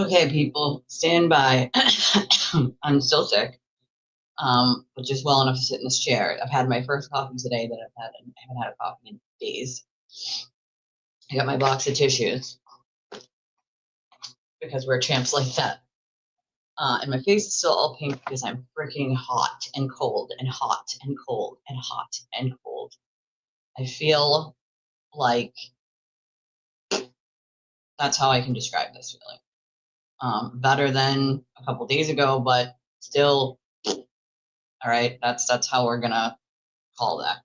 Okay, people, stand by. I'm still sick, but just well enough to sit in this chair. I've had my first coffee today that I haven't had a coffee in days. I got my box of tissues because we're champs like that. And my face is still all pink because I'm freaking hot and cold and hot and cold and hot and cold. I feel like that's how I can describe this feeling. Better than a couple days ago, but still, all right. That's how we're gonna call that.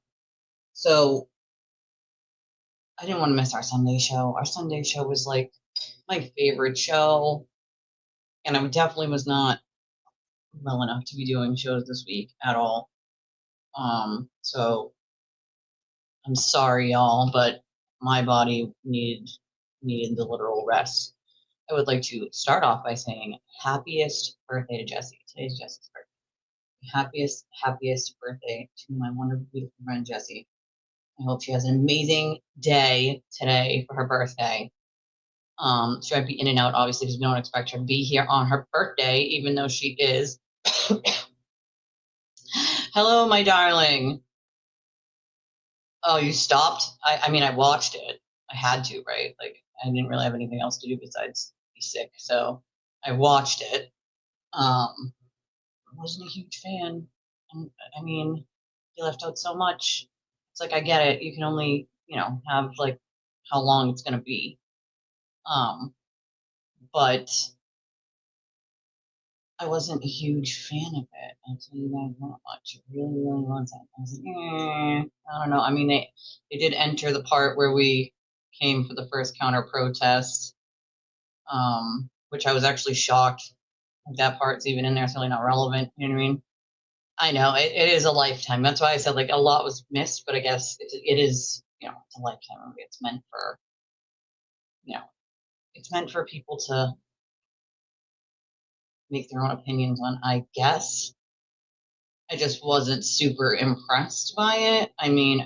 So I didn't want to miss our Sunday show. Our Sunday show was like my favorite show, and I definitely was not well enough to be doing shows this week at all. So I'm sorry, y'all, but my body needed the literal rest. I would like to start off by saying happiest birthday to Jessie. Today's Jessie's birthday. Happiest birthday to my wonderful, beautiful friend Jessie. I hope she has an amazing day today for her birthday. She might be in and out, obviously, because we don't expect her to be here on her birthday, even though she is. Hello, my darling. Oh, you stopped? I mean, I watched it. I had to, right? Like, I didn't really have anything else to do besides be sick, so I watched it. I wasn't a huge fan. I mean, you left out so much. It's like I get it. You can only, have like how long it's gonna be. But I wasn't a huge fan of it. I'll tell you that much. It really, really wasn't. I was like, I don't know. I mean, they did enter the part where we came for the first counter protest, which I was actually shocked. Like that part's even in there. It's really not relevant. You know what I mean? I know it is a lifetime. That's why I said like a lot was missed, but I guess it is, it's a lifetime movie. It's meant for, you know, it's meant for people to make their own opinions on, I guess. I just wasn't super impressed by it. I mean,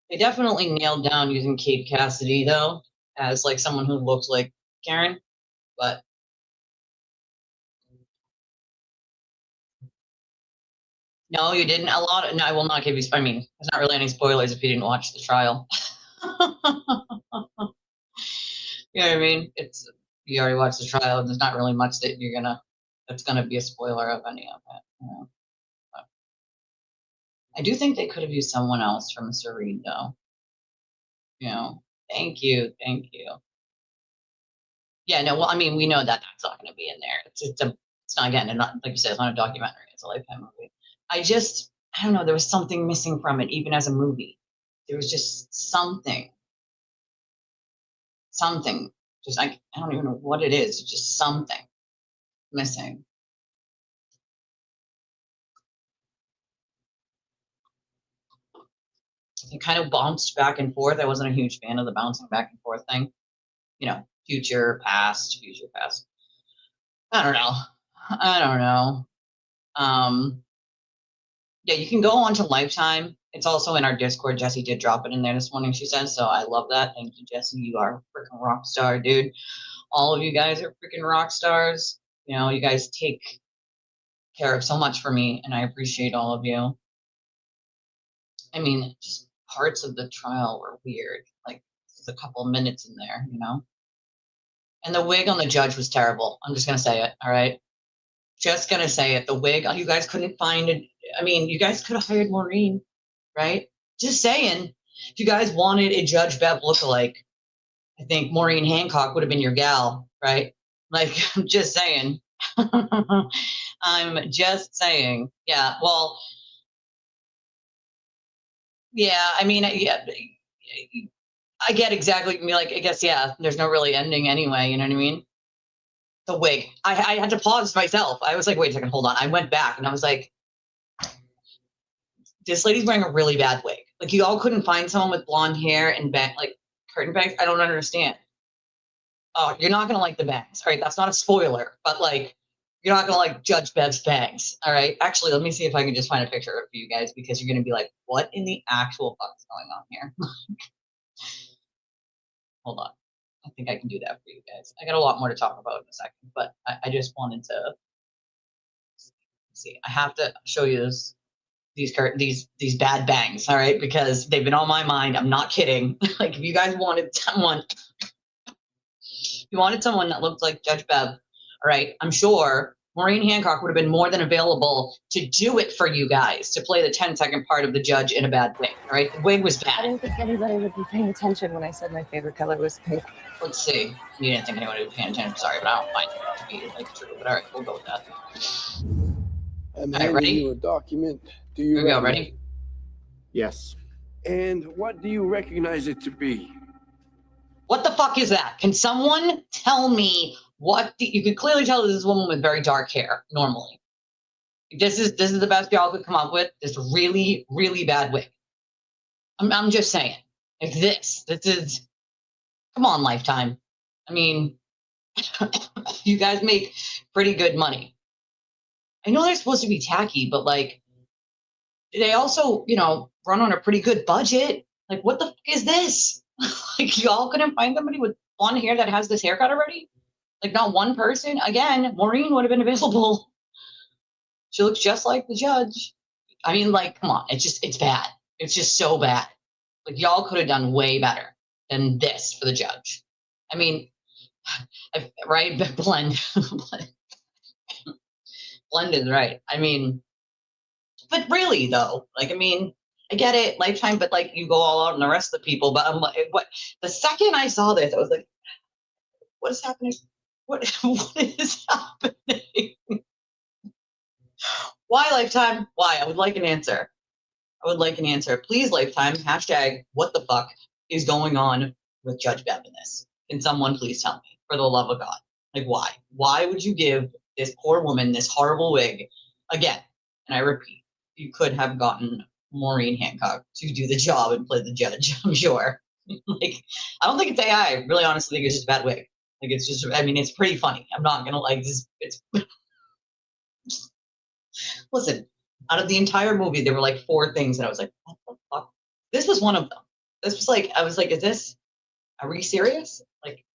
they definitely nailed down using Kate Cassidy though as like someone who looked like Karen, but no, you didn't. A lot of no, I will not give you. I mean, there's not really any spoilers if you didn't watch the trial. You know what I mean? It's you already watched the trial, and there's not really much that that's gonna be a spoiler of any of it. But I do think they could have used someone else from Mr. Reed though. Thank you, thank you. Yeah, no, well, I mean, we know that that's not going to be in there. It's not again, and not like you said, it's not a documentary. It's a Lifetime movie. I don't know. There was something missing from it, even as a movie. There was just something. Just I don't even know what it is. Just something missing. It kind of bounced back and forth. I wasn't a huge fan of the bouncing back and forth thing. Future, past, future, past. I don't know. I don't know. Yeah, you can go on to Lifetime. It's also in our Discord. Jesse did drop it in there this morning, she says. So I love that. Thank you, Jesse. You are a freaking rock star, dude. All of you guys are freaking rock stars. You guys take care of so much for me, and I appreciate all of you. I mean, just parts of the trial were weird. Like, there's a couple of minutes in there, And the wig on the judge was terrible. I'm just going to say it, all right? Just going to say it. The wig, you guys couldn't find it. I mean, you guys could have hired Maureen, right? Just saying. If you guys wanted a Judge Bev lookalike, I think Maureen Hancock would have been your gal, right? Like, I'm just saying. I'm just saying. Yeah, well, yeah, I mean, yeah, I get exactly, like, I guess, yeah, there's no really ending anyway, you know what I mean? The wig. I had to pause myself. I was like, wait a second, hold on. I went back and I was like, this lady's wearing a really bad wig. Like, you all couldn't find someone with blonde hair and like curtain bangs. I don't understand. Oh, you're not gonna like the bangs. All right, that's not a spoiler, but like, you're not gonna like Judge Bev's bangs. All right. Actually, let me see if I can just find a picture of it for you guys because you're gonna be like, what in the actual fuck is going on here? Hold on. I think I can do that for you guys. I got a lot more to talk about in a second, but I just wanted to see. I have to show you these bad bangs, all right? Because they've been on my mind. I'm not kidding. Like if you guys wanted someone, that looked like Judge Bev, all right? I'm sure Maureen Hancock would have been more than available to do it for you guys, to play the 10-second part of the judge in a bad wig, all right? The wig was bad. I didn't think anybody would be paying attention when I said my favorite color was pink. Let's see. You didn't think anyone would be paying attention. Sorry, but I don't find it to be like true. But all right, we'll go with that. I'm all right, ready? You a document. Do you Here we go. Ready? Yes. And what do you recognize it to be? What the fuck is that? Can someone tell me what you could clearly tell this is a woman with very dark hair normally. This is the best y'all could come up with. This really, really bad wig. I'm just saying. Like this is, come on, Lifetime. I mean, you guys make pretty good money. I know they're supposed to be tacky, but like, they also, run on a pretty good budget. Like, what the fuck is this? Like, y'all couldn't find somebody with blonde hair that has this haircut already? Like, not one person? Again, Maureen would have been available. She looks just like the judge. I mean, like, come on. It's bad. It's just so bad. Like, y'all could have done way better than this for the judge. I mean, right? Blend. Blend is right. I mean, but really, though, like, I mean, I get it, Lifetime, but like, you go all out on the rest of the people. But I'm like, what? The second I saw this, I was like, what is happening? What is happening? Why, Lifetime? Why? I would like an answer. Please, Lifetime, hashtag what the fuck is going on with Judge Bev in this? Can someone please tell me, for the love of God? Like, why? Why would you give this poor woman this horrible wig? Again, and I repeat, you could have gotten Maureen Hancock to do the job and play the judge, I'm sure. Like, I don't think it's AI. I really honestly think it's just a bad wig. Like, it's just, I mean, it's pretty funny. I'm not going to like this. It's listen, out of the entire movie, there were like 4 things that I was like, what the fuck? This was one of them. This was like, I was like, are we serious? Like,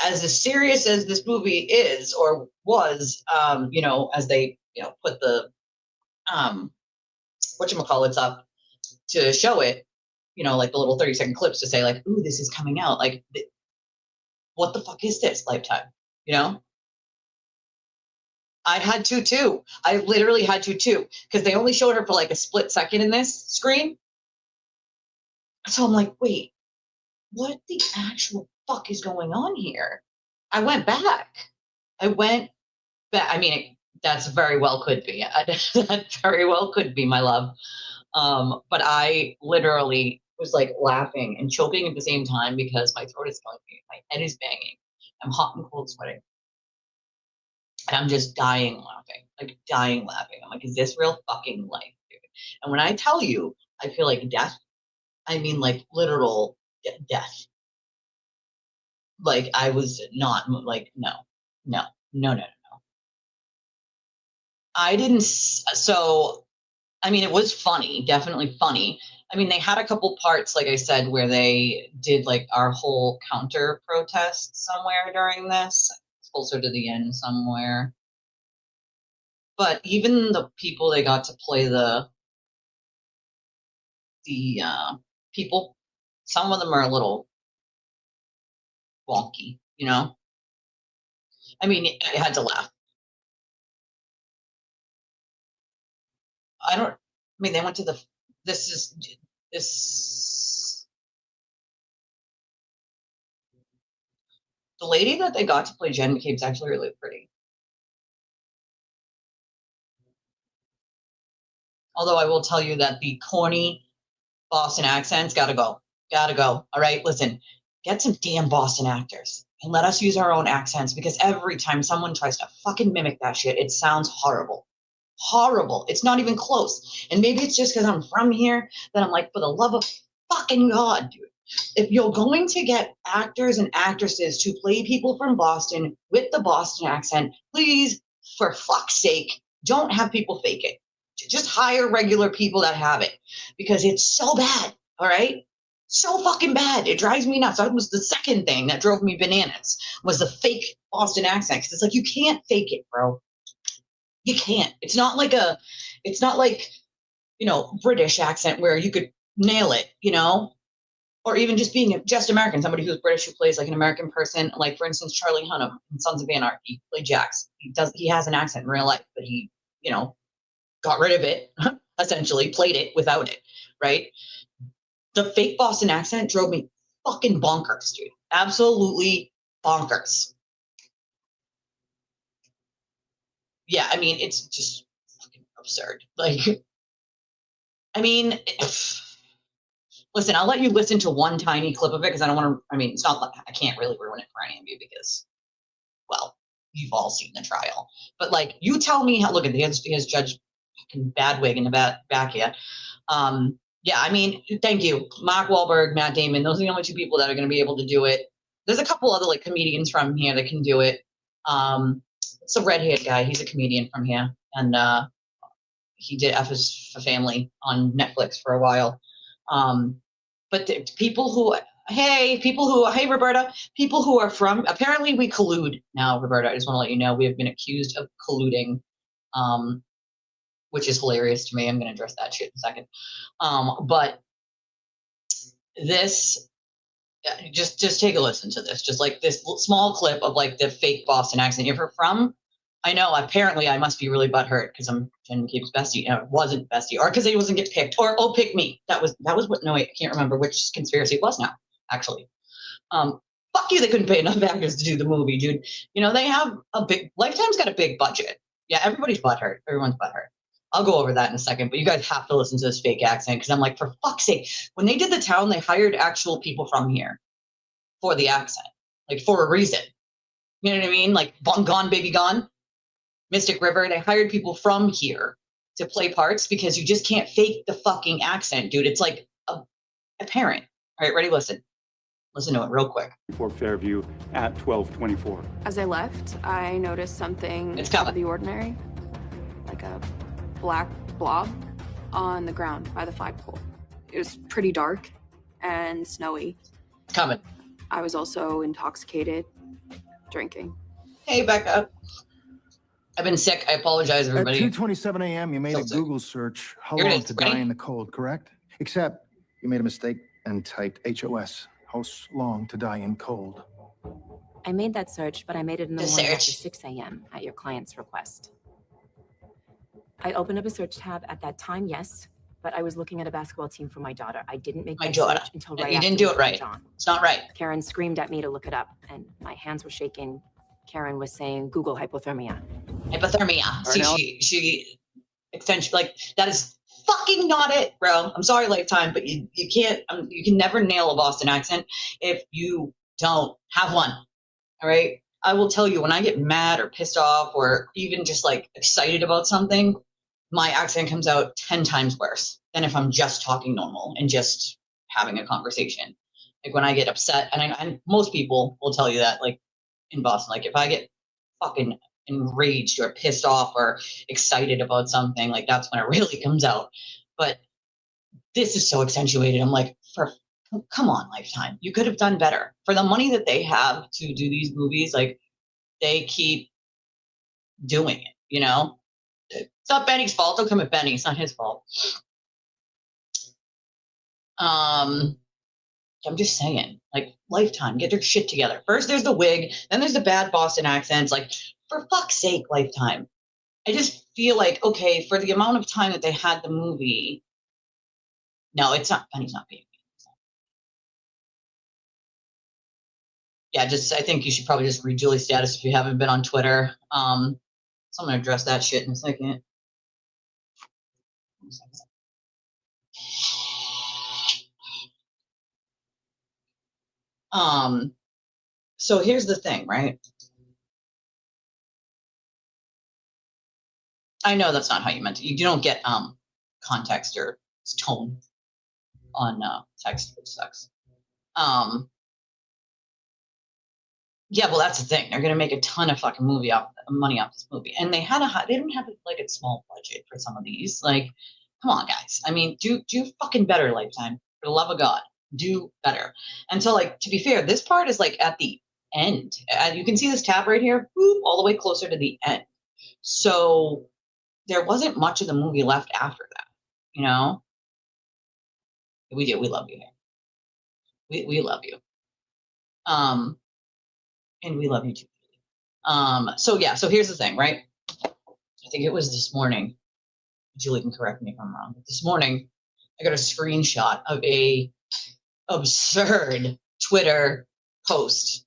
as serious as this movie is or was, as they, put the, whatchamacallits up to show it, like the little 30-second clips to say like, ooh, this is coming out. Like, what the fuck is this, Lifetime? I had to too. I literally had to too, because they only showed her for like a split second in this screen. So I'm like, wait, what the actual fuck is going on here? I went back. I mean, that's very well could be. That very well could be, my love. But I literally was like laughing and choking at the same time because my throat is killing me. My head is banging. I'm hot and cold sweating. And I'm just dying laughing. I'm like, is this real fucking life, dude? And when I tell you, I feel like death, I mean like literal death. Like, I was not, like, no. I didn't, so, I mean, it was funny, definitely funny. I mean, they had a couple parts, like I said, where they did like our whole counter protest somewhere during this, closer to the end somewhere. But even the people they got to play the people, some of them are a little wonky, I mean, I had to laugh. They went to the, the lady that they got to play Jen McCabe is actually really pretty. Although I will tell you that the corny Boston accents gotta go. All right, listen, get some damn Boston actors and let us use our own accents, because every time someone tries to fucking mimic that shit, it sounds horrible. It's not even close. And maybe it's just because I'm from here that I'm like, for the love of fucking God, dude. If you're going to get actors and actresses to play people from Boston with the Boston accent, please, for fuck's sake, don't have people fake it. Just hire regular people that have it, because it's so bad, all right? So fucking bad. It drives me nuts. That was the second thing that drove me bananas was the fake Boston accent. Cause it's like, you can't fake it, bro. You can't. It's not like, British accent where you could nail it, or even just being just American, somebody who's British who plays like an American person, like for instance, Charlie Hunnam in Sons of Anarchy played Jax. He has an accent in real life, but he, got rid of it, essentially, played it without it, right? The fake Boston accent drove me fucking bonkers, dude. Absolutely bonkers. Yeah, I mean, it's just fucking absurd. Like, I mean, listen, I'll let you listen to one tiny clip of it because I don't want to. I mean, it's not like I can't really ruin it for any of you because, well, you've all seen the trial. But like, you tell me how. Look at his Judge Badwig in the back here. Yeah, I mean, thank you, Mark Wahlberg, Matt Damon. Those are the only two people that are going to be able to do it. There's a couple other like comedians from here that can do it. It's a red-haired guy. He's a comedian from here, and he did F is for Family on Netflix for a while. But hey, Roberta, people who are from, apparently we collude now, Roberta. I just want to let you know we have been accused of colluding, which is hilarious to me. I'm going to address that shit in a second. But this, just take a listen to this. Just like this small clip of like the fake Boston accent. If you're from, I know apparently I must be really butthurt because I'm Jen Keep's bestie. And it wasn't bestie, or because he wasn't get picked, or pick me. That was what. No, wait, I can't remember which conspiracy it was now. Actually, fuck you. They couldn't pay enough actors to do the movie, dude. They have a big Lifetime's got a big budget. Yeah, everybody's butthurt. Everyone's butthurt. I'll go over that in a second, but you guys have to listen to this fake accent because I'm like, for fuck's sake, when they did The Town, they hired actual people from here for the accent, like for a reason. You know what I mean? Like Gone Baby Gone, Mystic River, they hired people from here to play parts because you just can't fake the fucking accent, dude. It's like apparent. All right, ready? Listen to it real quick. For Fairview at 12:24. As I left, I noticed something It's out coming. of the ordinary, like a black blob on the ground by the flagpole. It was pretty dark and snowy. It's coming. I was also intoxicated, drinking. Hey, Becca. I've been sick. I apologize, everybody. At 2:27 a.m., you made So a sick. Google search, how Here it long is. to Ready? die in the cold, correct? Except you made a mistake and typed HOS, how long to die in cold. I made that search, but I made it in the The morning after search. 6 a.m. at your client's request. I opened up a search tab at that time, yes, but I was looking at a basketball team for my daughter. I didn't make My that daughter. search until You right didn't after do we it right. moved on. It's not right. Karen screamed at me to look it up, and my hands were shaking. Karen was saying, Google hypothermia. Hypothermia. See, now- she extension, like, that is fucking not it, bro. I'm sorry, Lifetime, but you can't, you can never nail a Boston accent if you don't have one. All right. I will tell you, when I get mad or pissed off or even just like excited about something, my accent comes out 10 times worse than if I'm just talking normal and just having a conversation. Like when I get upset, and most people will tell you that, like in Boston, like if I get fucking enraged or pissed off or excited about something, like that's when it really comes out. But this is so accentuated. I'm like, come on, Lifetime. You could have done better. For the money that they have to do these movies, like they keep doing it, It's not Benny's fault. Don't come at Benny. It's not his fault. I'm just saying, like, Lifetime, get their shit together. First there's the wig, then there's the bad Boston accents. Like, for fuck's sake, Lifetime. I just feel like, okay, for the amount of time that they had the movie, no, it's not. Benny's not being. Yeah, I think you should probably just read Julie's status if you haven't been on Twitter. So I'm gonna address that shit in a second. So here's the thing, right? I know that's not how you meant it. You don't get context or tone on text, which sucks. Yeah, well, that's the thing. They're gonna make a ton of fucking money off this movie, and they didn't have like a small budget for some of these. Like, come on, guys. I mean, do fucking better, Lifetime, for the love of God. do better. And so, like, to be fair, this part is like at the end. You can see this tab right here, boop, all the way closer to the end. So there wasn't much of the movie left after that, you know? We do. We love you here. We love you. And we love you too. So yeah, so here's the thing, right? I think it was this morning. Julie can correct me if I'm wrong, but this morning I got a screenshot of a absurd Twitter post.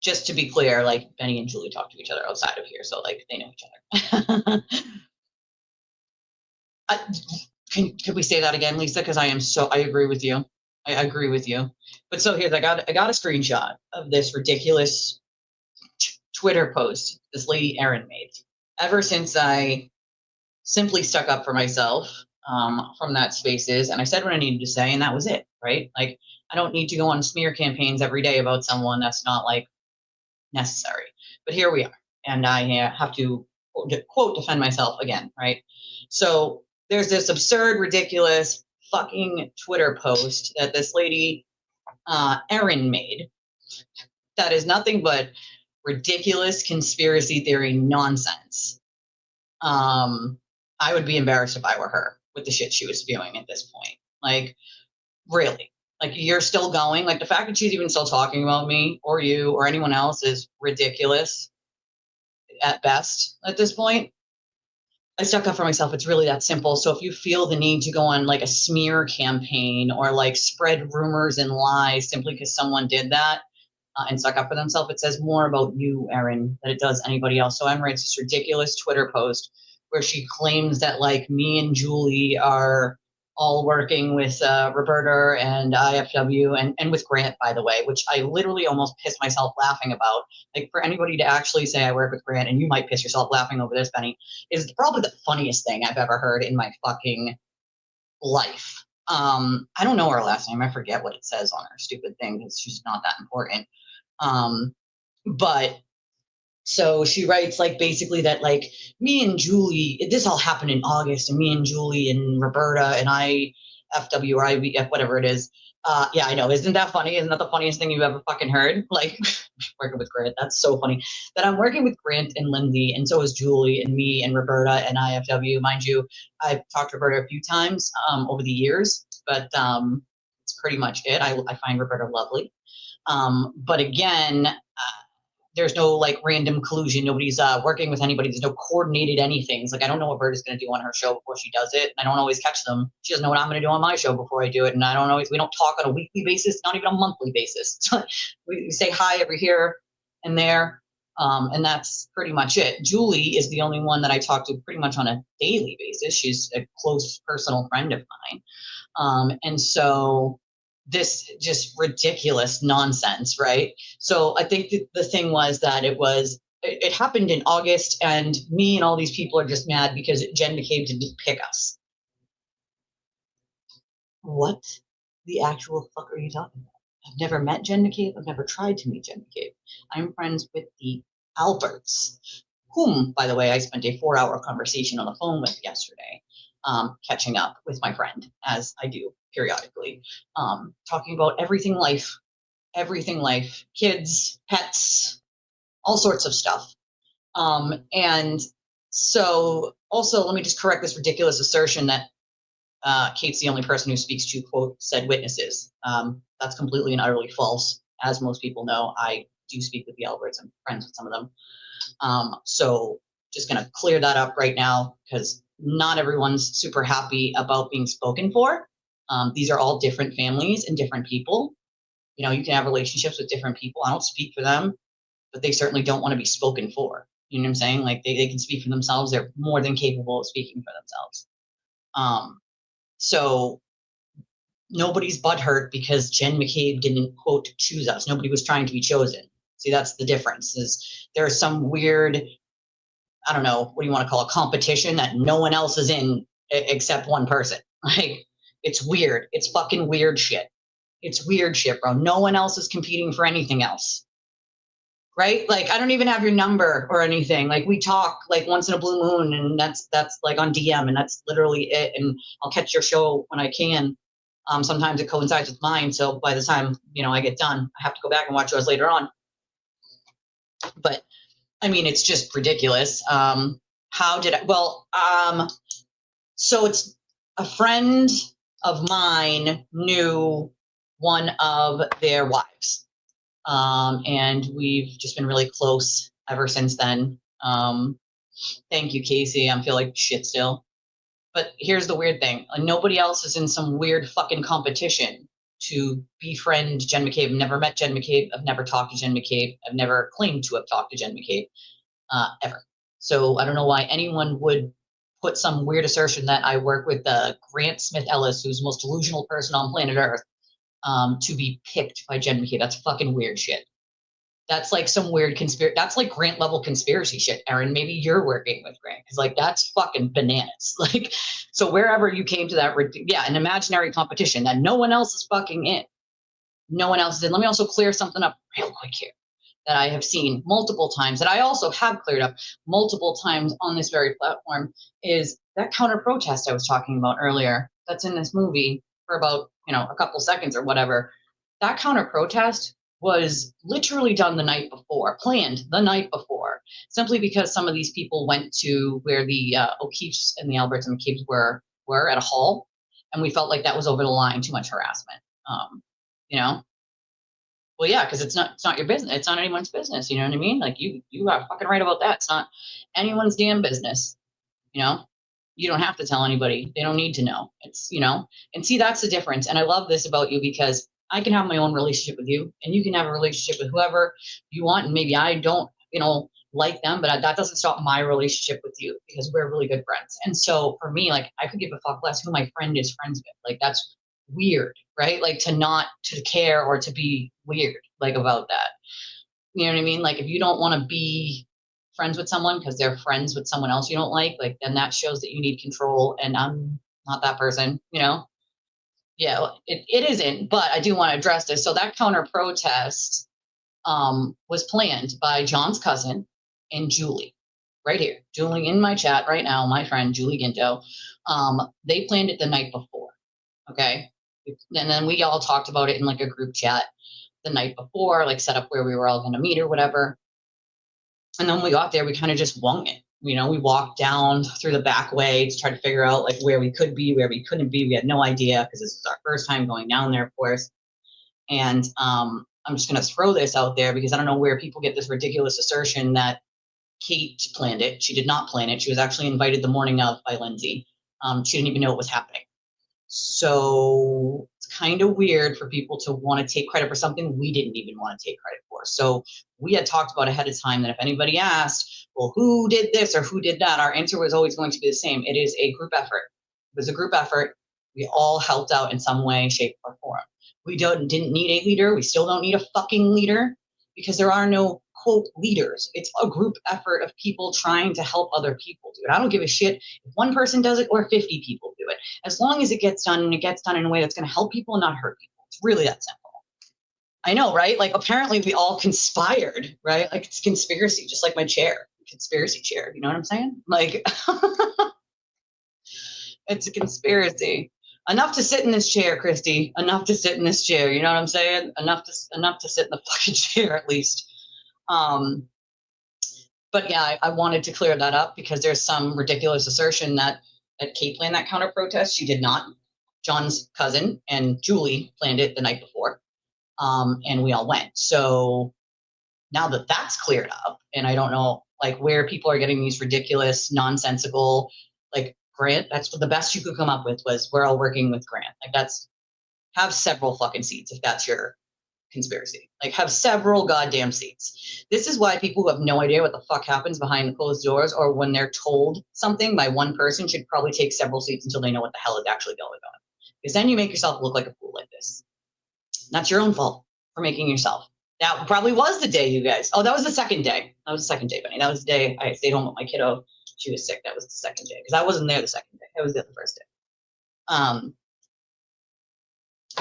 Just to be clear, like Benny and Julie talk to each other outside of here, so like they know each other. Could we say that again, Lisa? Because I agree with you. I agree with you. But so here's I got a screenshot of this ridiculous Twitter post this lady Erin made. Ever since I simply stuck up for myself from that spaces, and I said what I needed to say, and that was it, right? Like I don't need to go on smear campaigns every day about someone. That's not like necessary. But here we are, and I have to quote defend myself again, right? So there's this absurd, ridiculous fucking Twitter post that this lady Erin made that is nothing but ridiculous conspiracy theory nonsense. I would be embarrassed if I were her with the shit she was spewing at this point. Like, really? Like, you're still going? Like, the fact that she's even still talking about me or you or anyone else is ridiculous at best at this point. I stuck up for myself. It's really that simple. So if you feel the need to go on like a smear campaign or like spread rumors and lies simply because someone did that and stuck up for themselves, it says more about you, Erin, than it does anybody else. So Erin writes this ridiculous Twitter post where she claims that like me and Julie are all working with Roberta and IFW and with Grant, by the way, which I literally almost pissed myself laughing about. Like for anybody to actually say I work with Grant, and you might piss yourself laughing over this, Benny, is probably the funniest thing I've ever heard in my fucking life. I don't know her last name. I forget what it says on her stupid thing because she's not that important. But so she writes like basically that like me and Julie, this all happened in August, and me and Julie and Roberta and IFW or IVF, whatever it is. Yeah, I know. Isn't that funny? Isn't that the funniest thing you've ever fucking heard? Like working with Grant. That's so funny. That I'm working with Grant and Lindsay, and so is Julie and me and Roberta and IFW. Mind you, I've talked to Roberta a few times over the years, but it's pretty much it. I find Roberta lovely. But again, there's no like random collusion. Nobody's working with anybody. There's no coordinated anything. It's like, I don't know what Berta's going to do on her show before she does it. And I don't always catch them. She doesn't know what I'm going to do on my show before I do it. And I don't always, we don't talk on a weekly basis, not even a monthly basis. we say hi every here and there. And that's pretty much it. Julie is the only one that I talk to pretty much on a daily basis. She's a close personal friend of mine. And so this just ridiculous nonsense, right? So I think the thing was that it happened in August, and me and all these people are just mad because Jen McCabe didn't pick us. What the actual fuck are you talking about? I've never met Jen McCabe. I've never tried to meet Jen McCabe. I'm friends with the Alberts, whom, by the way, I spent a 4-hour conversation on the phone with yesterday, catching up with my friend, as I do periodically, talking about everything life, kids, pets, all sorts of stuff. And so also, let me just correct this ridiculous assertion that Kate's the only person who speaks to, quote, said witnesses. That's completely and utterly false. As most people know, I do speak with the Alberts. I'm friends with some of them. So just going to clear that up right now, because not everyone's super happy about being spoken for. These are all different families and different people. You know, you can have relationships with different people. I don't speak for them, but they certainly don't want to be spoken for. You know what I'm saying? Like they can speak for themselves. They're more than capable of speaking for themselves. So nobody's butthurt because Jen McCabe didn't, quote, choose us. Nobody was trying to be chosen. See, that's the difference. Is there's some weird, I don't know, what do you want to call it, competition that no one else is in except one person. Like, it's weird. It's fucking weird shit. It's weird shit, bro. No one else is competing for anything else. right? Like, I don't even have your number or anything. Like, we talk like once in a blue moon, and that's like on DM, and that's literally it. And I'll catch your show when I can. Sometimes it coincides with mine, so by the time, you know, I get done, I have to go back and watch yours later on. But I mean, it's just ridiculous. How did I? Well, so it's a friend of mine knew one of their wives. And we've just been really close ever since then. Thank you, Casey. I feel like shit still. But here's the weird thing. Nobody else is in some weird fucking competition to befriend Jen McCabe. I've never met Jen McCabe. I've never talked to Jen McCabe. I've never claimed to have talked to Jen McCabe, ever. So I don't know why anyone would put some weird assertion that I work with Grant Smith Ellis, who's the most delusional person on planet Earth, to be picked by Jen McCabe. That's fucking weird shit. That's like some weird conspiracy. That's like Grant level conspiracy shit, Aaron. Maybe you're working with Grant, because like that's fucking bananas. Like, so wherever you came to that, an imaginary competition that no one else is fucking in. No one else did. Let me also clear something up real quick here that I have seen multiple times, that I also have cleared up multiple times on this very platform, is that counter protest I was talking about earlier. That's in this movie for about, you know, a couple seconds or whatever. That counter protest was literally done the night before, planned the night before, simply because some of these people went to where the O'Keefes and the Alberts and McCabe's were at a hall, and we felt like that was over the line, too much harassment. You know? Well, yeah, because it's not your business. It's not anyone's business. You know what I mean? Like you are fucking right about that. It's not anyone's damn business. You know? You don't have to tell anybody. They don't need to know. It's, you know, and see, that's the difference. And I love this about you, because I can have my own relationship with you, and you can have a relationship with whoever you want. And maybe I don't, you know, like them, but that doesn't stop my relationship with you, because we're really good friends. And so for me, like, I could give a fuck less who my friend is friends with. Like, that's weird, right? Like, to care or to be weird, like, about that. You know what I mean? Like, if you don't want to be friends with someone because they're friends with someone else you don't like, then that shows that you need control, and I'm not that person, you know? Yeah, it isn't, but I do want to address this. So that counter protest was planned by John's cousin and Julie, right here. Julie in my chat right now, my friend Julie Ginto. They planned it the night before, okay? And then we all talked about it in like a group chat the night before, like set up where we were all going to meet or whatever. And then when we got there, we kind of just wung it. You know, we walked down through the back way to try to figure out like where we could be, where we couldn't be. We had no idea, because this was our first time going down there, of course. And I'm just going to throw this out there, because I don't know where people get this ridiculous assertion that Kate planned it. She did not plan it. She was actually invited the morning of by Lindsay. She didn't even know it was happening. So it's kind of weird for people to want to take credit for something we didn't even want to take credit for. So we had talked about ahead of time that if anybody asked, well, who did this or who did that, our answer was always going to be the same. It is a group effort. It was a group effort. We all helped out in some way, shape, or form. We didn't need a leader. We still don't need a fucking leader, because there are no, quote, leaders. It's a group effort of people trying to help other people do it. I don't give a shit if one person does it or 50 people do it. As long as it gets done, and it gets done in a way that's going to help people and not hurt people. It's really that simple. I know, right? Like, apparently we all conspired, right? Like, it's conspiracy, just like my chair, conspiracy chair. You know what I'm saying? Like, it's a conspiracy. Enough to sit in this chair, Christy. Enough to sit in this chair. You know what I'm saying? Enough to sit in the fucking chair, at least. But yeah, I wanted to clear that up, because there's some ridiculous assertion that Kate planned that counter protest. She did not. John's cousin and Julie planned it the night before, and we all went. So now that that's cleared up, and I don't know like where people are getting these ridiculous, nonsensical, like Grant. That's what the best you could come up with was we're all working with Grant. Like, that's, have several fucking seats if that's your conspiracy. Like, have several goddamn seats. This is why people who have no idea what the fuck happens behind the closed doors, or when they're told something by one person, should probably take several seats until they know what the hell is actually going on. Because then you make yourself look like a fool like this. That's your own fault for making yourself. That probably was the day, you guys. Oh, that was the second day. That was the second day, Benny. That was the day I stayed home with my kiddo. She was sick. That was the second day, because I wasn't there the second day. I was there the first day.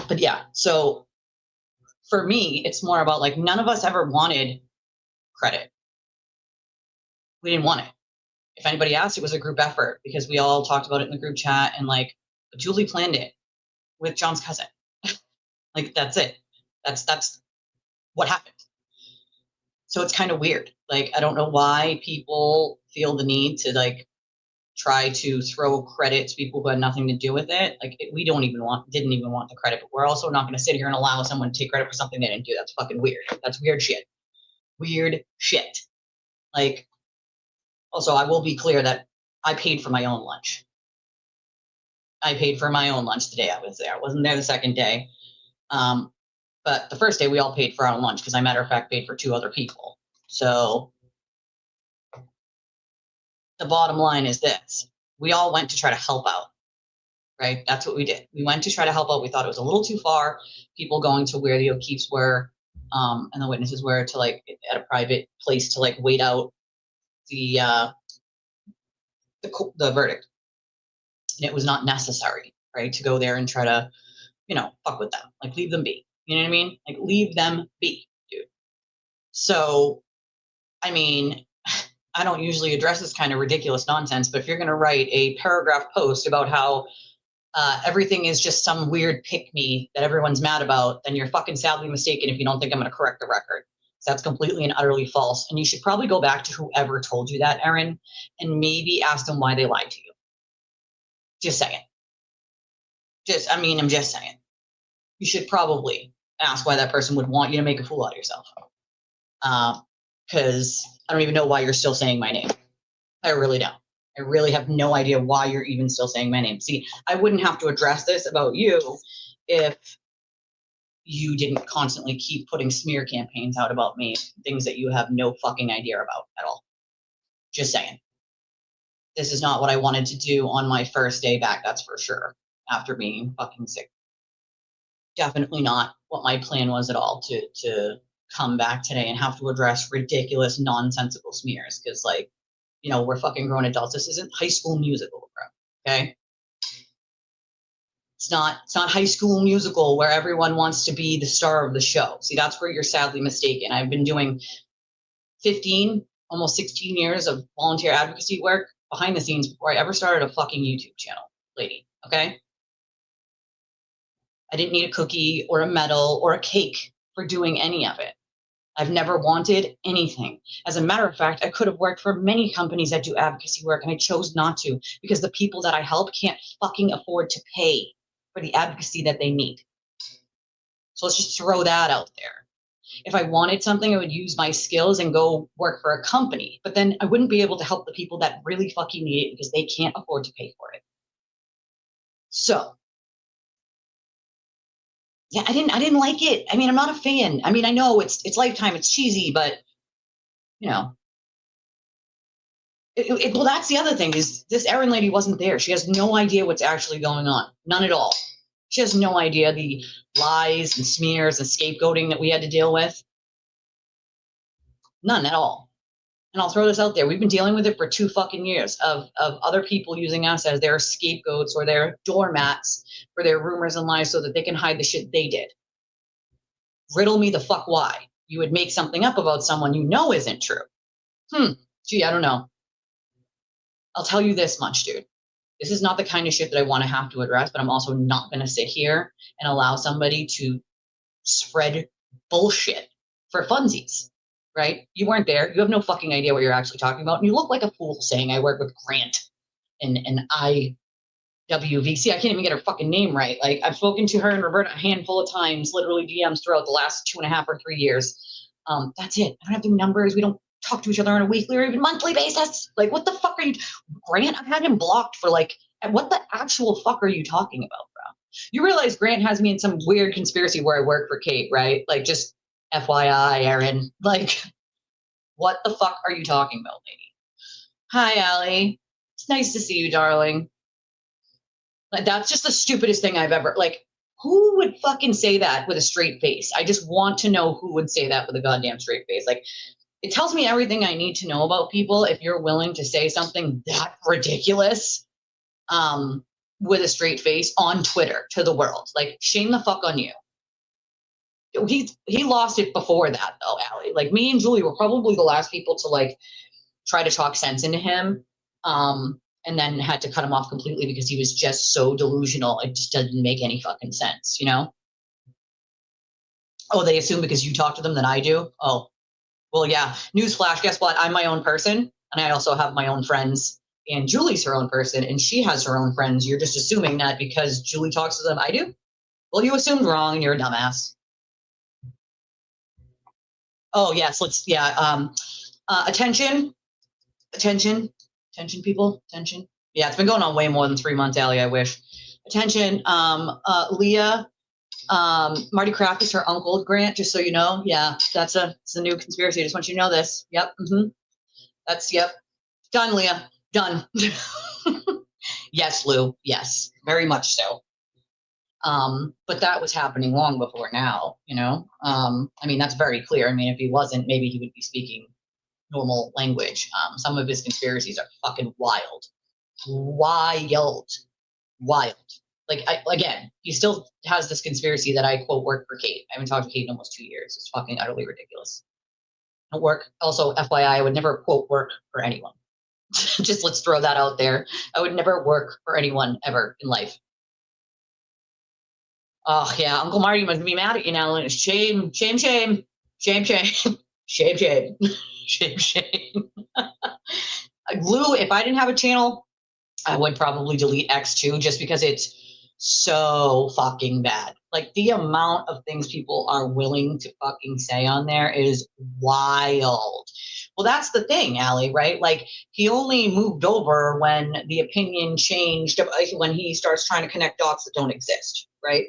But yeah, so for me, it's more about like, none of us ever wanted credit. We didn't want it. If anybody asked, it was a group effort because we all talked about it in the group chat, and like Julie planned it with John's cousin. Like that's it. That's what happened. So it's kind of weird. Like I don't know why people feel the need to like try to throw credit to people who had nothing to do with it. Like we didn't even want the credit, but we're also not going to sit here and allow someone to take credit for something they didn't do. That's fucking weird. That's weird shit. Weird shit. Like, also, I will be clear that I paid for my own lunch. I paid for my own lunch the day I was there. I wasn't there the second day. But the first day we all paid for our own lunch because I, matter of fact, paid for 2 other people. So the bottom line is this. We all went to try to help out, right? That's what we did. We went to try to help out. We thought it was a little too far. People going to where the O'Keefes were and the witnesses were to like at a private place to like wait out the verdict. And it was not necessary, right? To go there and try to, fuck with them. Like leave them be. You know what I mean? Like leave them be, dude. So, I mean, I don't usually address this kind of ridiculous nonsense, but if you're going to write a paragraph post about how everything is just some weird pick-me that everyone's mad about, then you're fucking sadly mistaken if you don't think I'm going to correct the record. That's completely and utterly false. And you should probably go back to whoever told you that, Erin, and maybe ask them why they lied to you. Just saying. I'm just saying. You should probably ask why that person would want you to make a fool out of yourself. Because I don't even know why you're still saying my name. I really don't. I really have no idea why you're even still saying my name. See, I wouldn't have to address this about you if you didn't constantly keep putting smear campaigns out about me, things that you have no fucking idea about at all. Just saying. This is not what I wanted to do on my first day back, that's for sure, after being fucking sick. Definitely not what my plan was at all to come back today and have to address ridiculous, nonsensical smears. Because, like, we're fucking grown adults. This isn't High School Musical, bro. Okay? It's not High School Musical where everyone wants to be the star of the show. See, that's where you're sadly mistaken. I've been doing 15, almost 16 years of volunteer advocacy work behind the scenes before I ever started a fucking YouTube channel, lady. Okay? I didn't need a cookie or a medal or a cake for doing any of it. I've never wanted anything. As a matter of fact, I could have worked for many companies that do advocacy work, and I chose not to because the people that I help can't fucking afford to pay for the advocacy that they need. So let's just throw that out there. If I wanted something, I would use my skills and go work for a company, but then I wouldn't be able to help the people that really fucking need it because they can't afford to pay for it. So, yeah, I didn't like it. I mean, I'm not a fan. I mean, I know it's Lifetime, it's cheesy, but well, that's the other thing is this Erin lady wasn't there. She has no idea what's actually going on. None at all. She has no idea the lies and smears and scapegoating that we had to deal with. None at all. And I'll throw this out there. We've been dealing with it for 2 fucking years of other people using us as their scapegoats or their doormats for their rumors and lies so that they can hide the shit they did. Riddle me the fuck why. You would make something up about someone you know isn't true. Gee, I don't know. I'll tell you this much, dude. This is not the kind of shit that I want to have to address, but I'm also not going to sit here and allow somebody to spread bullshit for funsies, right? You weren't there. You have no fucking idea what you're actually talking about. And you look like a fool saying I work with Grant and IWVC. I can't even get her fucking name right. Like, I've spoken to her and Roberta a handful of times, literally DMs throughout the last 2.5 or 3 years. That's it. I don't have the numbers. We don't talk to each other on a weekly or even monthly basis. Like, what the fuck are you, Grant? I've had him blocked for like, what the actual fuck are you talking about, bro? You realize Grant has me in some weird conspiracy where I work for Kate, right? Like, just FYI, Erin. Like, what the fuck are you talking about, lady? Hi, Allie. It's nice to see you, darling. Like, that's just the stupidest thing I've ever, like, who would fucking say that with a straight face? I just want to know who would say that with a goddamn straight face. Like, it tells me everything I need to know about people if you're willing to say something that ridiculous with a straight face on Twitter to the world. Like, shame the fuck on you. he lost it before that though, Allie. Like me and Julie were probably the last people to like try to talk sense into him. And then had to cut him off completely because he was just so delusional. It just doesn't make any fucking sense, you know? Oh, they assume because you talk to them that I do? Oh, well, yeah. Newsflash, guess what? I'm my own person, and I also have my own friends. And Julie's her own person, and she has her own friends. You're just assuming that because Julie talks to them, I do? Well, you assumed wrong, and you're a dumbass. Oh, yes, attention, people, attention. Yeah, it's been going on way more than 3 months, Allie, I wish. Attention, Leah, Marty Kraft is her uncle, Grant, just so you know. Yeah, it's a new conspiracy. I just want you to know this. Yep, yep. Done, Leah, done. Yes, Lou, yes, very much so. But that was happening long before now, you know? I mean, that's very clear. I mean, if he wasn't, maybe he would be speaking normal language. Some of his conspiracies are fucking wild. Like, again, he still has this conspiracy that I, quote, work for Kate. I haven't talked to Kate in almost 2 years. It's fucking utterly ridiculous. Don't work. Also, FYI, I would never, quote, work for anyone. Just let's throw that out there. I would never work for anyone ever in life. Oh, yeah, Uncle Marty must be mad at you now. Shame. Lou, if I didn't have a channel, I would probably delete X too, just because it's so fucking bad. Like the amount of things people are willing to fucking say on there is wild. Well, that's the thing, Allie, right? Like he only moved over when the opinion changed, when he starts trying to connect dots that don't exist, right?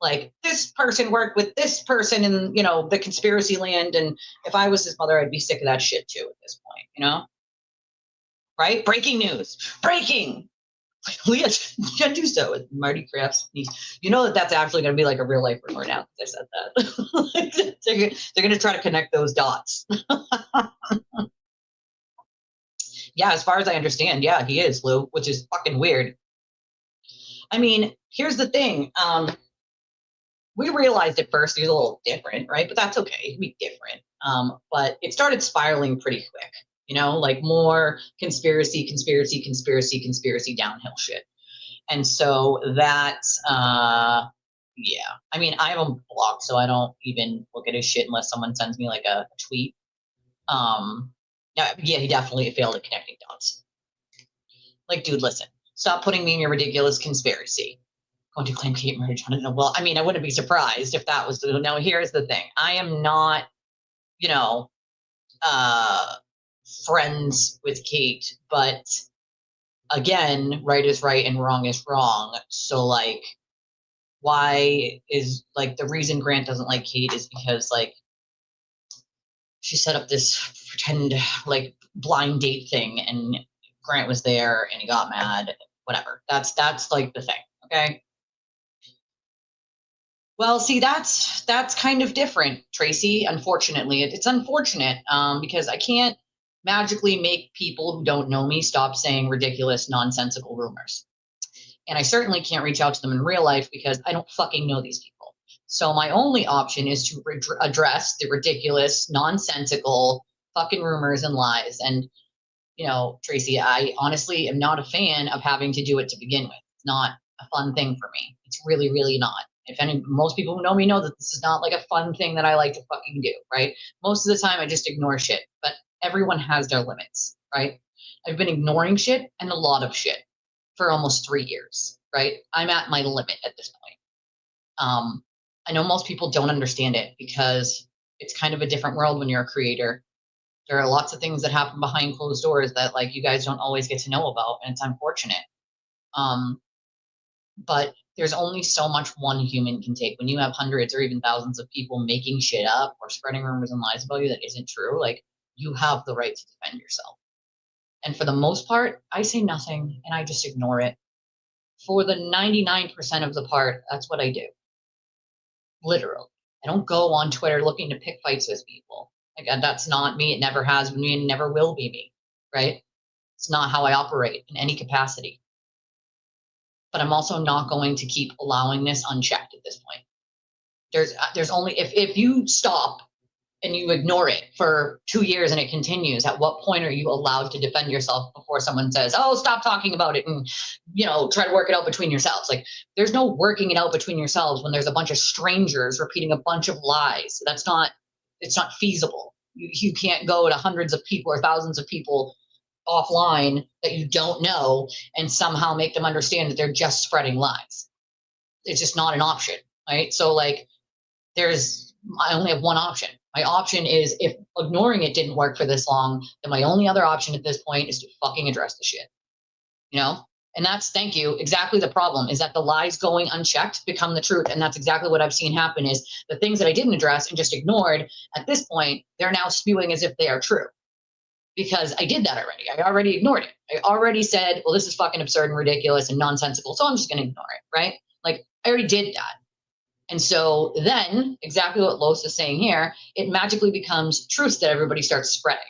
Like this person worked with this person in, you know, the conspiracy land. And if I was his mother, I'd be sick of that shit too at this point, you know? Right? Breaking news. Breaking. Leah can't do so with Marty Kraft's niece. You know that's actually going to be like a real life rumor now because I said that. They're going to try to connect those dots. Yeah, as far as I understand, yeah, he is, Lou, which is fucking weird. I mean, here's the thing. We realized at first he was a little different, right? But that's okay. It can be different. But it started spiraling pretty quick. You know, like more conspiracy downhill shit. And so that, yeah. I mean, I have him blocked, so I don't even look at his shit unless someone sends me like a tweet. Yeah, he definitely failed at connecting dots. Like, dude, listen, stop putting me in your ridiculous conspiracy. Going to claim Kate murdered Jonathan. Well, I mean, I wouldn't be surprised if that was the. Now, here's the thing. I am not, you know, friends with Kate, but again, right is right and wrong is wrong. So like, why is like the reason Grant doesn't like Kate is because like she set up this pretend like blind date thing and Grant was there and he got mad, whatever. That's like the thing. Okay. Well, see, that's kind of different, Tracy. Unfortunately, it's unfortunate because I can't magically make people who don't know me stop saying ridiculous, nonsensical rumors. And I certainly can't reach out to them in real life because I don't fucking know these people. So my only option is to address the ridiculous, nonsensical fucking rumors and lies. And, you know, Tracy, I honestly am not a fan of having to do it to begin with. It's not a fun thing for me. It's really, really not. Most people who know me know that this is not like a fun thing that I like to fucking do, right? Most of the time I just ignore shit, but everyone has their limits, right? I've been ignoring shit and a lot of shit for almost 3 years, right? I'm at my limit at this point. I know most people don't understand it because it's kind of a different world when you're a creator. There are lots of things that happen behind closed doors that like you guys don't always get to know about, and it's unfortunate. But there's only so much one human can take. When you have hundreds or even thousands of people making shit up or spreading rumors and lies about you that isn't true, like you have the right to defend yourself. And for the most part, I say nothing and I just ignore it. For the 99% of the part, that's what I do. Literally. I don't go on Twitter looking to pick fights with people. Like that's not me. It never has been me and never will be me, right? It's not how I operate in any capacity. But I'm also not going to keep allowing this unchecked at this point. There's only, if you stop and you ignore it for 2 years and it continues, at what point are you allowed to defend yourself before someone says, oh, stop talking about it and, try to work it out between yourselves? Like, there's no working it out between yourselves when there's a bunch of strangers repeating a bunch of lies. It's not feasible. You can't go to hundreds of people or thousands of people offline that you don't know and somehow make them understand that they're just spreading lies. It's just not an option, right? So like, I only have one option. My option is, if ignoring it didn't work for this long, then my only other option at this point is to fucking address the shit. And that's, thank you, exactly the problem, is that the lies going unchecked become the truth. And that's exactly what I've seen happen, is the things that I didn't address and just ignored, at this point, they're now spewing as if they are true. Because I did that already. I already ignored it. I already said, well, this is fucking absurd and ridiculous and nonsensical, so I'm just going to ignore it, right? Like, I already did that. And so then, exactly what Los is saying here, it magically becomes truth that everybody starts spreading.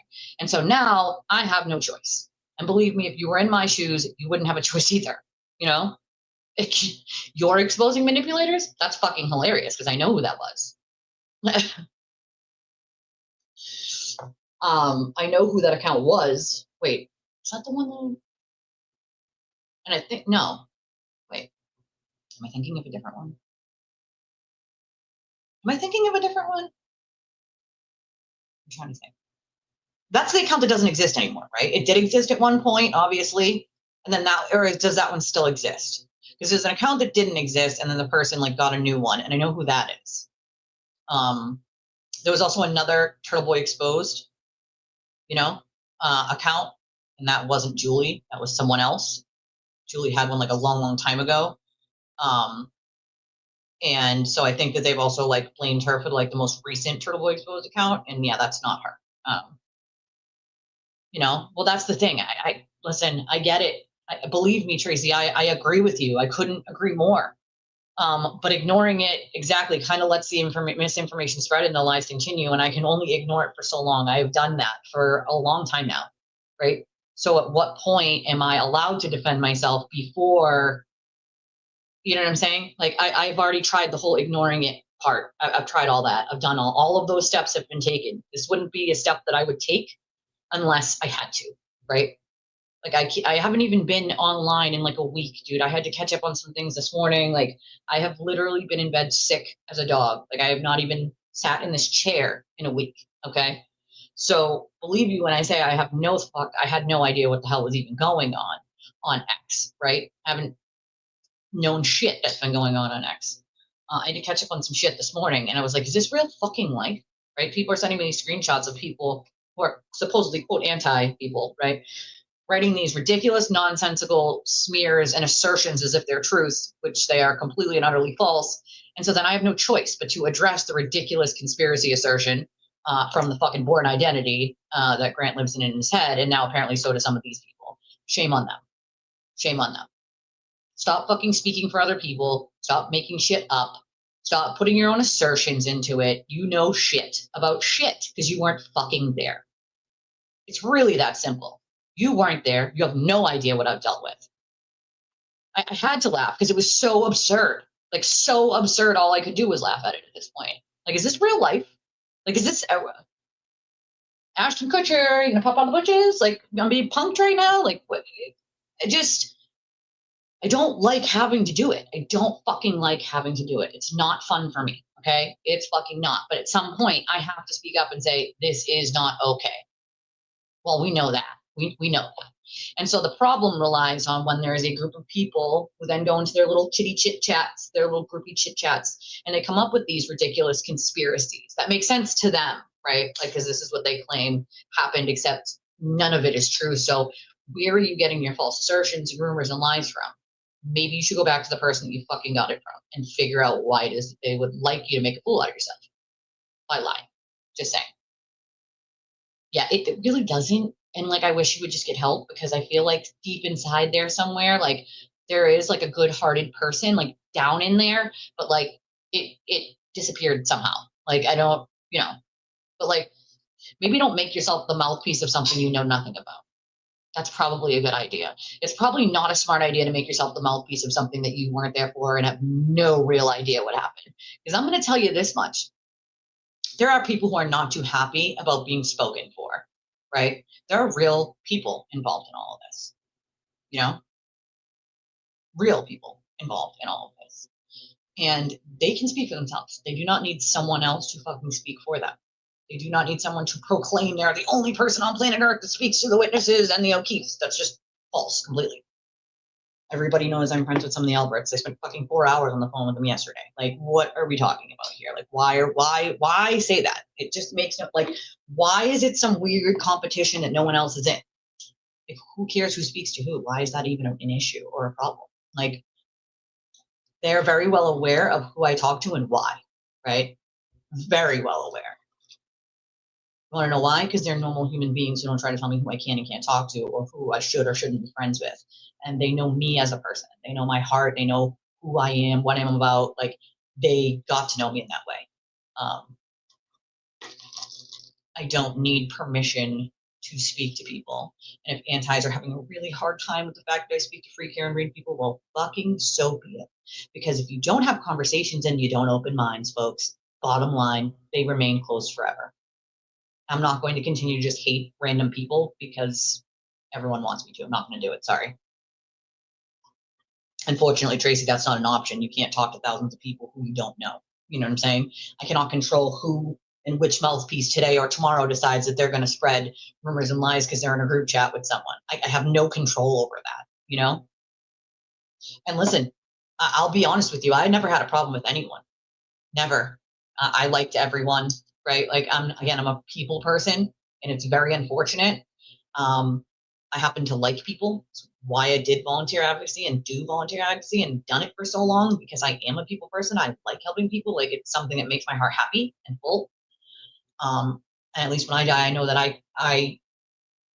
And so now I have no choice. And believe me, if you were in my shoes, you wouldn't have a choice either. You're exposing manipulators? That's fucking hilarious, because I know who that was. I know who that account was. Wait, is that the one that... And I think, no. Wait, am I thinking of a different one? Am I thinking of a different one? I'm trying to think. That's the account that doesn't exist anymore, right? It did exist at one point, obviously. And then or does that one still exist? Because there's an account that didn't exist, and then the person like got a new one, and I know who that is. There was also another Turtle Boy Exposed, account, and that wasn't Julie. That was someone else. Julie had one like a long, long time ago. And so I think that they've also like blamed her for like the most recent Turtle Boy Exposed account, and yeah, that's not her. Well, that's the thing. I listen, I get it. Believe me, Tracy, I agree with you. I couldn't agree more. But ignoring it exactly kind of lets the misinformation spread and the lies continue, and I can only ignore it for so long. I have done that for a long time now, right? So at what point am I allowed to defend myself before, you know what I'm saying? Like, I've already tried the whole ignoring it part. I've tried all that. I've done all of those steps have been taken. This wouldn't be a step that I would take unless I had to, right? Like, I haven't even been online in like a week, dude. I had to catch up on some things this morning. Like, I have literally been in bed sick as a dog. Like, I have not even sat in this chair in a week, okay? So believe me when I say I had no idea what the hell was even going on X, right? I haven't known shit that's been going on X. I had to catch up on some shit this morning, and I was like, is this real fucking life, right? People are sending me these screenshots of people who are supposedly, quote, anti-people, right? Writing these ridiculous, nonsensical smears and assertions as if they're truth, which they are completely and utterly false. And so then I have no choice but to address the ridiculous conspiracy assertion from the fucking Born Identity that Grant lives in his head, and now apparently so do some of these people. Shame on them. Shame on them. Stop fucking speaking for other people. Stop making shit up. Stop putting your own assertions into it. You know shit about shit because you weren't fucking there. It's really that simple. You weren't there. You have no idea what I've dealt with. I had to laugh because it was so absurd. Like, so absurd. All I could do was laugh at it at this point. Like, is this real life? Like, is this Ashton Kutcher? You gonna pop on the bushes? Like, I'm being punked right now? Like, what? I don't like having to do it. I don't fucking like having to do it. It's not fun for me, okay? It's fucking not. But at some point, I have to speak up and say, this is not okay. Well, we know that. We know that. And so the problem relies on when there is a group of people who then go into their little chitty chit chats, their little groupie chit chats, and they come up with these ridiculous conspiracies that make sense to them, right? Like, because this is what they claim happened, except none of it is true. So where are you getting your false assertions, rumors, and lies from? Maybe you should go back to the person that you fucking got it from and figure out why it is that they would like you to make a fool out of yourself by lying. Just saying. Yeah, it really doesn't. And like, I wish you would just get help, because I feel like deep inside there somewhere, like there is like a good-hearted person like down in there, but like it disappeared somehow. Like, I don't, but like, maybe don't make yourself the mouthpiece of something you know nothing about. That's probably a good idea. It's probably not a smart idea to make yourself the mouthpiece of something that you weren't there for and have no real idea what happened. Because I'm going to tell you this much. There are people who are not too happy about being spoken for, right? There are real people involved in all of this, you know, real people involved in all of this. And they can speak for themselves. They do not need someone else to fucking speak for them. They do not need someone to proclaim they're the only person on planet Earth that speaks to the witnesses and the O'Keefes. That's just false completely. Everybody knows I'm friends with some of the Alberts. I spent fucking 4 hours on the phone with them yesterday. Like, what are we talking about here? Like, why say that? It just makes no, like, why is it some weird competition that no one else is in? If who cares who speaks to who? Why is that even an issue or a problem? Like, they're very well aware of who I talk to and why, right? Very well aware. You want to know why? Because they're normal human beings who don't try to tell me who I can and can't talk to or who I should or shouldn't be friends with. And they know me as a person. They know my heart. They know who I am, what I'm about. Like, they got to know me in that way. I don't need permission to speak to people. And if antis are having a really hard time with the fact that I speak to free care and read people, well, fucking so be it. Because if you don't have conversations and you don't open minds, folks, bottom line, they remain closed forever. I'm not going to continue to just hate random people because everyone wants me to. I'm not going to do it. Sorry. Unfortunately, Tracy, that's not an option. You can't talk to thousands of people who you don't know. You know what I'm saying? I cannot control who and which mouthpiece today or tomorrow decides that they're going to spread rumors and lies because they're in a group chat with someone. I have no control over that, you know? And listen, I'll be honest with you. I never had a problem with anyone. Never. I liked everyone, right? Like, I'm a people person, and it's very unfortunate. I happen to like people. It's why I did volunteer advocacy and do volunteer advocacy and done it for so long, because I am a people person. I like helping people. Like, it's something that makes my heart happy and full. And at least when I die, I know that I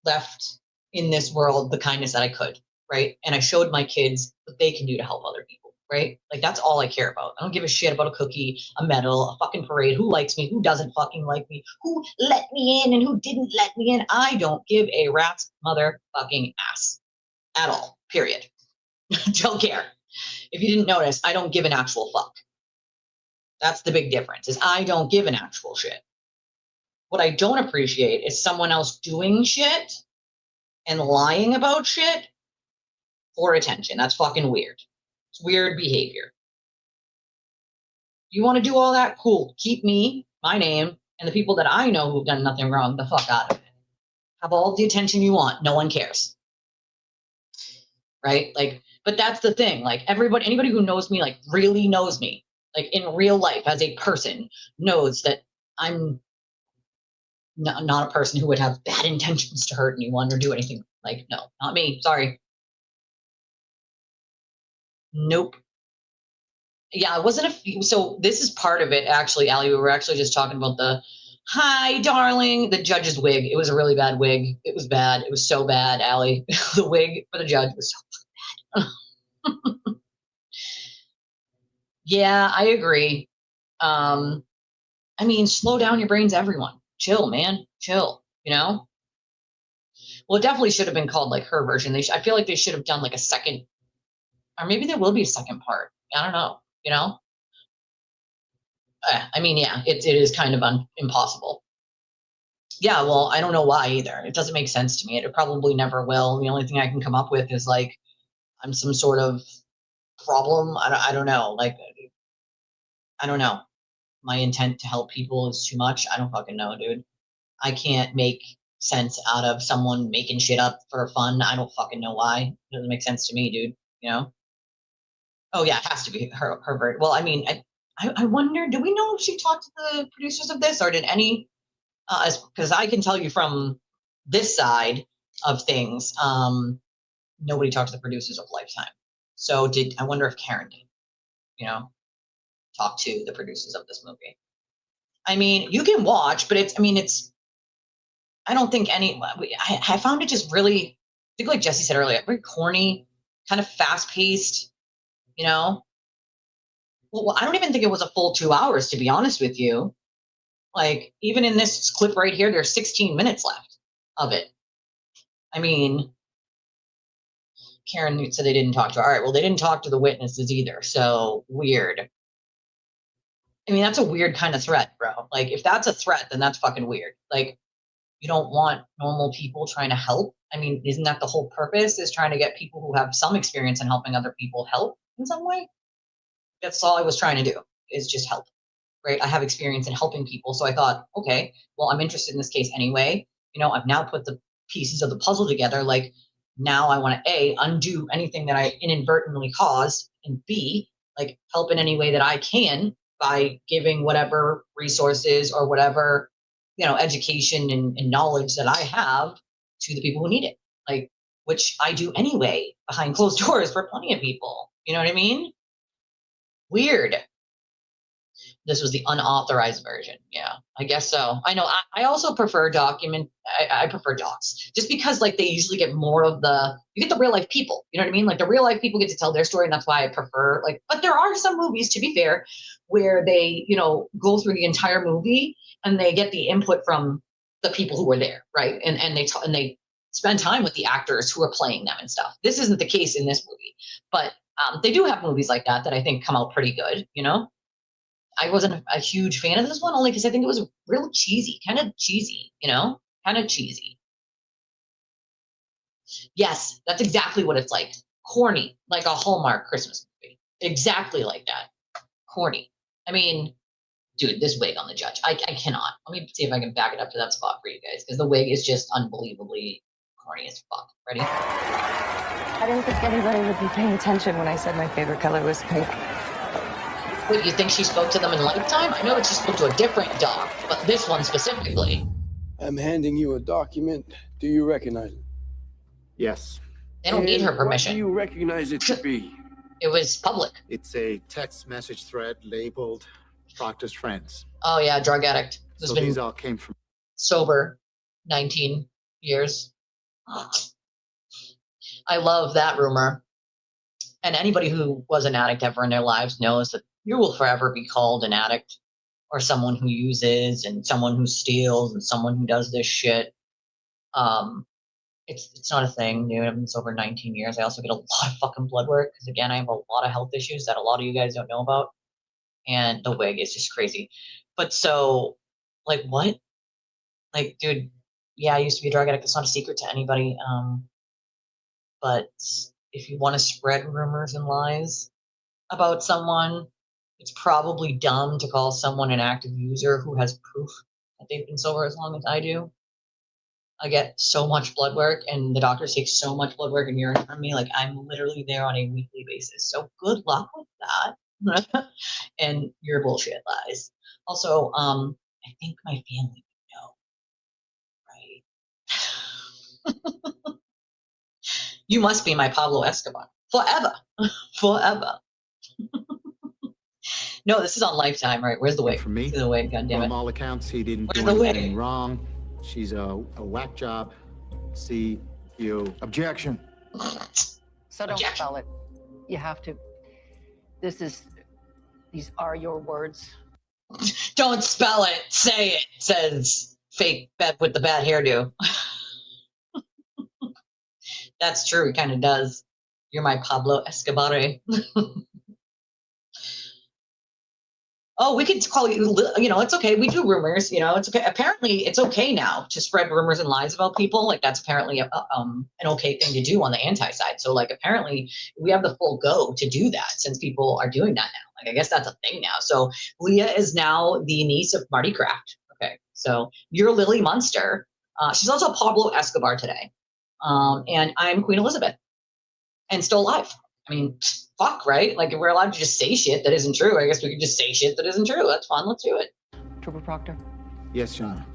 left in this world the kindness that I could, right? And I showed my kids what they can do to help other people, right? Like, that's all I care about. I don't give a shit about a cookie, a medal, a fucking parade, who likes me, who doesn't fucking like me, who let me in and who didn't let me in. I don't give a rat's motherfucking ass at all, period. Don't care. If you didn't notice, I don't give an actual fuck. That's the big difference, is I don't give an actual shit. What I don't appreciate is someone else doing shit and lying about shit for attention. That's fucking weird. It's weird behavior. You want to do all that? Cool. Keep me, my name, and the people that I know who've done nothing wrong the fuck out of it. Have all the attention you want. No one cares. Right? Like, but that's the thing. Like, anybody who knows me, like, really knows me, like, in real life as a person, knows that I'm not a person who would have bad intentions to hurt anyone or do anything. Like, no, not me. Sorry. Nope. Yeah, it wasn't so this is part of it, actually, Allie. We were actually just talking about hi, darling, the judge's wig. It was a really bad wig. It was bad. It was so bad, Allie. The wig for the judge was so bad. Yeah, I agree. I mean, slow down your brains, everyone. Chill, man. Chill, you know? Well, it definitely should have been called like her version. I feel like they should have done like a second, or maybe there will be a second part. I don't know, you know? I mean, yeah, it is kind of impossible. Yeah, well, I don't know why either. It doesn't make sense to me. It probably never will. The only thing I can come up with is like, I'm some sort of problem. I don't know. Like, I don't know. My intent to help people is too much. I don't fucking know, dude. I can't make sense out of someone making shit up for fun. I don't fucking know why. It doesn't make sense to me, dude. You know? Oh yeah, it has to be her bird. Well, I mean, I wonder, do we know if she talked to the producers of this, or did any, because I can tell you from this side of things, nobody talked to the producers of Lifetime. So I wonder if Karen did, you know, talk to the producers of this movie. I mean, you can watch, but I don't think I found it just really, I think like Jesse said earlier, very corny, kind of fast paced, you know? Well, I don't even think it was a full 2 hours, to be honest with you. Like, even in this clip right here, there's 16 minutes left of it. I mean, Karen said they didn't talk to her. All right, well, they didn't talk to the witnesses either. So weird. I mean, that's a weird kind of threat, bro. Like, if that's a threat, then that's fucking weird. Like, you don't want normal people trying to help. I mean, isn't that the whole purpose, is trying to get people who have some experience in helping other people help in some way? That's all I was trying to do, is just help, right? I have experience in helping people. So I thought, okay, well, I'm interested in this case anyway. You know, I've now put the pieces of the puzzle together. Like, now I want to A, undo anything that I inadvertently caused, and B, like, help in any way that I can by giving whatever resources or whatever, you know, education and knowledge that I have to the people who need it. Like, which I do anyway behind closed doors for plenty of people. You know what I mean? Weird. This was the unauthorized version. Yeah, I guess so. I know. I also prefer I prefer docs, just because like they usually get more of you get the real life people. You know what I mean? Like the real life people get to tell their story, and that's why I prefer like. But there are some movies, to be fair, where they, you know, go through the entire movie and they get the input from the people who were there, right? And they spend time with the actors who are playing them and stuff. This isn't the case in this movie, but they do have movies like that I think come out pretty good. You know. I wasn't a huge fan of this one, only because I think it was real cheesy, kind of cheesy, you know, kind of cheesy. Yes, that's exactly what it's like. Corny, like a Hallmark Christmas movie. Exactly like that. Corny. I mean, dude, this wig on the judge, I cannot. Let me see if I can back it up to that spot for you guys, because the wig is just unbelievably corny as fuck. Ready? I didn't think anybody would be paying attention when I said my favorite color was pink. What, you think she spoke to them in Lifetime? I know that she spoke to a different doc, but this one specifically. I'm handing you a document. Do you recognize it? Yes. They don't need her What permission. do you recognize it to be? It was public. It's a text message thread labeled Proctor's Friends. Oh yeah, drug addict who's So been these all came from... sober 19 years. I love that rumor. And anybody who was an addict ever in their lives knows that you will forever be called an addict, or someone who uses, and someone who steals, and someone who does this shit. It's not a thing, dude. I've been sober 19 years. I also get a lot of fucking blood work, because again, I have a lot of health issues that a lot of you guys don't know about. And the wig is just crazy. But so, like, what? Like, dude, yeah, I used to be a drug addict. It's not a secret to anybody. But if you want to spread rumors and lies about someone, it's probably dumb to call someone an active user who has proof that they've been sober as long as I do. I get so much blood work, and the doctors take so much blood work and urine from me. Like, I'm literally there on a weekly basis. So good luck with that. And your bullshit lies. Also, I think my family would know, right? You must be my Pablo Escobar. Forever. Forever. No, this is on Lifetime, right? Where's the wig? For me, the wig, goddammit. from all accounts, he didn't Where's do the anything wig? wrong. She's a whack job. See you. Objection. So don't Objection. spell it. You have to. These are your words. Don't spell it. Say it, says fake Bev with the bad hairdo. That's true. It kind of does. You're my Pablo Escobar. Oh, we could call you, you know, it's okay. We do rumors, you know, it's okay. Apparently it's okay now to spread rumors and lies about people. Like, that's apparently an okay thing to do on the anti side. So like, apparently we have the full go to do that, since people are doing that now. Like, I guess that's a thing now. So Leah is now the niece of Marty Kraft. Okay. So you're Lily Munster. She's also Pablo Escobar today. And I'm Queen Elizabeth, and still alive. I mean, fuck, right? Like, if we're allowed to just say shit that isn't true, I guess we could just say shit that isn't true. That's fun. Let's do it. Trooper Proctor. Yes, Your Honor.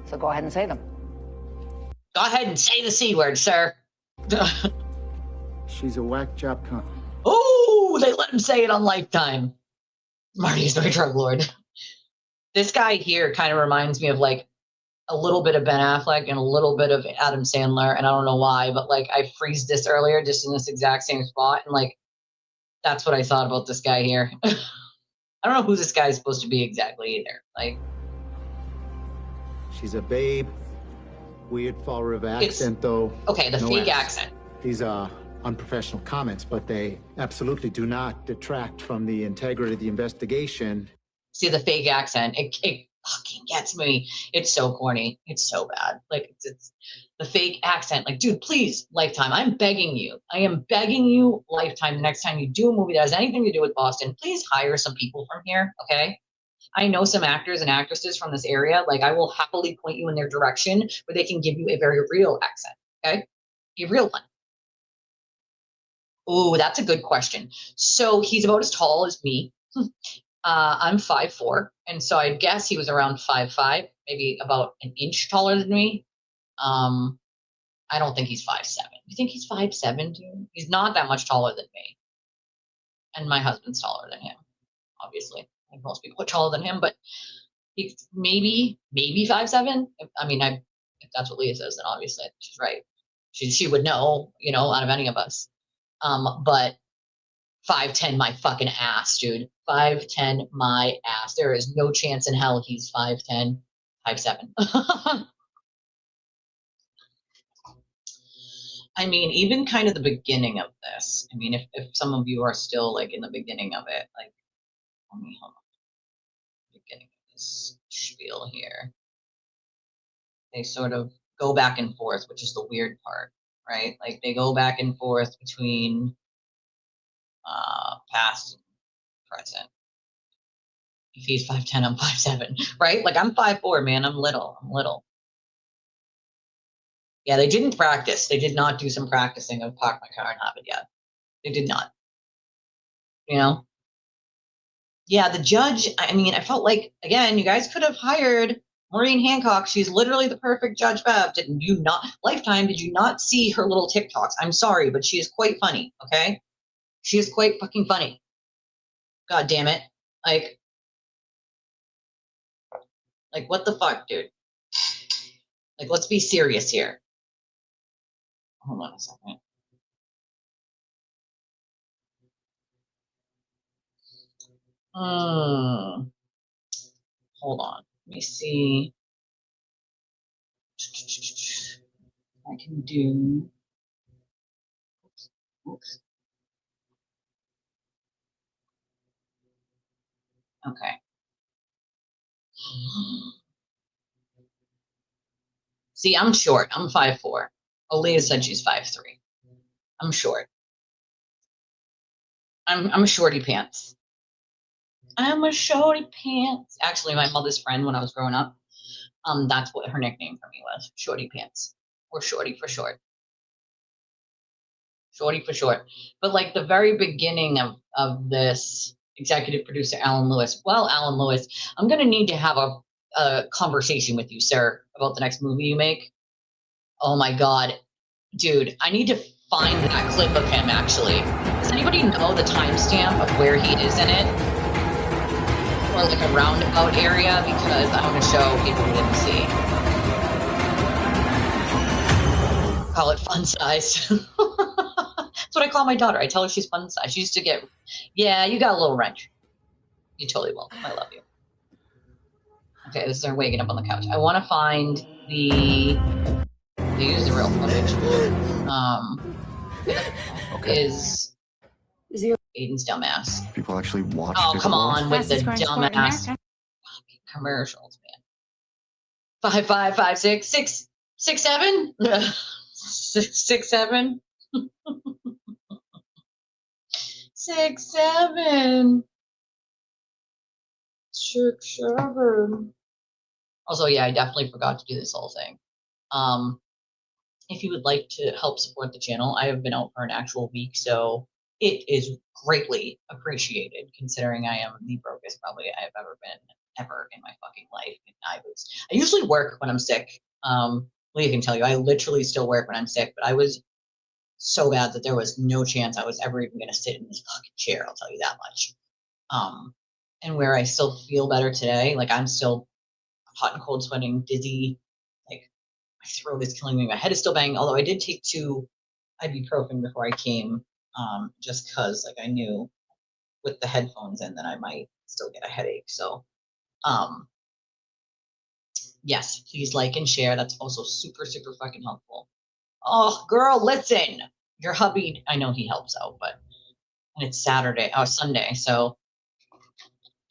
So go ahead and say them. Go ahead and say the C word, sir. She's a whack job cunt. Oh, they let him say it on Lifetime. Marty's my drug lord. This guy here kind of reminds me of like a little bit of Ben Affleck and a little bit of Adam Sandler, and I don't know why, but like I freezed this earlier just in this exact same spot, and like that's what I thought about this guy here. I don't know who this guy is supposed to be exactly either. Like, She's a babe. Weird Fall River accent, though. okay, the No fake S. accent. These are unprofessional comments, but they absolutely do not detract from the integrity of the investigation. See the fake accent. It fucking gets me. It's so corny. It's so bad. Like it's the fake accent. Like, dude, please, Lifetime. I'm begging you. I am begging you, Lifetime. The next time you do a movie that has anything to do with Boston, please hire some people from here. Okay. I know some actors and actresses from this area. Like, I will happily point you in their direction where they can give you a very real accent. Okay, a real one. Oh, that's a good question. So he's about as tall as me. I'm 5'4", and so I guess he was around 5'5", maybe about an inch taller than me. I don't think he's 5'7". You think he's 5'7", dude? He's not that much taller than me. And my husband's taller than him, obviously. I think most people are taller than him, but he's maybe 5'7". I mean, if that's what Leah says, then obviously she's right. She would know, you know, out of any of us. But 5'10", my fucking ass, dude. 5'10", my ass. There is no chance in hell he's 5'10", 5'7". I mean, even kind of the beginning of this. I mean, if some of you are still like in the beginning of it, like, let me hold on. Beginning of this spiel here. They sort of go back and forth, which is the weird part, right? Like they go back and forth between past and present. If he's 5'10", I'm 5'7", right? Like I'm 5'4", man. I'm little. Yeah, they didn't practice. They did not do some practicing of park my car and have it yet. They did not. You know? Yeah, the judge, I mean, I felt like, again, you guys could have hired Maureen Hancock. She's literally the perfect Judge Bev. Did you not, Lifetime, did you not see her little TikToks? I'm sorry, but she is quite funny, okay? She is quite fucking funny. God damn it. Like what the fuck, dude? Like, let's be serious here. Hold on a second. Hold on. Let me see. I can do. Oops. Okay. See, I'm short. I'm 5'4". Aaliyah said she's 5'3". I'm short. I'm a shorty pants. I'm a shorty pants. Actually, my mother's friend when I was growing up, that's what her nickname for me was, Shorty Pants, or Shorty for short. Shorty for short. But like the very beginning of this, executive producer Alan Lewis. Well, Alan Lewis, I'm gonna need to have a conversation with you, sir, about the next movie you make. Oh my God, dude, I need to find that clip of him actually. Does anybody know the timestamp of where he is in it? Or like a roundabout area, because I want to show people who didn't see. Call it fun size. That's what I call my daughter. I tell her she's fun size. She used to get, yeah, you got a little wrench. You totally will. I love you. Okay, this is her waking up on the couch. I want to find they use the real footage. Is Aiden's dumbass. People actually watch. Oh, come on with the dumbass commercials, man. 5, 5, 5, 6, 6, 6, 7, 6, 7, 6, 7, 6, 7. Also, yeah, I definitely forgot to do this whole thing. If you would like to help support the channel, I have been out for an actual week, so it is greatly appreciated, considering I am the brokest probably I've ever been ever in my fucking life. I usually work when I'm sick. Leah can tell you, I literally still work when I'm sick, but I was so bad that there was no chance I was ever even going to sit in this fucking chair. I'll tell you that much. And where I still feel better today, like I'm still hot and cold sweating, dizzy, like my throat is killing me. My head is still banging, although I did take 2 ibuprofen before I came, just because like I knew with the headphones in that I might still get a headache. So yes, please like and share. That's also super, super fucking helpful. Oh, girl, listen. your hubby, I know he helps out, but and it's Sunday. So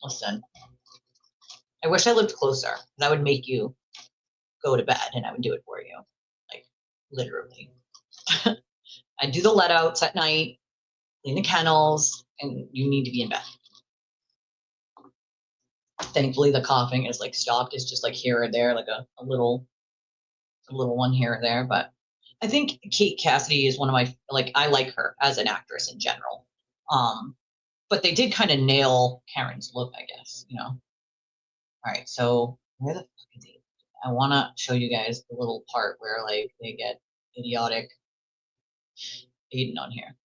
listen, I wish I lived closer. That would make you go to bed and I would do it for you. Like literally. I do the let outs at night, clean the kennels, and you need to be in bed. Thankfully the coughing is like stopped. It's just like here or there, like a little one here or there. But I think Kate Cassidy is one of my, like, I like her as an actress in general. But they did kind of nail Karen's look, I guess, you know. All right, so where the fuck is he? I want to show you guys the little part where like they get idiotic Aiden on here.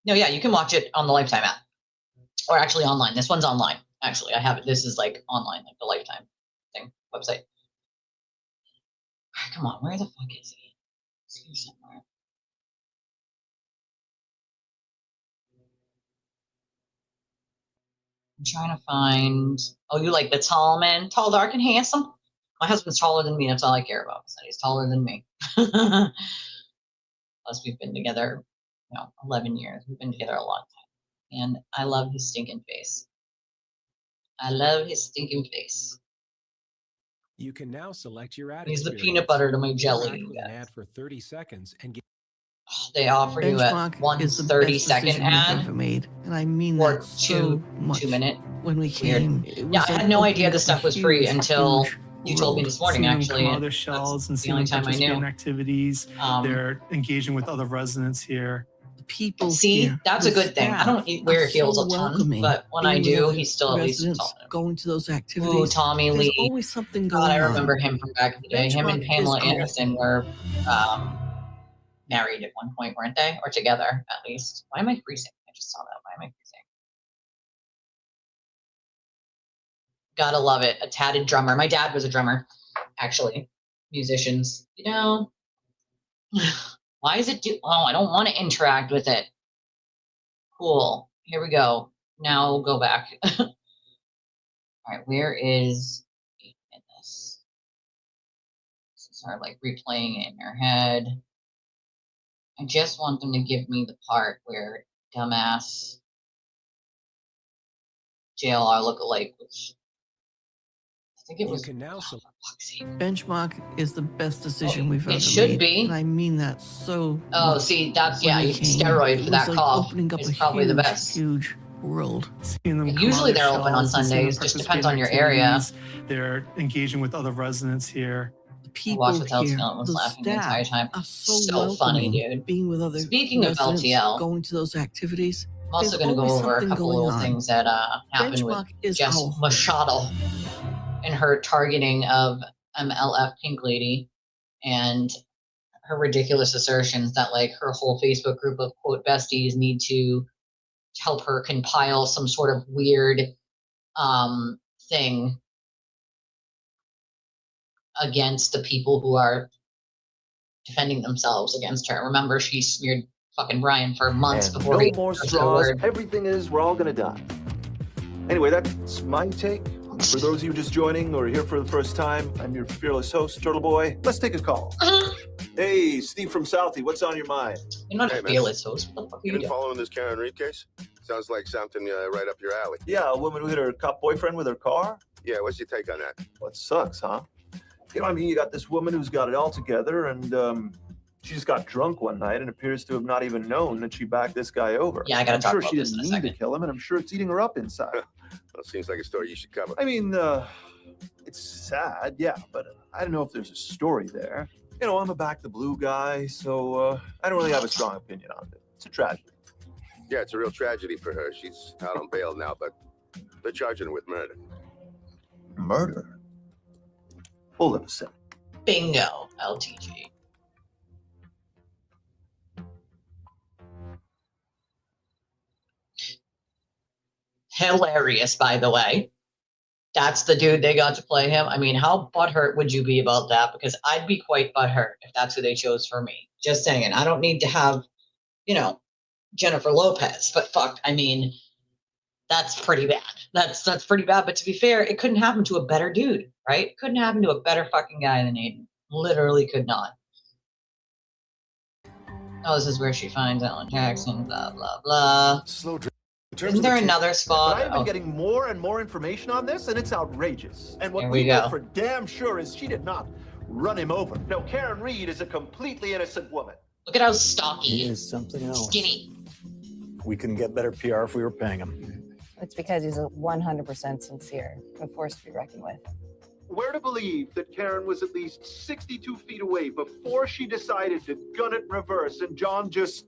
No, yeah, you can watch it on the Lifetime app, or actually online. This one's online. Actually, I have it. This is like online, like the Lifetime thing website. Come on, where the fuck is he? Is he somewhere? I'm trying to find. Oh, you like the tall man, tall, dark, and handsome? My husband's taller than me. That's all I care about. Is that he's taller than me. Plus, we've been together, 11 years. We've been together a long time, and I love his stinking face. I love his stinking face. You can now select your ad. He's the peanut butter to my jelly. With an ad for 30 seconds and get. They offer you a 1-30-second ad ever made, and I mean or that so much. 2-minute. When we came, yeah, I had no idea this stuff was free until you told me this morning. Actually, other shells and the only time I knew. Activities. They're engaging with other residents here. People see, here, that's a good thing. I don't wear heels a ton, but when I do, he's still at least going to those activities. Ooh, Tommy Lee. Always something going God, I on. remember him from back in the day. Him and Pamela Anderson were married at one point, weren't they? Or together, at least. Why am I freezing? I just saw that. Why am I freezing? Gotta love it. A tatted drummer. My dad was a drummer, actually. Musicians, Why is it oh, I don't want to interact with it. Cool. Here we go. Now we'll go back. All right, where is this? Start like replaying it in your head. I just want them to give me the part where dumbass JLR lookalike, which I think it was. You can now Benchmark is the best decision we've ever made. It should be. And I mean that so Oh, much. see, that's, yeah, you can steroid for that cough. It's probably the best. Huge world. Usually they're open on Sundays. Just depends on your area. They're engaging with other residents here. People Watch with here, LTL was the laughing the entire time. Are so funny, welcoming. dude. Being with other Speaking of residents, LTL, going to those activities. I'm also going to go over a couple little things that happened with Jess Machado and her targeting of MLF Pink Lady and her ridiculous assertions that like her whole Facebook group of quote besties need to help her compile some sort of weird thing against the people who are defending themselves against her. Remember, she smeared fucking Brian for months before no more straws. Everything is we're all gonna die. Anyway, that's my take. For those of you just joining or here for the first time, I'm your fearless host, Turtle Boy. Let's take a call. Hey, Steve from Southie, what's on your mind? You're not a fearless host. What the fuck are you Been doing? following this Karen Reed case? Sounds like something right up your alley. Yeah, a woman who hit her cop boyfriend with her car? Yeah, what's your take on that? Well, it sucks, huh? You know what I mean? You got this woman who's got it all together, and she just got drunk one night and appears to have not even known that she backed this guy over. Yeah, I gotta talk I'm sure about she this didn't in a mean to second. kill him, and I'm sure it's eating her up inside. Well, seems like a story you should cover. I mean, it's sad, yeah, but I don't know if there's a story there. You know, I'm a back the blue guy, so I don't really have a strong opinion on it. It's a tragedy. Yeah, it's a real tragedy for her. She's out on bail now, but they're charging her with murder. Murder? Hold on a second. Bingo, LTG. Hilarious, by the way. That's the dude they got to play him. I mean, how butthurt would you be about that? Because I'd be quite butthurt if that's who they chose for me. Just saying. I don't need to have, Jennifer Lopez. But fuck, I mean, that's pretty bad. That's pretty bad. But to be fair, it couldn't happen to a better dude, right? It couldn't happen to a better fucking guy than Aiden. Literally could not. Oh, this is where she finds Alan Jackson, blah, blah, blah. Slow drip. Isn't there another spot? But I've been getting more and more information on this, and it's outrageous. And what Here we we know go. for damn sure is she did not run him over. No, Karen Reed is a completely innocent woman. Look at how stocky. He is something else. Skinny. We couldn't get better PR if we were paying him. It's because he's 100% sincere, a force to be reckoned with. We're to believe that Karen was at least 62 feet away before she decided to gun it in reverse, and John just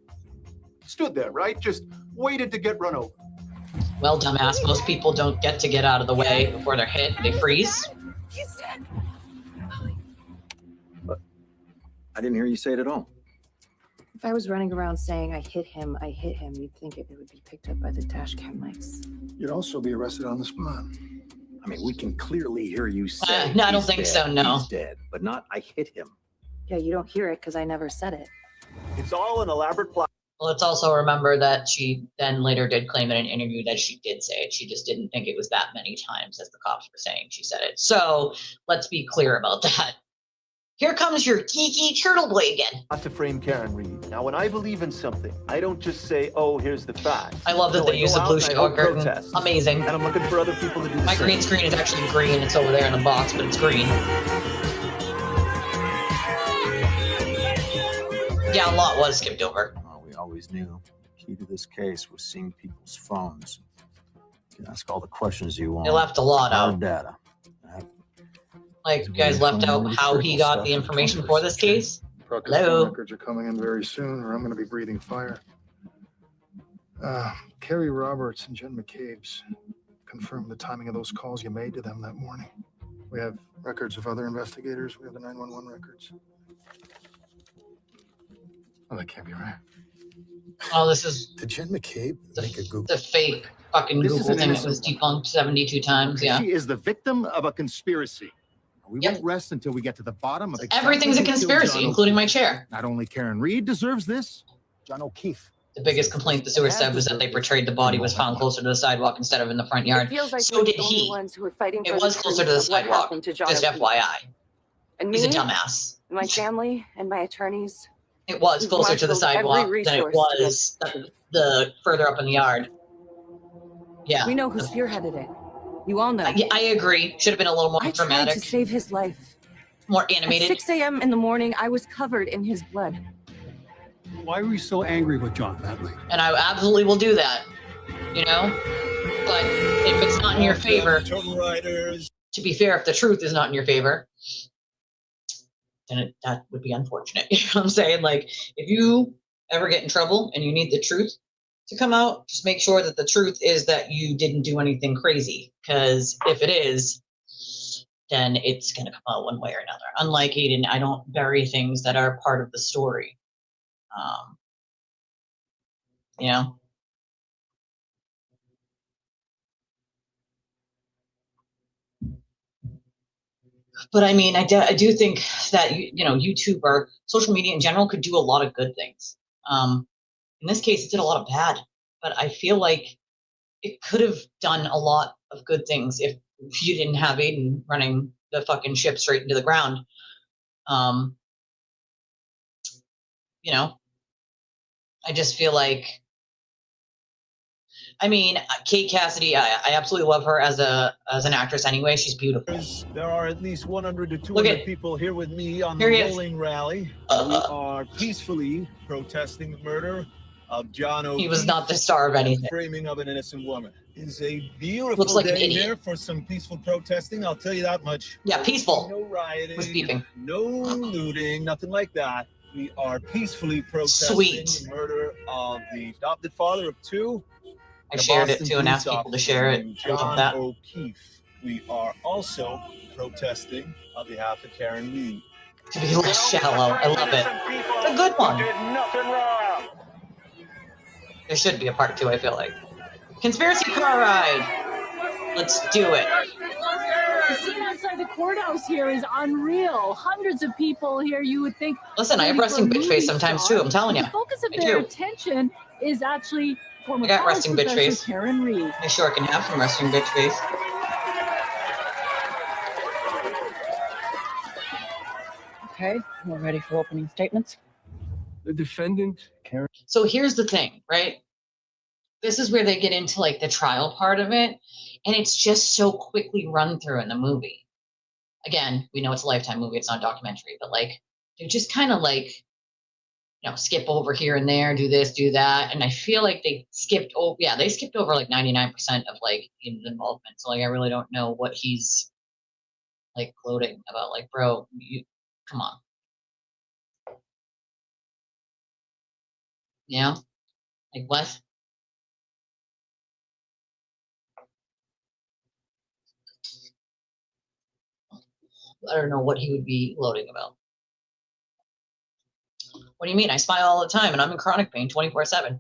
stood there, right? Just waited to get run over. Well, dumbass, most people don't get to get out of the way before they're hit. They freeze. He's dead. But I didn't hear you say it at all. If I was running around saying I hit him, you'd think it would be picked up by the dash cam mics. You'd also be arrested on the spot. I mean, we can clearly hear you say No, I don't he's think dead, so, no. He's dead, but not I hit him. Yeah, you don't hear it because I never said it. It's all an elaborate plot. Well, let's also remember that she then later did claim in an interview that she did say it. She just didn't think it was that many times as the cops were saying she said it. So let's be clear about that. Here comes your geeky turtle boy again. Not to frame Karen Reed. Now, when I believe in something, I don't just say, oh, here's the fact. I love that No, they I use go the out blue and I shower help curtain. protest. Amazing. And I'm looking for other people to do the My same. green screen is actually green. It's over there in the box, but it's green. Yeah, a lot was skipped over. Well, we always knew the key to this case was seeing people's phones. You can ask all the questions you want. They left a lot Hard out. data. Like, you guys left out how he got the information for this case. Ruckus Hello? records are coming in very soon, or I'm going to be breathing fire. Kerry Roberts and Jen McCabe's confirmed the timing of those calls you made to them that morning. We have records of other investigators. We have the 911 records. Oh, that can't be right. Oh, this is Did Jen McCabe make a Google? the fake fucking This is Google an thing that innocent was debunked 72 times. Yeah. She is the victim of a conspiracy. We Yep. won't rest until we get to the bottom of exactly Everything's a who killed conspiracy, John including my O'Keefe. chair. Not only Karen Reed deserves this, John O'Keefe. The biggest complaint the sewer said was that they portrayed the body was found closer to the sidewalk instead of in the front yard. It feels like So we're did the only he. ones who are fighting It for was the closer truth to the of what sidewalk. happened to John Just O'Keefe. FYI. And He's a me, dumbass. my family, and my attorneys. It was We've closer to the marshaled every sidewalk than it resource to was the further up in the yard. Yeah. We know who spearheaded it. You all know. I agree. Should have been a little more I tried dramatic, to save his life. more At animated. 6 a.m. in the morning, I was covered in his blood. Why were you so angry with John that late? And I absolutely will do that, you know? But if it's not in your favor, to be fair, if the truth is not in your favor, then that would be unfortunate. You know what I'm saying? Like, if you ever get in trouble and you need the truth to come out, just make sure that the truth is that you didn't do anything crazy. Because if it is, then it's going to come out one way or another. Unlike Aiden, I don't bury things that are part of the story. You know? But I mean, I do think that, you know, YouTube or social media in general could do a lot of good things. In this case, it did a lot of bad, but I feel like it could have done a lot of good things if you didn't have Aiden running the fucking ship straight into the ground. You know, I just feel like, I mean, Kate Cassidy, I absolutely love her as an actress anyway. She's beautiful. There are at least 100 to Look 200 at- people here with me on the Here he is. rolling rally. We are peacefully protesting the murder of John O'Keefe. He was not the star of and anything. framing of an innocent woman. It's a beautiful Looks like an day idiot. here for some peaceful protesting. I'll tell you that much. Yeah, peaceful. No rioting. Was beeping. No looting. Nothing like that. We are peacefully protesting Sweet. the murder of the adopted father of two. I and a shared it Boston too and asked police people to officer share it. named I love John that. O'Keefe. We are also protesting on behalf of Karen Reed. To be less shallow. I love it. It's a good one. There should be a part 2, I feel like. Conspiracy car ride. Let's do it. The scene outside the courthouse here is unreal. Hundreds of people here. You would think. Listen, I have maybe resting for a bitch movie face sometimes star. too, I'm telling you. The focus of I their do. attention is actually former I got college resting bitch professor face. Karen Reed. I sure can have some resting bitch face. Okay, we're ready for opening statements. The defendant, Karen. So here's the thing, right? This is where they get into like the trial part of it. And it's just so quickly run through in the movie. Again, we know it's a Lifetime movie. It's not a documentary, but like, they're just kind of like, skip over here and there, do this, do that. And I feel like they skipped over, they skipped over like 99% of like his involvement. So like, I really don't know what he's like gloating about. Like, bro, you come on. Yeah. Like what? I don't know what he would be gloating about. What do you mean? I smile all the time and I'm in chronic pain 24/7.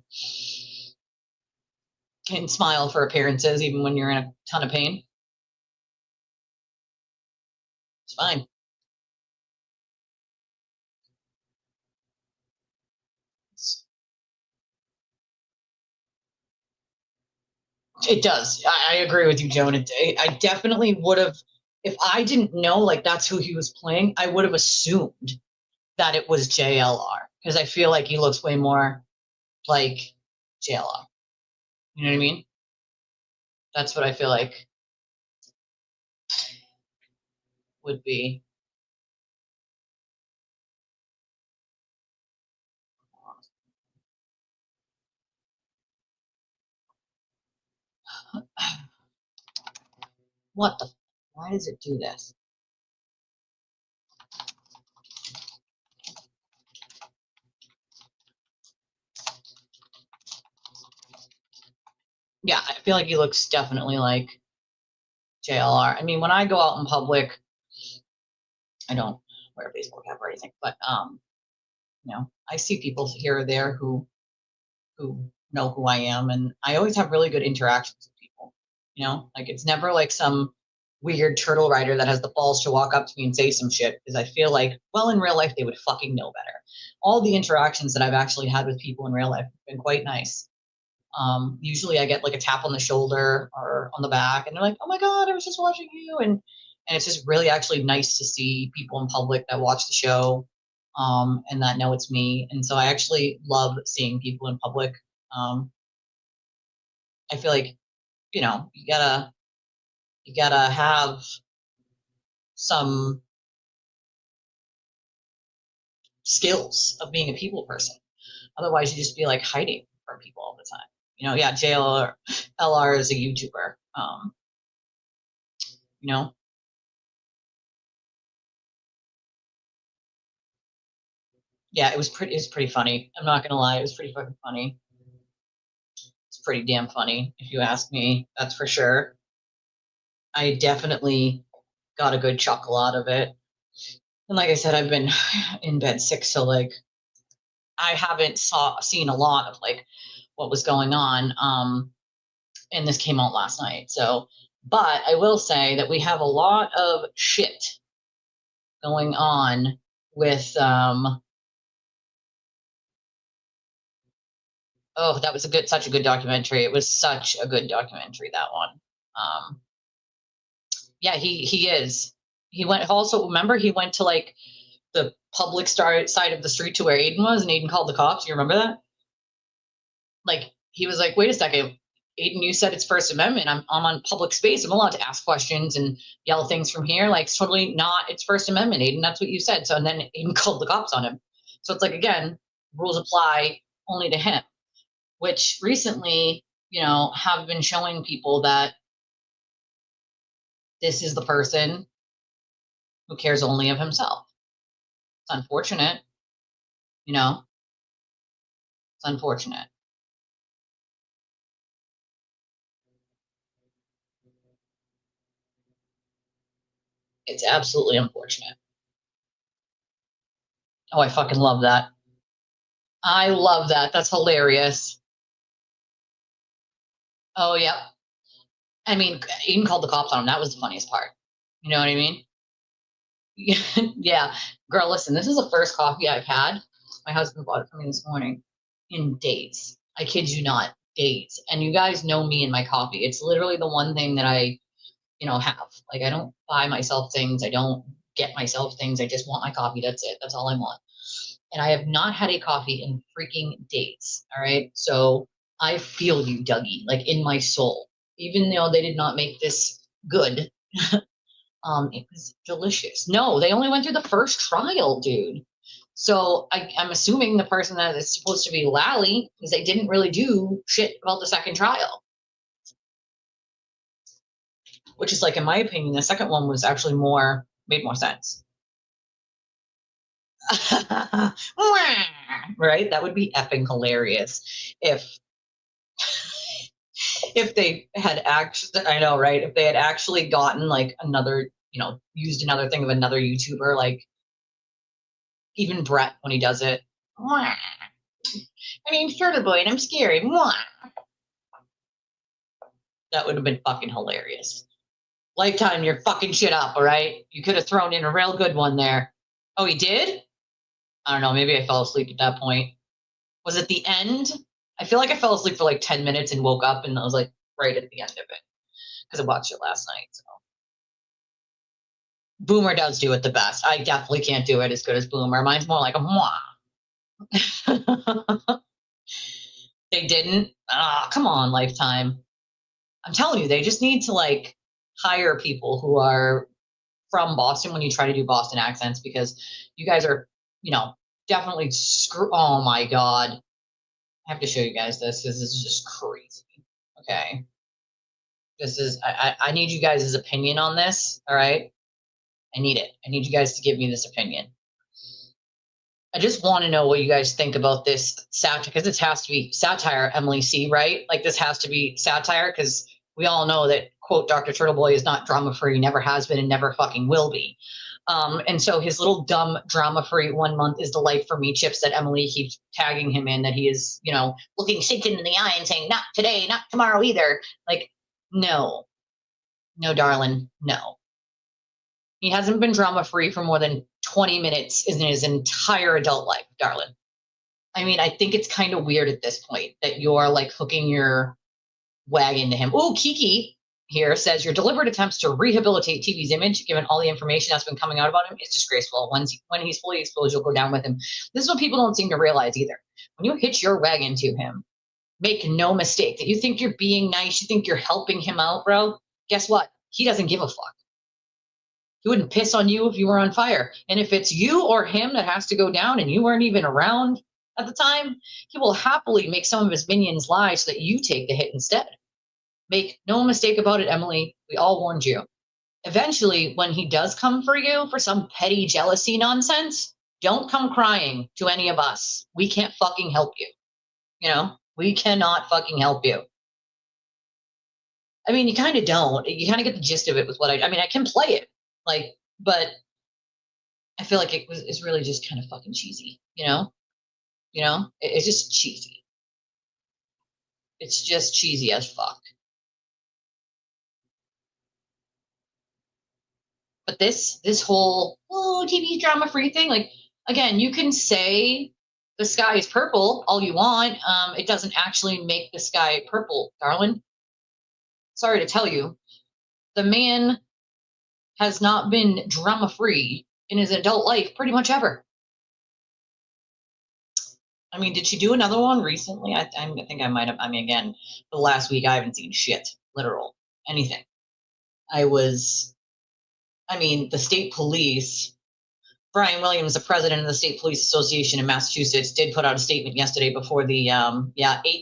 Can smile for appearances even when you're in a ton of pain. It's fine. It does. I agree with you, Joan. I definitely would have, if I didn't know like that's who he was playing, I would have assumed that it was JLR because I feel like he looks way more like JLR. You know what I mean? That's what I feel like would be. What the? Why does it do this? Yeah, I feel like he looks definitely like JLR. I mean, when I go out in public, I don't wear a baseball cap or anything, but I see people here or there who know who I am, and I always have really good interactions with people. Like it's never like some weird turtle rider that has the balls to walk up to me and say some shit because I feel like, well, in real life they would fucking know better. All the interactions that I've actually had with people in real life have been quite nice. Usually I get like a tap on the shoulder or on the back and they're like, oh my God, I was just watching you. And it's just really actually nice to see people in public that watch the show and that know it's me. And so I actually love seeing people in public. I feel like, you gotta have some skills of being a people person. Otherwise you just be like hiding from people all the time. JLR is a YouTuber. Yeah, it was pretty funny. I'm not gonna lie, it was pretty fucking funny. It's pretty damn funny, if you ask me, that's for sure. I definitely got a good chuckle out of it. And like I said, I've been in bed sick, so like I haven't seen a lot of like what was going on. And this came out last night. So, but I will say that we have a lot of shit going on with oh, that was such a good documentary. It was such a good documentary, that one. Yeah, he is. He went also, remember he went to like the public side of the street to where Aiden was, and Aiden called the cops. You remember that? Like he was like, wait a second, Aiden, you said it's First Amendment. I'm on public space. I'm allowed to ask questions and yell things from here. Like it's totally not. It's First Amendment, Aiden. That's what you said. So and then Aiden called the cops on him. So it's like again, rules apply only to him, which recently, have been showing people that this is the person who cares only of himself. It's unfortunate, It's unfortunate. It's absolutely unfortunate. Oh, I fucking love that. I love that. That's hilarious. Oh, yeah. I mean, Aiden called the cops on him. That was the funniest part. You know what I mean? Yeah. Girl, listen, this is the first coffee I've had. My husband bought it for me this morning in days. I kid you not, days. And you guys know me and my coffee. It's literally the one thing that I, have. Like, I don't buy myself things. I don't get myself things. I just want my coffee. That's it. That's all I want. and I have not had a coffee in freaking days. All right. So I feel you, Dougie, like in my soul. Even though they did not make this good, it was delicious. No, they only went through the first trial, dude. So I'm assuming the person that is supposed to be Lally, because they didn't really do shit about the second trial. Which is like, in my opinion, the second one was actually made more sense. Right? That would be effing hilarious if they had actually, I know, right? If they had actually gotten like another, used another thing of another YouTuber, like even Brett when he does it. My name's Turtle Boy and I'm scary. That would have been fucking hilarious. Lifetime, you're fucking shit up, all right? You could have thrown in a real good one there. Oh, he did? I don't know. Maybe I fell asleep at that point. Was it the end? I feel like I fell asleep for like 10 minutes and woke up and I was like right at the end of it because I watched it last night. So Boomer does do it the best. I definitely can't do it as good as Boomer. Mine's more like a mwah. They didn't? Come on, Lifetime. I'm telling you, they just need to like hire people who are from Boston when you try to do Boston accents because you guys are, definitely oh my God. I have to show you guys this because this is just crazy. Okay. This is, I need you guys' opinion on this. All right. I need it. I need you guys to give me this opinion. I just want to know what you guys think about this satire because this has to be satire, Emily C., right? Like this has to be satire because we all know that, quote, Dr. Turtleboy is not drama-free, never has been and never fucking will be. And so his little dumb drama-free 1 month is the life for me chips that Emily keeps tagging him in that he is, looking Satan in the eye and saying, not today, not tomorrow either. Like, no, darling, no. He hasn't been drama-free for more than 20 minutes in his entire adult life, darling. I mean, I think it's kind of weird at this point that you're like hooking your wagon to him. Oh, Kiki here says your deliberate attempts to rehabilitate TV's image, given all the information that's been coming out about him, is disgraceful. When he's fully exposed, you'll go down with him. This is what people don't seem to realize either. When you hitch your wagon to him, make no mistake that you think you're being nice, you think you're helping him out, bro. Guess what? He doesn't give a fuck. He wouldn't piss on you if you were on fire. And if it's you or him that has to go down and you weren't even around at the time, he will happily make some of his minions lie so that you take the hit instead. Make no mistake about it, Emily. We all warned you. Eventually, when he does come for you for some petty jealousy nonsense, don't come crying to any of us. We can't fucking help you. We cannot fucking help you. I mean, you kind of don't. You kind of get the gist of it with what I can play it. But I feel like it's really just kind of fucking cheesy, it's just cheesy. It's just cheesy as fuck. But this whole TV drama free thing, like again, you can say the sky is purple all you want. It doesn't actually make the sky purple, darling. Sorry to tell you, the man has not been drama-free in his adult life pretty much ever. I mean, did she do another one recently? I think I might have. I mean, again, the last week I haven't seen shit, literal, anything. The state police, Brian Williams, the president of the State Police Association in Massachusetts, did put out a statement yesterday before the, 8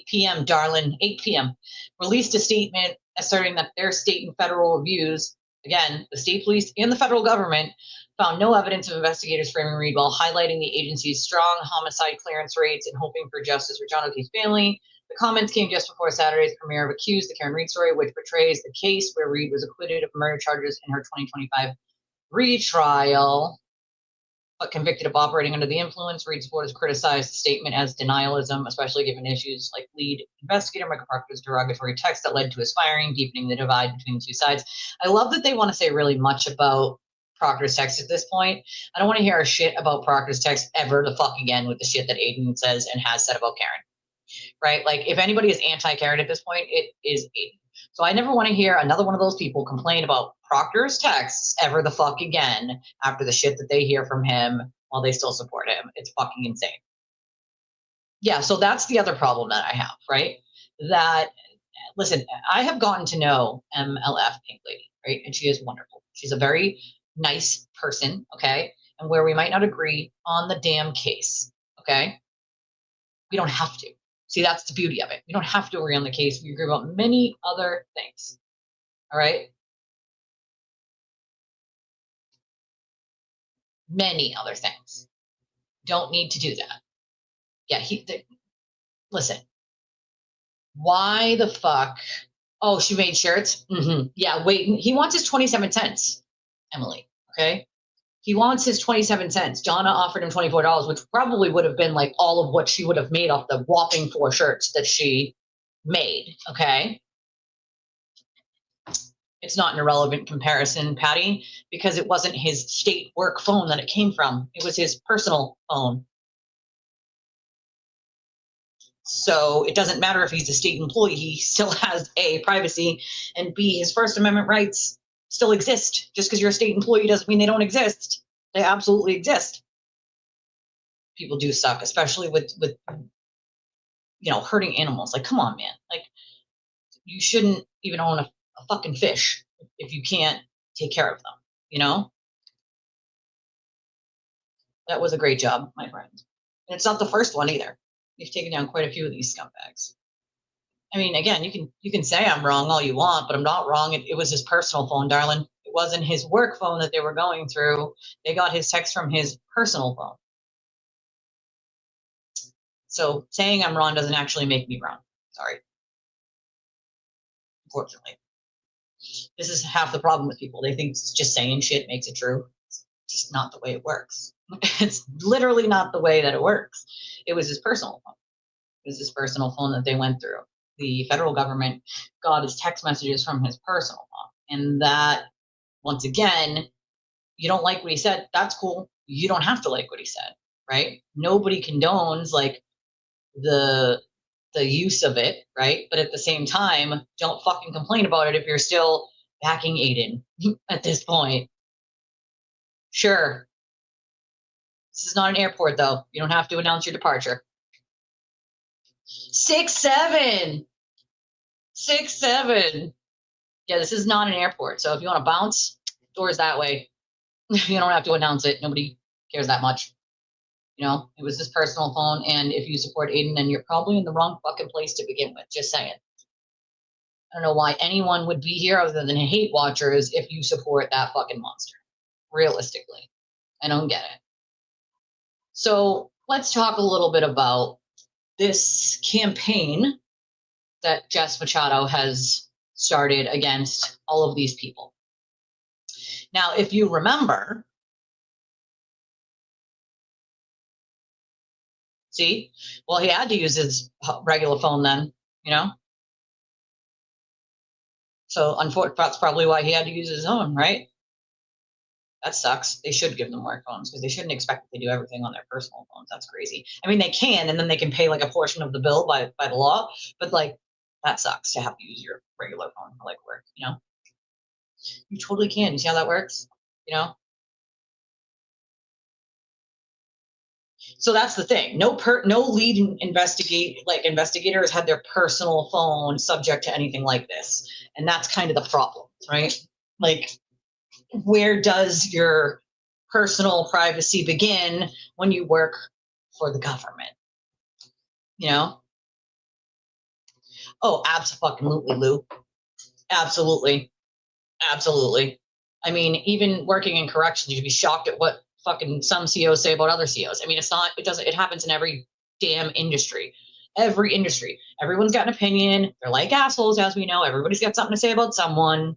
p.m., darling, 8 p.m., released a statement asserting that their state and federal reviews, again, the state police and the federal government, found no evidence of investigators framing Reed while highlighting the agency's strong homicide clearance rates and hoping for justice for John O'Keefe's family. The comments came just before Saturday's premiere of Accused, the Karen Reed story, which portrays the case where Reed was acquitted of murder charges in her 2025 retrial, but convicted of operating under the influence. Reed supporters criticized the statement as denialism, especially given issues like lead investigator Michael Parker's derogatory text that led to his firing, deepening the divide between the two sides. I love that they want to say really much about Proctor's text at this point. I don't want to hear shit about Proctor's text ever the fuck again with the shit that Aiden says and has said about Karen. Right? Like, if anybody is anti-Karen at this point, it is Aiden. So I never want to hear another one of those people complain about Proctor's texts ever the fuck again after the shit that they hear from him while they still support him. It's fucking insane. Yeah, so that's the other problem that I have, right? That, listen, I have gotten to know MLF Pink Lady, right? And she is wonderful. She's a very nice person, okay? And where we might not agree on the damn case, okay? We don't have to. See, that's the beauty of it. We don't have to agree on the case. We agree about many other things, all right? Many other things. Don't need to do that. Yeah, listen. Why the fuck? Oh, she made shirts? Yeah, wait. He wants his 27 cents, Emily, okay? He wants his 27 cents. Donna offered him $24, which probably would have been like all of what she would have made off the whopping 4 shirts that she made, okay? It's not an irrelevant comparison, Patty, because it wasn't his state work phone that it came from. It was his personal phone. So it doesn't matter if he's a state employee, he still has A, privacy, and B, his First Amendment rights still exist. Just because you're a state employee doesn't mean they don't exist. They absolutely exist. People do suck, especially with hurting animals. Like, come on, man. Like, you shouldn't even own a fucking fish if you can't take care of them, you know? That was a great job, my friend. And it's not the first one either. You've taken down quite a few of these scumbags. I mean, again, you can say I'm wrong all you want, but I'm not wrong. It was his personal phone, darling. It wasn't his work phone that they were going through. They got his text from his personal phone. So saying I'm wrong doesn't actually make me wrong. Sorry. Unfortunately. This is half the problem with people. They think just saying shit makes it true. It's just not the way it works. It's literally not the way that it works. It was his personal phone. It was his personal phone that they went through. The federal government got his text messages from his personal phone. And that, once again, you don't like what he said, that's cool. You don't have to like what he said, right? Nobody condones like the use of it, right? But at the same time, don't fucking complain about it if you're still backing Aiden at this point. Sure. This is not an airport, though. You don't have to announce your departure. 6'7". 6'7". Yeah, this is not an airport. So if you want to bounce, doors that way. You don't have to announce it. Nobody cares that much. You know, it was his personal phone. And if you support Aiden, then you're probably in the wrong fucking place to begin with. Just saying. I don't know why anyone would be here other than hate watchers if you support that fucking monster. Realistically. I don't get it. So let's talk a little bit about this campaign that Jess Machado has started against all of these people. Now, if you remember, see, well, he had to use his regular phone then, you know? So unfortunately, that's probably why he had to use his own, right? That sucks. They should give them work phones because they shouldn't expect that they do everything on their personal phones. That's crazy. I mean, they can, and then they can pay like a portion of the bill by the law, but like that sucks to have to use your regular phone for like work, you know? You totally can. You see how that works? You know? So that's the thing. No lead investigators had their personal phone subject to anything like this. And that's kind of the problem, right? Like, where does your personal privacy begin when you work for the government? You know? Oh, absolutely, Lou. Absolutely. Absolutely. I mean, even working in corrections, you'd be shocked at what fucking some CEOs say about other CEOs. I mean, it happens in every damn industry. Every industry. Everyone's got an opinion. They're like assholes, as we know. Everybody's got something to say about someone.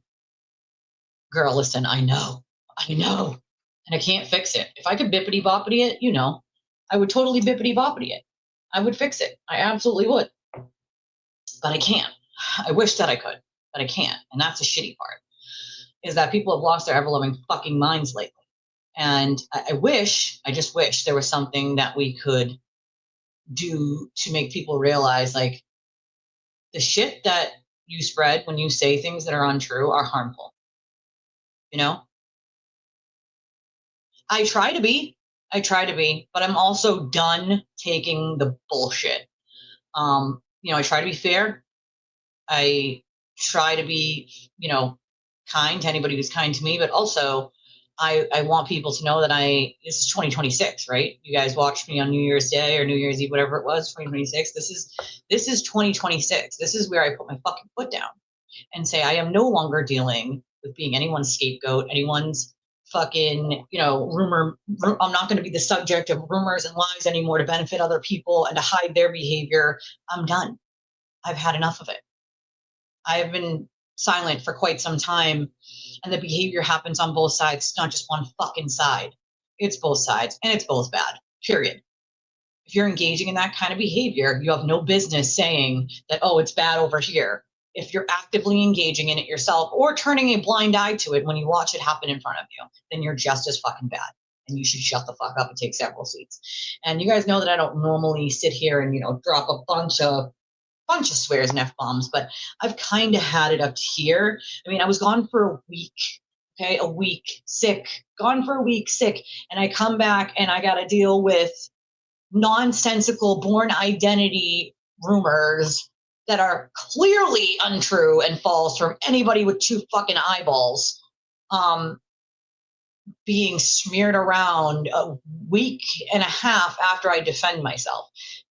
Girl, listen, I know. And I can't fix it. If I could bippity-boppity it, you know, I would totally bippity-boppity it. I would fix it. I absolutely would. But I can't. I wish that I could, but I can't. And that's the shitty part, is that people have lost their ever-loving fucking minds lately. And I just wish there was something that we could do to make people realize, like, the shit that you spread when you say things that are untrue are harmful. You know? I try to be. I try to be, but I'm also done taking the bullshit. I try to be fair. I try to be, kind to anybody who's kind to me, but also I want people to know that this is 2026, right? You guys watched me on New Year's Day or New Year's Eve, whatever it was, 2026. This is 2026. This is where I put my fucking foot down and say I am no longer dealing with being anyone's scapegoat, anyone's fucking, rumor. I'm not going to be the subject of rumors and lies anymore to benefit other people and to hide their behavior. I'm done. I've had enough of it. I have been silent for quite some time, and the behavior happens on both sides. It's not just one fucking side. It's both sides, and it's both bad, period. If you're engaging in that kind of behavior, you have no business saying that, oh, it's bad over here. If you're actively engaging in it yourself or turning a blind eye to it when you watch it happen in front of you, then you're just as fucking bad. And you should shut the fuck up and take several seats. And you guys know that I don't normally sit here and, drop a bunch of swears and F-bombs, but I've kind of had it up to here. I mean, I was gone for a week, okay? A week, sick. Gone for a week, sick. And I come back and I got to deal with nonsensical born identity rumors that are clearly untrue and false from anybody with two fucking eyeballs, being smeared around a week and a half after I defend myself.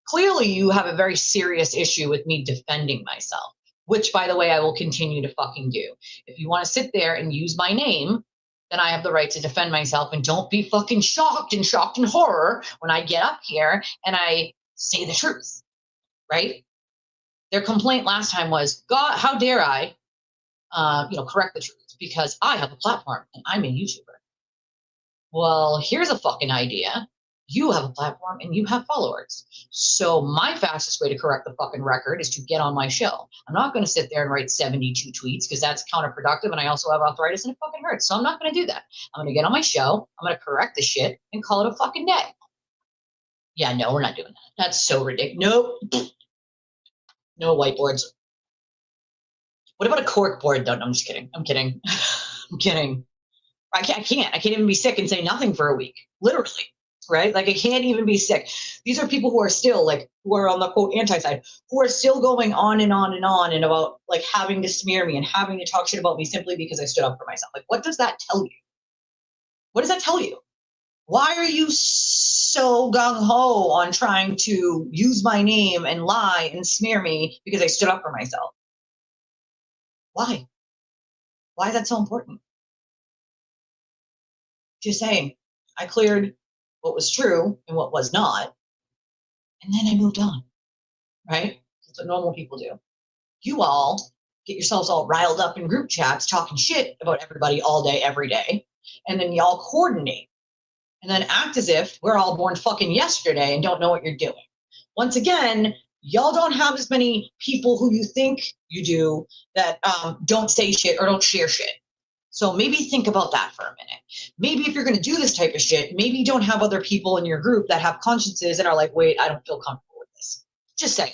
Clearly, you have a very serious issue with me defending myself, which, by the way, I will continue to fucking do. If you want to sit there and use my name, then I have the right to defend myself, and don't be fucking shocked in horror when I get up here and I say the truth, right? Their complaint last time was, God, how dare I, correct the truth because I have a platform and I'm a YouTuber. Well, here's a fucking idea. You have a platform and you have followers. So my fastest way to correct the fucking record is to get on my show. I'm not going to sit there and write 72 tweets because that's counterproductive, and I also have arthritis and it fucking hurts. So I'm not going to do that. I'm going to get on my show. I'm going to correct the shit and call it a fucking day. Yeah, no, we're not doing that. That's so ridiculous. Nope. No whiteboards. What about a cork board, though? No, I'm just kidding. I'm kidding. I'm kidding. I can't even be sick and say nothing for a week. Literally. Right? Like I can't even be sick. These are people who are still who are on the quote anti-side, who are still going on and on and on and about having to smear me and having to talk shit about me simply because I stood up for myself. What does that tell you? What does that tell you? Why are you so gung-ho on trying to use my name and lie and smear me because I stood up for myself? Why? Why is that so important? Just saying, I cleared what was true and what was not, and then I moved on, right? That's what normal people do. You all get yourselves all riled up in group chats talking shit about everybody all day, every day, and then y'all coordinate and then act as if we're all born fucking yesterday and don't know what you're doing. Once again, y'all don't have as many people who you think you do that don't say shit or don't share shit. So maybe think about that for a minute. Maybe if you're going to do this type of shit, maybe you don't have other people in your group that have consciences and are like, wait, I don't feel comfortable with this. Just saying.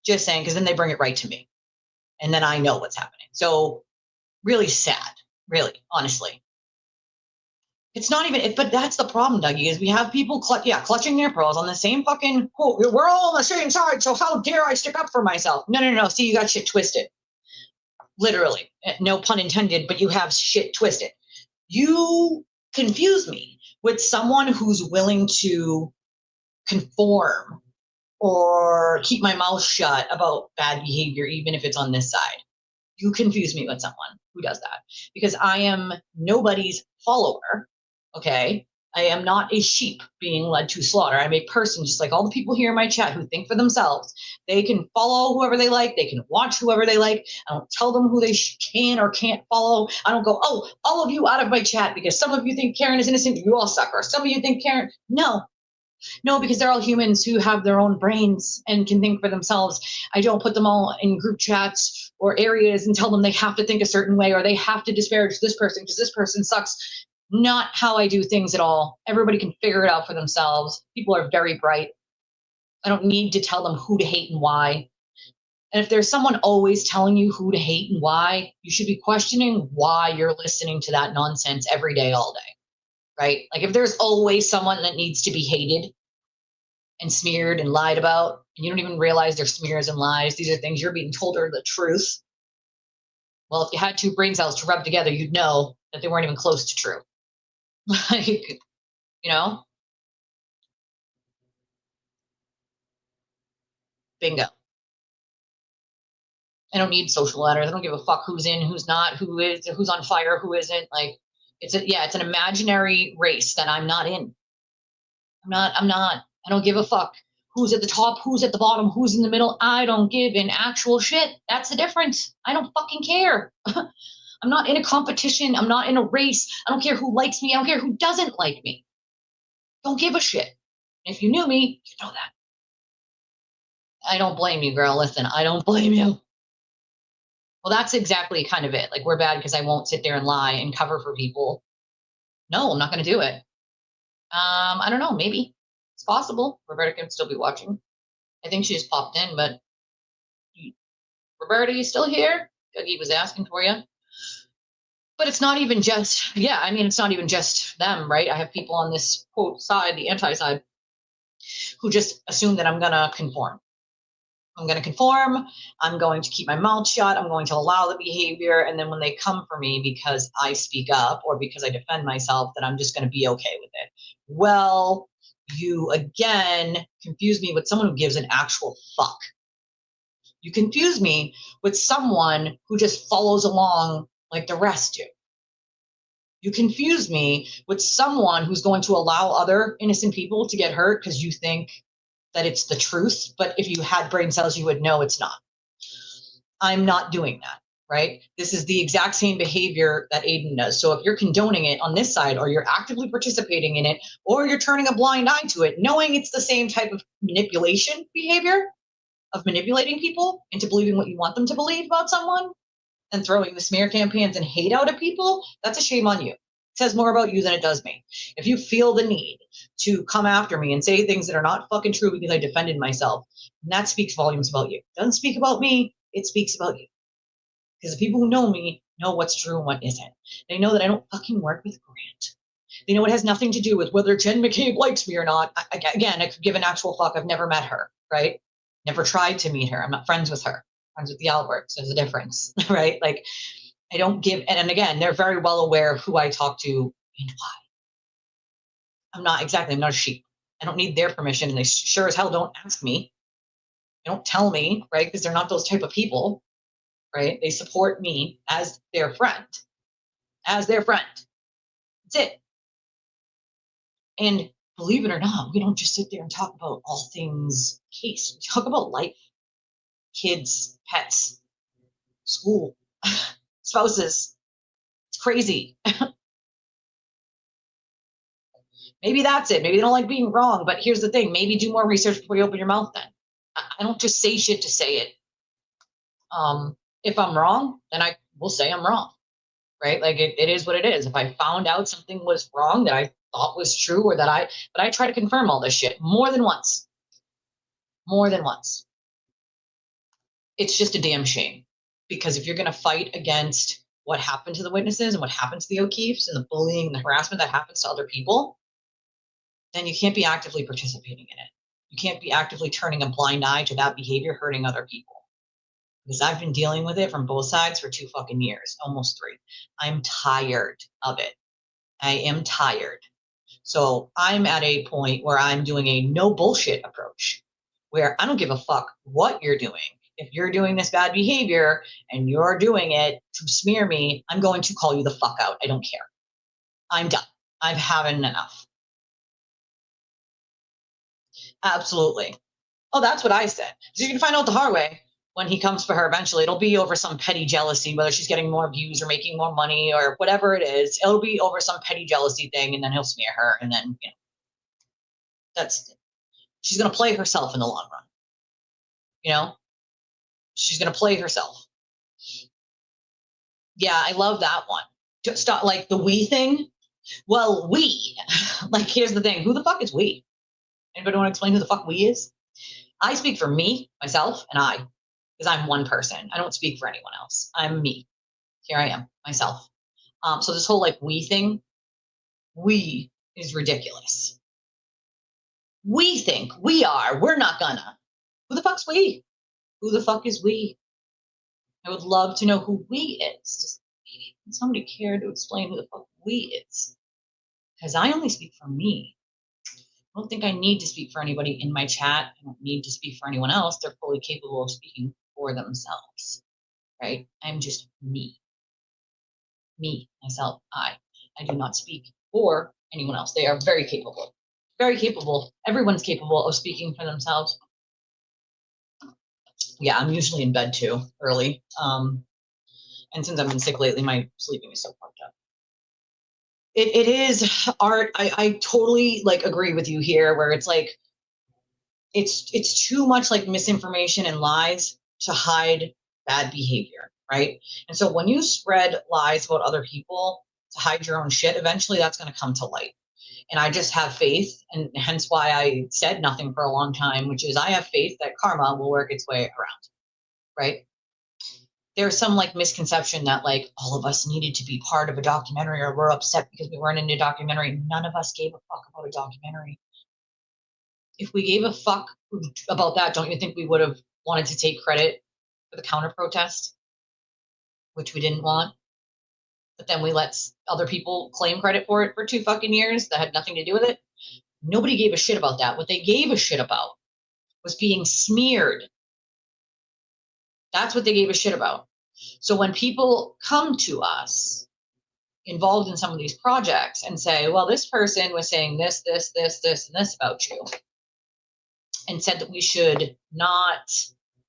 Just saying, because then they bring it right to me. And then I know what's happening. So really sad, really, honestly. It's not even, but that's the problem, Dougie, is we have people clutching their pearls on the same fucking, quote, we're all on the same side, so how dare I stick up for myself? No. See, you got shit twisted. Literally, no pun intended, but you have shit twisted. You confuse me with someone who's willing to conform or keep my mouth shut about bad behavior, even if it's on this side. You confuse me with someone who does that because I am nobody's follower, okay? I am not a sheep being led to slaughter. I'm a person just like all the people here in my chat who think for themselves. They can follow whoever they like. They can watch whoever they like. I don't tell them who they can or can't follow. I don't go, oh, all of you out of my chat because some of you think Karen is innocent. You all suck. Or some of you think Karen. No, because they're all humans who have their own brains and can think for themselves. I don't put them all in group chats or areas and tell them they have to think a certain way or they have to disparage this person because this person sucks. Not how I do things at all. Everybody can figure it out for themselves. People are very bright. I don't need to tell them who to hate and why. And if there's someone always telling you who to hate and why, you should be questioning why you're listening to that nonsense every day, all day. right? Like if there's always someone that needs to be hated and smeared and lied about, and you don't even realize they're smears and lies, these are things you're being told are the truth. Well, if you had two brain cells to rub together, you'd know that they weren't even close to true. Like, you know? Bingo. I don't need social ladders. I don't give a fuck who's in, who's not, who is, who's on fire, who isn't. Like, it's an imaginary race that I'm not in. I'm not. I don't give a fuck who's at the top, who's at the bottom, who's in the middle. I don't give an actual shit. That's the difference. I don't fucking care. I'm not in a competition. I'm not in a race. I don't care who likes me. I don't care who doesn't like me. Don't give a shit. If you knew me, you know that. I don't blame you, girl. Listen, I don't blame you. Well, that's exactly kind of it. Like, we're bad because I won't sit there and lie and cover for people. No, I'm not going to do it. I don't know. Maybe it's possible. Roberta can still be watching. I think she just popped in, but Roberta, you still here? Dougie was asking for you. But it's not even just, it's not even just them, right? I have people on this quote side, the anti side, who just assume that I'm going to conform. I'm going to conform. I'm going to keep my mouth shut. I'm going to allow the behavior. And then when they come for me because I speak up or because I defend myself, then I'm just going to be okay with it. Well, you again confuse me with someone who gives an actual fuck. You confuse me with someone who just follows along like the rest do. You confuse me with someone who's going to allow other innocent people to get hurt because you think that it's the truth, but if you had brain cells, you would know it's not. I'm not doing that, right? This is the exact same behavior that Aiden does. So if you're condoning it on this side, or you're actively participating in it, or you're turning a blind eye to it, knowing it's the same type of manipulation behavior of manipulating people into believing what you want them to believe about someone and throwing the smear campaigns and hate out at people, that's a shame on you. It says more about you than it does me. If you feel the need to come after me and say things that are not fucking true because I defended myself, that speaks volumes about you. It doesn't speak about me, it speaks about you. Because the people who know me know what's true and what isn't. They know that I don't fucking work with Grant. They know it has nothing to do with whether Jen McCabe likes me or not. Again, I could give an actual fuck. I've never met her, right? Never tried to meet her. I'm not friends with her. Friends with the Alberts. There's a difference, right? Like, I don't give, and again, they're very well aware of who I talk to and why. I'm not a sheep. I don't need their permission, and they sure as hell don't ask me. They don't tell me, right? Because they're not those type of people, right? They support me as their friend. As their friend. That's it. And believe it or not, we don't just sit there and talk about all things case. We talk about life, kids, pets, school, spouses. It's crazy. Maybe that's it. Maybe they don't like being wrong, but here's the thing. Maybe do more research before you open your mouth then. I don't just say shit to say it. If I'm wrong, then I will say I'm wrong, right? Like it is what it is. If I found out something was wrong that I thought was true or but I try to confirm all this shit more than once. More than once. It's just a damn shame because if you're going to fight against what happened to the witnesses and what happened to the O'Keefes and the bullying and the harassment that happens to other people, then you can't be actively participating in it. You can't be actively turning a blind eye to that behavior hurting other people. Because I've been dealing with it from both sides for 2 fucking years, almost 3. I'm tired of it. I am tired. So I'm at a point where I'm doing a no bullshit approach, where I don't give a fuck what you're doing. If you're doing this bad behavior and you're doing it to smear me, I'm going to call you the fuck out. I don't care. I'm done. I've had enough. Absolutely. Oh, that's what I said. So you can find out the hard way when he comes for her eventually. It'll be over some petty jealousy, whether she's getting more views or making more money or whatever it is. It'll be over some petty jealousy thing, and then he'll smear her, and then, she's going to play herself in the long run. She's going to play herself. Yeah, I love that one. Just like the we thing. Well, we. Like, here's the thing. Who the fuck is we? Anybody want to explain who the fuck we is? I speak for me, myself, and I. Because I'm one person. I don't speak for anyone else. I'm me. Here I am, myself. So this whole like we thing, we is ridiculous. We think we are. We're not gonna. Who the fuck's we? Who the fuck is we? I would love to know who we is. Just somebody care to explain who the fuck we is. Because I only speak for me. I don't think I need to speak for anybody in my chat. I don't need to speak for anyone else. They're fully capable of speaking for themselves, right? I'm just me. Me, myself, I. I do not speak for anyone else. They are very capable. Very capable. Everyone's capable of speaking for themselves. Yeah, I'm usually in bed too, early. And since I've been sick lately, my sleeping is so fucked up. It is art. I totally like agree with you here, where it's like it's too much like misinformation and lies to hide bad behavior, right? And so when you spread lies about other people to hide your own shit, eventually that's going to come to light. And I just have faith, and hence why I said nothing for a long time, which is I have faith that karma will work its way around, right? There's some like misconception that like all of us needed to be part of a documentary, or we're upset because we weren't in a documentary. None of us gave a fuck about a documentary. If we gave a fuck about that, don't you think we would have wanted to take credit for the counter protest, which we didn't want? But then we let other people claim credit for it for 2 fucking years that had nothing to do with it. Nobody gave a shit about that. What they gave a shit about was being smeared. That's what they gave a shit about. So when people come to us involved in some of these projects and say, well, this person was saying this, and this about you, and said that we should not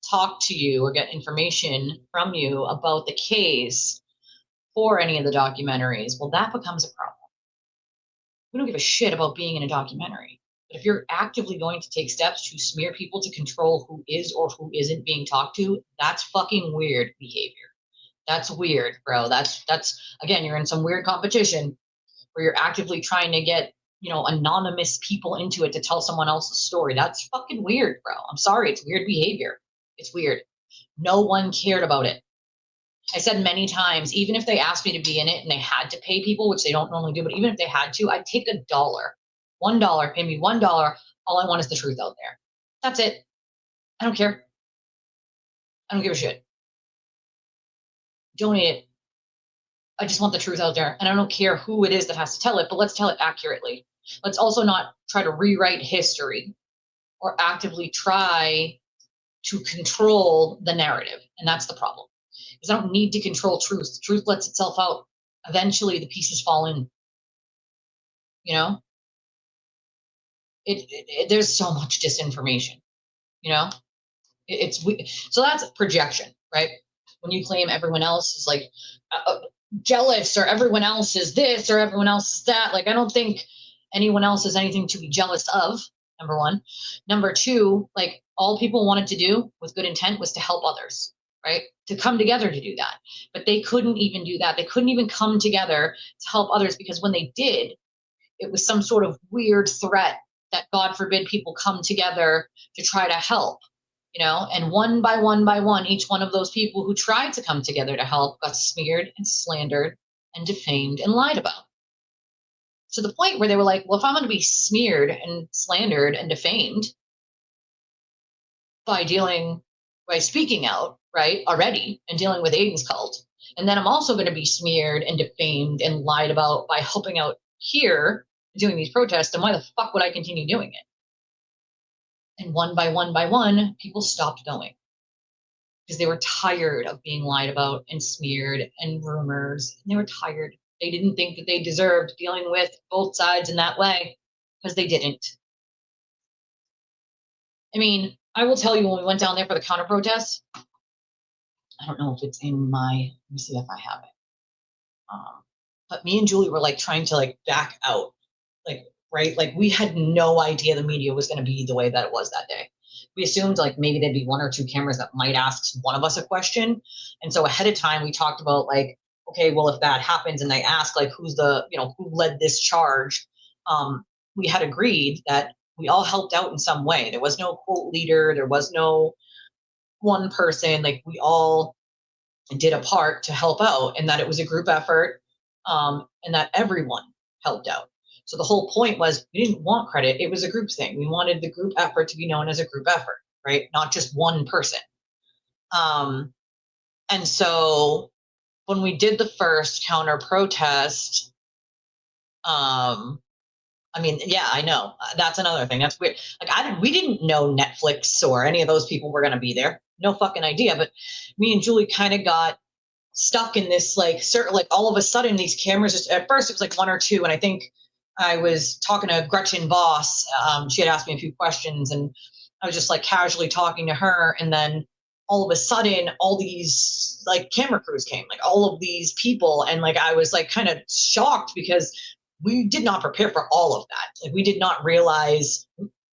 talk to you or get information from you about the case for any of the documentaries, well, that becomes a problem. We don't give a shit about being in a documentary. But if you're actively going to take steps to smear people to control who is or who isn't being talked to, that's fucking weird behavior. That's weird, bro. That's again, you're in some weird competition where you're actively trying to get, anonymous people into it to tell someone else's story. That's fucking weird, bro. I'm sorry. It's weird behavior. It's weird. No one cared about it. I said many times, even if they asked me to be in it and they had to pay people, which they don't normally do, but even if they had to, I'd take $1. $1, pay me $1. All I want is the truth out there. That's it. I don't care. I don't give a shit. Donate it. I just want the truth out there. And I don't care who it is that has to tell it, but let's tell it accurately. Let's also not try to rewrite history or actively try to control the narrative. And that's the problem. Because I don't need to control truth. Truth lets itself out. Eventually the pieces fall in. There's so much disinformation, so that's projection, right? When you claim everyone else is like jealous, or everyone else is this, or everyone else is that. Like, I don't think anyone else has anything to be jealous of, number one. Number two, like, all people wanted to do with good intent was to help others, right? To come together to do that. But they couldn't even do that. They couldn't even come together to help others, because when they did, it was some sort of weird threat that, God forbid, people come together to try to help, and one by one, each one of those people who tried to come together to help got smeared and slandered and defamed and lied about. To the point where they were like, well, if I'm going to be smeared and slandered and defamed by speaking out, right, already, and dealing with Aiden's cult, and then I'm also going to be smeared and defamed and lied about by helping out here doing these protests, then why the fuck would I continue doing it? And one by one, people stopped going because they were tired of being lied about and smeared and rumors. And they were tired. They didn't think that they deserved dealing with both sides in that way, because they didn't. I mean, I will tell you, when we went down there for the counter protests, I don't know if it's in my, let me see if I have it. But me and Julie were like trying to like back out, like, right? Like, we had no idea the media was going to be the way that it was that day. We assumed like maybe there'd be 1 or 2 cameras that might ask one of us a question. And so ahead of time, we talked about like, okay, well, if that happens and they ask like, who's the, who led this charge? We had agreed that we all helped out in some way. There was no quote leader. There was no one person. Like, we all did a part to help out, and that it was a group effort, and that everyone helped out. So the whole point was we didn't want credit. It was a group thing. We wanted the group effort to be known as a group effort, right? Not just one person. And so when we did the first counter protest, I mean, yeah, I know. That's another thing. That's weird. Like, we didn't know Netflix or any of those people were going to be there. No fucking idea. But me and Julie kind of got stuck in this, like, like all of a sudden these cameras just, at first it was like one or two. And I think I was talking to Gretchen Voss. She had asked me a few questions and I was just like casually talking to her. And then all of a sudden, all these like camera crews came, like all of these people. And like, I was like kind of shocked because we did not prepare for all of that. Like we did not realize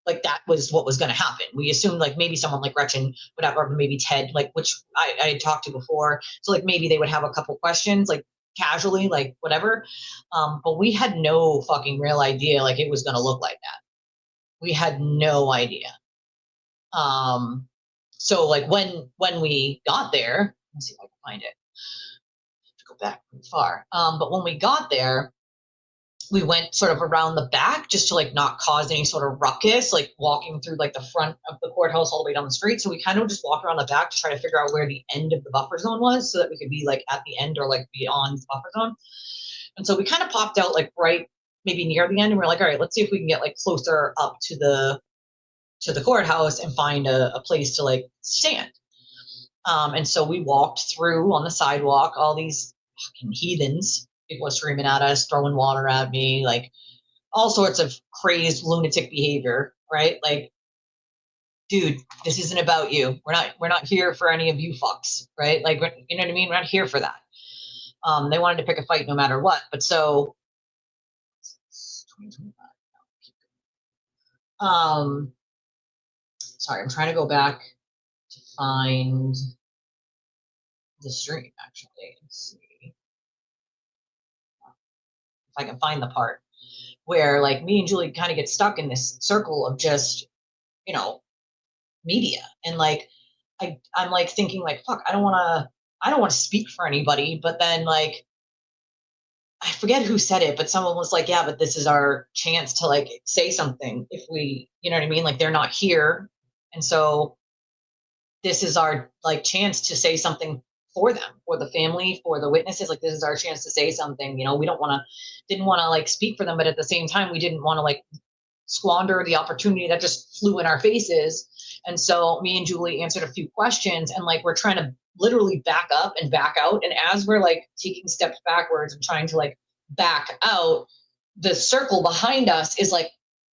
like that was what was going to happen. We assumed like maybe someone like Gretchen would have, or maybe Ted, like, which I had talked to before. So like maybe they would have a couple questions, like casually, like whatever. But we had no fucking real idea like it was going to look like that. We had no idea. So like when we got there, let's see if I can find it. I have to go back pretty far. But when we got there, we went sort of around the back just to like not cause any sort of ruckus, like walking through like the front of the courthouse all the way down the street. So we kind of just walked around the back to try to figure out where the end of the buffer zone was so that we could be like at the end or like beyond the buffer zone. And so we kind of popped out like right maybe near the end and we're like, all right, let's see if we can get like closer up to the courthouse and find a place to like stand. And so we walked through on the sidewalk, all these fucking heathens. People were screaming at us, throwing water at me, like all sorts of crazed lunatic behavior, right? Like, dude, this isn't about you. We're not here for any of you fucks, right? Like, you know what I mean? We're not here for that. They wanted to pick a fight no matter what. But so, sorry, I'm trying to go back to find the stream actually. Let's see if I can find the part where like me and Julie kind of get stuck in this circle of just, you know, media. And like I'm like thinking like, fuck, I don't want to speak for anybody, but then like I forget who said it, but someone was like, yeah, but this is our chance to like say something if we, you know what I mean? Like they're not here. And so this is our like chance to say something for them, for the family, for the witnesses. Like this is our chance to say something. You know, we didn't want to like speak for them, but at the same time, we didn't want to like squander the opportunity that just flew in our faces. And so me and Julie answered a few questions and like we're trying to literally back up and back out. And as we're like taking steps backwards and trying to like back out, the circle behind us is like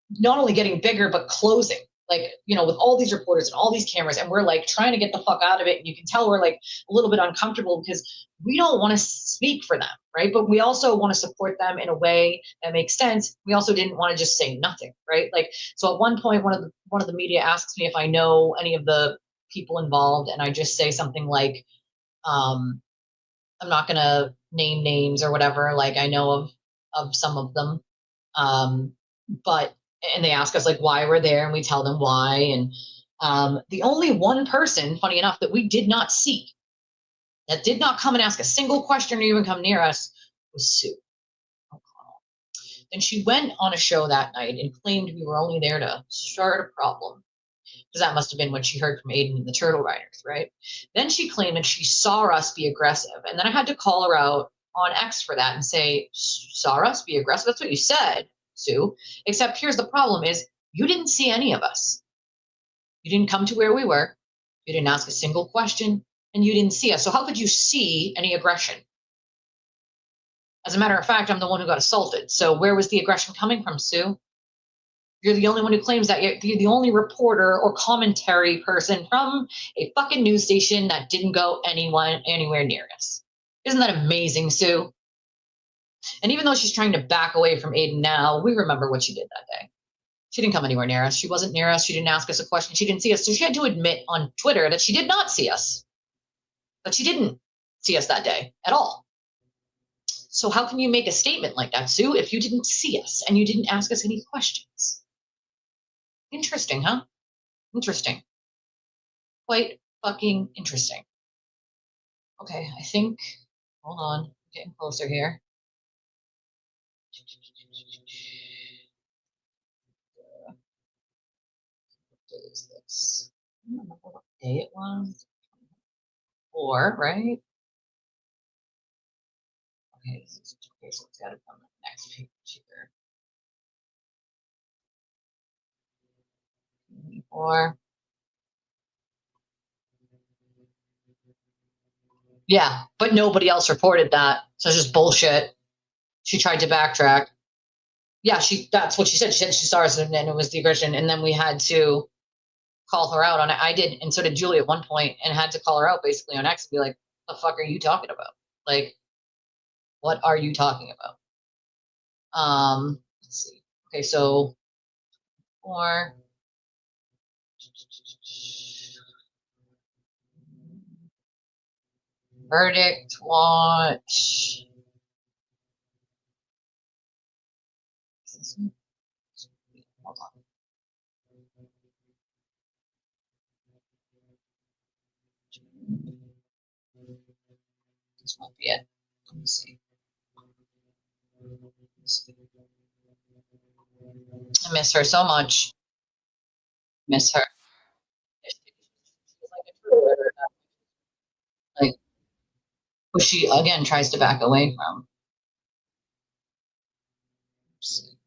not only getting bigger, but closing. Like, you know, with all these reporters and all these cameras, and we're like trying to get the fuck out of it. And you can tell we're like a little bit uncomfortable because we don't want to speak for them, right? But we also want to support them in a way that makes sense. We also didn't want to just say nothing, right? Like, so at one point, one of the media asks me if I know any of the people involved, and I just say something like, I'm not gonna name names or whatever. Like, I know of some of them, but. And they ask us like why we're there and we tell them why. And the only one person, funny enough, that we did not see, that did not come and ask a single question or even come near us was Sue. And she went on a show that night and claimed we were only there to start a problem. Because that must have been when she heard from Aiden and the Turtle Riders, right? Then she claimed that she saw us be aggressive. And then I had to call her out on X for that and say, saw us be aggressive? That's what you said, Sue. Except here's the problem is you didn't see any of us. You didn't come to where we were. You didn't ask a single question and you didn't see us. So how could you see any aggression? As a matter of fact, I'm the one who got assaulted. So where was the aggression coming from, Sue? You're the only one who claims that. You're the only reporter or commentary person from a fucking news station that didn't go anywhere near us. Isn't that amazing, Sue? And even though she's trying to back away from Aiden now, we remember what she did that day. She didn't come anywhere near us. She wasn't near us. She didn't ask us a question. She didn't see us. So she had to admit on Twitter that she did not see us. That she didn't see us that day at all. So how can you make a statement like that, Sue, if you didn't see us and you didn't ask us any questions? Interesting, huh? Interesting. Quite fucking interesting. Okay, I think, hold on, getting closer here. 6. I don't remember what day it was. 4, right? Okay, so it's got to come the next page here. 4. Yeah, but nobody else reported that. So it's just bullshit. She tried to backtrack. Yeah, that's what she said. She said she saw us and it was the aggression. And then we had to call her out on it. I did, and so did Julie at one point, and had to call her out basically on X and be like, the fuck are you talking about? Like, what are you talking about? Let's see. Okay, so 4. Verdict watch. Hold on. This might be it. Let me see. I miss her so much. Miss her. Like, who she again tries to back away from. Let's see.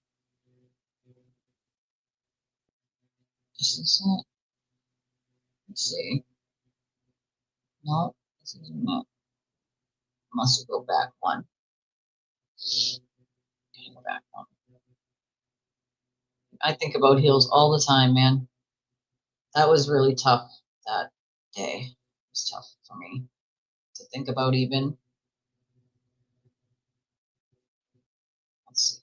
This is it. Let's see. No, this isn't it. Must go back one. Go back one. I think about heels all the time, man. That was really tough that day. It was tough for me to think about even. Let's see.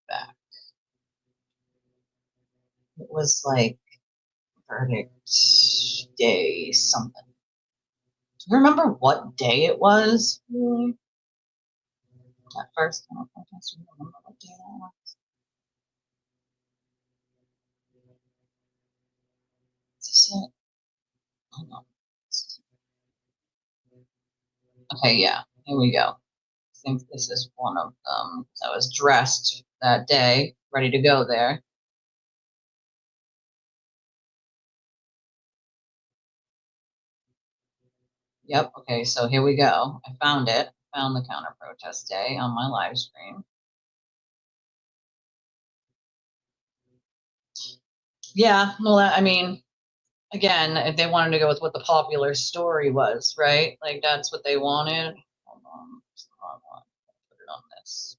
Back. It was like verdict day something. Do you remember what day it was? Really? At first, I don't remember what day that was. Is this it? Hold on. Okay, yeah, here we go. I think this is one of them. I was dressed that day, ready to go there. Yep, okay, so here we go. I found it. Found the counter protest day on my live stream. Yeah, well, I mean, again, if they wanted to go with what the popular story was, right? Like, that's what they wanted. Hold on. Put it on this.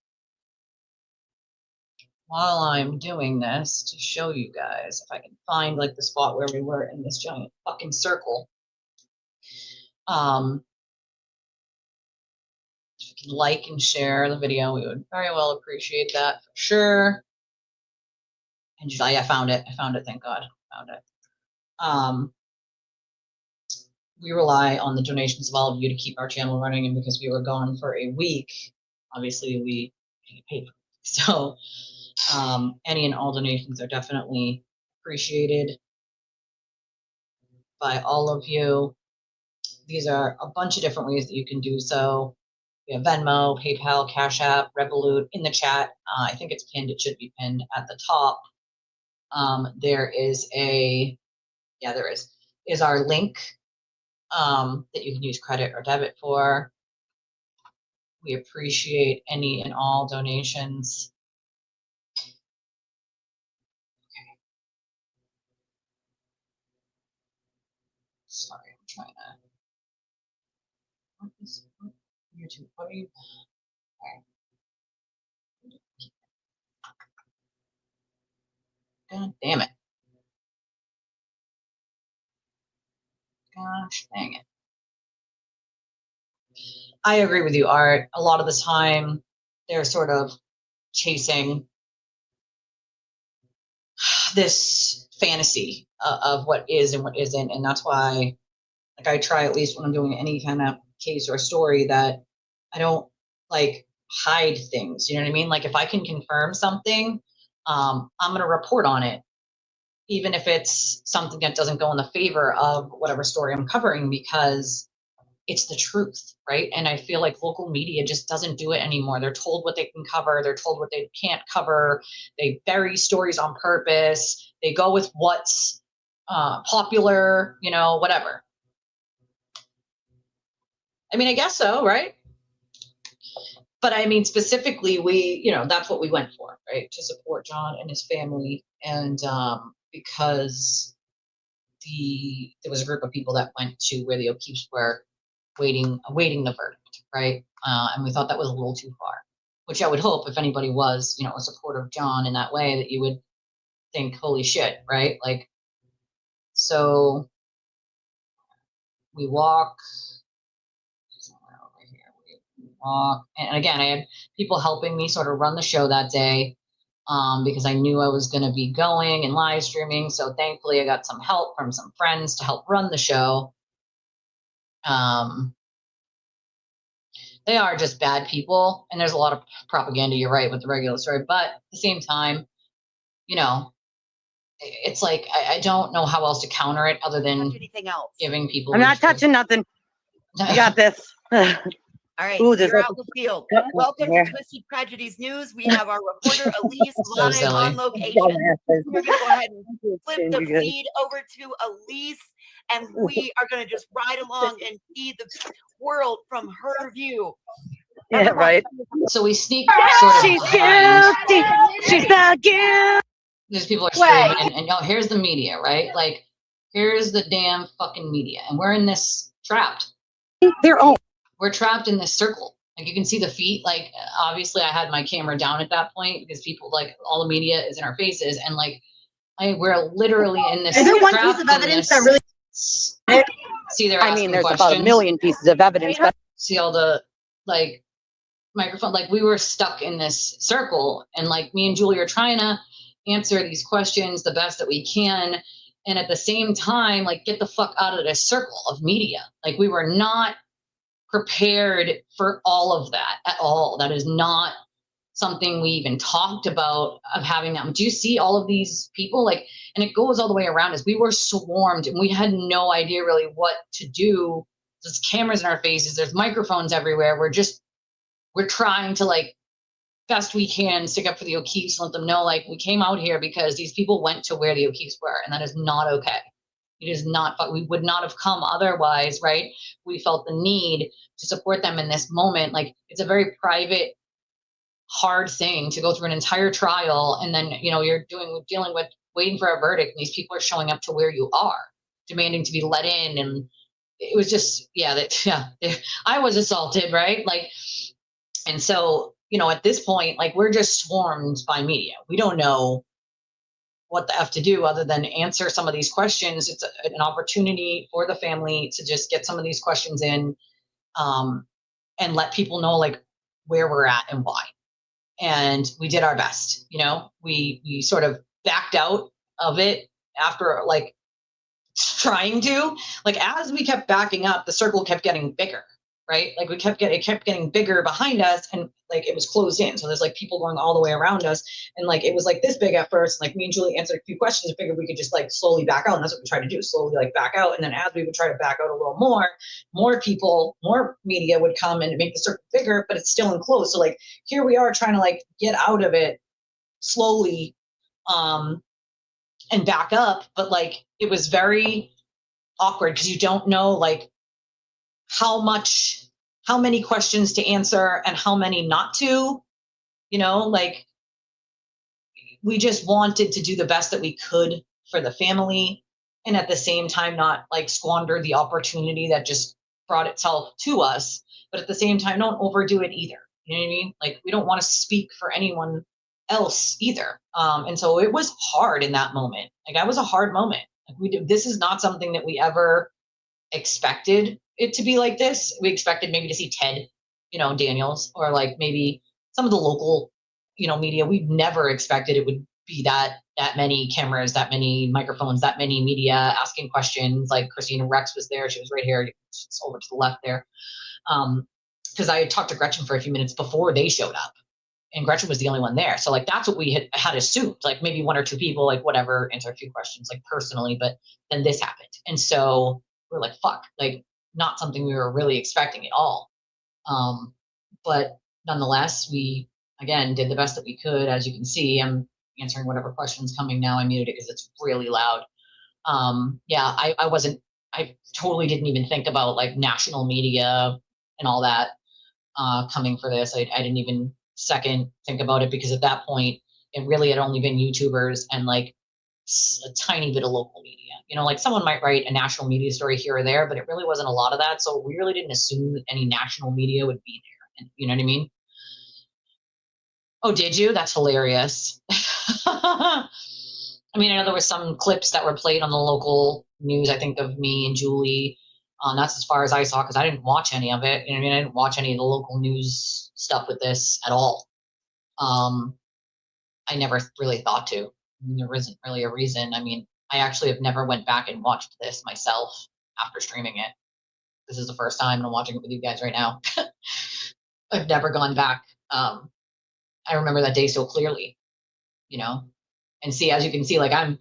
While I'm doing this, to show you guys, if I can find, like, the spot where we were in this giant fucking circle. If you can like and share the video, we would very well appreciate that for sure. And yeah, I found it. Thank God. Found it. We rely on the donations of all of you to keep our channel running, and because we were gone for a week, obviously we paid for it. So any and all donations are definitely appreciated by all of you. These are a bunch of different ways that you can do so. We have Venmo, PayPal, Cash App, Revolut in the chat. I think it's pinned. It should be pinned at the top. There is is our link that you can use credit or debit for. We appreciate any and all donations. Okay. Sorry, I'm trying to. What is YouTube? What are you? Okay. God damn it. Gosh dang it. I agree with you, Art. A lot of the time, they're sort of chasing this fantasy of what is and what isn't, and that's why, like, I try, at least when I'm doing any kind of case or story, that I don't like hide things. You know what I mean? Like, if I can confirm something, I'm gonna report on it, even if it's something that doesn't go in the favor of whatever story I'm covering, because it's the truth, right? And I feel like local media just doesn't do it anymore. They're told what they can cover. They're told what they can't cover. They bury stories on purpose. They go with what's popular, you know, whatever. I mean, I guess so, right? But I mean, specifically, that's what we went for, right? To support John and his family. And because there was a group of people that went to where the O'Keefes were awaiting the verdict, right? And we thought that was a little too far, which I would hope if anybody was, a supporter of John in that way, that you would think, holy shit, right? Like, so we walk somewhere over here. We walk, and again, I had people helping me sort of run the show that day, because I knew I was going to be going and live streaming. So thankfully, I got some help from some friends to help run the show. They are just bad people, and there's a lot of propaganda, you're right, with the regular story. But at the same time, it's like I don't know how else to counter it other than anything else. Giving people. I'm not touching nothing. You got this. All right, Ooh, so you're out in the field. Welcome to Twisted Prejudice News. We have our reporter Elise live on location. We're going to go ahead and flip the feed over to Elise, and we are going to just ride along and see the world from her view. Yeah, right. So we sneak sort of She's behind. guilty. She's not guilty. These people are screaming, and here's the media, right? Like, here's the damn fucking media, and we're in this trapped. We're trapped in this circle. Like, you can see the feet. Like, obviously, I had my camera down at that point because people, like, all the media is in our faces, and like, we're literally in this. Is there one piece of evidence that really? See, they're I asking mean, there's questions. about a million pieces of evidence. But see all the like microphone. Like, we were stuck in this circle, and like me and Julie are trying to answer these questions the best that we can, and at the same time, like, get the fuck out of this circle of media. Like, we were not prepared for all of that at all. That is not something we even talked about, of having them. Do you see all of these people? Like, and it goes all the way around us. We were swarmed, and we had no idea really what to do. There's cameras in our faces. There's microphones everywhere. We're trying to, like, best we can stick up for the O'Keefes, let them know, like, we came out here because these people went to where the O'Keefes were, and that is not okay. It is not, we would not have come otherwise, right? We felt the need to support them in this moment. Like, it's a very private, hard thing to go through an entire trial, and then, you're dealing with waiting for a verdict, and these people are showing up to where you are, demanding to be let in. And it was just, I was assaulted, right? Like, and so, at this point, like, we're just swarmed by media. We don't know what the F to do other than answer some of these questions. It's an opportunity for the family to just get some of these questions in, and let people know, like, where we're at and why. And we did our best. We sort of backed out of it after, like, trying to, like, as we kept backing up, the circle kept getting bigger, right? Like, it kept getting bigger behind us, and like, it was closed in. So there's like people going all the way around us, and like, it was like this big at first. And like, me and Julie answered a few questions and figured we could just like slowly back out. And that's what we tried to do, slowly like back out. And then as we would try to back out a little more people, more media would come and make the circle bigger, but it's still enclosed. So like, here we are trying to like get out of it slowly, and back up. But like, it was very awkward because you don't know like how many questions to answer and how many not to, like, we just wanted to do the best that we could for the family, and at the same time not like squander the opportunity that just brought itself to us, but at the same time don't overdo it either. You know what I mean? Like, we don't want to speak for anyone else either. And so it was hard in that moment. Like, that was a hard moment. Like, this is not something that we ever expected it to be like this. We expected maybe to see Ted, Daniels, or like maybe some of the local, media. We've never expected it would be that many cameras, that many microphones, that many media asking questions. Like, Christina Rex was there. She was right here. She's over to the left there. Because I had talked to Gretchen for a few minutes before they showed up. and Gretchen was the only one there. So like, that's what we had assumed, like maybe one or two people, like whatever, answer a few questions, like personally, but then this happened. And so we're like, fuck, like not something we were really expecting at all. But nonetheless, we, again, did the best that we could. As you can see, I'm answering whatever questions coming now. I muted it because it's really loud. Yeah, I totally didn't even think about like national media and all that coming for this. I didn't even second think about it, because at that point it really had only been YouTubers and like a tiny bit of local media. You know, like someone might write a national media story here or there, but it really wasn't a lot of that. So we really didn't assume that any national media would be there. And, you know what I mean? Oh, did you? That's hilarious. I mean, I know there were some clips that were played on the local news, I think, of me and Julie. That's as far as I saw, because I didn't watch any of it. You know what I mean? I didn't watch any of the local news stuff with this at all. I never really thought to. I mean, there isn't really a reason. I mean, I actually have never went back and watched this myself after streaming it. This is the first time, and I'm watching it with you guys right now. I've never gone back. I remember that day so clearly, you know? And see, as you can see, like I'm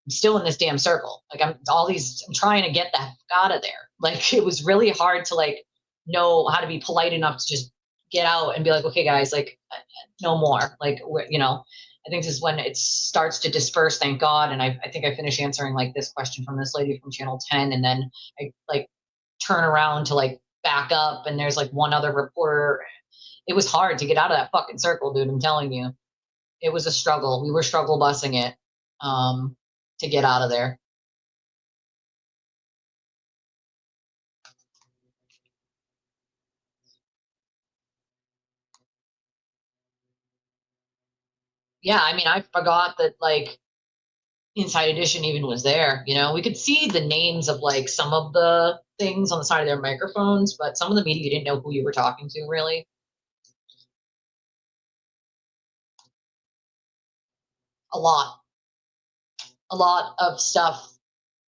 still in this damn circle. Like I'm trying to get the fuck out of there. Like it was really hard to like know how to be polite enough to just get out and be like, okay, guys, like no more. Like, you know, I think this is when it starts to disperse, thank God. And I think I finished answering like this question from this lady from channel 10. And then I like turn around to like back up, and there's like one other reporter. It was hard to get out of that fucking circle, dude. I'm telling you. It was a struggle. We were struggle busing it to get out of there. Yeah, I mean, I forgot that like Inside Edition even was there. You know, we could see the names of like some of the things on the side of their microphones, but some of the media, you didn't know who you were talking to, really. A lot of stuff,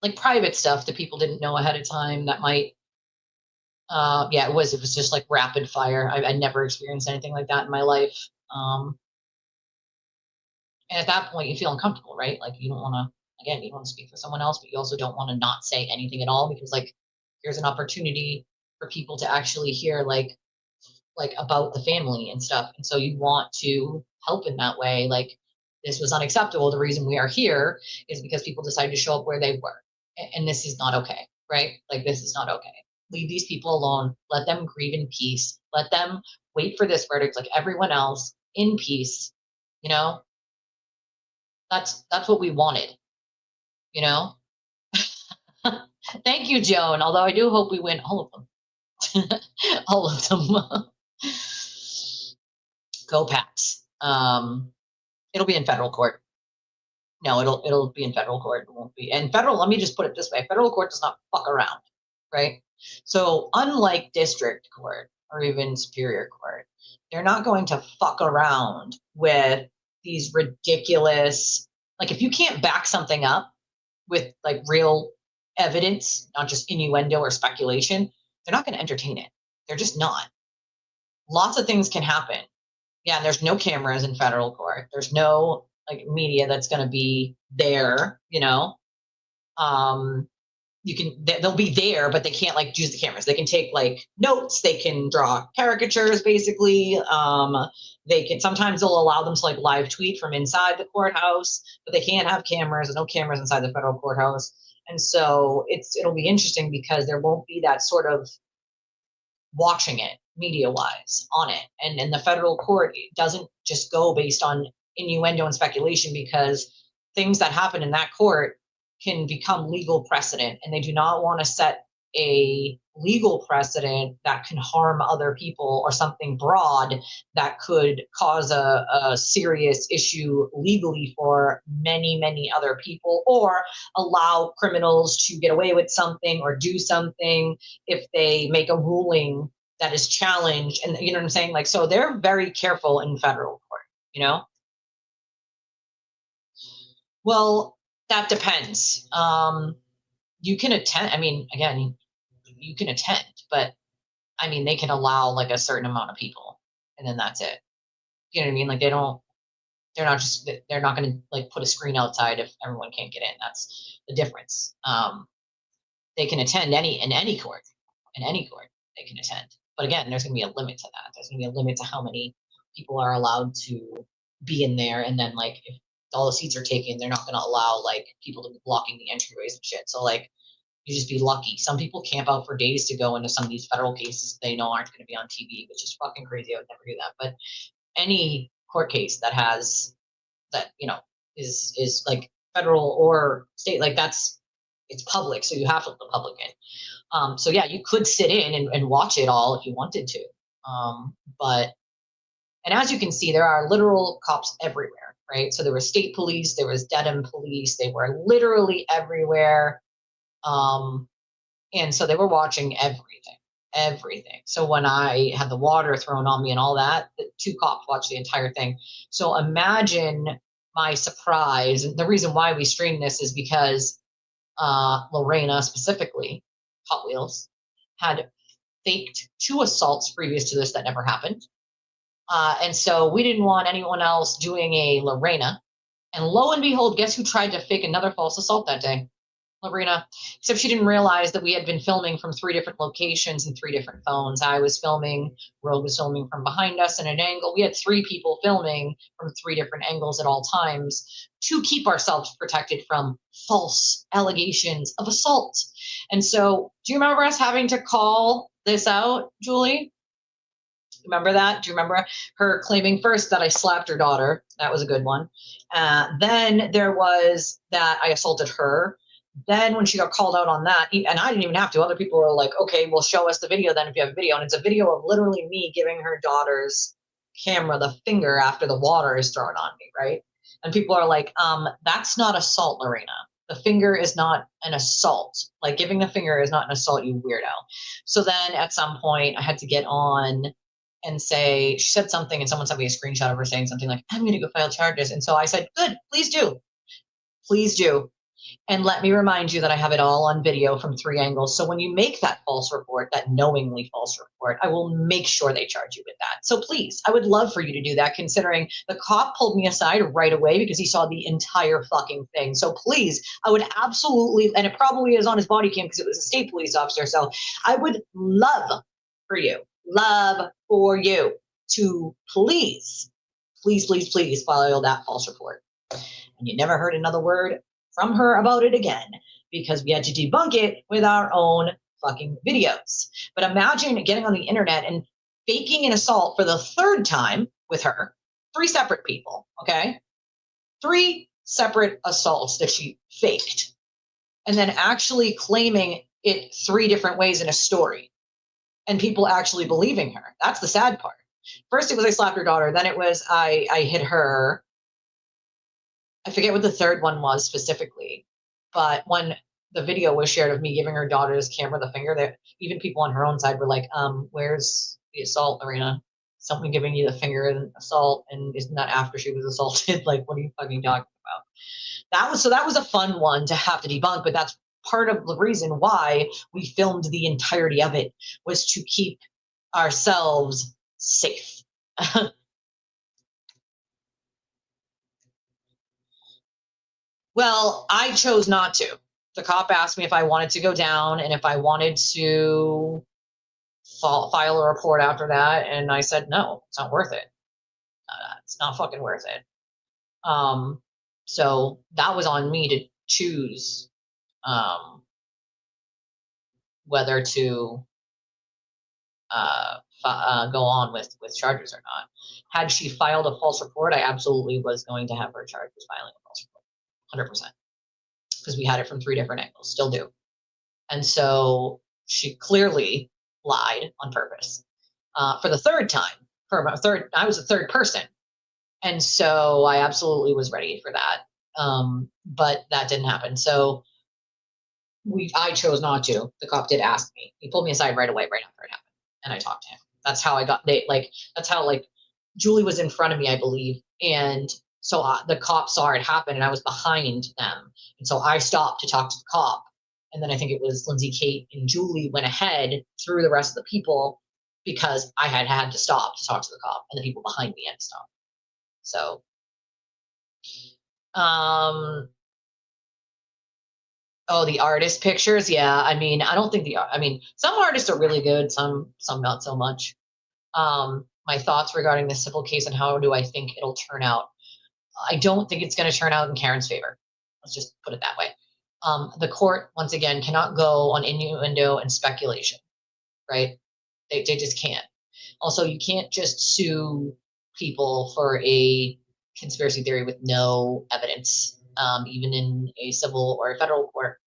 like private stuff that people didn't know ahead of time that might yeah, it was just like rapid fire. I never experienced anything like that in my life. And at that point you feel uncomfortable, right? Like you don't want to, again, you don't want to speak for someone else, but you also don't want to not say anything at all, because like here's an opportunity for people to actually hear like about the family and stuff. And so you want to help in that way. Like this was unacceptable. The reason we are here is because people decided to show up where they were. And this is not okay, right? Like this is not okay. Leave these people alone. Let them grieve in peace. Let them wait for this verdict like everyone else in peace. You know, that's what we wanted, you know? Thank you, Joan. Although I do hope we win all of them. All of them. Go Pats. It'll be in federal court. No, it'll be in federal court. It won't be. And federal, let me just put it this way. Federal court does not fuck around, right? So unlike district court or even superior court, they're not going to fuck around with these ridiculous, like if you can't back something up with like real evidence, not just innuendo or speculation, they're not going to entertain it. They're just not. Lots of things can happen. Yeah, and there's no cameras in federal court. There's no like media that's going to be there, you know. They'll be there, but they can't like use the cameras. They can take like notes, they can draw caricatures basically. Sometimes they'll allow them to like live tweet from inside the courthouse, but they can't have cameras. There's no cameras inside the federal courthouse. And so it'll be interesting because there won't be that sort of watching it media wise on it. And in the federal court, it doesn't just go based on innuendo and speculation, because things that happen in that court can become legal precedent, and they do not want to set a legal precedent that can harm other people or something broad that could cause a serious issue legally for many, many other people, or allow criminals to get away with something or do something if they make a ruling that is challenged. And you know what I'm saying? Like, so they're very careful in federal court, you know? Well, that depends. You can attend, I mean, again, you can attend, but I mean, they can allow like a certain amount of people, and then that's it. You know what I mean? Like they're not going to like put a screen outside if everyone can't get in. That's the difference. They can attend in any court they can attend. But again, there's going to be a limit to that. There's going to be a limit to how many people are allowed to be in there. And then like if all the seats are taken, they're not going to allow like people to be blocking the entryways and shit. So like you just be lucky. Some people camp out for days to go into some of these federal cases they know aren't going to be on TV, which is fucking crazy. I would never do that. But any court case that has that, you know, is like federal or state, like it's public, so you have to let the public in. So yeah, you could sit in and watch it all if you wanted to. And as you can see, there are literal cops everywhere, right? So there was state police, there was Dedham police, they were literally everywhere. And so they were watching everything. So when I had the water thrown on me and all that, the 2 cops watched the entire thing. So imagine my surprise. And the reason why we streamed this is because Lorena specifically, Hot Wheels, had faked 2 assaults previous to this that never happened. And so we didn't want anyone else doing a Lorena. And lo and behold, guess who tried to fake another false assault that day? Lorena. Except she didn't realize that we had been filming from 3 different locations and 3 different phones. I was filming, Rogue was filming from behind us in an angle. We had 3 people filming from 3 different angles at all times to keep ourselves protected from false allegations of assault. And so, do you remember us having to call this out, Julie? Remember that? Do you remember her claiming first that I slapped her daughter? That was a good one. Then there was that I assaulted her. Then when she got called out on that, and I didn't even have to, other people were like, okay, well, show us the video then if you have a video. And it's a video of literally me giving her daughter's camera the finger after the water is thrown on me, right? And people are like, that's not assault, Lorena. The finger is not an assault. Like giving the finger is not an assault, you weirdo. So then at some point I had to get on and say, she said something and someone sent me a screenshot of her saying something like, I'm going to go file charges. And so I said, good, please do. Please do. And let me remind you that I have it all on video from 3 angles. So when you make that false report, that knowingly false report, I will make sure they charge you with that. So please, I would love for you to do that, considering the cop pulled me aside right away because he saw the entire fucking thing. So please, I would absolutely, and it probably is on his body cam because it was a state police officer. So I would love for you to please file that false report. And you never heard another word from her about it again because we had to debunk it with our own fucking videos. But imagine getting on the internet and faking an assault for the 3rd time with her. 3 separate people, okay? 3 separate assaults that she faked. And then actually claiming it 3 different ways in a story. And people actually believing her. That's the sad part. First it was I slapped her daughter. Then it was I hit her. I forget what the 3rd one was specifically, but when the video was shared of me giving her daughter's camera the finger, that even people on her own side were like, where's the assault, Lorena? Someone giving you the finger and assault, and isn't that after she was assaulted? Like, what are you fucking talking about? That was a fun one to have to debunk, but that's part of the reason why we filmed the entirety of it, was to keep ourselves safe. Well, I chose not to. The cop asked me if I wanted to go down and if I wanted to file a report after that, and I said, no, it's not worth it. It's not fucking worth it. So that was on me to choose whether to go on with charges or not. Had she filed a false report, I absolutely was going to have her charged with filing a false report, 100%, because we had it from 3 different angles, still do. And so she clearly lied on purpose for the 3rd time. I was the 3rd person, and so I absolutely was ready for that. But that didn't happen. So I chose not to. The cop did ask me. He pulled me aside right away, right after it happened, and I talked to him. That's how I got. That's how Julie was in front of me, I believe, and so the cop saw it happen, and I was behind them, and so I stopped to talk to the cop, and then I think it was Lindsay, Kate, and Julie went ahead through the rest of the people because I had to stop to talk to the cop, and the people behind me had to stop. So, oh, the artist pictures. Yeah. I mean, I don't think some artists are really good. Some not so much. My thoughts regarding the civil case and how do I think it'll turn out. I don't think it's going to turn out in Karen's favor. Let's just put it that way. The court, once again, cannot go on innuendo and speculation, right? They just can't. Also, you can't just sue people for a conspiracy theory with no evidence, even in a civil or a federal court.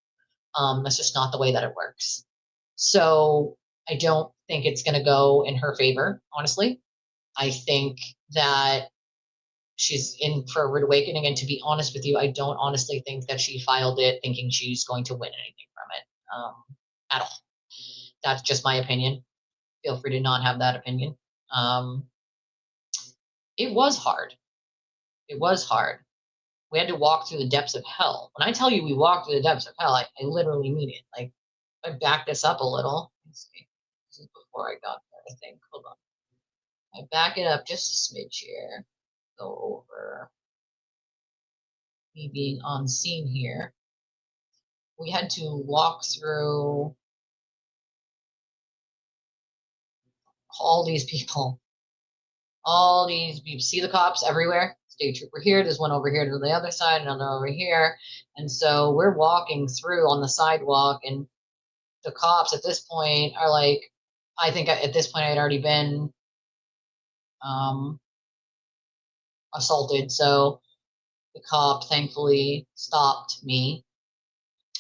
That's just not the way that it works. So I don't think it's going to go in her favor, honestly. I think that she's in for a rude awakening. And to be honest with you, I don't honestly think that she filed it thinking she's going to win anything from it at all. That's just my opinion. Feel free to not have that opinion. It was hard. It was hard. We had to walk through the depths of hell. When I tell you we walked through the depths of hell, I literally mean it. Like, I back this up a little. Let's see. This is before I got there, I think. Hold on. I back it up just a smidge here. Go over me being on scene here. We had to walk through all these people. All these people. See the cops everywhere? State trooper here. There's one over here to the other side, another over here. And so we're walking through on the sidewalk, and the cops at this point are like, I think at this point I had already been assaulted. So the cop thankfully stopped me,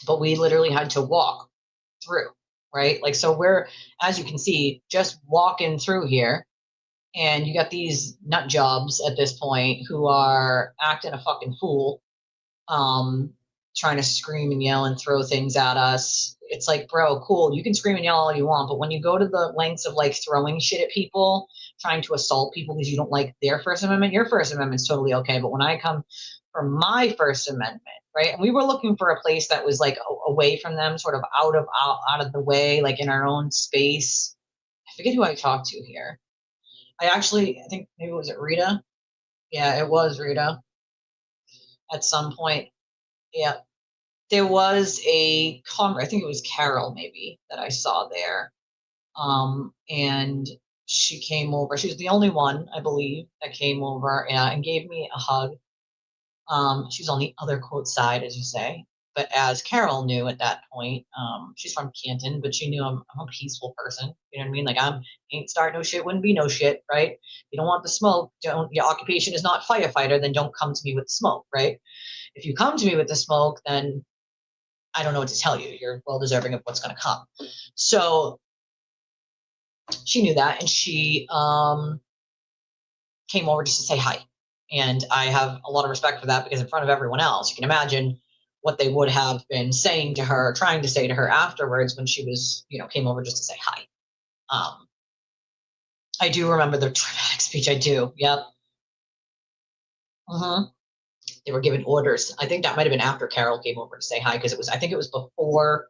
but we literally had to walk through, right? Like, so we're, as you can see, just walking through here, and you got these nut jobs at this point who are acting a fucking fool, trying to scream and yell and throw things at us. It's like, bro, cool, you can scream and yell all you want, but when you go to the lengths of like throwing shit at people, trying to assault people because you don't like their First Amendment, your First Amendment is totally okay. But when I come from my First Amendment, right, and we were looking for a place that was like away from them, sort of out of the way, like in our own space. I forget who I talked to here. I think maybe was it Rita? Yeah, it was Rita. At some point, yeah. There was I think it was Carol maybe that I saw there. And she came over. She was the only one, I believe, that came over and gave me a hug. She's on the other quote side, as you say. But as Carol knew at that point, she's from Canton, but she knew I'm a peaceful person. You know what I mean? Like, ain't start no shit, wouldn't be no shit, right? You don't want the smoke. Your occupation is not firefighter, then don't come to me with the smoke, right? If you come to me with the smoke, then I don't know what to tell you. You're well deserving of what's going to come. So she knew that, and she came over just to say hi. And I have a lot of respect for that, because in front of everyone else, you can imagine what they would have been saying to her, trying to say to her afterwards when she was, came over just to say hi. I do remember the dramatic speech. I do. Yep. They were given orders. I think that might have been after Carol came over to say hi, because I think it was before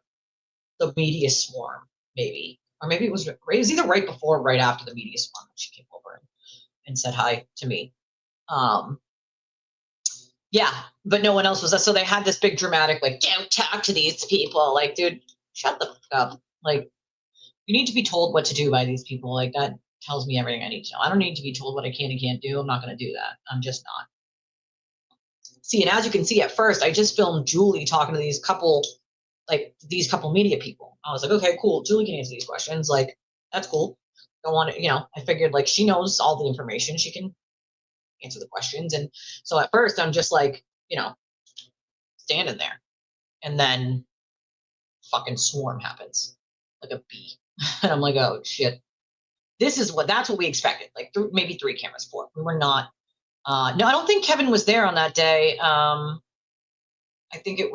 the media swarm, maybe. Or maybe it was either right before or right after the media swarm that she came over and said hi to me. Yeah, but no one else was. So they had this big dramatic, like, don't talk to these people. Like, dude, shut the fuck up. Like, you need to be told what to do by these people. Like, that tells me everything I need to know. I don't need to be told what I can and can't do. I'm not going to do that. I'm just not. See, and as you can see, at first, I just filmed Julie talking to these couple media people. I was like, okay, cool. Julie can answer these questions. Like, that's cool. Don't want to, I figured, like, she knows all the information. She can answer the questions. And so at first, I'm just like, standing there. And then fucking swarm happens. Like a bee. And I'm like, oh, shit. That's what we expected. Like, maybe 3 cameras, 4. We were not. No, I don't think Kevin was there on that day. I think he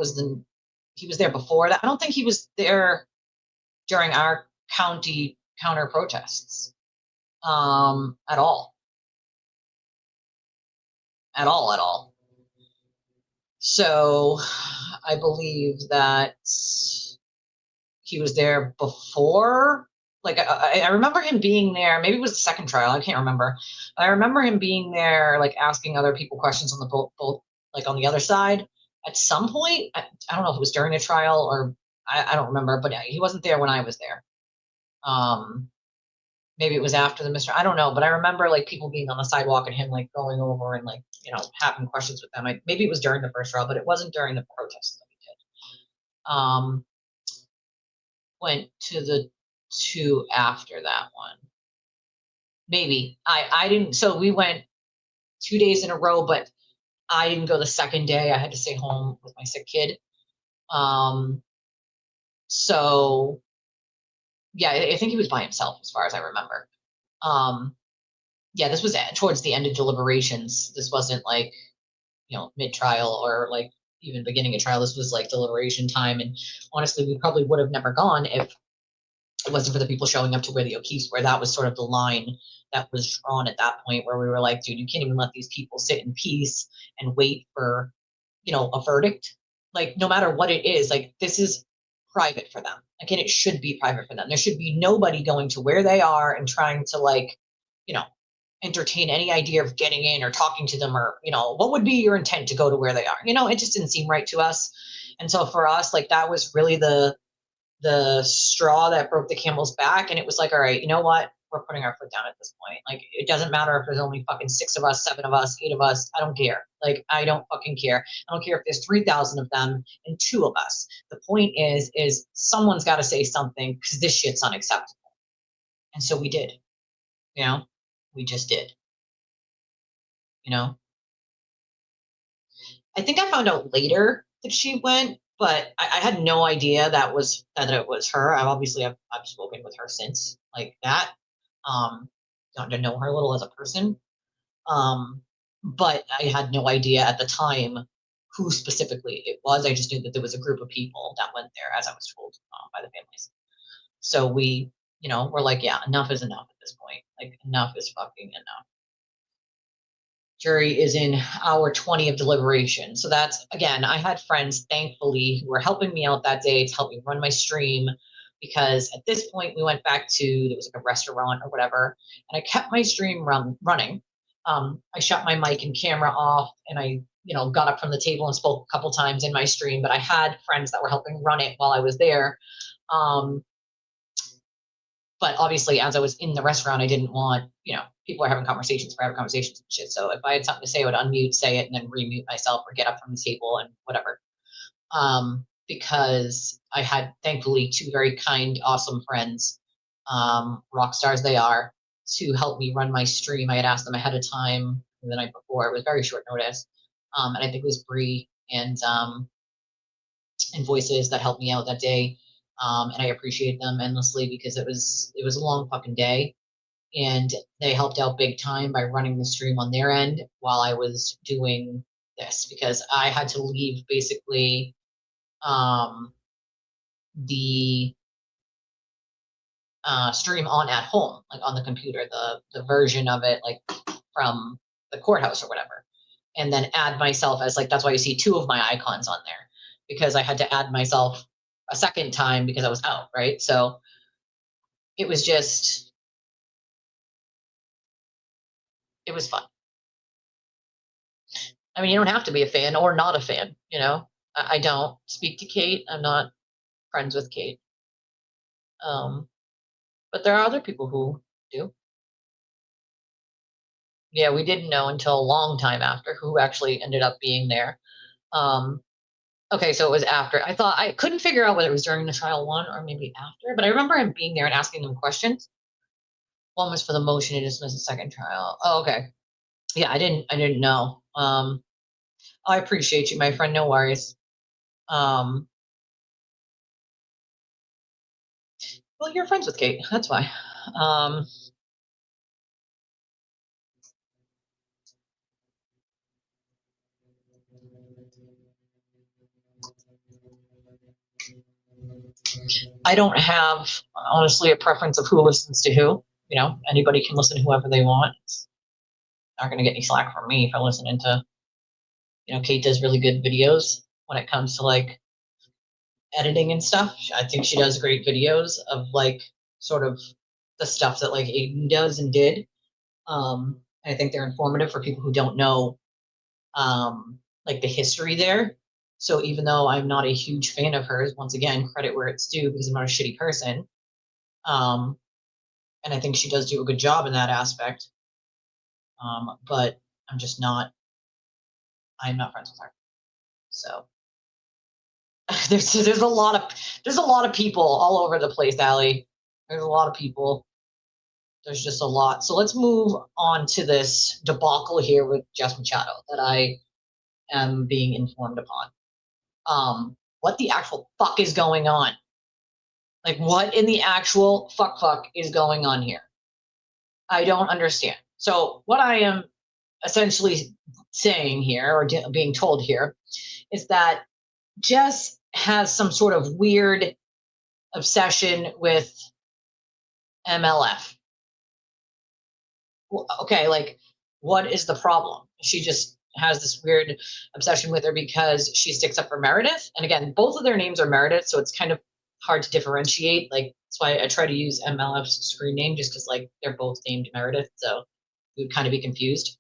was there before that. I don't think he was there during our county counter protests at all. At all. So I believe that he was there before like I remember him being there. Maybe it was the second trial. I can't remember. I remember him being there, like asking other people questions on the both like on the other side. At some point, I don't know if it was during the trial or I don't remember, but he wasn't there when I was there. Maybe it was after the mystery. I don't know, but I remember like people being on the sidewalk and him like going over and like having questions with them. Maybe it was during the first trial, but it wasn't during the protests that we did. Went to the two after that one. Maybe I didn't. So we went 2 days in a row, but I didn't go the second day. I had to stay home with my sick kid. So yeah, I think he was by himself as far as I remember. Yeah, this was towards the end of deliberations. This wasn't like, mid-trial or like even beginning of trial. This was like deliberation time. And honestly, we probably would have never gone if it wasn't for the people showing up to where the O'Keefes were. That was sort of the line that was drawn at that point where we were like, dude, you can't even let these people sit in peace and wait for, a verdict. Like, no matter what it is, like, this is private for them. Like, and it should be private for them. There should be nobody going to where they are and trying to, like, entertain any idea of getting in or talking to them or, what would be your intent to go to where they are? It just didn't seem right to us. And so for us, like, that was really the straw that broke the camel's back. And it was like, all right, you know what? We're putting our foot down at this point. Like, it doesn't matter if there's only fucking 6 of us, 7 of us, 8 of us. I don't care. Like, I don't fucking care. I don't care if there's 3,000 of them and 2 of us. The point is someone's got to say something because this shit's unacceptable. And so we did, we just did, I think I found out later that she went, but I had no idea that it was her. I've spoken with her since like that. Gotten to know her a little as a person. But I had no idea at the time who specifically it was. I just knew that there was a group of people that went there, as I was told by the families. So we, we're like, yeah, enough is enough at this point. Like, enough is fucking enough. Jury is in hour 20 of deliberation. So that's, again, I had friends, thankfully, who were helping me out that day to help me run my stream, because at this point we went back to, there was like a restaurant or whatever, and I kept my stream running. I shut my mic and camera off, and I, got up from the table and spoke a couple times in my stream, but I had friends that were helping run it while I was there. But obviously, as I was in the restaurant, I didn't want, people are having conversations, private conversations and shit. So if I had something to say, I would unmute, say it, and then remute myself or get up from the table and whatever. Because I had, thankfully, 2 very kind, awesome friends, rock stars they are, to help me run my stream. I had asked them ahead of time the night before. It was very short notice. And I think it was Bree and Voices that helped me out that day. And I appreciate them endlessly because it was a long fucking day, and they helped out big time by running the stream on their end while I was doing this, because I had to leave basically the stream on at home, like on the computer, the version of it like from the courthouse or whatever, and then add myself as like, that's why you see 2 of my icons on there, because I had to add myself a second time because I was out, right? So it was just, it was fun. I mean, you don't have to be a fan or not a fan, I don't speak to Kate. I'm not friends with Kate. But there are other people who do. Yeah, we didn't know until a long time after who actually ended up being there. Okay, so it was after. I couldn't figure out whether it was during the trial 1 or maybe after, but I remember him being there and asking them questions. 1 was for the motion to dismiss the second trial. Oh, okay. Yeah, I didn't know. I appreciate you, my friend. No worries. Well, you're friends with Kate. That's why. I don't have, honestly, a preference of who listens to who. Anybody can listen to whoever they want. It's not going to get any slack from me for listening to, Kate does really good videos when it comes to like editing and stuff. I think she does great videos of like sort of the stuff that like Aiden does and did. I think they're informative for people who don't know like the history there. So even though I'm not a huge fan of hers, once again, credit where it's due because I'm not a shitty person. And I think she does do a good job in that aspect. But I'm not friends with her. So there's a lot of people all over the place, Allie. There's a lot of people. There's just a lot. So let's move on to this debacle here with Jess Machado that I am being informed upon. What the actual fuck is going on? Like, what in the actual fuck is going on here? I don't understand. So what I am essentially saying here, or being told here, is that Jess has some sort of weird obsession with MLF. Okay, like, what is the problem? She just has this weird obsession with her because she sticks up for Meredith. And again, both of their names are Meredith, so it's kind of hard to differentiate. Like, that's why I try to use MLF's screen name, just because like they're both named Meredith, so you would kind of be confused.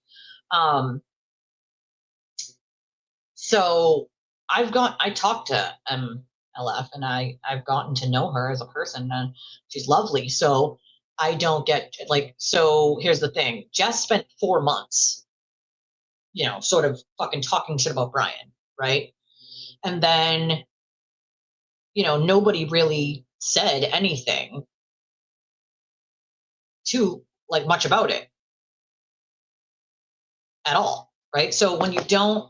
So I talked to MLF, and I've gotten to know her as a person, and she's lovely. So I don't get like, so here's the thing. Jess spent 4 months, sort of fucking talking shit about Brian, right? And then, nobody really said anything too, like, much about it at all, right? So when you don't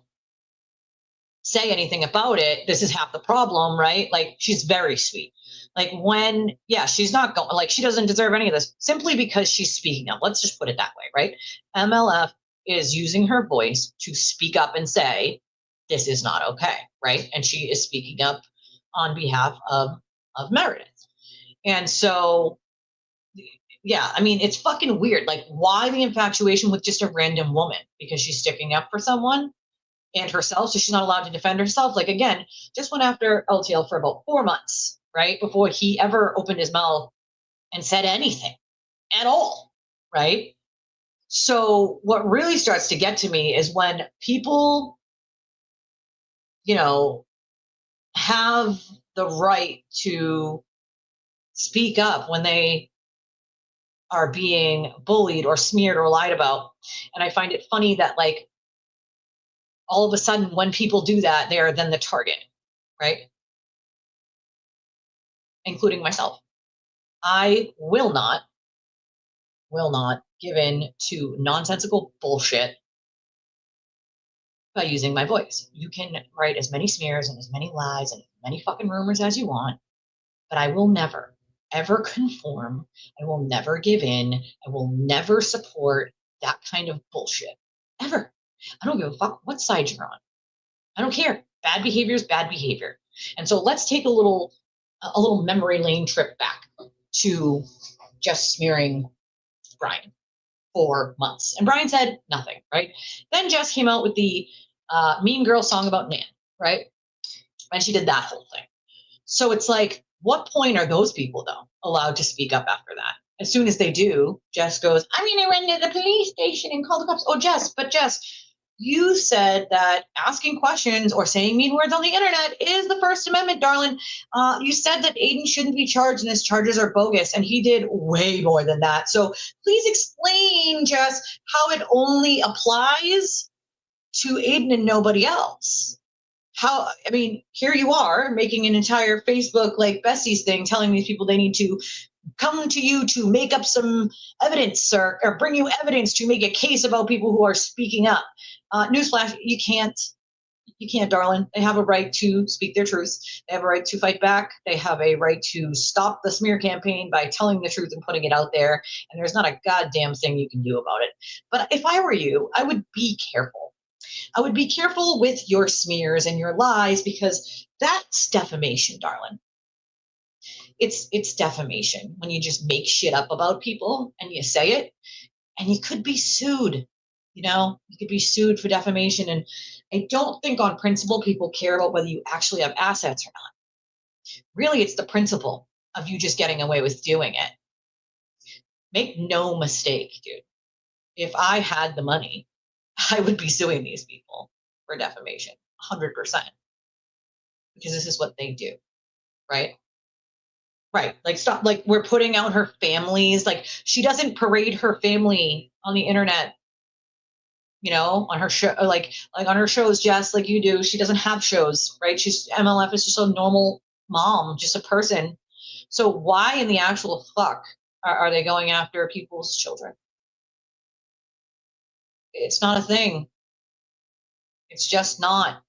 say anything about it, this is half the problem, right? Like, she's very sweet. Like, she's not going, like, she doesn't deserve any of this simply because she's speaking up. Let's just put it that way, right? MLF is using her voice to speak up and say, this is not okay, right? And she is speaking up on behalf of Meredith. And so, yeah, I mean, it's fucking weird. Like, why the infatuation with just a random woman? Because she's sticking up for someone and herself, so she's not allowed to defend herself. Like, again, just went after LTL for about 4 months, right? Before he ever opened his mouth and said anything at all, right? So what really starts to get to me is when people, have the right to speak up when they are being bullied or smeared or lied about. And I find it funny that, like, all of a sudden when people do that, they are then the target, right? Including myself. I will not give in to nonsensical bullshit by using my voice. You can write as many smears and as many lies and as many fucking rumors as you want, but I will never, ever conform. I will never give in. I will never support that kind of bullshit. Ever. I don't give a fuck what side you're on. I don't care. Bad behavior is bad behavior. And so let's take a little memory lane trip back to just smearing Brian for months. And Brian said nothing, right? Then Jess came out with the Mean Girl song about Nan, right? And she did that whole thing. So it's like, what point are those people, though, allowed to speak up after that? As soon as they do, Jess goes, I'm going to run to the police station and call the cops. Oh, Jess, you said that asking questions or saying mean words on the internet is the First Amendment, darling. You said that Aiden shouldn't be charged and his charges are bogus, and he did way more than that. So please explain, Jess, how it only applies to Aiden and nobody else. Here you are making an entire Facebook, like, besties thing, telling these people they need to come to you to make up some evidence or bring you evidence to make a case about people who are speaking up. Newsflash, you can't, darling. They have a right to speak their truth. They have a right to fight back. They have a right to stop the smear campaign by telling the truth and putting it out there. And there's not a goddamn thing you can do about it. But if I were you, I would be careful. I would be careful with your smears and your lies, because that's defamation, darling. It's defamation when you just make shit up about people and you say it, and you could be sued. You could be sued for defamation. And I don't think on principle people care about whether you actually have assets or not. Really, it's the principle of you just getting away with doing it. Make no mistake, dude. If I had the money, I would be suing these people for defamation, 100%. Because this is what they do, right? Right. Like, stop. Like, we're putting out her families. Like, she doesn't parade her family on the internet, you know, on her show, like on her shows, Jess, like you do. She doesn't have shows, right? MLF is just a normal mom, just a person. So why in the actual fuck are they going after people's children? It's not a thing. It's just not.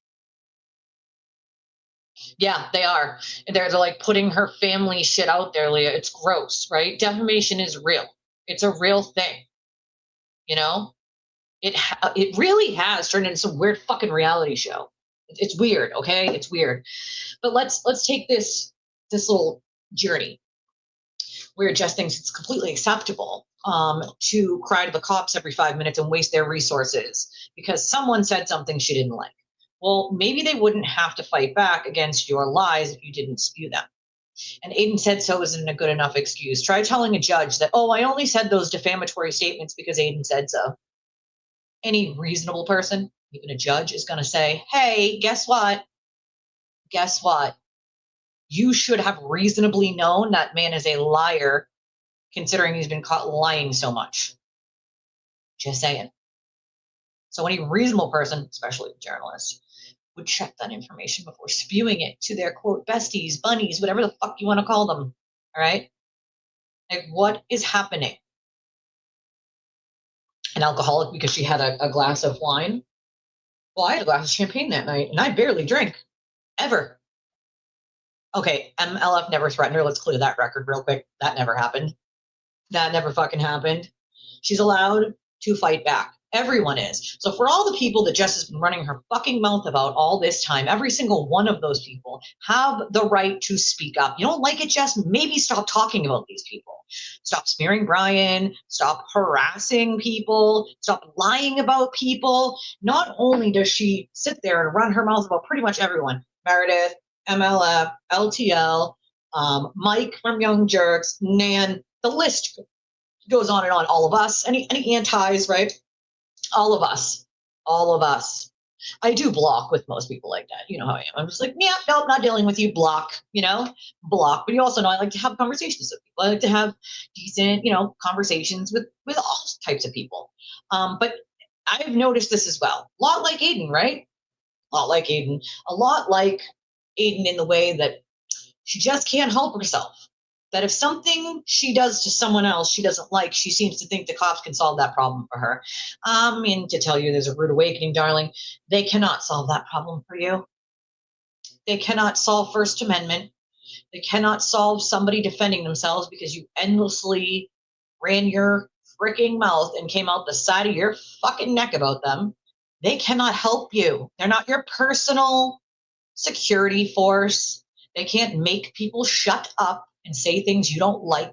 Yeah, they are. They're like putting her family shit out there, Leah. It's gross, right? Defamation is real. It's a real thing. You know? It really has turned into some weird fucking reality show. It's weird, okay? It's weird. But let's take this little journey where Jess thinks it's completely acceptable to cry to the cops every 5 minutes and waste their resources because someone said something she didn't like. Well, maybe they wouldn't have to fight back against your lies if you didn't spew them. And Aiden said so isn't a good enough excuse. Try telling a judge that, oh, I only said those defamatory statements because Aiden said so. Any reasonable person, even a judge, is going to say, hey, guess what? Guess what? You should have reasonably known that man is a liar, considering he's been caught lying so much. Just saying. So any reasonable person, especially a journalist, would check that information before spewing it to their, quote, besties, bunnies, whatever the fuck you want to call them. All right? Like, what is happening? An alcoholic because she had a glass of wine? Well, I had a glass of champagne that night, and I barely drink. Ever. Okay, MLF never threatened her. Let's clear that record real quick. That never happened. That never fucking happened. She's allowed to fight back. Everyone is. So for all the people that Jess has been running her fucking mouth about all this time, every single one of those people have the right to speak up. You don't like it, Jess? Maybe stop talking about these people. Stop smearing Brian. Stop harassing people. Stop lying about people. Not only does she sit there and run her mouth about pretty much everyone, Meredith, MLF, LTL, Mike from Young Jerks, Nan, the list goes on and on. All of us, any antis, right? All of us. I do block with most people like that. You know how I am. I'm just like, yeah, nope, not dealing with you. Block, block. But you also know I like to have conversations with people. I like to have decent, conversations with all types of people. But I've noticed this as well. A lot like Aiden, right? A lot like Aiden in the way that she just can't help herself. That if something she does to someone else she doesn't like, she seems to think the cops can solve that problem for her. And to tell you there's a rude awakening, darling, they cannot solve that problem for you. They cannot solve First Amendment. They cannot solve somebody defending themselves because you endlessly ran your freaking mouth and came out the side of your fucking neck about them. They cannot help you. They're not your personal security force. They can't make people shut up and say things you don't like.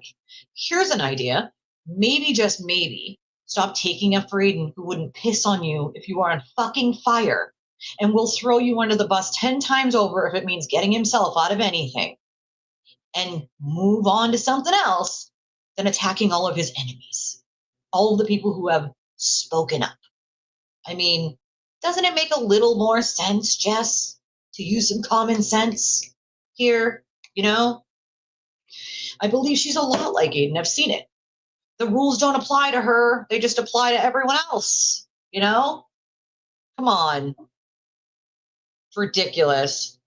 Here's an idea. Maybe, just maybe, stop taking up for Aiden, who wouldn't piss on you if you are on fucking fire, and will throw you under the bus 10 times over if it means getting himself out of anything, and move on to something else than attacking all of his enemies, all of the people who have spoken up. I mean, doesn't it make a little more sense, Jess, to use some common sense here, I believe she's a lot like Aiden. I've seen it. The rules don't apply to her. They just apply to everyone else, Come on. It's ridiculous.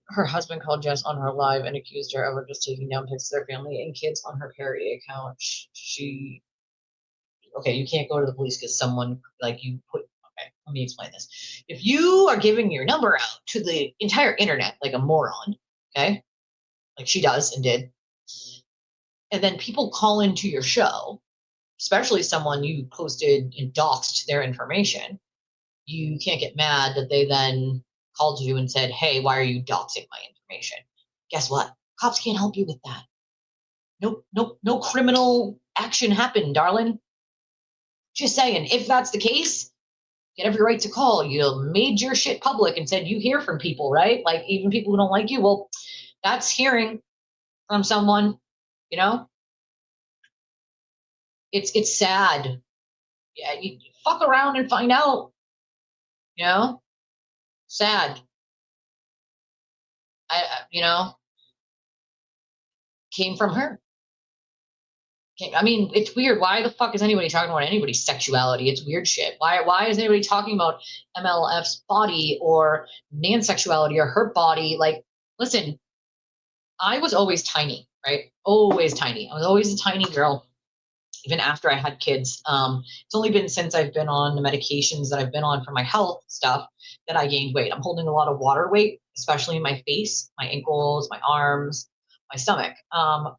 Her husband called Jess on her live and accused her of just taking down pics of their family and kids on her Perry account. Okay, you can't go to the police because someone, okay, let me explain this. If you are giving your number out to the entire internet like a moron, okay, like she does and did, and then people call into your show, especially someone you posted and doxed their information, you can't get mad that they then called you and said, hey, why are you doxing my information? Guess what? Cops can't help you with that. No criminal action happened, darling. Just saying, if that's the case, get every right to call. You made your shit public and said you hear from people, right? Like even people who don't like you. Well, that's hearing. from someone, you know? It's sad. Yeah, you fuck around and find out, you know? Sad. You know, came from her. I mean, it's weird. Why the fuck is anybody talking about anybody's sexuality? It's weird shit. Why is anybody talking about MLF's body or Nan's sexuality or her body? Like, listen, I was always tiny, right? Always tiny. I was always a tiny girl, even after I had kids. It's only been since I've been on the medications that I've been on for my health stuff that I gained weight. I'm holding a lot of water weight, especially in my face, my ankles, my arms, my stomach,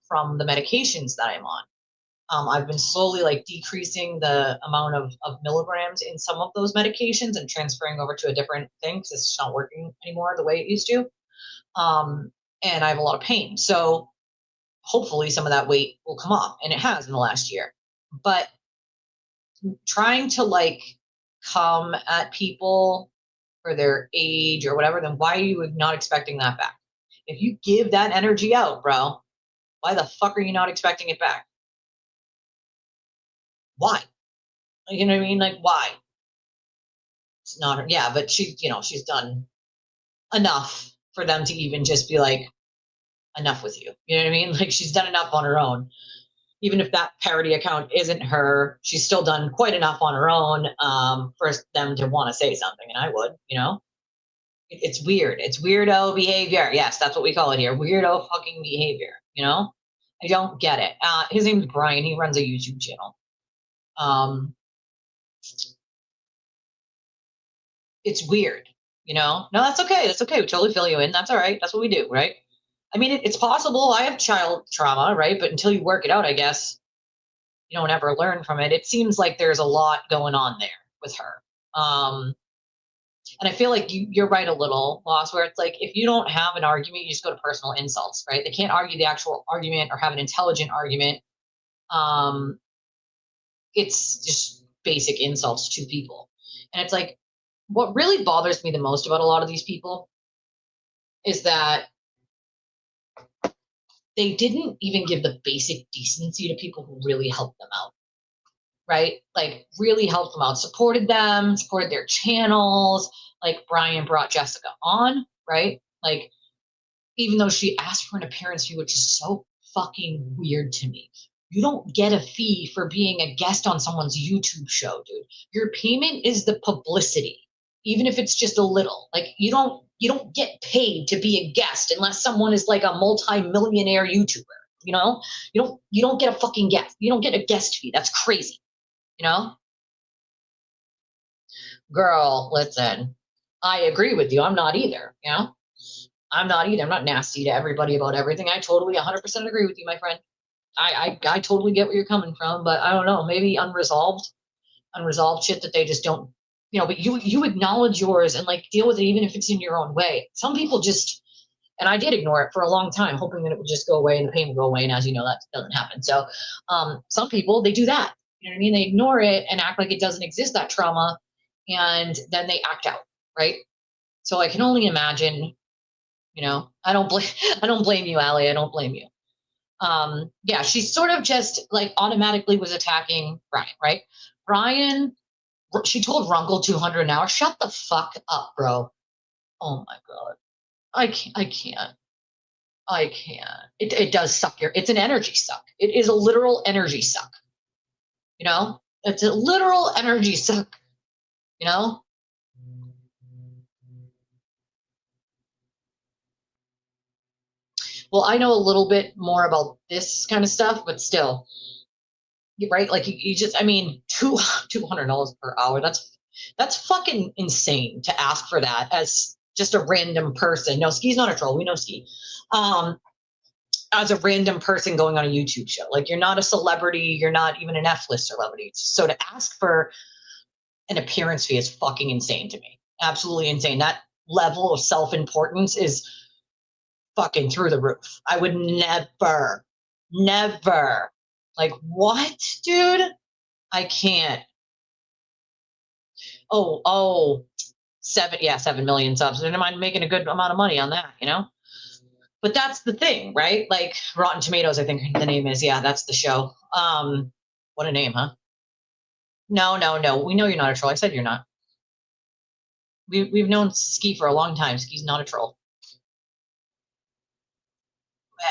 from the medications that I'm on. I've been slowly like decreasing the amount of milligrams in some of those medications and transferring over to a different thing because it's not working anymore the way it used to. And I have a lot of pain. So hopefully some of that weight will come off, and it has in the last year. But trying to like come at people for their age or whatever, then why are you not expecting that back? If you give that energy out, bro, why the fuck are you not expecting it back? Why? You know what I mean? Like, why? It's not her. Yeah, but she, you know, she's done enough for them to even just be like, enough with you. You know what I mean? Like, she's done enough on her own. Even if that parody account isn't her, she's still done quite enough on her own for them to want to say something, and I would, you know? It's weird. It's weirdo behavior. Yes, that's what we call it here. Weirdo fucking behavior, you know? I don't get it. His name's Brian. He runs a YouTube channel. It's weird, you know? No, that's okay. That's okay. We totally fill you in. That's all right. That's what we do, right? I mean, it's possible. I have child trauma, right? But until you work it out, I guess, you don't ever learn from it. It seems like there's a lot going on there with her. And I feel like you're right a little, Loss, where it's like, if you don't have an argument, you just go to personal insults, right? They can't argue the actual argument or have an intelligent argument. It's just basic insults to people. And it's like, what really bothers me the most about a lot of these people is that they didn't even give the basic decency to people who really helped them out, right? Like, really helped them out, supported them, supported their channels. Like, Brian brought Jessica on, right? Like, even though she asked for an appearance fee, which is so fucking weird to me. You don't get a fee for being a guest on someone's YouTube show, dude. Your payment is the publicity, even if it's just a little. Like, you don't get paid to be a guest unless someone is like a multi-millionaire YouTuber, you know? You don't get a fucking guest. You don't get a guest fee. That's crazy, you know? Girl, listen, I agree with you. I'm not either, you know? I'm not either. I'm not nasty to everybody about everything. I totally 100% agree with you, my friend. I totally get where you're coming from, but I don't know, maybe unresolved shit that they just don't, you know, but you acknowledge yours and like deal with it, even if it's in your own way. Some people just, and I did ignore it for a long time, hoping that it would just go away and the pain would go away. And as you know, that doesn't happen. So some people, they do that. You know what I mean? They ignore it and act like it doesn't exist, that trauma, and then they act out, right? So I can only imagine, you know, I don't blame you, Allie. I don't blame you. Yeah, she sort of just like automatically was attacking Brian, right? Brian, she told Runkle 200 an hour. Shut the fuck up, bro. Oh my God. I can't. It does suck it's an energy suck. It is a literal energy suck. You know? It's a literal energy suck. You know? Well, I know a little bit more about this kind of stuff, but still, right? Like you just, I mean, $200 per hour. That's fucking insane to ask for that as just a random person. No, Ski's not a troll. We know Ski. As a random person going on a YouTube show, like you're not a celebrity. You're not even an F-list celebrity. So to ask for an appearance fee is fucking insane to me. Absolutely insane. That level of self-importance is fucking through the roof. I would never. Like, what, dude? I can't. Oh, 7 million subs. I don't mind making a good amount of money on that, you know? But that's the thing, right? Like Rotten Tomatoes, I think the name is. Yeah, that's the show. What a name, huh? No. We know you're not a troll. I said you're not. We've known Ski for a long time. Ski's not a troll.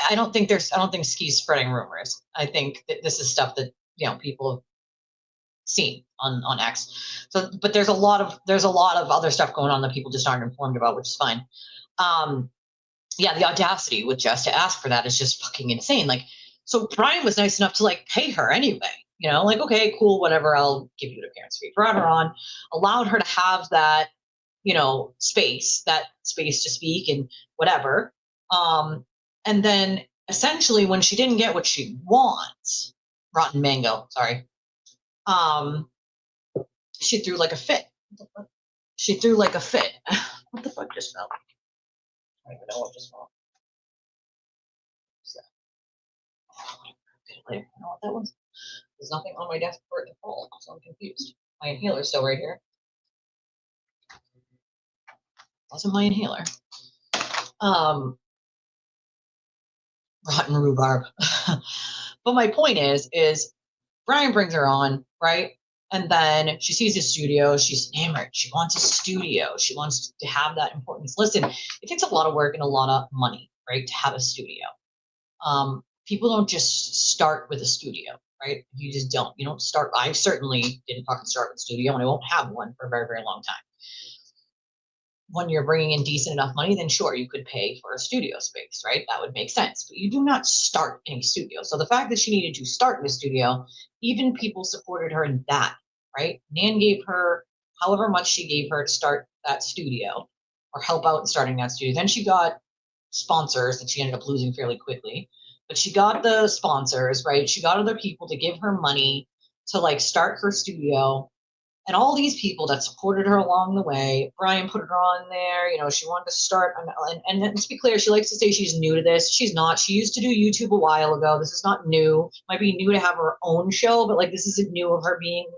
I don't think Ski's spreading rumors. I think that this is stuff that people have seen on X. So, but there's a lot of other stuff going on that people just aren't informed about, which is fine. Yeah, the audacity with Jess to ask for that is just fucking insane. Like, so Brian was nice enough to like pay her anyway. Like, okay, cool, whatever. I'll give you the parents fee for on. Allowed her to have that, space to speak and whatever. And then essentially when she didn't get what she wants, rotten mango, sorry. She threw like a fit. What the fuck just fell? I don't even know what just fell. I don't know what that was. There's nothing on my desk for it to fall, so I'm confused. My inhaler's still right here. Wasn't my inhaler. Rotten rhubarb. But my point is Brian brings her on, right? And then she sees a studio. She's enamored. She wants a studio. She wants to have that importance. Listen, it takes a lot of work and a lot of money, right, to have a studio. People don't just start with a studio, right? You just don't. You don't start. I certainly didn't fucking start with a studio, and I won't have one for a very, very long time. When you're bringing in decent enough money, then sure, you could pay for a studio space, right? That would make sense. But you do not start in a studio. So the fact that she needed to start in a studio, even people supported her in that, right? Nan gave her however much she gave her to start that studio or help out in starting that studio. Then she got sponsors that she ended up losing fairly quickly. But she got the sponsors, right? She got other people to give her money to like start her studio. And all these people that supported her along the way, Brian put her on there. She wanted to start. And let's be clear, she likes to say she's new to this. She's not. She used to do YouTube a while ago. This is not new. Might be new to have her own show, but like this isn't new of her being,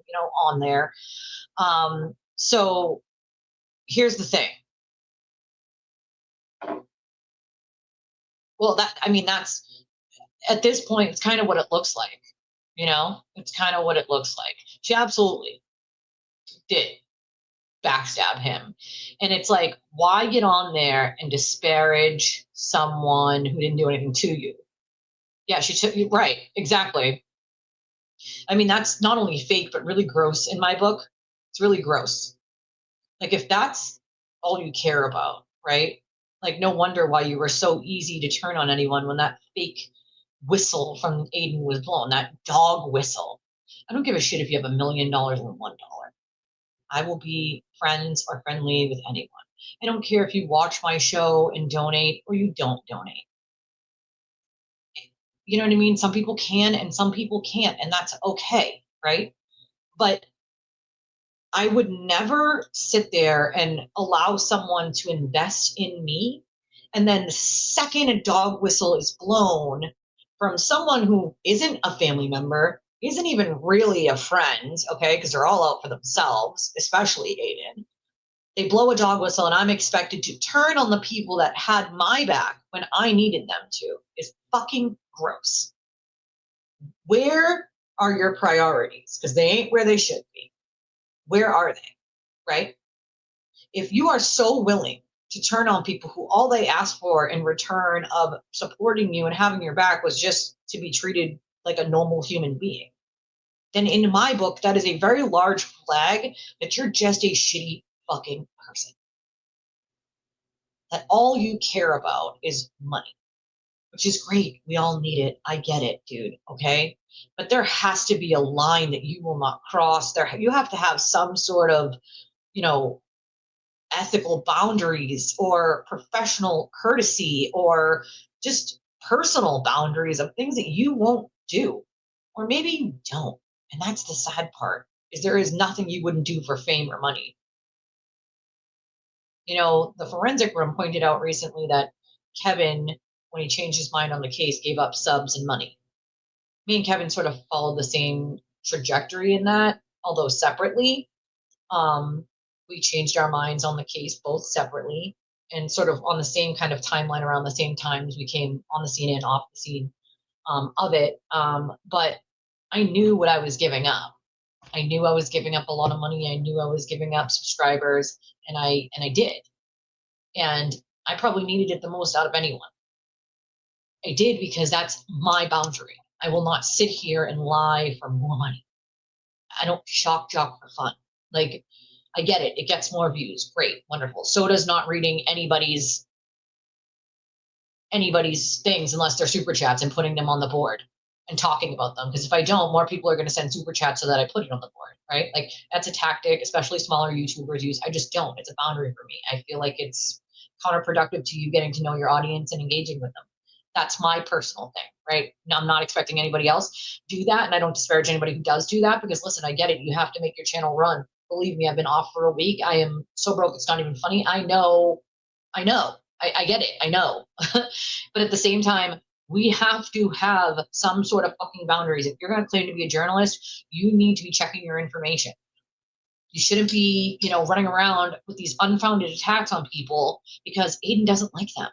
on there. So here's the thing. Well, that's at this point, it's kind of what it looks like. It's kind of what it looks like. She absolutely did backstab him. And it's like, why get on there and disparage someone who didn't do anything to you? Yeah, she took you right. Exactly. I mean, that's not only fake, but really gross in my book. It's really gross. Like, if that's all you care about, right? Like, no wonder why you were so easy to turn on anyone when that fake whistle from Aiden was blown, that dog whistle. I don't give a shit if you have $1 million and $1. I will be friends or friendly with anyone. I don't care if you watch my show and donate or you don't donate. You know what I mean? Some people can and some people can't, and that's okay, right? But I would never sit there and allow someone to invest in me, and then the second a dog whistle is blown from someone who isn't a family member, isn't even really a friend, okay, because they're all out for themselves, especially Aiden. They blow a dog whistle and I'm expected to turn on the people that had my back when I needed them to. Is fucking gross. Where are your priorities? Because they ain't where they should be. Where are they, right? If you are so willing to turn on people who all they asked for in return of supporting you and having your back was just to be treated like a normal human being, then in my book, that is a very large flag that you're just a shitty fucking person. That all you care about is money, which is great. We all need it. I get it, dude, okay? But there has to be a line that you will not cross. You have to have some sort of, ethical boundaries or professional courtesy or just personal boundaries of things that you won't do. Or maybe you don't. And that's the sad part, is there is nothing you wouldn't do for fame or money. The forensic room pointed out recently that Kevin, when he changed his mind on the case, gave up subs and money. Me and Kevin sort of followed the same trajectory in that, although separately. We changed our minds on the case both separately. and sort of on the same kind of timeline around the same times we came on the scene and off the scene of it. But I knew what I was giving up. I knew I was giving up a lot of money. I knew I was giving up subscribers, and I did. And I probably needed it the most out of anyone. I did because that's my boundary. I will not sit here and lie for more money. I don't shock jock for fun. Like, I get it. It gets more views. Great. Wonderful. So does not reading anybody's things unless they're super chats and putting them on the board and talking about them. Because if I don't, more people are going to send super chats so that I put it on the board, right? Like, that's a tactic, especially smaller YouTubers use. I just don't. It's a boundary for me. I feel like it's counterproductive to you getting to know your audience and engaging with them. That's my personal thing, right? Now, I'm not expecting anybody else do that, and I don't disparage anybody who does do that, because listen, I get it. You have to make your channel run. Believe me, I've been off for a week. I am so broke, it's not even funny. I know. I get it. I know. But at the same time, we have to have some sort of fucking boundaries. If you're going to claim to be a journalist, you need to be checking your information. You shouldn't be, running around with these unfounded attacks on people because Aiden doesn't like them.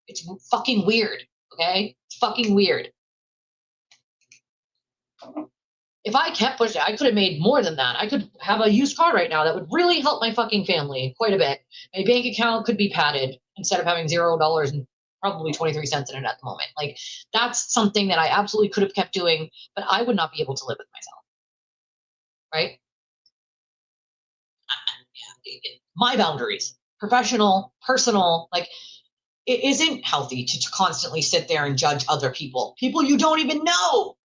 It's fucking weird, okay? It's fucking weird. If I kept pushing, I could have made more than that. I could have a used car right now that would really help my fucking family quite a bit. My bank account could be padded instead of having $0 and probably 23 cents in it at the moment. Like, that's something that I absolutely could have kept doing, but I would not be able to live with myself, right? My boundaries, professional, personal, like, it isn't healthy to constantly sit there and judge other people you don't even know.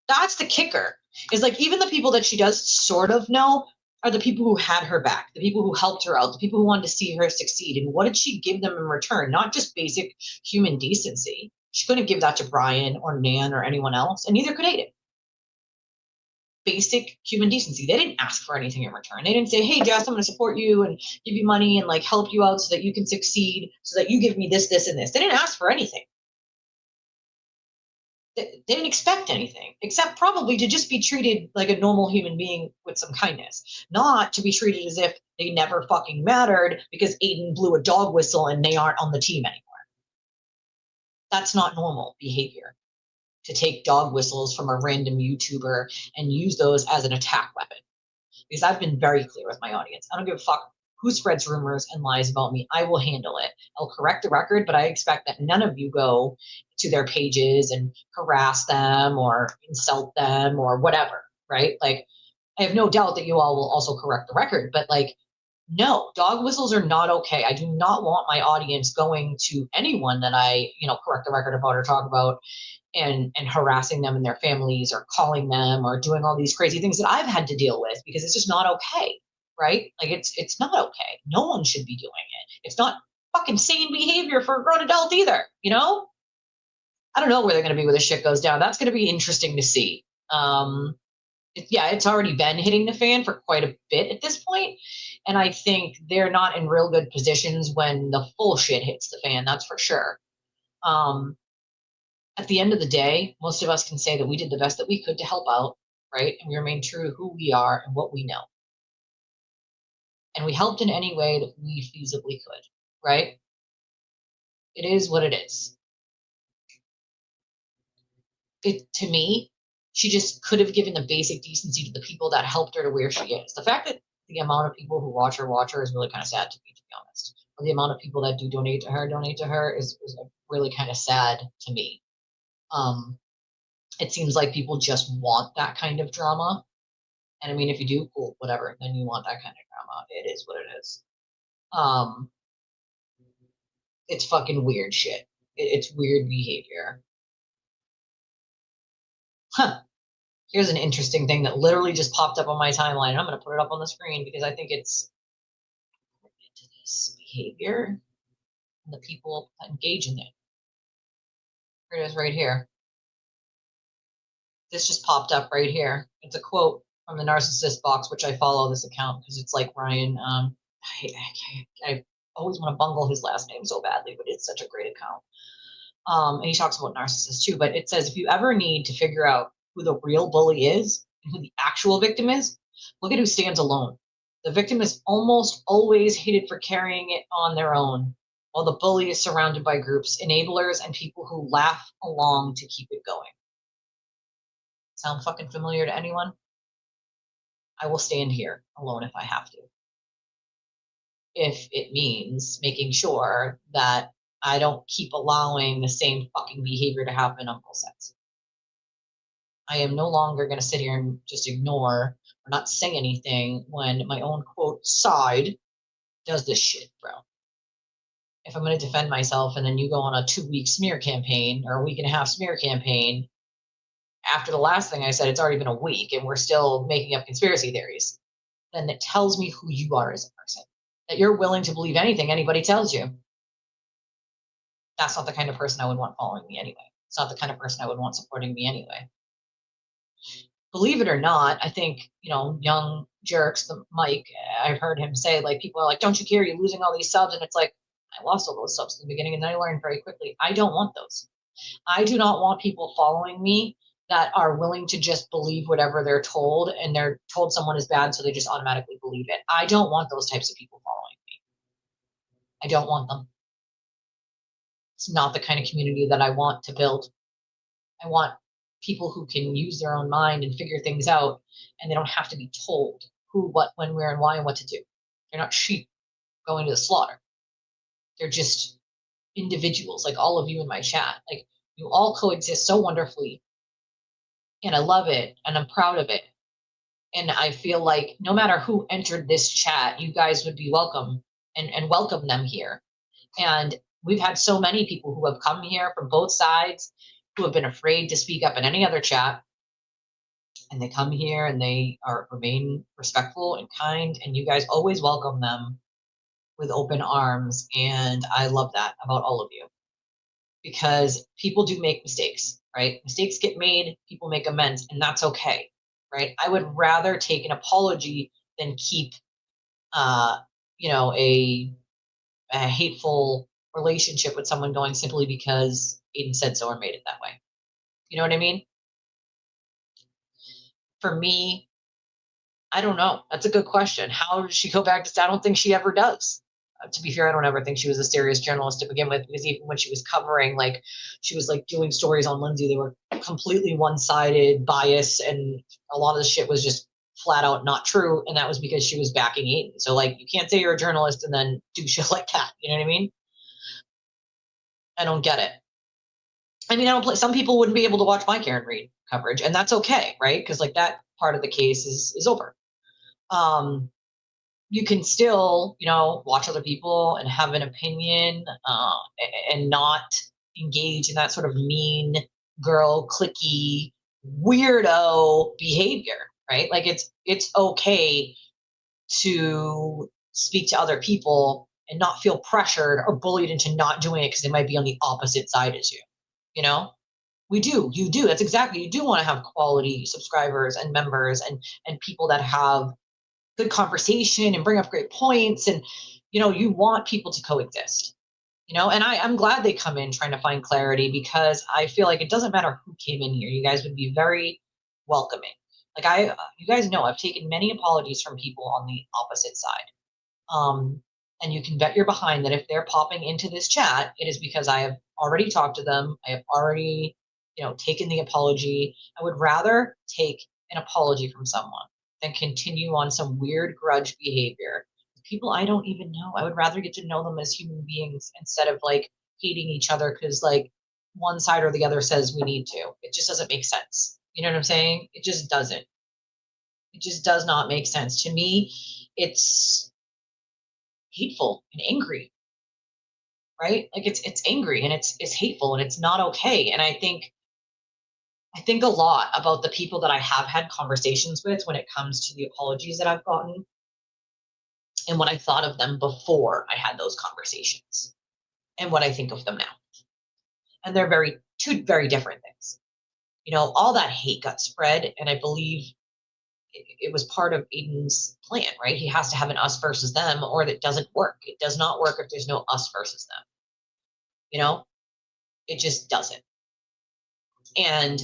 That's the kicker. Is like, even the people that she does sort of know are the people who had her back, the people who helped her out, the people who wanted to see her succeed. And what did she give them in return? Not just basic human decency. She couldn't give that to Brian or Nan or anyone else, and neither could Aiden. Basic human decency. They didn't ask for anything in return. They didn't say, hey, Jess, I'm going to support you and give you money and like help you out so that you can succeed, so that you give me this, this, and this. They didn't ask for anything. They didn't expect anything, except probably to just be treated like a normal human being with some kindness, not to be treated as if they never fucking mattered because Aiden blew a dog whistle and they aren't on the team anymore. That's not normal behavior, to take dog whistles from a random YouTuber and use those as an attack weapon. Because I've been very clear with my audience. I don't give a fuck who spreads rumors and lies about me. I will handle it. I'll correct the record, but I expect that none of you go to their pages and harass them or insult them or whatever, right? Like, I have no doubt that you all will also correct the record, but like, no, dog whistles are not okay. I do not want my audience going to anyone that I, correct the record about or talk about and harassing them and their families or calling them or doing all these crazy things that I've had to deal with, because it's just not okay, right? Like, it's not okay. No one should be doing it. It's not fucking sane behavior for a grown adult either, I don't know where they're going to be when this shit goes down. That's going to be interesting to see. It's already been hitting the fan for quite a bit at this point, and I think they're not in real good positions when the full shit hits the fan, that's for sure. At the end of the day, most of us can say that we did the best that we could to help out, right? And we remain true to who we are and what we know. And we helped in any way that we feasibly could, right? It is what it is. To me, she just could have given the basic decency to the people that helped her to where she is. The fact that the amount of people who watch her is really kind of sad to me, to be honest. Or the amount of people that do donate to her is really kind of sad to me. It seems like people just want that kind of drama. And I mean, if you do, cool, whatever, then you want that kind of drama. It is what it is. It's fucking weird shit. It's weird behavior. Here's an interesting thing that literally just popped up on my timeline. I'm going to put it up on the screen because I think it's into this behavior and the people that engage in it. Here it is right here. This just popped up right here. It's a quote from the Narcissist Box, which I follow this account because it's like Ryan. I always want to bungle his last name so badly, but it's such a great account. And he talks about narcissists too, but it says, if you ever need to figure out who the real bully is and who the actual victim is, look at who stands alone. The victim is almost always hated for carrying it on their own. while the bully is surrounded by groups, enablers, and people who laugh along to keep it going. Sound fucking familiar to anyone? I will stand here alone if I have to. If it means making sure that I don't keep allowing the same fucking behavior to happen on both sides. I am no longer going to sit here and just ignore or not say anything when my own quote side does this shit, bro. If I'm going to defend myself and then you go on a 2-week smear campaign or a week and a half smear campaign, after the last thing I said, it's already been a week and we're still making up conspiracy theories, then it tells me who you are as a person. That you're willing to believe anything anybody tells you. That's not the kind of person I would want following me anyway. It's not the kind of person I would want supporting me anyway. Believe it or not, I think, young jerks, the Mike, I've heard him say, like, people are like, don't you care, you're losing all these subs? And it's like, I lost all those subs in the beginning and then I learned very quickly. I don't want those. I do not want people following me that are willing to just believe whatever they're told, and they're told someone is bad, so they just automatically believe it. I don't want those types of people following me. I don't want them. It's not the kind of community that I want to build. I want people who can use their own mind and figure things out, and they don't have to be told who, what, when, where, and why, and what to do. They're not sheep going to the slaughter. They're just individuals, like all of you in my chat. Like, you all coexist so wonderfully, and I love it, and I'm proud of it. And I feel like no matter who entered this chat, you guys would be welcome and welcome them here. And we've had so many people who have come here from both sides who have been afraid to speak up in any other chat. And they come here and they remain respectful and kind, and you guys always welcome them with open arms. And I love that about all of you, because people do make mistakes, right? Mistakes get made, people make amends, and that's okay, right? I would rather take an apology than keep, a hateful relationship with someone going simply because Aiden said so or made it that way. You know what I mean? For me, I don't know. That's a good question. How does she go back to? I don't think she ever does. To be fair, I don't ever think she was a serious journalist to begin with, because even when she was covering, like, she was like doing stories on Lindsay, they were completely one-sided, biased, and a lot of the shit was just flat out not true, and that was because she was backing Aiden. So, like, you can't say you're a journalist and then do shit like that. You know what I mean? I don't get it. I mean, some people wouldn't be able to watch my Karen Reed coverage, and that's okay, right? Because, like, that part of the case is over. You can still, watch other people and have an opinion, and not engage in that sort of mean girl, cliquey, weirdo behavior, right? Like, it's okay to speak to other people and not feel pressured or bullied into not doing it because they might be on the opposite side as you. You do. That's exactly, you do want to have quality subscribers and members and people that have good conversation and bring up great points, and you want people to coexist, and I'm glad they come in trying to find clarity, because I feel like it doesn't matter who came in here, you guys would be very welcoming. Like, you guys know I've taken many apologies from people on the opposite side, and you can bet your behind that if they're popping into this chat, it is because I have already talked to them. I have already taken the apology. I would rather take an apology from someone than continue on some weird grudge behavior. People I don't even know. I would rather get to know them as human beings instead of, like, hating each other because, like, one side or the other says we need to. It just doesn't make sense. You know what I'm saying? It just doesn't. It just does not make sense. To me, it's hateful and angry, right? Like, it's angry and it's hateful and it's not okay. And I think a lot about the people that I have had conversations with when it comes to the apologies that I've gotten, and what I thought of them before I had those conversations, and what I think of them now. And they're two very different things. All that hate got spread, and I believe it was part of Aiden's plan, right? He has to have an us versus them, or that doesn't work. It does not work if there's no us versus them. It just doesn't. And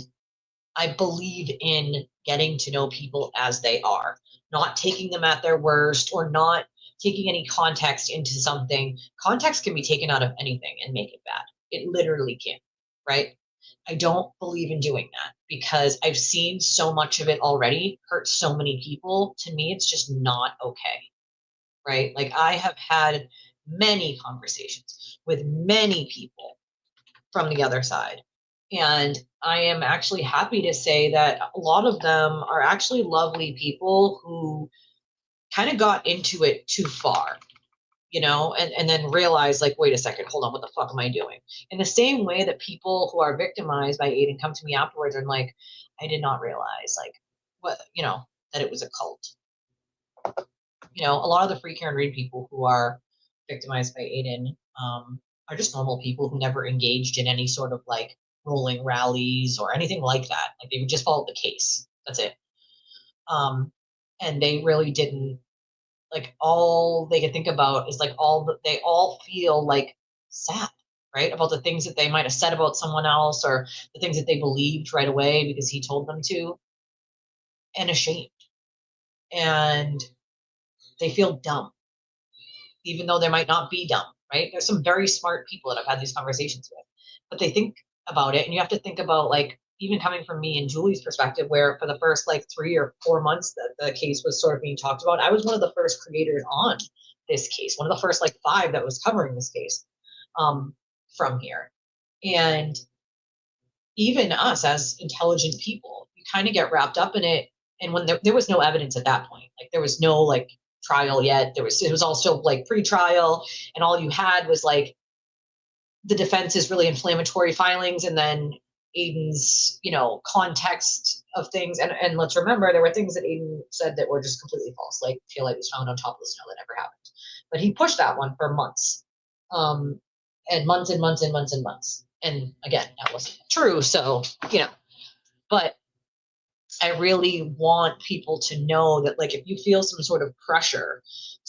I believe in getting to know people as they are, not taking them at their worst, or not taking any context into something. Context can be taken out of anything and make it bad. It literally can, right? I don't believe in doing that because I've seen so much of it already hurt so many people. To me, it's just not okay, right? Like I have had many conversations with many people from the other side. And I am actually happy to say that a lot of them are actually lovely people who kind of got into it too far, you know, and then realize like, wait a second, hold on, what the fuck am I doing? In the same way that people who are victimized by Aiden come to me afterwards and like, I did not realize like what, you know, that it was a cult. You know, a lot of the free Karen Reed people who are victimized by Aiden are just normal people who never engaged in any sort of like rolling rallies or anything like that. Like they would just follow the case. That's it. And they really didn't, like all they could think about is like they all feel like sad, right? About the things that they might have said about someone else or the things that they believed right away because he told them to, and ashamed. And they feel dumb, even though they might not be dumb, right? There's some very smart people that I've had these conversations with, but they think about it. And you have to think about like, even coming from me and Julie's perspective, where for the first like 3 or 4 months that the case was sort of being talked about, I was one of the first creators on this case, one of the first like 5 that was covering this case from here. And even us as intelligent people, you kind of get wrapped up in it. And when there was no evidence at that point, like there was no like trial yet, it was all still like pre-trial, and all you had was like the defense's really inflammatory filings and then Aiden's, you know, context of things. And let's remember, there were things that Aiden said that were just completely false, like taillight was found on top of the snow. That never happened. But he pushed that one for months, and months and months and months and months. And again, that wasn't true. So, you know, but I really want people to know that, like, if you feel some sort of pressure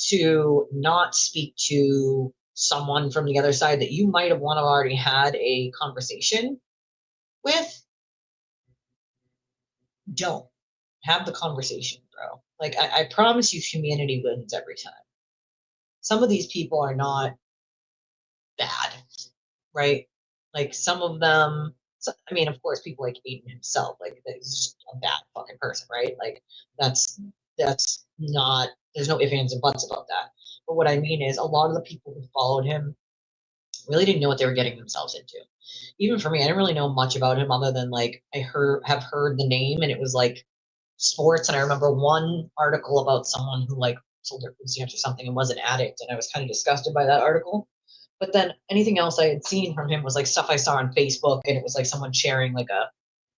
to not speak to someone from the other side that you might have want to already had a conversation with, don't have the conversation, bro. Like, I promise you, humanity wins every time. Some of these people are not bad, right? Like, some of them, I mean, of course, people like Aiden himself, like, he's just a bad fucking person, right? Like, that's not, there's no ifs, ands, and buts about that. But what I mean is, a lot of the people who followed him really didn't know what they were getting themselves into. Even for me, I didn't really know much about him other than like I have heard the name, and it was like sports. And I remember one article about someone who like sold their food stamps or something and was an addict, and I was kind of disgusted by that article. But then anything else I had seen from him was like stuff I saw on Facebook, and it was like someone sharing like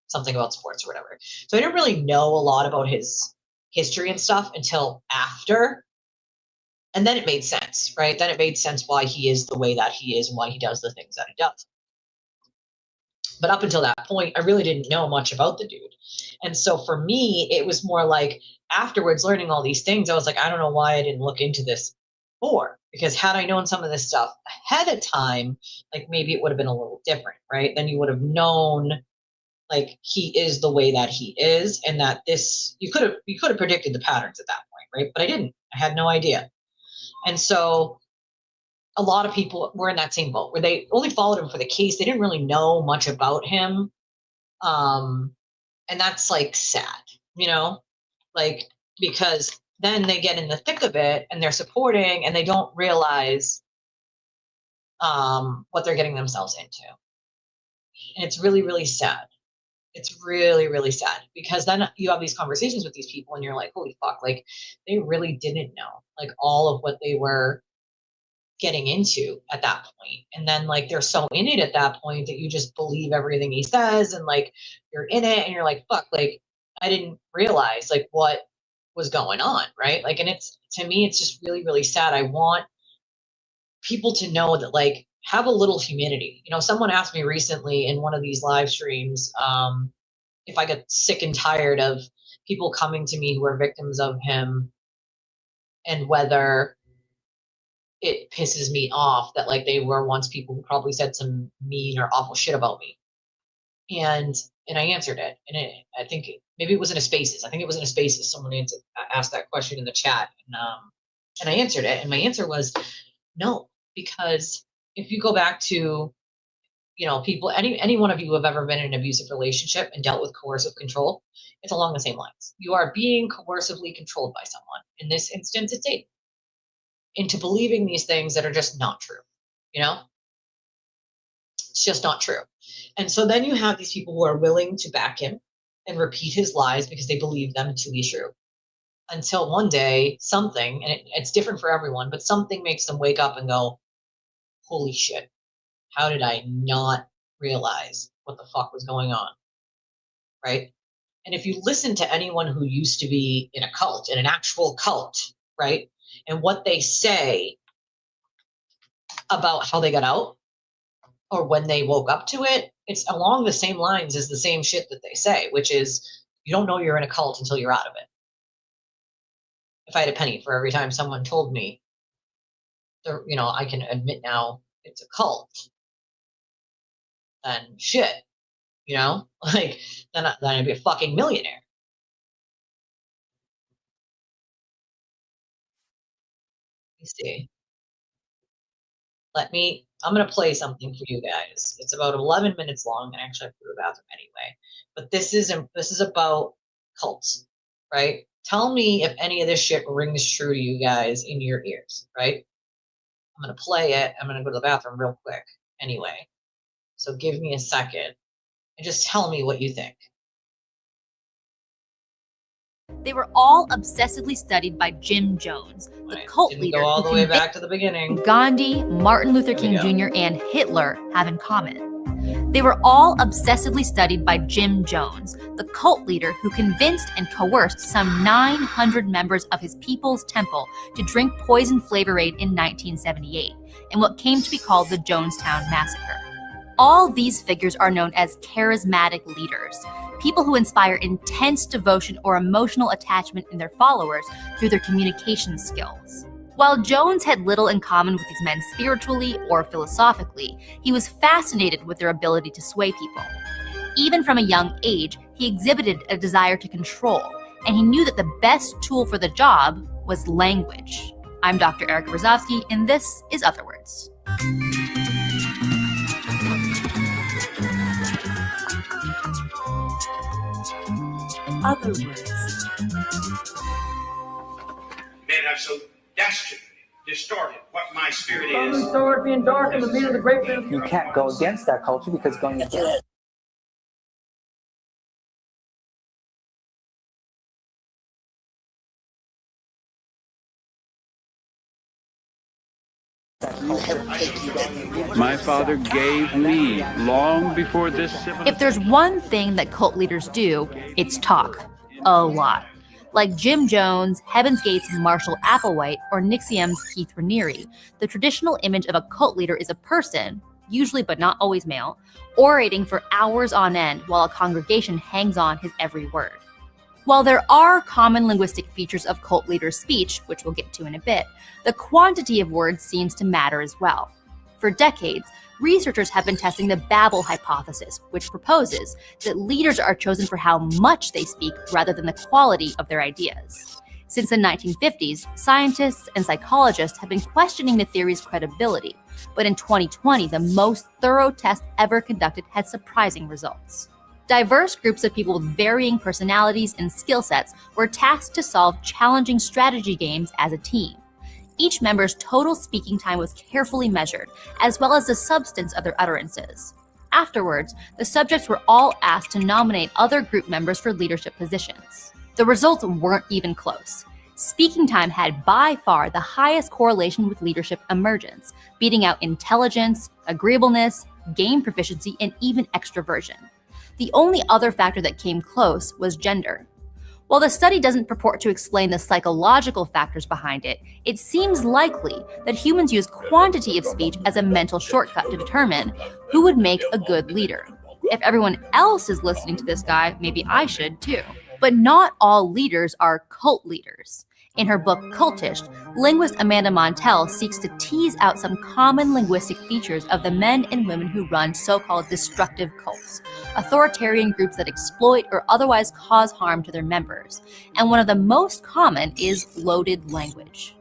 something about sports or whatever. So I didn't really know a lot about his history and stuff until after. And then it made sense, right? Then it made sense why he is the way that he is and why he does the things that he does. But up until that point, I really didn't know much about the dude. And so for me, it was more like afterwards learning all these things, I was like, I don't know why I didn't look into this before. Because had I known some of this stuff ahead of time, like maybe it would have been a little different, right? Then you would have known like he is the way that he is, and that this you could have predicted the patterns at that point, right? But I didn't. I had no idea. And so a lot of people were in that same boat where they only followed him for the case. They didn't really know much about him. And that's like sad, you know, like, because then they get in the thick of it and they're supporting and they don't realize what they're getting themselves into. And it's really, really sad. It's really, really sad because then you have these conversations with these people and you're like, holy fuck, like they really didn't know like all of what they were getting into at that point. And then like they're so in it at that point that you just believe everything he says, and like you're in it and you're like, fuck, like I didn't realize like what was going on, right? Like, and it's, to me, it's just really, really sad. I want people to know that like have a little humanity. You know, someone asked me recently in one of these live streams if I get sick and tired of people coming to me who are victims of him, and whether it pisses me off that like they were once people who probably said some mean or awful shit about me. And I answered it, and I think maybe it was in a Spaces. I think it was in a Spaces. Someone asked that question in the chat, and And I answered it, and my answer was no, because if you go back to, people, any one of you who have ever been in an abusive relationship and dealt with coercive control, it's along the same lines. You are being coercively controlled by someone. In this instance, it's Aiden, into believing these things that are just not true. It's just not true. And so then you have these people who are willing to back him and repeat his lies because they believe them to be true. Until one day, something, and it's different for everyone, but something makes them wake up and go, holy shit, how did I not realize what the fuck was going on? Right? And if you listen to anyone who used to be in a cult, in an actual cult, right? And what they say about how they got out or when they woke up to it, it's along the same lines as the same shit that they say, which is you don't know you're in a cult until you're out of it. If I had a penny for every time someone told me, I can admit now it's a cult, then shit, like then I'd be a fucking millionaire. Let me see. I'm going to play something for you guys. It's about 11 minutes long, and actually I have to go to the bathroom anyway. But this is about cults, right? Tell me if any of this shit rings true to you guys in your ears, right? I'm going to play it. I'm going to go to the bathroom real quick anyway. So give me a second and just tell me what you think. They were all obsessively studied by Jim Jones, the cult leader Go all who the way back to the beginning. Gandhi, Martin Luther King Jr., and Hitler have in common. They were all obsessively studied by Jim Jones, the cult leader who convinced and coerced some 900 members of his People's Temple to drink poison Flavor-Aid in 1978, in what came to be called the Jonestown Massacre. All these figures are known as charismatic leaders, people who inspire intense devotion or emotional attachment in their followers through their communication skills. While Jones had little in common with these men spiritually or philosophically, he was fascinated with their ability to sway people. Even from a young age, he exhibited a desire to control, and he knew that the best tool for the job was language. I'm Dr. Erica Brzozowski, and this is Other Words. Other words. Men have so dastardly distorted what my spirit is. Start being dark in the middle of the great. You can't go against that culture because going against it. My father gave me long before this civilization. If there's one thing that cult leaders do, it's talk. A lot. Like Jim Jones, Heaven's Gate's Marshall Applewhite, or NXIVM's Keith Raniere, the traditional image of a cult leader is a person, usually but not always male, orating for hours on end while a congregation hangs on his every word. While there are common linguistic features of cult leaders' speech, which we'll get to in a bit, the quantity of words seems to matter as well. For decades, researchers have been testing the Babel hypothesis, which proposes that leaders are chosen for how much they speak rather than the quality of their ideas. Since the 1950s, scientists and psychologists have been questioning the theory's credibility, but in 2020, the most thorough test ever conducted had surprising results. Diverse groups of people with varying personalities and skill sets were tasked to solve challenging strategy games as a team. Each member's total speaking time was carefully measured, as well as the substance of their utterances. Afterwards, the subjects were all asked to nominate other group members for leadership positions. The results weren't even close. Speaking time had by far the highest correlation with leadership emergence, beating out intelligence, agreeableness, game proficiency, and even extroversion. The only other factor that came close was gender. While the study doesn't purport to explain the psychological factors behind it, it seems likely that humans use quantity of speech as a mental shortcut to determine who would make a good leader. If everyone else is listening to this guy, maybe I should too. But not all leaders are cult leaders. In her book Cultish, linguist Amanda Montell seeks to tease out some common linguistic features of the men and women who run so-called destructive cults, authoritarian groups that exploit or otherwise cause harm to their members. And one of the most common is loaded language.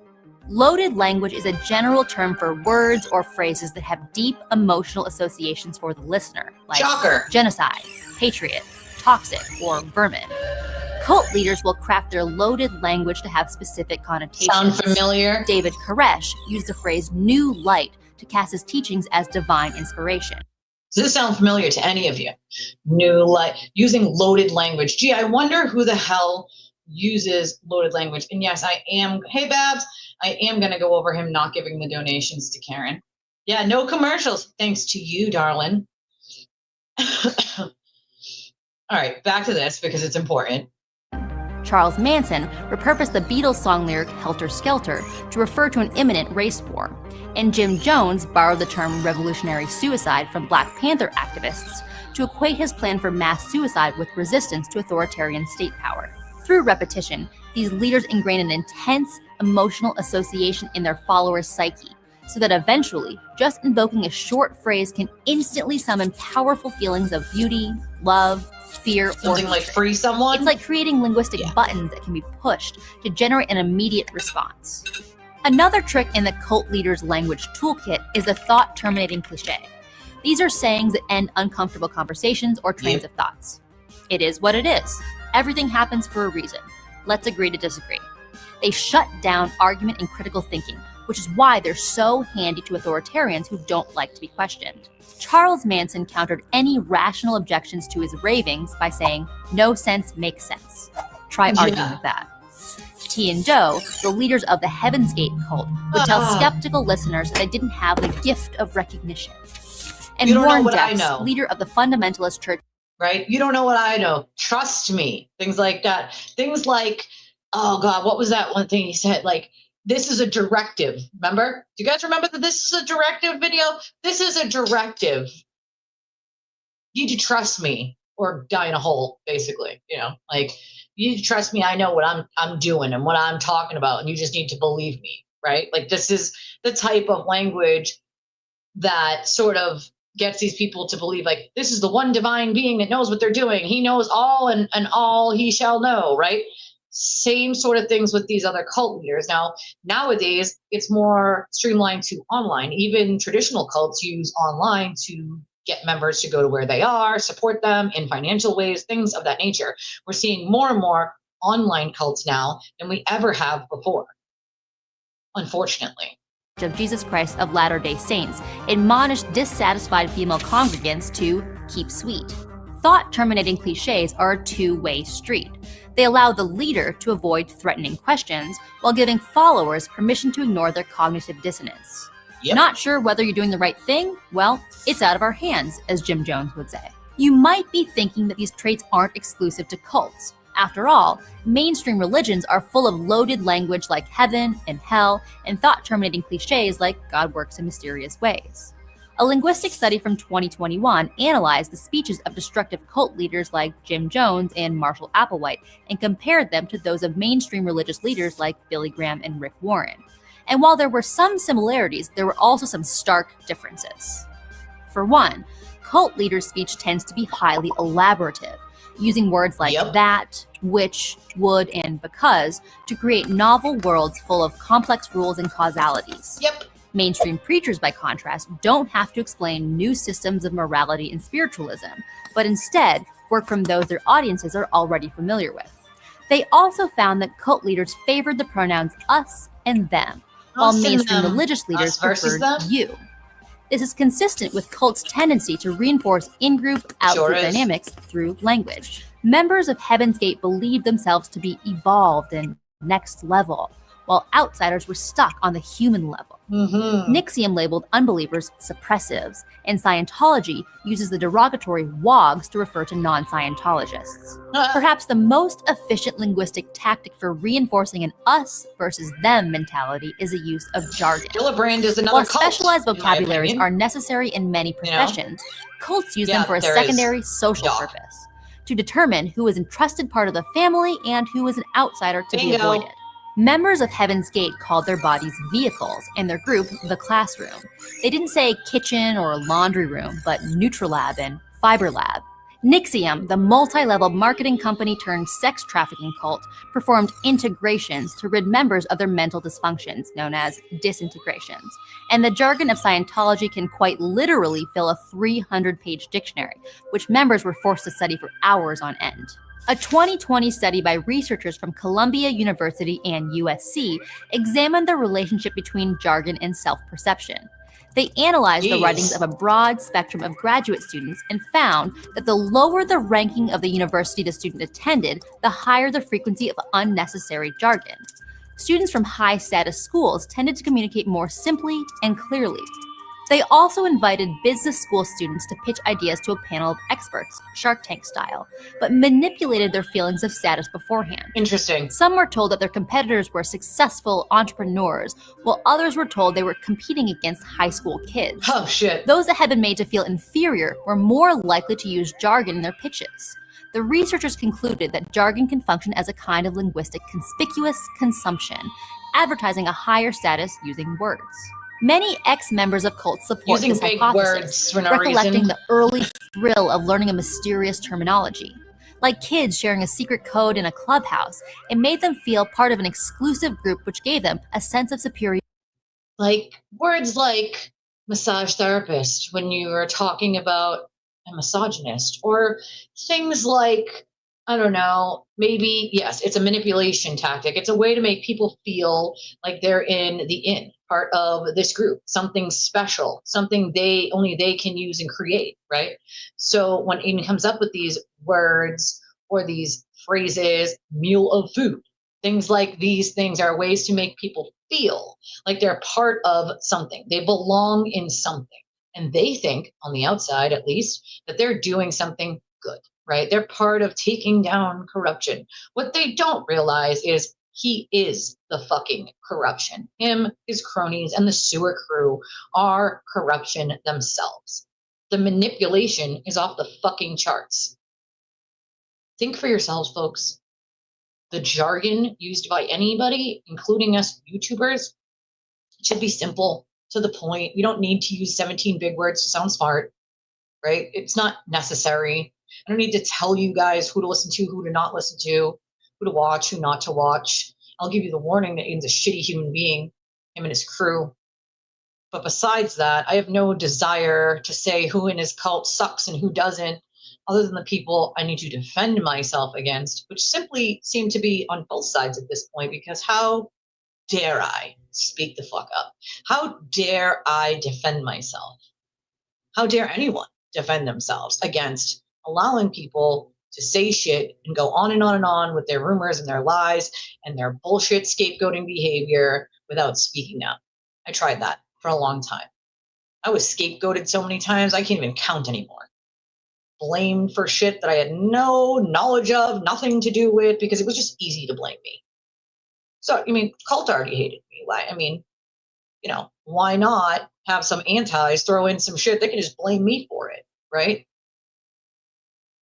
Loaded language is a general term for words or phrases that have deep emotional associations for the listener, like Shocker. genocide, patriot, toxic, or vermin. Cult leaders will craft their loaded language to have specific connotations. Sound familiar? David Koresh used the phrase new light to cast his teachings as divine inspiration. Does this sound familiar to any of you? New light, using loaded language. Gee, I wonder who the hell uses loaded language. And yes, I am. Hey, Babs, I am going to go over him not giving the donations to Karen. Yeah, no commercials. Thanks to you, darling. All right, back to this because it's important. Charles Manson repurposed the Beatles song lyric Helter Skelter to refer to an imminent race war, and Jim Jones borrowed the term revolutionary suicide from Black Panther activists to equate his plan for mass suicide with resistance to authoritarian state power. Through repetition, these leaders ingrain an intense emotional association in their followers' psyche, so that eventually, just invoking a short phrase can instantly summon powerful feelings of beauty, love, fear, something or like free someone. It's like creating linguistic buttons that can be pushed to generate an immediate response. Another trick in the cult leader's language toolkit is the thought-terminating cliche. These are sayings that end uncomfortable conversations or trains of thoughts. It is what it is. Everything happens for a reason. Let's agree to disagree. They shut down argument and critical thinking, which is why they're so handy to authoritarians who don't like to be questioned. Charles Manson countered any rational objections to his ravings by saying, "No sense makes sense." Try arguing with that. T and Doe, the leaders of the Heaven's Gate cult, would tell skeptical listeners that they didn't have the gift of recognition. And Warren Jeffs, leader of the fundamentalist church, right? You don't know what I know. Trust me. Things like that. Things like, oh God, what was that one thing he said? Like, this is a directive. Remember? Do you guys remember that this is a directive video? This is a directive. You need to trust me or die in a hole, basically. You know, like, you need to trust me. I know what I'm doing and what I'm talking about, and you just need to believe me, right? Like, this is the type of language that sort of gets these people to believe, like, this is the one divine being that knows what they're doing. He knows all, and all he shall know, right? Same sort of things with these other cult leaders. Now, nowadays, it's more streamlined to online. Even traditional cults use online to get members to go to where they are, support them in financial ways, things of that nature. We're seeing more and more online cults now than we ever have before, unfortunately. of Jesus Christ of Latter-day Saints admonished dissatisfied female congregants to keep sweet. Thought-terminating cliches are a two-way street. They allow the leader to avoid threatening questions while giving followers permission to ignore their cognitive dissonance. Not sure whether you're doing the right thing? Well, it's out of our hands, as Jim Jones would say. You might be thinking that these traits aren't exclusive to cults. After all, mainstream religions are full of loaded language like heaven and hell and thought-terminating cliches like God works in mysterious ways. A linguistic study from 2021 analyzed the speeches of destructive cult leaders like Jim Jones and Marshall Applewhite and compared them to those of mainstream religious leaders like Billy Graham and Rick Warren. And while there were some similarities, there were also some stark differences. For one, cult leaders' speech tends to be highly elaborative, using words like that, which, would, and because to create novel worlds full of complex rules and causalities. Mainstream preachers, by contrast, don't have to explain new systems of morality and spiritualism, but instead work from those their audiences are already familiar with. They also found that cult leaders favored the pronouns us and them, while mainstream religious leaders preferred you. This is consistent with cults' tendency to reinforce in-group, out-group dynamics through language. Members of Heaven's Gate believed themselves to be evolved and next level, while outsiders were stuck on the human level. NXIVM labeled unbelievers suppressives, and Scientology uses the derogatory wogs to refer to non-Scientologists. Perhaps the most efficient linguistic tactic for reinforcing an us versus them mentality is the use of jargon. Gillibrand is another While cult, specialized vocabularies are necessary in many professions, cults use them for a secondary social purpose, to determine who is an entrusted part of the family and who is an outsider to be avoided. Members of Heaven's Gate called their bodies vehicles and their group the classroom. They didn't say kitchen or laundry room, but Nutrilab and Fiber Lab. Nixium, the multi-level marketing company turned sex trafficking cult, performed integrations to rid members of their mental dysfunctions, known as disintegrations. And the jargon of Scientology can quite literally fill a 300-page dictionary, which members were forced to study for hours on end. A 2020 study by researchers from Columbia University and USC examined the relationship between jargon and self-perception. They analyzed the writings of a broad spectrum of graduate students and found that the lower the ranking of the university the student attended, the higher the frequency of unnecessary jargon. Students from high-status schools tended to communicate more simply and clearly. They also invited business school students to pitch ideas to a panel of experts, Shark Tank style, but manipulated their feelings of status beforehand. Interesting. Some were told that their competitors were successful entrepreneurs, while others were told they were competing against high school kids. Oh, shit. Those that had been made to feel inferior were more likely to use jargon in their pitches. The researchers concluded that jargon can function as a kind of linguistic conspicuous consumption, advertising a higher status using words. Many ex-members of cults support Using this big hypothesis, words for no recollecting reason. the early thrill of learning a mysterious terminology. Like kids sharing a secret code in a clubhouse, it made them feel part of an exclusive group which gave them a sense of superiority. Like words like massage therapist when you were talking about a misogynist, or things like, I don't know, maybe, yes, it's a manipulation tactic. It's a way to make people feel like they're in the in, part of this group, something special, something only they can use and create, right? So when Aiden comes up with these words or these phrases, meal of food, things like these things are ways to make people feel like they're part of something. They belong in something. And they think, on the outside at least, that they're doing something good, right? They're part of taking down corruption. What they don't realize is he is the fucking corruption. Him, his cronies, and the sewer crew are corruption themselves. The manipulation is off the fucking charts. Think for yourselves, folks. The jargon used by anybody, including us YouTubers, should be simple, to the point. We don't need to use 17 big words to sound smart, right? It's not necessary. I don't need to tell you guys who to listen to, who to not listen to, who to watch, who not to watch. I'll give you the warning that Aiden's a shitty human being, him and his crew. But besides that, I have no desire to say who in his cult sucks and who doesn't, other than the people I need to defend myself against, which simply seem to be on both sides at this point, because how dare I speak the fuck up? How dare I defend myself? How dare anyone defend themselves against allowing people to say shit and go on and on and on with their rumors and their lies and their bullshit scapegoating behavior without speaking up? I tried that for a long time. I was scapegoated so many times, I can't even count anymore. Blamed for shit that I had no knowledge of, nothing to do with, because it was just easy to blame me. So, I mean, cult already hated me. Why? I mean, you know, why not have some antis throw in some shit? They can just blame me for it, right?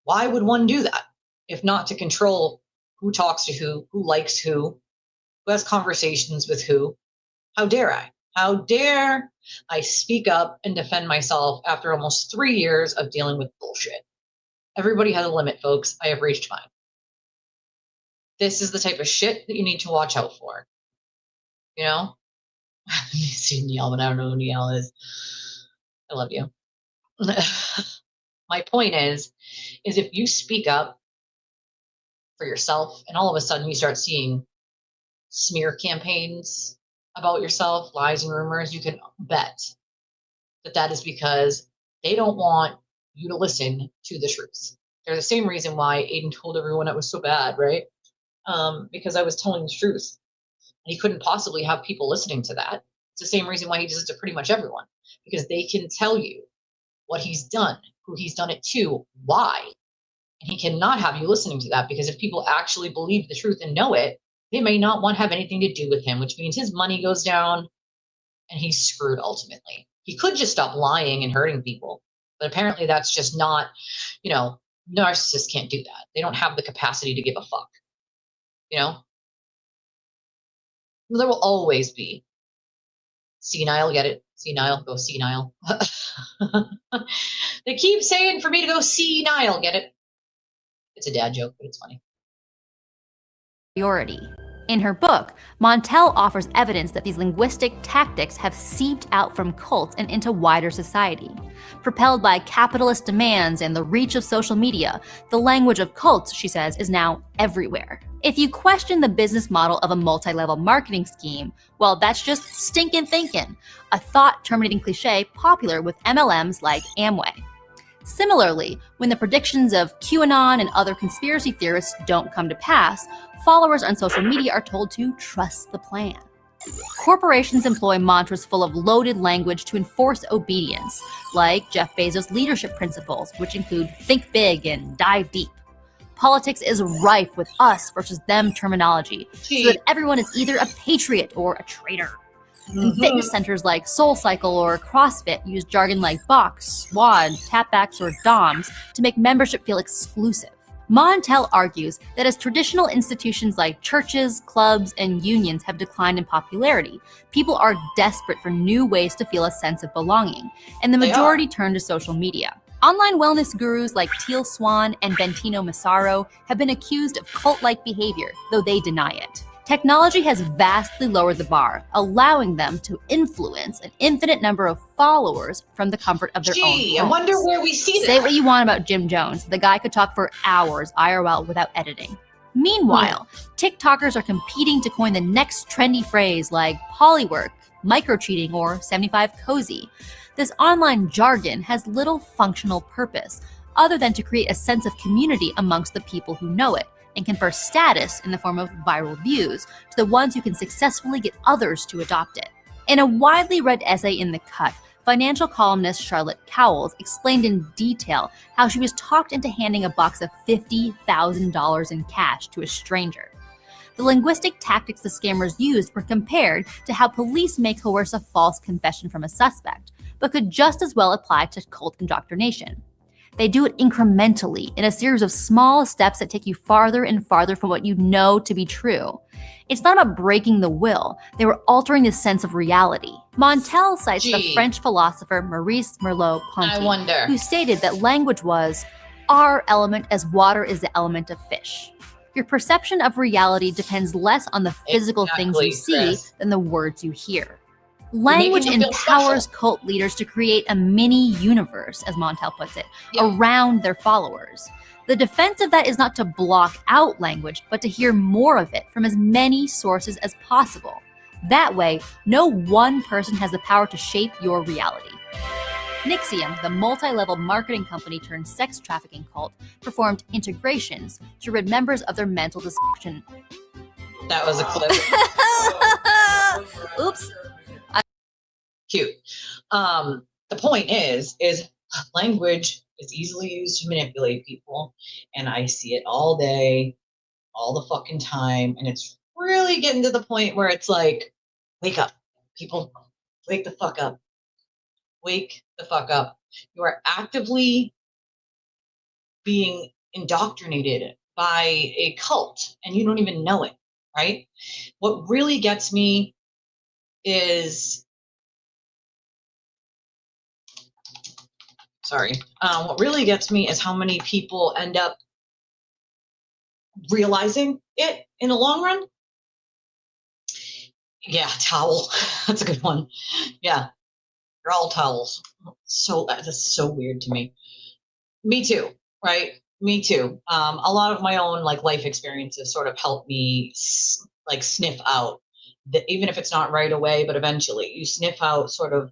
Why would one do that if not to control who talks to who likes who has conversations with who? How dare I? How dare I speak up and defend myself after almost 3 years of dealing with bullshit? Everybody has a limit, folks. I have reached mine. This is the type of shit that you need to watch out for. You know? You've seen Neil, but I don't know who Neil is. I love you. My point is if you speak up for yourself and all of a sudden you start seeing smear campaigns about yourself, lies and rumors, you can bet that that is because they don't want you to listen to the truth. They're the same reason why Aiden told everyone it was so bad, right? Because I was telling the truth. And he couldn't possibly have people listening to that. It's the same reason why he does it to pretty much everyone. Because they can tell you what he's done, who he's done it to, why. And he cannot have you listening to that, because if people actually believe the truth and know it, they may not want to have anything to do with him, which means his money goes down and he's screwed ultimately. He could just stop lying and hurting people. But apparently that's just not, you know, narcissists can't do that. They don't have the capacity to give a fuck. You know? There will always be Senile, get it? Senile, go senile. They keep saying for me to go senile, get it? It's a dad joke, but it's funny. Priority. In her book, Montel offers evidence that these linguistic tactics have seeped out from cults and into wider society. Propelled by capitalist demands and the reach of social media, the language of cults, she says, is now everywhere. If you question the business model of a multi-level marketing scheme, well, that's just stinking thinking, a thought-terminating cliche popular with MLMs like Amway. Similarly, when the predictions of QAnon and other conspiracy theorists don't come to pass, followers on social media are told to trust the plan. Corporations employ mantras full of loaded language to enforce obedience, like Jeff Bezos' leadership principles, which include think big and dive deep. Politics is rife with us versus them terminology, so that everyone is either a patriot or a traitor. And fitness centers like SoulCycle or CrossFit use jargon like box, WOD, tapbacks, or DOMs to make membership feel exclusive. Montel argues that as traditional institutions like churches, clubs, and unions have declined in popularity, people are desperate for new ways to feel a sense of belonging, and the majority turn to social media. Online wellness gurus like Teal Swan and Bentino Massaro have been accused of cult-like behavior, though they deny it. Technology has vastly lowered the bar, allowing them to influence an infinite number of followers from the comfort of their own homes. I wonder where we see that. Say what you want about Jim Jones. The guy could talk for hours IRL without editing. Meanwhile, TikTokers are competing to coin the next trendy phrase like polywork, micro-cheating, or 75 cozy. This online jargon has little functional purpose, other than to create a sense of community amongst the people who know it, and confer status in the form of viral views to the ones who can successfully get others to adopt it. In a widely read essay in The Cut, financial columnist Charlotte Cowles explained in detail how she was talked into handing a box of $50,000 in cash to a stranger. The linguistic tactics the scammers used were compared to how police may coerce a false confession from a suspect, but could just as well apply to cult indoctrination. They do it incrementally, in a series of small steps that take you farther and farther from what you know to be true. It's not about breaking the will, they were altering the sense of reality. Montel cites the French philosopher Maurice Merleau-Ponty, who stated that language was our element as water is the element of fish. Your perception of reality depends less on the physical things you see than the words you hear. Language empowers cult leaders to create a mini universe, as Montel puts it, around their followers. The defense of that is not to block out language, but to hear more of it from as many sources as possible. That way, no one person has the power to shape your reality. Nixium, the multi-level marketing company turned sex trafficking cult, performed integrations to rid members of their mental dysfunction. That was a clip. Oops. Cute. The point is language is easily used to manipulate people, and I see it all day, all the fucking time, and it's really getting to the point where it's like, wake up, people, wake the fuck up. Wake the fuck up. You are actively being indoctrinated by a cult, and you don't even know it, right? What really gets me is what really gets me is how many people end up realizing it in the long run. Yeah, towel. That's a good one. Yeah, they're all towels. So that's so weird to me. Me too, right? Me too. A lot of my own life experiences sort of help me sniff out that, even if it's not right away, but eventually you sniff out sort of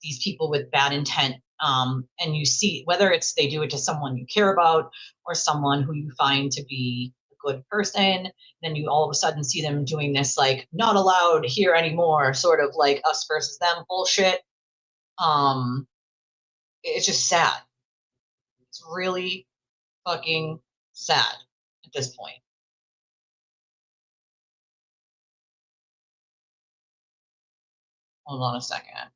these people with bad intent. And you see whether it's they do it to someone you care about or someone who you find to be a good person, then you all of a sudden see them doing this not allowed here anymore, sort of like us versus them bullshit. It's just sad. It's really fucking sad at this point. Hold on a second.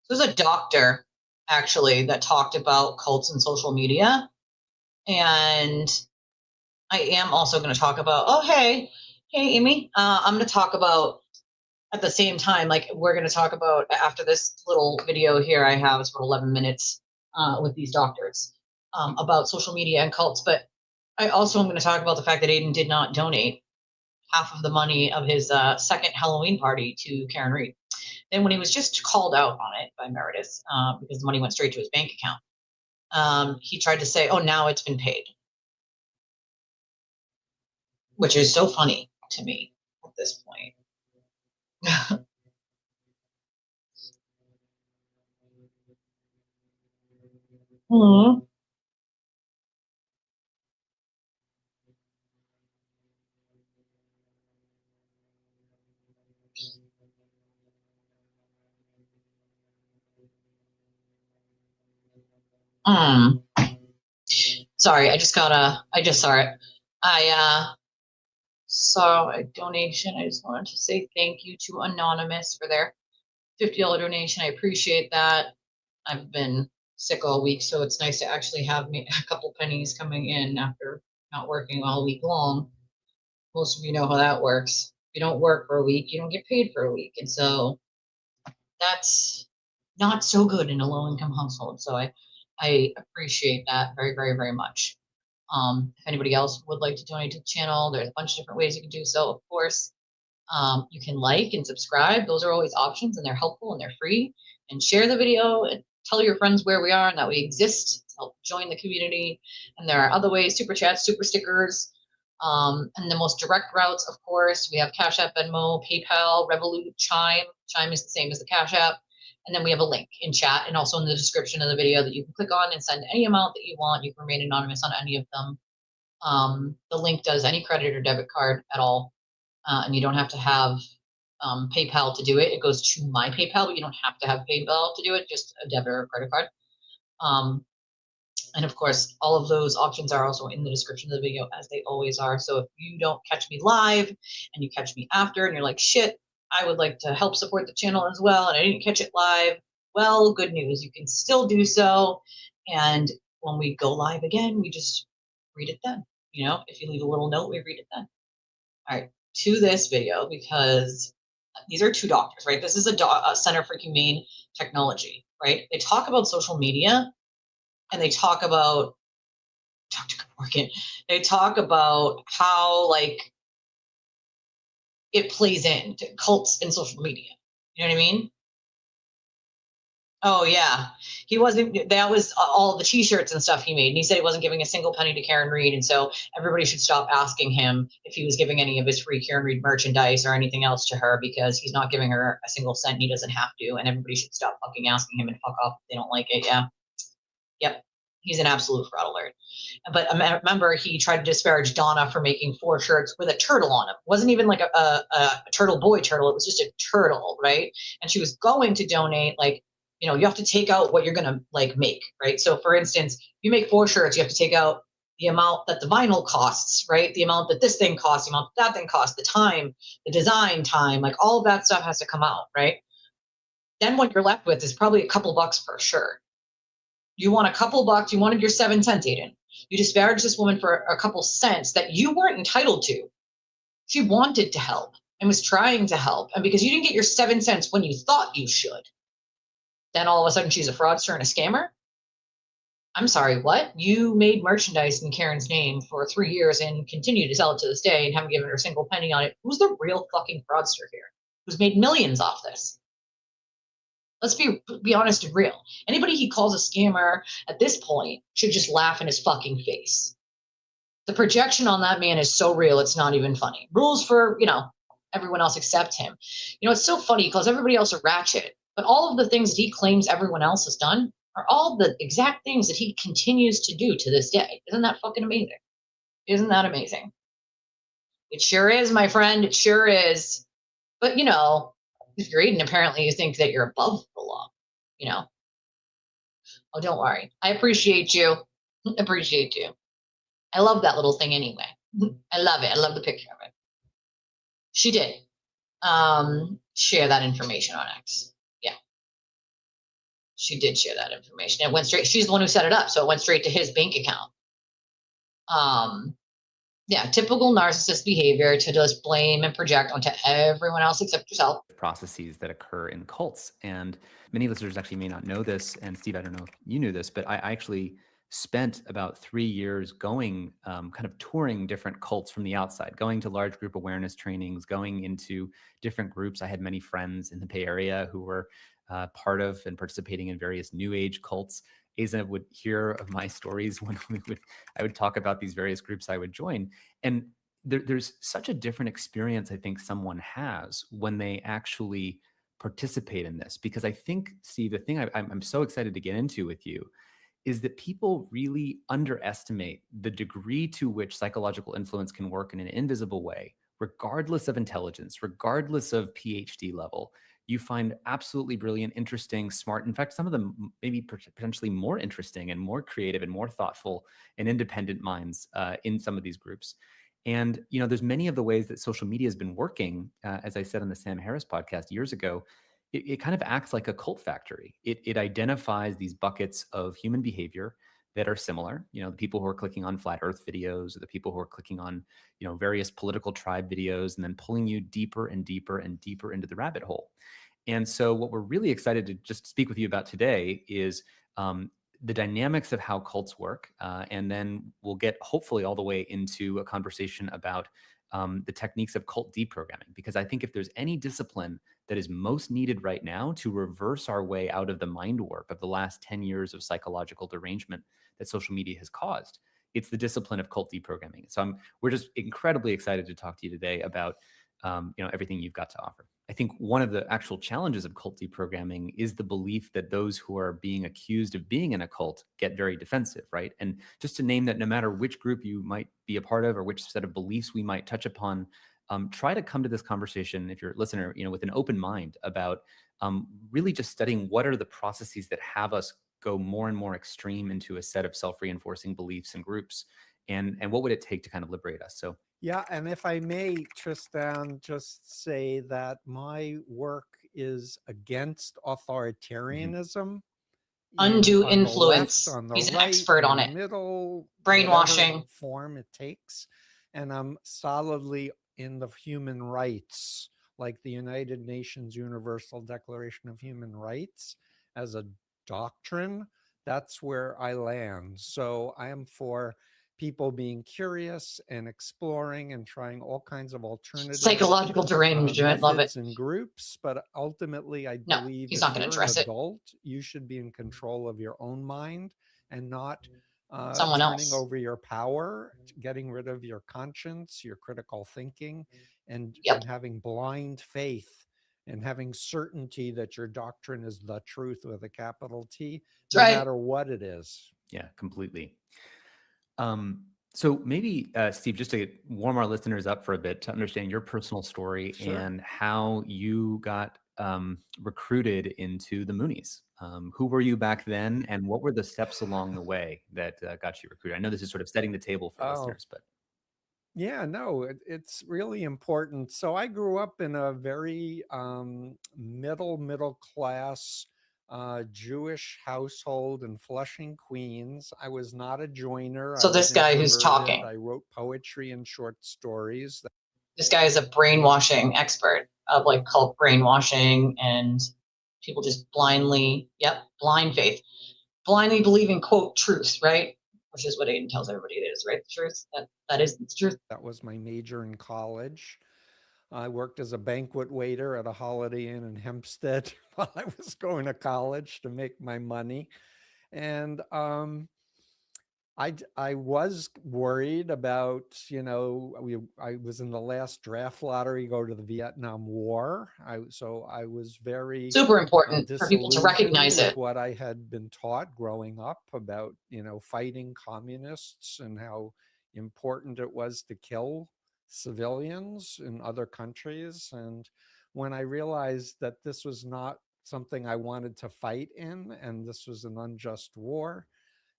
There's a doctor actually, that talked about cults and social media. And I am also going to talk about, oh, hey, Amy. I'm going to talk about at the same time, like we're going to talk about after this little video here I have, it's about 11 minutes with these doctors about social media and cults. But I also am going to talk about the fact that Aiden did not donate half of the money of his second Halloween party to Karen Reed. Then when he was just called out on it by Meredith, because the money went straight to his bank account, he tried to say, oh, now it's been paid. Which is so funny to me at this point. Hmm. Sorry, I just saw it. I saw a donation. I just wanted to say thank you to Anonymous for their $50 donation. I appreciate that. I've been sick all week, so it's nice to actually have me a couple pennies coming in after not working all week long. Most of you know how that works. If you don't work for a week, you don't get paid for a week. And so that's not so good in a low-income household. So I appreciate that very, very, very much. If anybody else would like to donate to the channel, there's a bunch of different ways you can do so, of course. You can like and subscribe. Those are always options, and they're helpful and they're free. And share the video and tell your friends where we are and that we exist to help join the community. And there are other ways, super chats, super stickers. And the most direct routes, of course, we have Cash App, Venmo, PayPal, Revolut, Chime. Chime is the same as the Cash App. And then we have a link in chat and also in the description of the video that you can click on and send any amount that you want. You can remain anonymous on any of them. The link does any credit or debit card at all. And you don't have to have PayPal to do it. It goes to my PayPal, but you don't have to have PayPal to do it, just a debit or a credit card. And of course, all of those options are also in the description of the video, as they always are. So if you don't catch me live and you catch me after and you're like, shit, I would like to help support the channel as well, and I didn't catch it live, well, good news. You can still do so. And when we go live again, we just read it then. You know, if you leave a little note, we read it then. All right, to this video, because these are two doctors, right? This is a Center for Humane Technology, right? They talk about social media, and they talk about Dr. Morgan. They talk about how like it plays into cults and social media. You know what I mean? Oh yeah, he wasn't. That was all the T-shirts and stuff he made. And he said he wasn't giving a single penny to Karen Reed, and so everybody should stop asking him if he was giving any of his free Karen Reed merchandise or anything else to her, because he's not giving her a single cent. He doesn't have to, and everybody should stop fucking asking him and fuck off if they don't like it. Yeah, yep, he's an absolute fraud alert. But remember, he tried to disparage Donna for making 4 shirts with a turtle on them. It wasn't even like a turtle boy turtle. It was just a turtle, right? And she was going to donate, like, you know, you have to take out what you're going to like make, right? So for instance, you make 4 shirts, you have to take out the amount that the vinyl costs, right? The amount that this thing costs, the amount that thing costs, the time, the design time, like all of that stuff has to come out, right? Then what you're left with is probably a couple bucks per shirt. You want a couple bucks, you wanted your 7 cents, Aiden. You disparaged this woman for a couple cents that you weren't entitled to. She wanted to help and was trying to help. And because you didn't get your 7 cents when you thought you should, then all of a sudden she's a fraudster and a scammer? I'm sorry, what? You made merchandise in Karen's name for 3 years and continue to sell it to this day and haven't given her a single penny on it. Who's the real fucking fraudster here? Who's made millions off this? Let's be honest and real. Anybody he calls a scammer at this point should just laugh in his fucking face. The projection on that man is so real, it's not even funny. Rules for, you know, everyone else except him. You know, it's so funny. He calls everybody else a ratchet. But all of the things that he claims everyone else has done are all the exact things that he continues to do to this day. Isn't that fucking amazing? Isn't that amazing? It sure is, my friend. It sure is. But, you know, if you're Aiden, apparently you think that you're above the law, you know. Oh, don't worry. I appreciate you. Appreciate you. I love that little thing anyway. I love it. I love the picture of it. She did share that information on X. Yeah. She did share that information. It went straight. She's the one who set it up, so it went straight to his bank account. Yeah, typical narcissist behavior to just blame and project onto everyone else except yourself. Processes that occur in cults. And many listeners actually may not know this. And Steve, I don't know if you knew this, but I actually spent about 3 years going, kind of touring different cults from the outside, going to large group awareness trainings, going into different groups. I had many friends in the Bay Area who were part of and participating in various new age cults. Aza would hear of my stories when I would talk about these various groups I would join. And there's such a different experience I think someone has when they actually participate in this. Because I think, Steve, the thing I'm so excited to get into with you is that people really underestimate the degree to which psychological influence can work in an invisible way, regardless of intelligence, regardless of PhD level. You find absolutely brilliant, interesting, smart, in fact, some of them maybe potentially more interesting and more creative and more thoughtful and independent minds in some of these groups. And, you know, there's many of the ways that social media has been working, as I said on the Sam Harris podcast years ago, it kind of acts like a cult factory. It identifies these buckets of human behavior that are similar. You know, the people who are clicking on flat earth videos, or the people who are clicking on, you know, various political tribe videos, and then pulling you deeper and deeper and deeper into the rabbit hole. And so what we're really excited to just speak with you about today is the dynamics of how cults work. And then we'll get hopefully all the way into a conversation about the techniques of cult deprogramming, because I think if there's any discipline that is most needed right now to reverse our way out of the mind warp of the last 10 years of psychological derangement that social media has caused, it's the discipline of cult deprogramming. So we're just incredibly excited to talk to you today about you know, everything you've got to offer. I think one of the actual challenges of cult deprogramming is the belief that those who are being accused of being in a cult get very defensive, right? And just to name that, no matter which group you might be a part of or which set of beliefs we might touch upon, try to come to this conversation, if you're a listener, you know, with an open mind about really just studying what are the processes that have us go more and more extreme into a set of self-reinforcing beliefs and groups, and what would it take to kind of liberate us? So yeah, and if I may, Tristan, just say that my work is against authoritarianism. Undue influence. On the He's an right, expert on it. Middle, brainwashing form it takes, and I'm solidly in the human rights, like the United Nations Universal Declaration of Human Rights as a doctrine. That's where I land. So I am for people being curious and exploring and trying all kinds of alternative psychological derangement. Love it. In groups, but ultimately, I No, believe he's if not going you're to address an it. adult, you should be in control of your own mind and not someone turning else over your power, getting rid of your conscience, your critical thinking, and having blind faith and having certainty that your doctrine is the truth with a capital T, no matter what it is. Yeah, completely. So maybe, Steve, just to warm our listeners up for a bit to understand your personal story and how you got recruited into the Moonies. Who were you back then, and what were the steps along the way that got you recruited? I know this is sort of setting the table for listeners, but. Yeah, no, it's really important. So I grew up in a very middle class Jewish household in Flushing, Queens. I was not a joiner. So this guy who's talking, I wrote poetry and short stories. This guy is a brainwashing expert of like cult brainwashing and people just blindly, blind faith, blindly believing, quote, truth, right? Which is what Aiden tells everybody it is, right? The truth. That is the truth. That was my major in college. I worked as a banquet waiter at a Holiday Inn in Hempstead while I was going to college to make my money. And I was worried about, you know, I was in the last draft lottery, go to the Vietnam War. So I was very super important for people to recognize it. What I had been taught growing up about, you know, fighting communists and how important it was to kill civilians in other countries. And when I realized that this was not something I wanted to fight in, and this was an unjust war,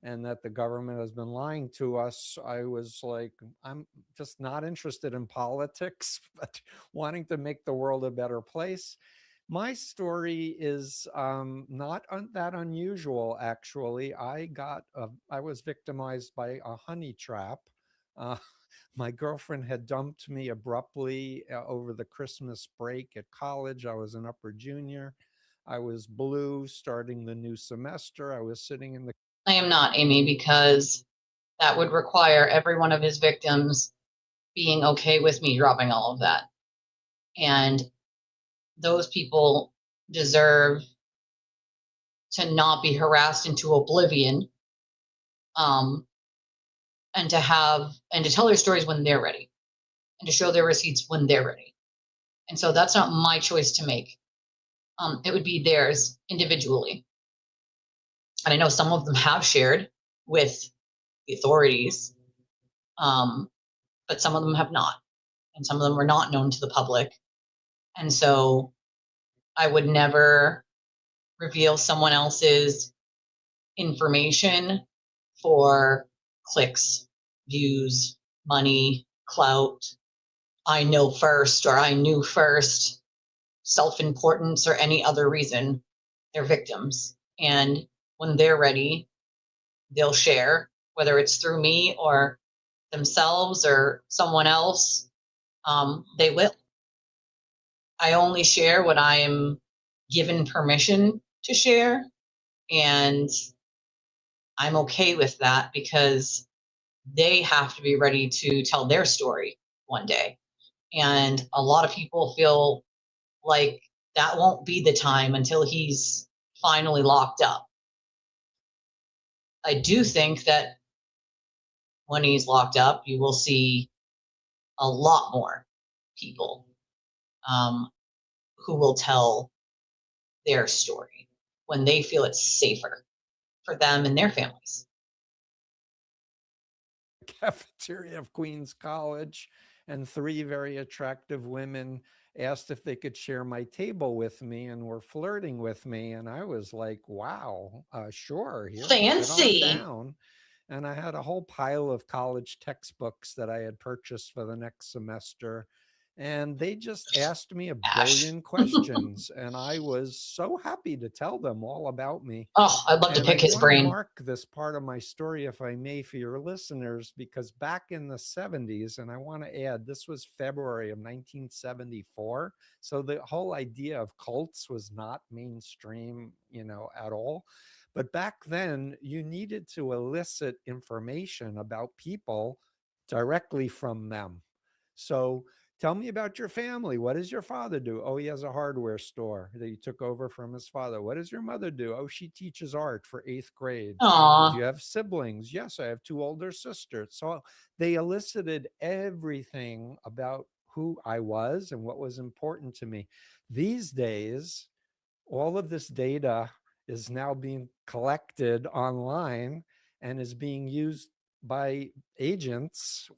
and that the government has been lying to us, I was like, I'm just not interested in politics, but wanting to make the world a better place. My story is not that unusual, actually. I was victimized by a honey trap. Uh, my girlfriend had dumped me abruptly over the Christmas break at college. I was an upper junior. I was blue starting the new semester. I was sitting in the... I am not, Amy, because that would require every one of his victims being okay with me dropping all of that. And those people deserve to not be harassed into oblivion, and to tell their stories when they're ready, and to show their receipts when they're ready. And so that's not my choice to make. It would be theirs individually. And I know some of them have shared with the authorities, but some of them have not. And some of them were not known to the public. And so I would never reveal someone else's information for clicks, views, money, clout, I know first, or I knew first, self-importance, or any other reason. They're victims. And when they're ready, they'll share, whether it's through me or themselves or someone else. They will. I only share what I am given permission to share, and I'm okay with that because they have to be ready to tell their story one day. And a lot of people feel like that won't be the time until he's finally locked up. I do think that when he's locked up, you will see a lot more people who will tell their story when they feel it's safer for them and their families. Cafeteria of Queens College, and 3 very attractive women asked if they could share my table with me and were flirting with me. And I was like, wow, sure, here, fancy, sit on down. And I had a whole pile of college textbooks that I had purchased for the next semester. And they just asked me a billion questions. And I was so happy to tell them all about me. Oh, I'd love to pick his brain. Mark this part of my story, if I may, for your listeners, because back in the 70s, and I want to add, this was February of 1974. So the whole idea of cults was not mainstream, at all. But back then, you needed to elicit information about people directly from them. So tell me about your family. What does your father do? Oh, he has a hardware store that he took over from his father. What does your mother do? Oh, she teaches art for 8th grade. Aww. Do you have siblings? Yes, I have 2 older sisters. So they elicited everything about who I was and what was important to me. These days, all of this data is now being collected online and is being used by agents,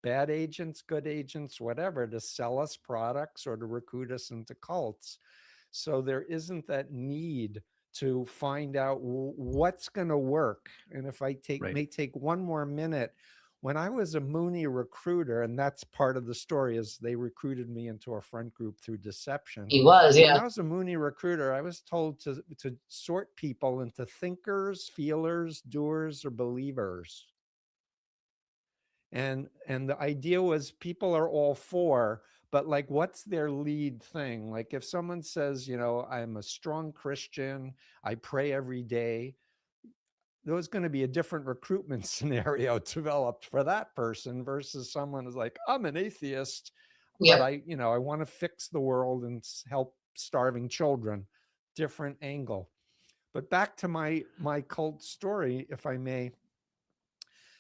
bad agents, good agents, whatever, to sell us products or to recruit us into cults. So there isn't that need to find out what's going to work. And if I may take one more minute, when I was a Mooney recruiter, and that's part of the story, is they recruited me into a friend group through deception. He was, yeah. When I was a Mooney recruiter, I was told to sort people into thinkers, feelers, doers, or believers. And the idea was people are all for, but like, what's their lead thing? Like if someone says, I'm a strong Christian, I pray every day, there's going to be a different recruitment scenario developed for that person versus someone who's like, I'm an atheist, but I want to fix the world and help starving children. Different angle. But back to my cult story, if I may.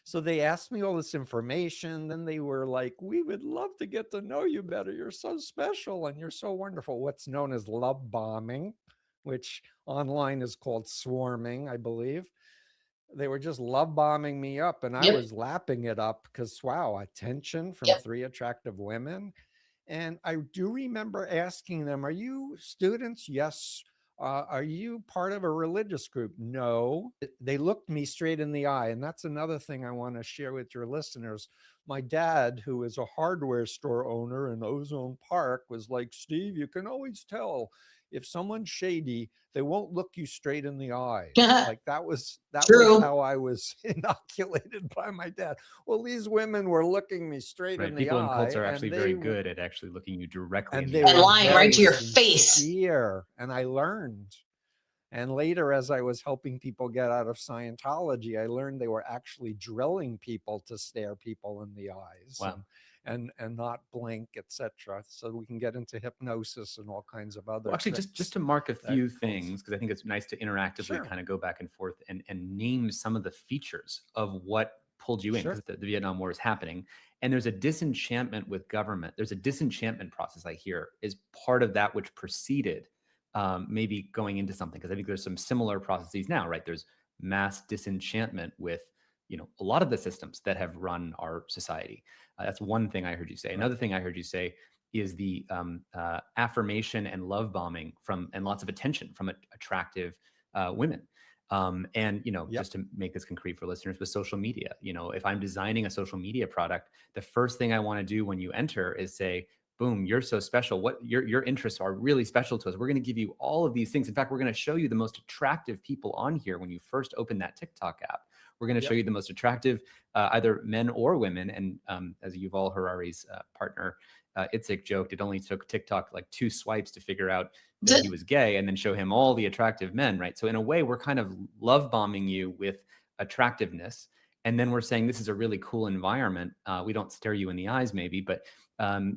So they asked me all this information. Then they were like, we would love to get to know you better. You're so special and you're so wonderful. What's known as love bombing, which online is called swarming, I believe. They were just love bombing me up, and I was lapping it up because, wow, attention from 3 attractive women. And I do remember asking them, are you students? Yes. Are you part of a religious group? No. They looked me straight in the eye. And that's another thing I want to share with your listeners. my dad, who is a hardware store owner in Ozone Park, was like, Steve, you can always tell if someone's shady, they won't look you straight in the eyes. Like that was how I was inoculated by my dad. Well, these women were looking me straight in the People eye. in cults are actually very they, good at actually looking you directly in and the they eye. were lying right to your face. sincere, and I learned. And later, as I was helping people get out of Scientology, I learned they were actually drilling people to stare people in the eyes. Wow. And not blink, etc. So we can get into hypnosis and all kinds of other. Well, actually, tricks just to mark a few that things, because I think it's nice to interactively Sure. kind of go back and forth and name some of the features of what pulled you in, Sure. because the Vietnam War is happening. And there's a disenchantment with government. There's a disenchantment process, I hear, is part of that which preceded maybe going into something, because I think there's some similar processes now, right? There's mass disenchantment with, you know, a lot of the systems that have run our society. That's one thing I heard you say. Another thing I heard you say is the affirmation and love bombing from, and lots of attention from attractive women. And, you know, just to make this concrete for listeners, with social media, you know, if I'm designing a social media product, the first thing I want to do when you enter is say, boom, you're so special. What your interests are really special to us. We're going to give you all of these things. In fact, we're going to show you the most attractive people on here when you first open that TikTok app. We're going to show you the most attractive, either men or women. And as Yuval Harari's partner, Itzik joked, it only took TikTok like 2 swipes to figure out that he was gay and then show him all the attractive men, right? So in a way, we're kind of love bombing you with attractiveness. And then we're saying this is a really cool environment. We don't stare you in the eyes maybe, but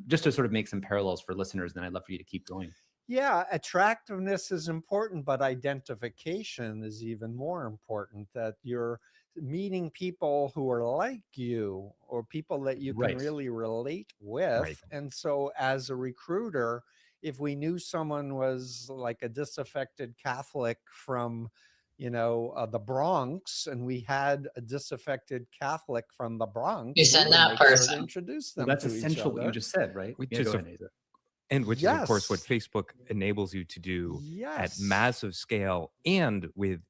just to sort of make some parallels for listeners, then I'd love for you to keep going. Yeah, attractiveness is important, but identification is even more important, that you're meeting people who are like you or people that you can really relate with. And so as a recruiter, if we knew someone was like a disaffected Catholic from, you know, the Bronx, and we had a disaffected Catholic from the Bronx, You send that person. to introduce them Well, that's to each essential what you other. just said, right? Which Yeah, is go a- ahead, Neza. And which is, of course, what Yes. Facebook enables you to do at Yes. massive scale and with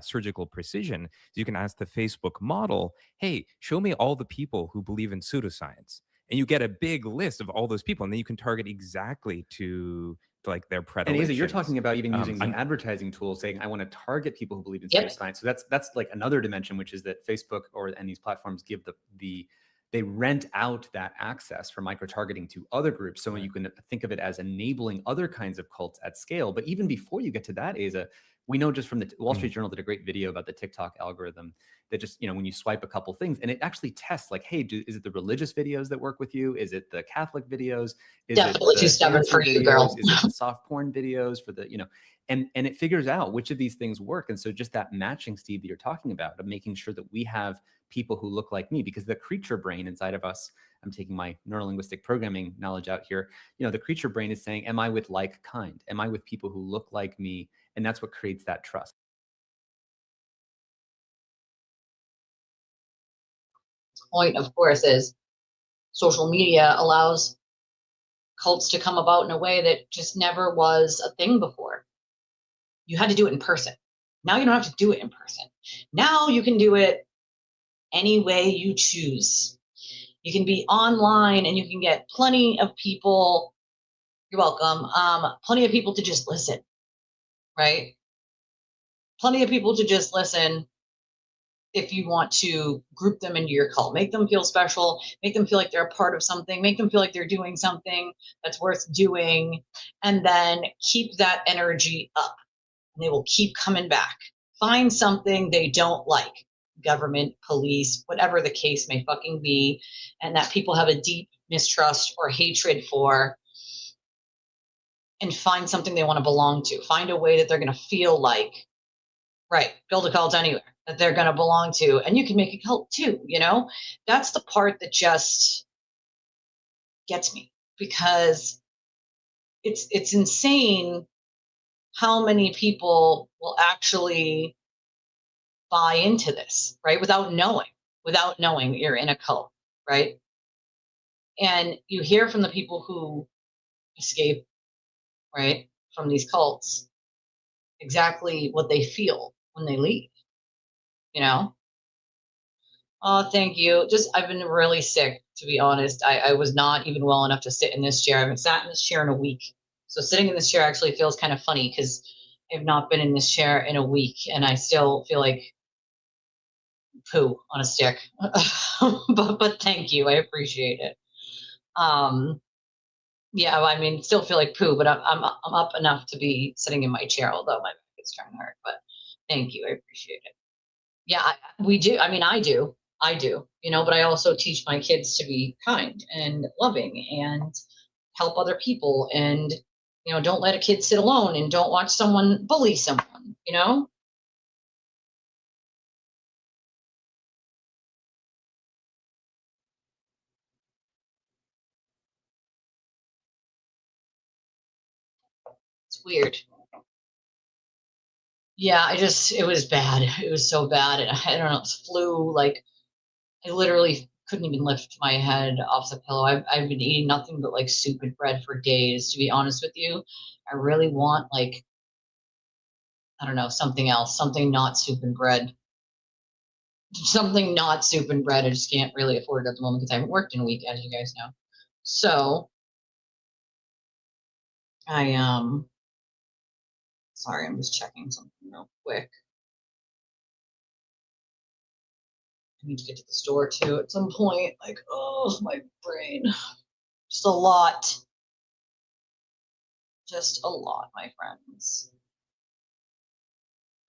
surgical precision. You can ask the Facebook model, hey, show me all the people who believe in pseudoscience. And you get a big list of all those people. And then you can target exactly to like their And predilections. Asa, you're talking about even using the I'm- advertising tool, saying, I want to target people who believe in Yep. pseudoscience. So that's like another dimension, which is that Facebook and these platforms give they rent out that access for micro-targeting to other groups. So you can think of it as enabling other kinds of cults at scale. But even before you get to that, Asa, we know just from the Wall Street Journal did a great video about the TikTok algorithm that just, you know, when you swipe a couple things and it actually tests like, hey, is it the religious videos that work with you? Is it the Catholic videos? Is Definitely it too the stubborn dancing for you, girl. videos? Is it the soft porn videos for the, you know, and it figures out which of these things work. And so just that matching, Steve, that you're talking about, of making sure that we have people who look like me, because the creature brain inside of us, I'm taking my neurolinguistic programming knowledge out here, you know, the creature brain is saying, am I with like kind? Am I with people who look like me? And that's what creates that trust. Point, of course, is social media allows cults to come about in a way that just never was a thing before. You had to do it in person. Now you don't have to do it in person. Now you can do it any way you choose. You can be online and you can get plenty of people. You're welcome. Plenty of people to just listen, right? Plenty of people to just listen if you want to group them into your cult. Make them feel special. Make them feel like they're a part of something. Make them feel like they're doing something that's worth doing. And then keep that energy up. And they will keep coming back. Find something they don't like. Government, police, whatever the case may fucking be, and that people have a deep mistrust or hatred for, and find something they want to belong to. Find a way that they're going to feel like, right, build a cult anywhere that they're going to belong to, and you can make a cult too, you know? That's the part that just gets me, because it's insane how many people will actually buy into this, right? Without knowing you're in a cult, right? And you hear from the people who escape, right, from these cults, exactly what they feel when they leave, you know? Oh, thank you. Just, I've been really sick, to be honest. I was not even well enough to sit in this chair. I haven't sat in this chair in a week. So sitting in this chair actually feels kind of funny because I've not been in this chair in a week and I still feel like poo on a stick. but thank you. I appreciate it. Yeah, I mean, still feel like poo, but I'm up enough to be sitting in my chair, although my back is starting to hurt. But thank you. I appreciate it. Yeah, we do. I mean, I do, but I also teach my kids to be kind and loving and help other people. And, don't let a kid sit alone and don't watch someone bully someone, It's weird. Yeah, it was bad. It was so bad. I don't know, it's flu. Like, I literally couldn't even lift my head off the pillow. I've been eating nothing but like soup and bread for days, to be honest with you. I really want like, I don't know, something else, something not soup and bread. Something not soup and bread. I just can't really afford it at the moment because I haven't worked in a week, as you guys know. So sorry, I'm just checking something real quick. I need to get to the store too at some point. Like, oh, my brain. Just a lot. Just a lot, my friends.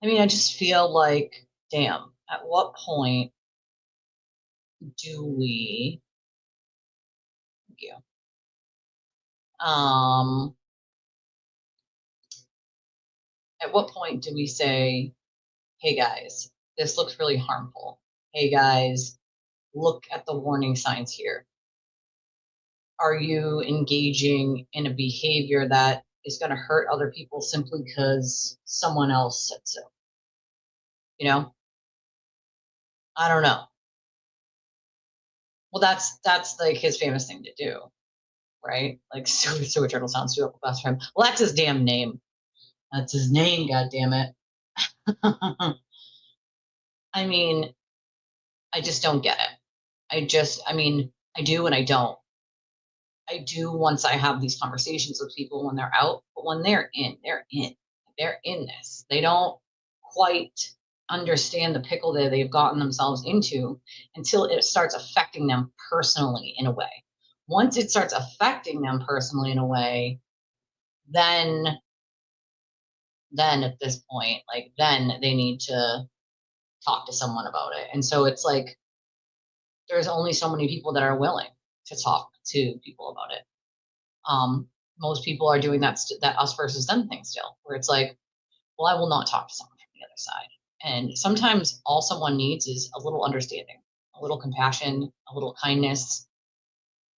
I mean, I just feel like, damn, at what point do we, thank you, at what point do we say, hey guys, this looks really harmful. Hey guys, look at the warning signs here. Are you engaging in a behavior that is going to hurt other people simply because someone else said so? I don't know. Well, that's like his famous thing to do, right? Like sewer turtle sounds too fast for him. Well, that's his damn name. That's his name, God damn it. I mean, I just don't get it. I mean, I do and I don't. I do once I have these conversations with people when they're out, but when they're in. They're in this. They don't quite understand the pickle that they've gotten themselves into until it starts affecting them personally in a way. Once it starts affecting them personally in a way, then at this point, like, then they need to talk to someone about it. And so it's like there's only so many people that are willing to talk to people about it. Most people are doing that us versus them thing still, where it's like, well, I will not talk to someone from the other side. And sometimes all someone needs is a little understanding, a little compassion, a little kindness,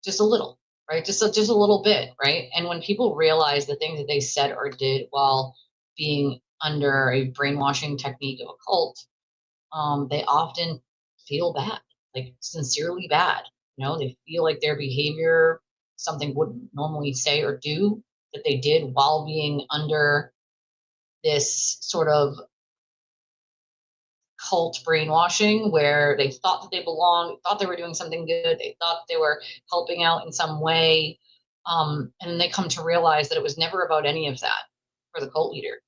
just a little, right? Just a little bit, right? And when people realize the things that they said or did while being under a brainwashing technique of a cult, they often feel bad, like sincerely bad. They feel like their behavior, something wouldn't normally say or do, that they did while being under this sort of cult brainwashing where they thought that they belonged, thought they were doing something good, they thought they were helping out in some way. And they come to realize that it was never about any of that for the cult leader.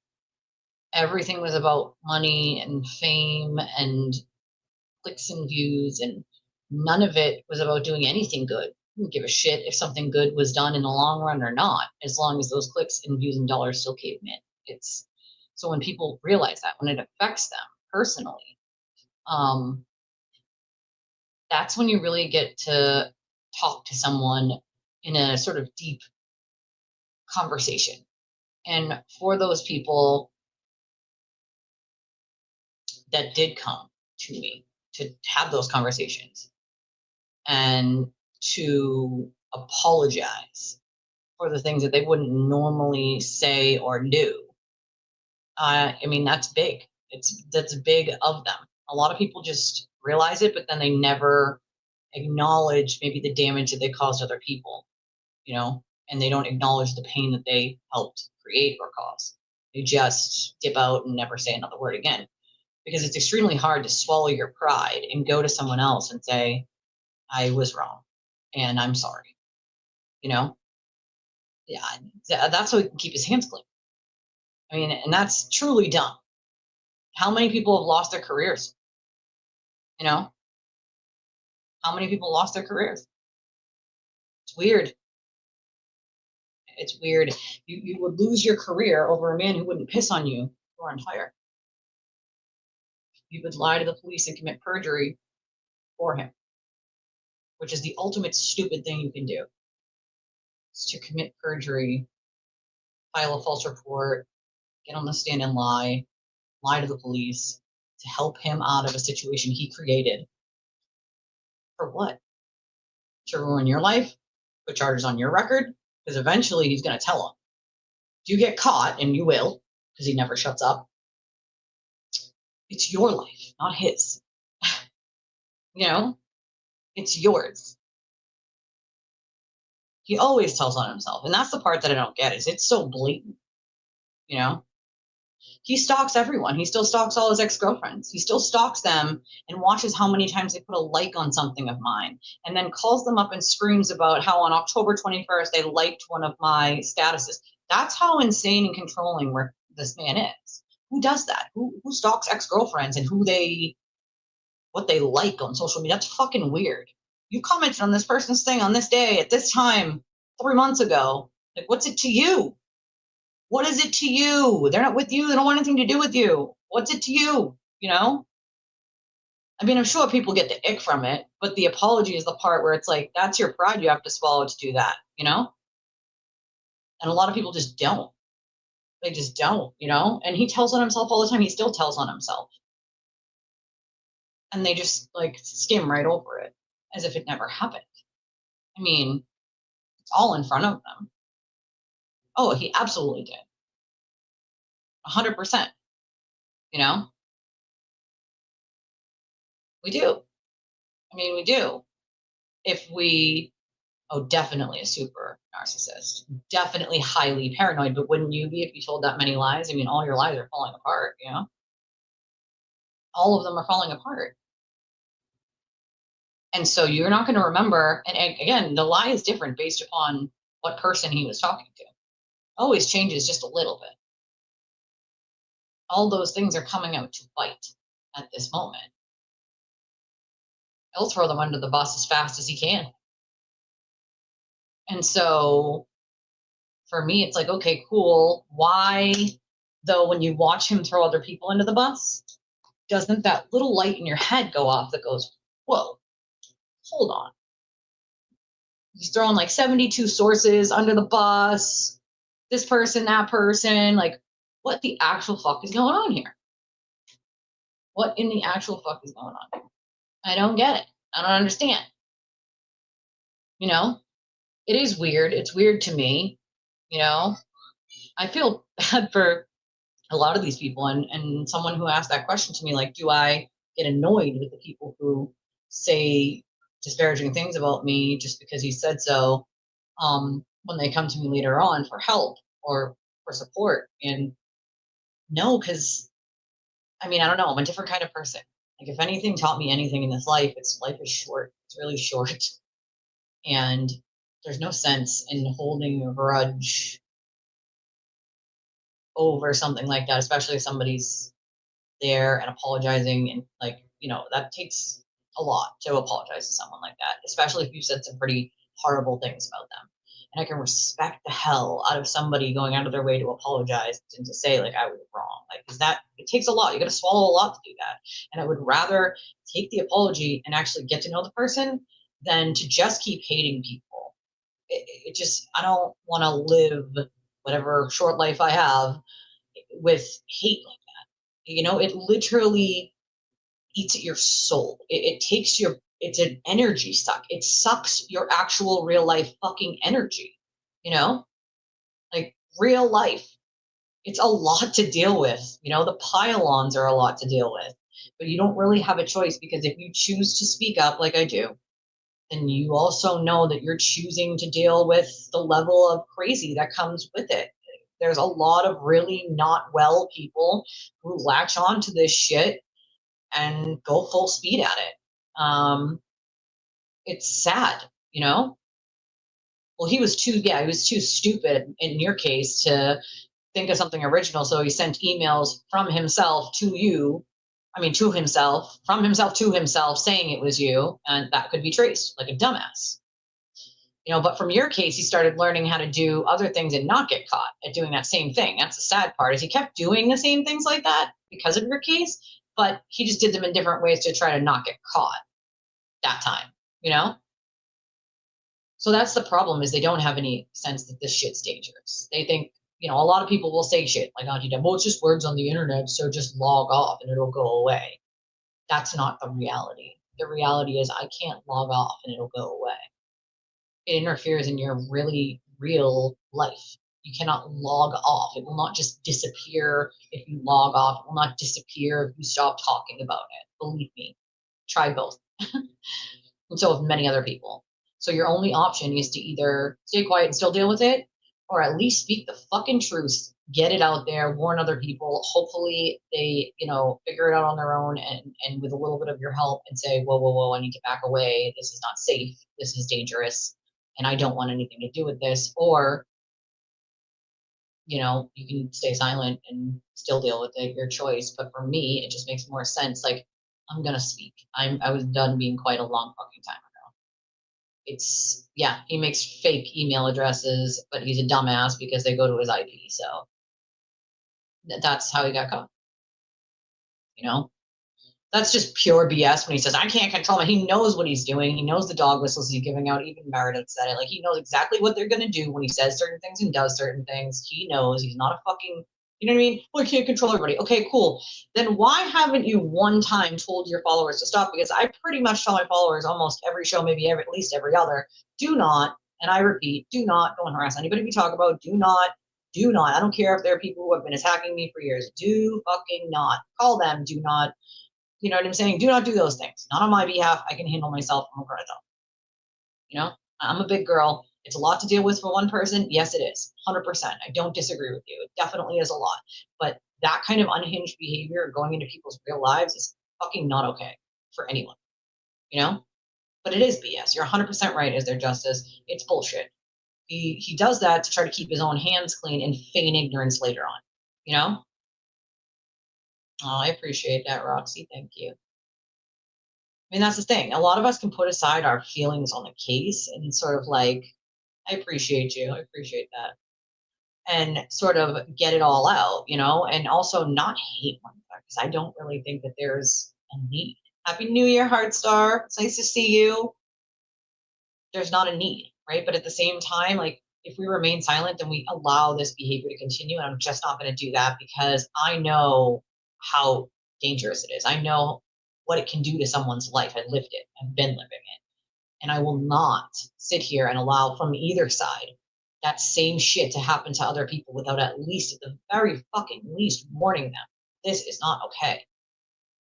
Everything was about money and fame and clicks and views, and none of it was about doing anything good. I didn't give a shit if something good was done in the long run or not, as long as those clicks and views and dollars still came in. It's so when people realize that, when it affects them personally, that's when you really get to talk to someone in a sort of deep conversation. And for those people that did come to me to have those conversations and to apologize for the things that they wouldn't normally say or do, I mean, that's big. That's big of them. A lot of people just realize it, but then they never acknowledge maybe the damage that they caused other people, and they don't acknowledge the pain that they helped create or cause. They just dip out and never say another word again. because it's extremely hard to swallow your pride and go to someone else and say, I was wrong and I'm sorry. You know? Yeah, that's so he can keep his hands clean. I mean, and that's truly dumb. How many people have lost their careers? You know? How many people lost their careers? It's weird. It's weird. You would lose your career over a man who wouldn't piss on you or on fire. You would lie to the police and commit perjury for him, which is the ultimate stupid thing you can do. Is to commit perjury, file a false report, get on the stand and lie to the police to help him out of a situation he created. For what? To ruin your life? Put charges on your record? Because eventually he's going to tell them. If you get caught, and you will, because he never shuts up, it's your life, not his. You know? It's yours. He always tells on himself. And that's the part that I don't get, is it's so blatant. You know? He stalks everyone. He still stalks all his ex-girlfriends. He still stalks them and watches how many times they put a like on something of mine, and then calls them up and screams about how on October 21st they liked one of my statuses. That's how insane and controlling this man is. Who does that? Who stalks ex-girlfriends and what they like on social media? That's fucking weird. You commented on this person's thing on this day at this time 3 months ago. Like, what's it to you? What is it to you? They're not with you. They don't want anything to do with you. What's it to you? You know? I mean, I'm sure people get the ick from it, but the apology is the part where it's like, that's your pride you have to swallow to do that, you know? And a lot of people just don't. They just don't, you know? And he tells on himself all the time. He still tells on himself. And they just, like, skim right over it as if it never happened. I mean, it's all in front of them. Oh, he absolutely did. 100%. You know? We do. I mean, we do. Definitely a super narcissist. Definitely highly paranoid, but wouldn't you be if you told that many lies? I mean, all your lies are falling apart, you know? All of them are falling apart. And so you're not going to remember, and again, the lie is different based upon what person he was talking to. Always changes just a little bit. All those things are coming out to bite at this moment. He'll throw them under the bus as fast as he can. And so for me, it's like, okay, cool. Why, though, when you watch him throw other people under the bus, doesn't that little light in your head go off that goes, whoa, hold on. He's throwing like 72 sources under the bus, this person, that person. Like, what the actual fuck is going on here? What in the actual fuck is going on here? I don't get it. I don't understand. You know? It is weird. It's weird to me. You know? I feel bad for a lot of these people. And someone who asked that question to me, like, do I get annoyed with the people who say disparaging things about me just because he said so, when they come to me later on for help or for support? And no, because, I mean, I don't know. I'm a different kind of person. Like, if anything taught me anything in this life, life is short. It's really short. And there's no sense in holding a grudge over something like that, especially if somebody's there and apologizing. And, like, you know, that takes a lot to apologize to someone like that, especially if you said some pretty horrible things about them. And I can respect the hell out of somebody going out of their way to apologize and to say, like, I was wrong. Like, because it takes a lot. You got to swallow a lot to do that. And I would rather take the apology and actually get to know the person than to just keep hating people. It just, I don't want to live whatever short life I have with hate like that. You know, it literally eats at your soul. It takes it's an energy suck. It sucks your actual real life fucking energy, you know? Like, real life. It's a lot to deal with. You know, the pile-ons are a lot to deal with. But you don't really have a choice, because if you choose to speak up like I do, then you also know that you're choosing to deal with the level of crazy that comes with it. There's a lot of really not well people who latch on to this shit and go full speed at it. It's sad, you know? Well, he was too stupid in your case to think of something original. So he sent emails from himself to you. I mean, to himself, from himself to himself, saying it was you, and that could be traced like a dumbass. You know, but from your case, he started learning how to do other things and not get caught at doing that same thing. That's the sad part, is he kept doing the same things like that because of your case, but he just did them in different ways to try to not get caught that time, you know? So that's the problem, is they don't have any sense that this shit's dangerous. They think, you know, a lot of people will say shit like, well, it's just words on the internet, so just log off and it'll go away. That's not the reality. The reality is I can't log off and it'll go away. It interferes in your really real life. You cannot log off. It will not just disappear if you log off. It will not disappear if you stop talking about it. Believe me. Try both. And so have many other people. So your only option is to either stay quiet and still deal with it, or at least speak the fucking truth, get it out there, warn other people. Hopefully they, you know, figure it out on their own, and with a little bit of your help, and say, whoa, I need to back away. This is not safe. This is dangerous. And I don't want anything to do with this. Or, you know, you can stay silent and still deal with it, your choice. But for me, it just makes more sense. Like, I'm going to speak. I was done being quite a long fucking time ago. It's, yeah, he makes fake email addresses, but he's a dumbass because they go to his IP. So that's how he got caught. You know? That's just pure BS when he says, I can't control him. He knows what he's doing. He knows the dog whistles he's giving out. Even Meredith said it. Like, he knows exactly what they're going to do when he says certain things and does certain things. He knows. He's not a fucking, you know what I mean? Well, I can't control everybody. Okay, cool. Then why haven't you one time told your followers to stop? Because I pretty much tell my followers almost every show, maybe at least every other, do not, and I repeat, do not go and harass anybody we talk about. Do not. I don't care if there are people who have been attacking me for years. Do fucking not. Call them. Do not. You know what I'm saying? Do not do those things. Not on my behalf. I can handle myself. I'm going to go. You know, I'm a big girl. It's a lot to deal with for one person. Yes, it is. 100%. I don't disagree with you. It definitely is a lot. But that kind of unhinged behavior going into people's real lives is fucking not okay for anyone. You know? But it is BS. You're 100% right. Is there justice? It's bullshit. He does that to try to keep his own hands clean and feign ignorance later on. You know? Oh, I appreciate that, Roxy. Thank you. I mean, that's the thing. A lot of us can put aside our feelings on the case and sort of like, I appreciate you. I appreciate that. And sort of get it all out, you know, and also not hate one another, because I don't really think that there's a need. Happy New Year, Heartstar. It's nice to see you. There's not a need, right? But at the same time, like, if we remain silent, then we allow this behavior to continue. And I'm just not going to do that, because I know how dangerous it is. I know what it can do to someone's life. I lived it. I've been living it. And I will not sit here and allow from either side that same shit to happen to other people without at least, at the very fucking least, warning them. This is not okay.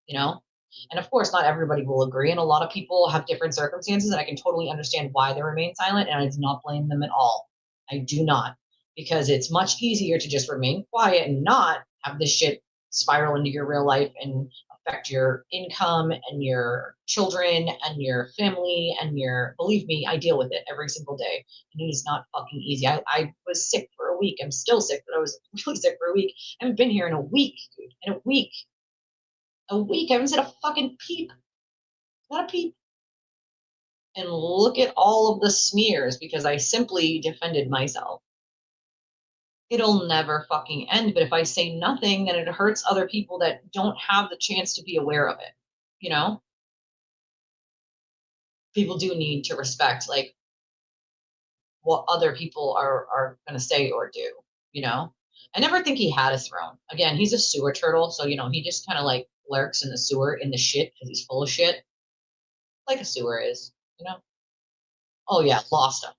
You know? And of course, not everybody will agree. And a lot of people have different circumstances, and I can totally understand why they remain silent. And I do not blame them at all. I do not. Because it's much easier to just remain quiet and not have this shit spiral into your real life and affect your income and your children and your family and your, believe me, I deal with it every single day. And it is not fucking easy. I was sick for a week. I'm still sick, but I was really sick for a week. I haven't been here in a week, dude. In a week. I haven't said a fucking peep. Not a peep. And look at all of the smears because I simply defended myself. It'll never fucking end. But if I say nothing, then it hurts other people that don't have the chance to be aware of it. You know? People do need to respect, like, what other people are going to say or do, you know? I never think he had a throne. Again, he's a sewer turtle, so, you know, he just kind of, like, lurks in the sewer, in the shit, because he's full of shit. Like a sewer is, you know? Oh, yeah, lots of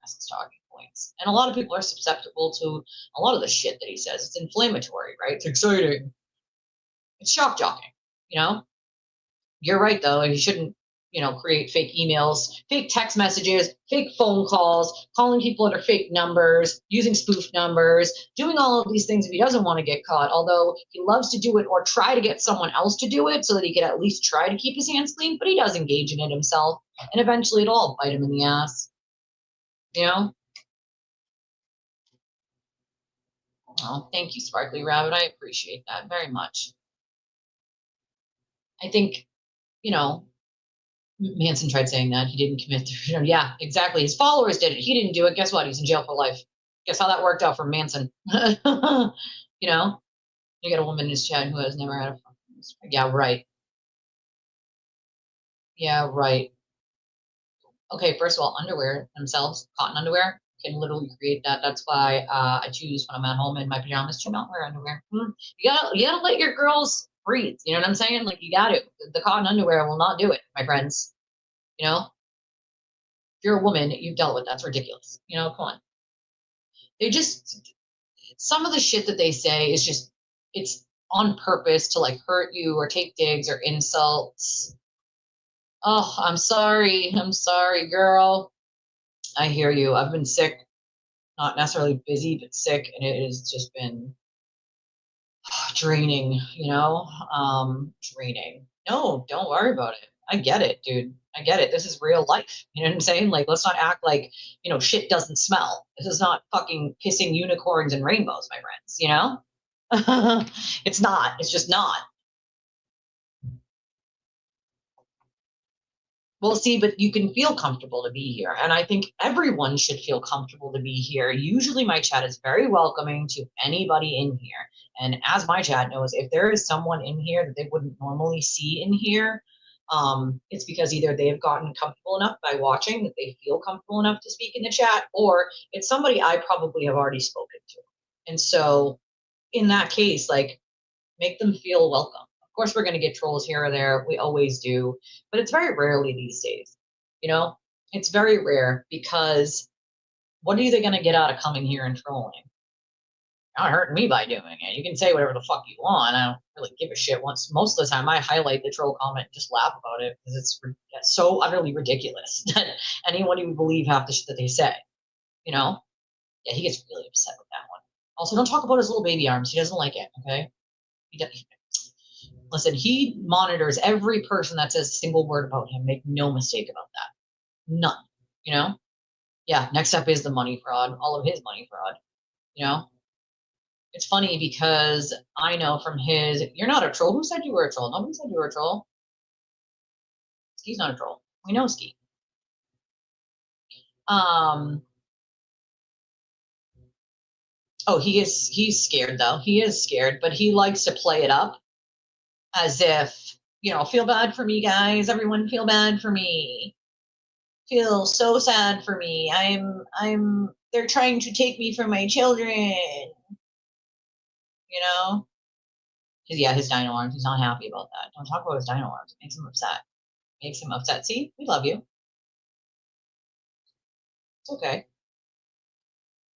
fast talking points. And a lot of people are susceptible to a lot of the shit that he says. It's inflammatory, right? It's exciting. It's shock jocking, you know? You're right, though. You shouldn't create fake emails, fake text messages, fake phone calls, calling people under fake numbers, using spoof numbers, doing all of these things if he doesn't want to get caught, although he loves to do it or try to get someone else to do it so that he can at least try to keep his hands clean, but he does engage in it himself, and eventually it'll all bite him in the ass. Oh, thank you, Sparkly Rabbit. I appreciate that very much. I think, Manson tried saying that he didn't commit the, yeah, exactly. His followers did it. He didn't do it. Guess what? He's in jail for life. Guess how that worked out for Manson? You got a woman in his chat who has never had a, yeah, right. Yeah, right. Okay, first of all, underwear themselves, cotton underwear, can literally create that. That's why I choose when I'm at home in my pajamas to not wear underwear. You gotta let your girls breathe. You know what I'm saying? Like, you got to. The cotton underwear will not do it, my friends. If you're a woman, you've dealt with that's ridiculous. Come on. They just, some of the shit that they say is just, it's on purpose to like hurt you or take digs or insults. Oh, I'm sorry, girl. I hear you. I've been sick, not necessarily busy, but sick, and it has just been draining, draining. No, don't worry about it. I get it, dude. I get it. This is real life. You know what I'm saying? Like, let's not act like, shit doesn't smell. This is not fucking pissing unicorns and rainbows, my friends, It's not. It's just not. Well, see, but you can feel comfortable to be here. And I think everyone should feel comfortable to be here. Usually my chat is very welcoming to anybody in here. And as my chat knows, if there is someone in here that they wouldn't normally see in here, it's because either they've gotten comfortable enough by watching that they feel comfortable enough to speak in the chat, or it's somebody I probably have already spoken to. And so in that case, like, make them feel welcome. Of course, we're going to get trolls here or there. We always do. But it's very rarely these days. It's very rare, because what are they going to get out of coming here and trolling? Not hurting me by doing it. You can say whatever the fuck you want. I don't really give a shit. Most of the time, I highlight the troll comment and just laugh about it, because it's so utterly ridiculous that anyone would believe half the shit that they say. Yeah, he gets really upset with that one. Also, don't talk about his little baby arms. He doesn't like it, okay? Listen, he monitors every person that says a single word about him. Make no mistake about that. None. Yeah, next up is the money fraud, all of his money fraud. It's funny because I know from his, you're not a troll. Who said you were a troll? Nobody said you were a troll. Ski's not a troll. We know Ski. Oh, he's scared though. He is scared, but he likes to play it up as if, feel bad for me, guys. Everyone feel bad for me. Feel so sad for me. They're trying to take me from my children. Yeah, his dino arms. He's not happy about that. Don't talk about his dino arms. It makes him upset. See, we love you. It's okay.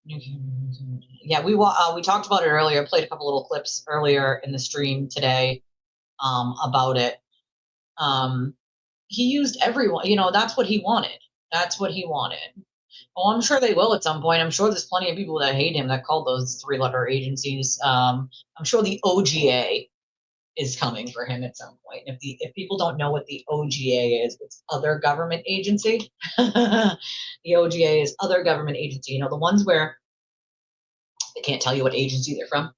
Yeah, we talked about it earlier. I played a couple little clips earlier in the stream today about it. He used everyone. That's what he wanted. That's what he wanted. Oh, I'm sure they will at some point. I'm sure there's plenty of people that hate him that call those 3-letter agencies. I'm sure the OGA is coming for him at some point. If people don't know what the OGA is, it's other government agency. The OGA is other government agency. The ones where they can't tell you what agency they're from.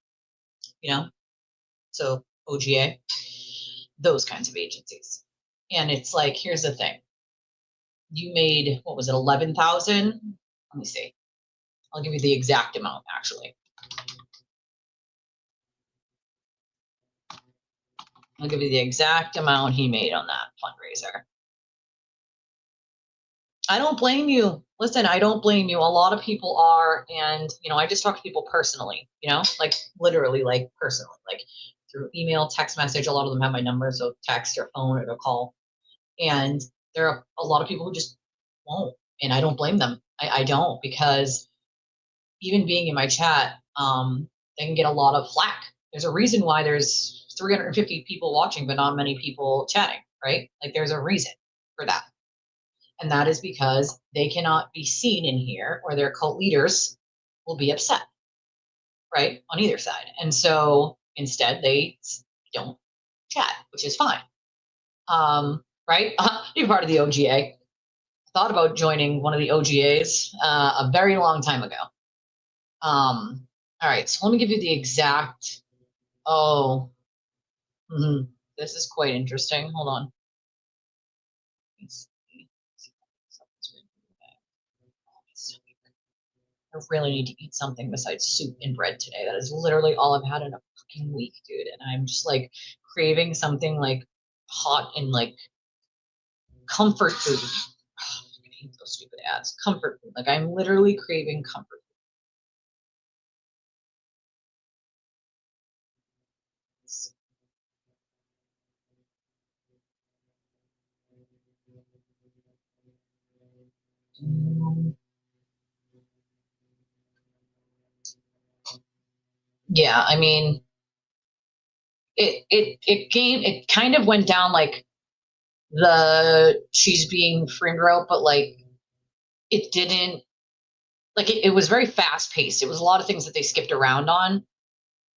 So OGA, those kinds of agencies. And it's like, here's the thing. You made, what was it, 11,000? Let me see. I'll give you the exact amount, actually. I'll give you the exact amount he made on that fundraiser. I don't blame you. Listen, I don't blame you. A lot of people are, and, I just talk to people personally, like literally, like personally, like through email, text message. A lot of them have my number, so text or phone or call. And there are a lot of people who just won't, and I don't blame them. I don't, because even being in my chat, they can get a lot of flack. There's a reason why there's 350 people watching, but not many people chatting, right? Like, there's a reason, for that. And that is because they cannot be seen in here, or their cult leaders will be upset, right? On either side. And so instead they don't chat, which is fine. Right? You're part of the OGA. I thought about joining one of the OGAs a very long time ago. All right, so let me give you the exact. This is quite interesting. Hold on. I really need to eat something besides soup and bread today. That is literally all I've had in a fucking week, dude. And I'm just like craving something like hot and like comfort food. Oh, I hate those stupid ads. Comfort food. Like I'm literally craving comfort food. Yeah, I mean, it kind of went down like she's being friend rope, but like it didn't, like it was very fast paced. It was a lot of things that they skipped around on.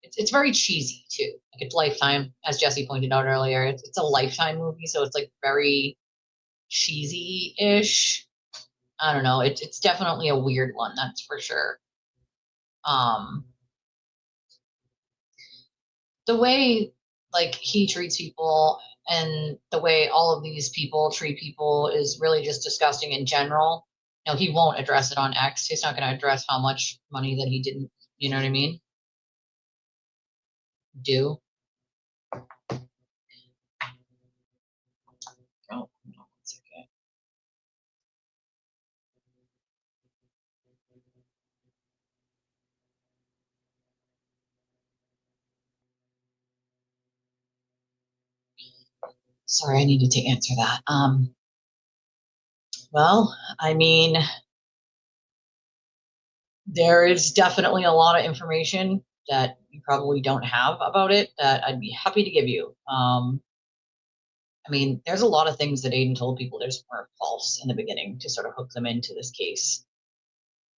It's very cheesy too. Like it's Lifetime, as Jesse pointed out earlier. It's a Lifetime movie, so it's like very cheesy-ish. I don't know. It's definitely a weird one, that's for sure. The way like he treats people and the way all of these people treat people is really just disgusting in general. You know, he won't address it on X. He's not going to address how much money that he didn't, you know what I mean? Do. Oh, no, it's okay. Sorry, I needed to answer that. Well, I mean, there is definitely a lot of information that you probably don't have about it that I'd be happy to give you. I mean, there's a lot of things that Aiden told people that were false in the beginning to sort of hook them into this case.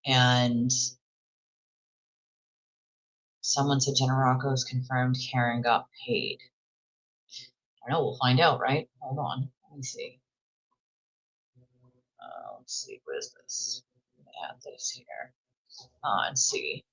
And someone said Jenna Rocco's confirmed Karen got paid. I don't know, we'll find out, right? Hold on, let me see. Let's see, what is this? Let me add this here. Let's see.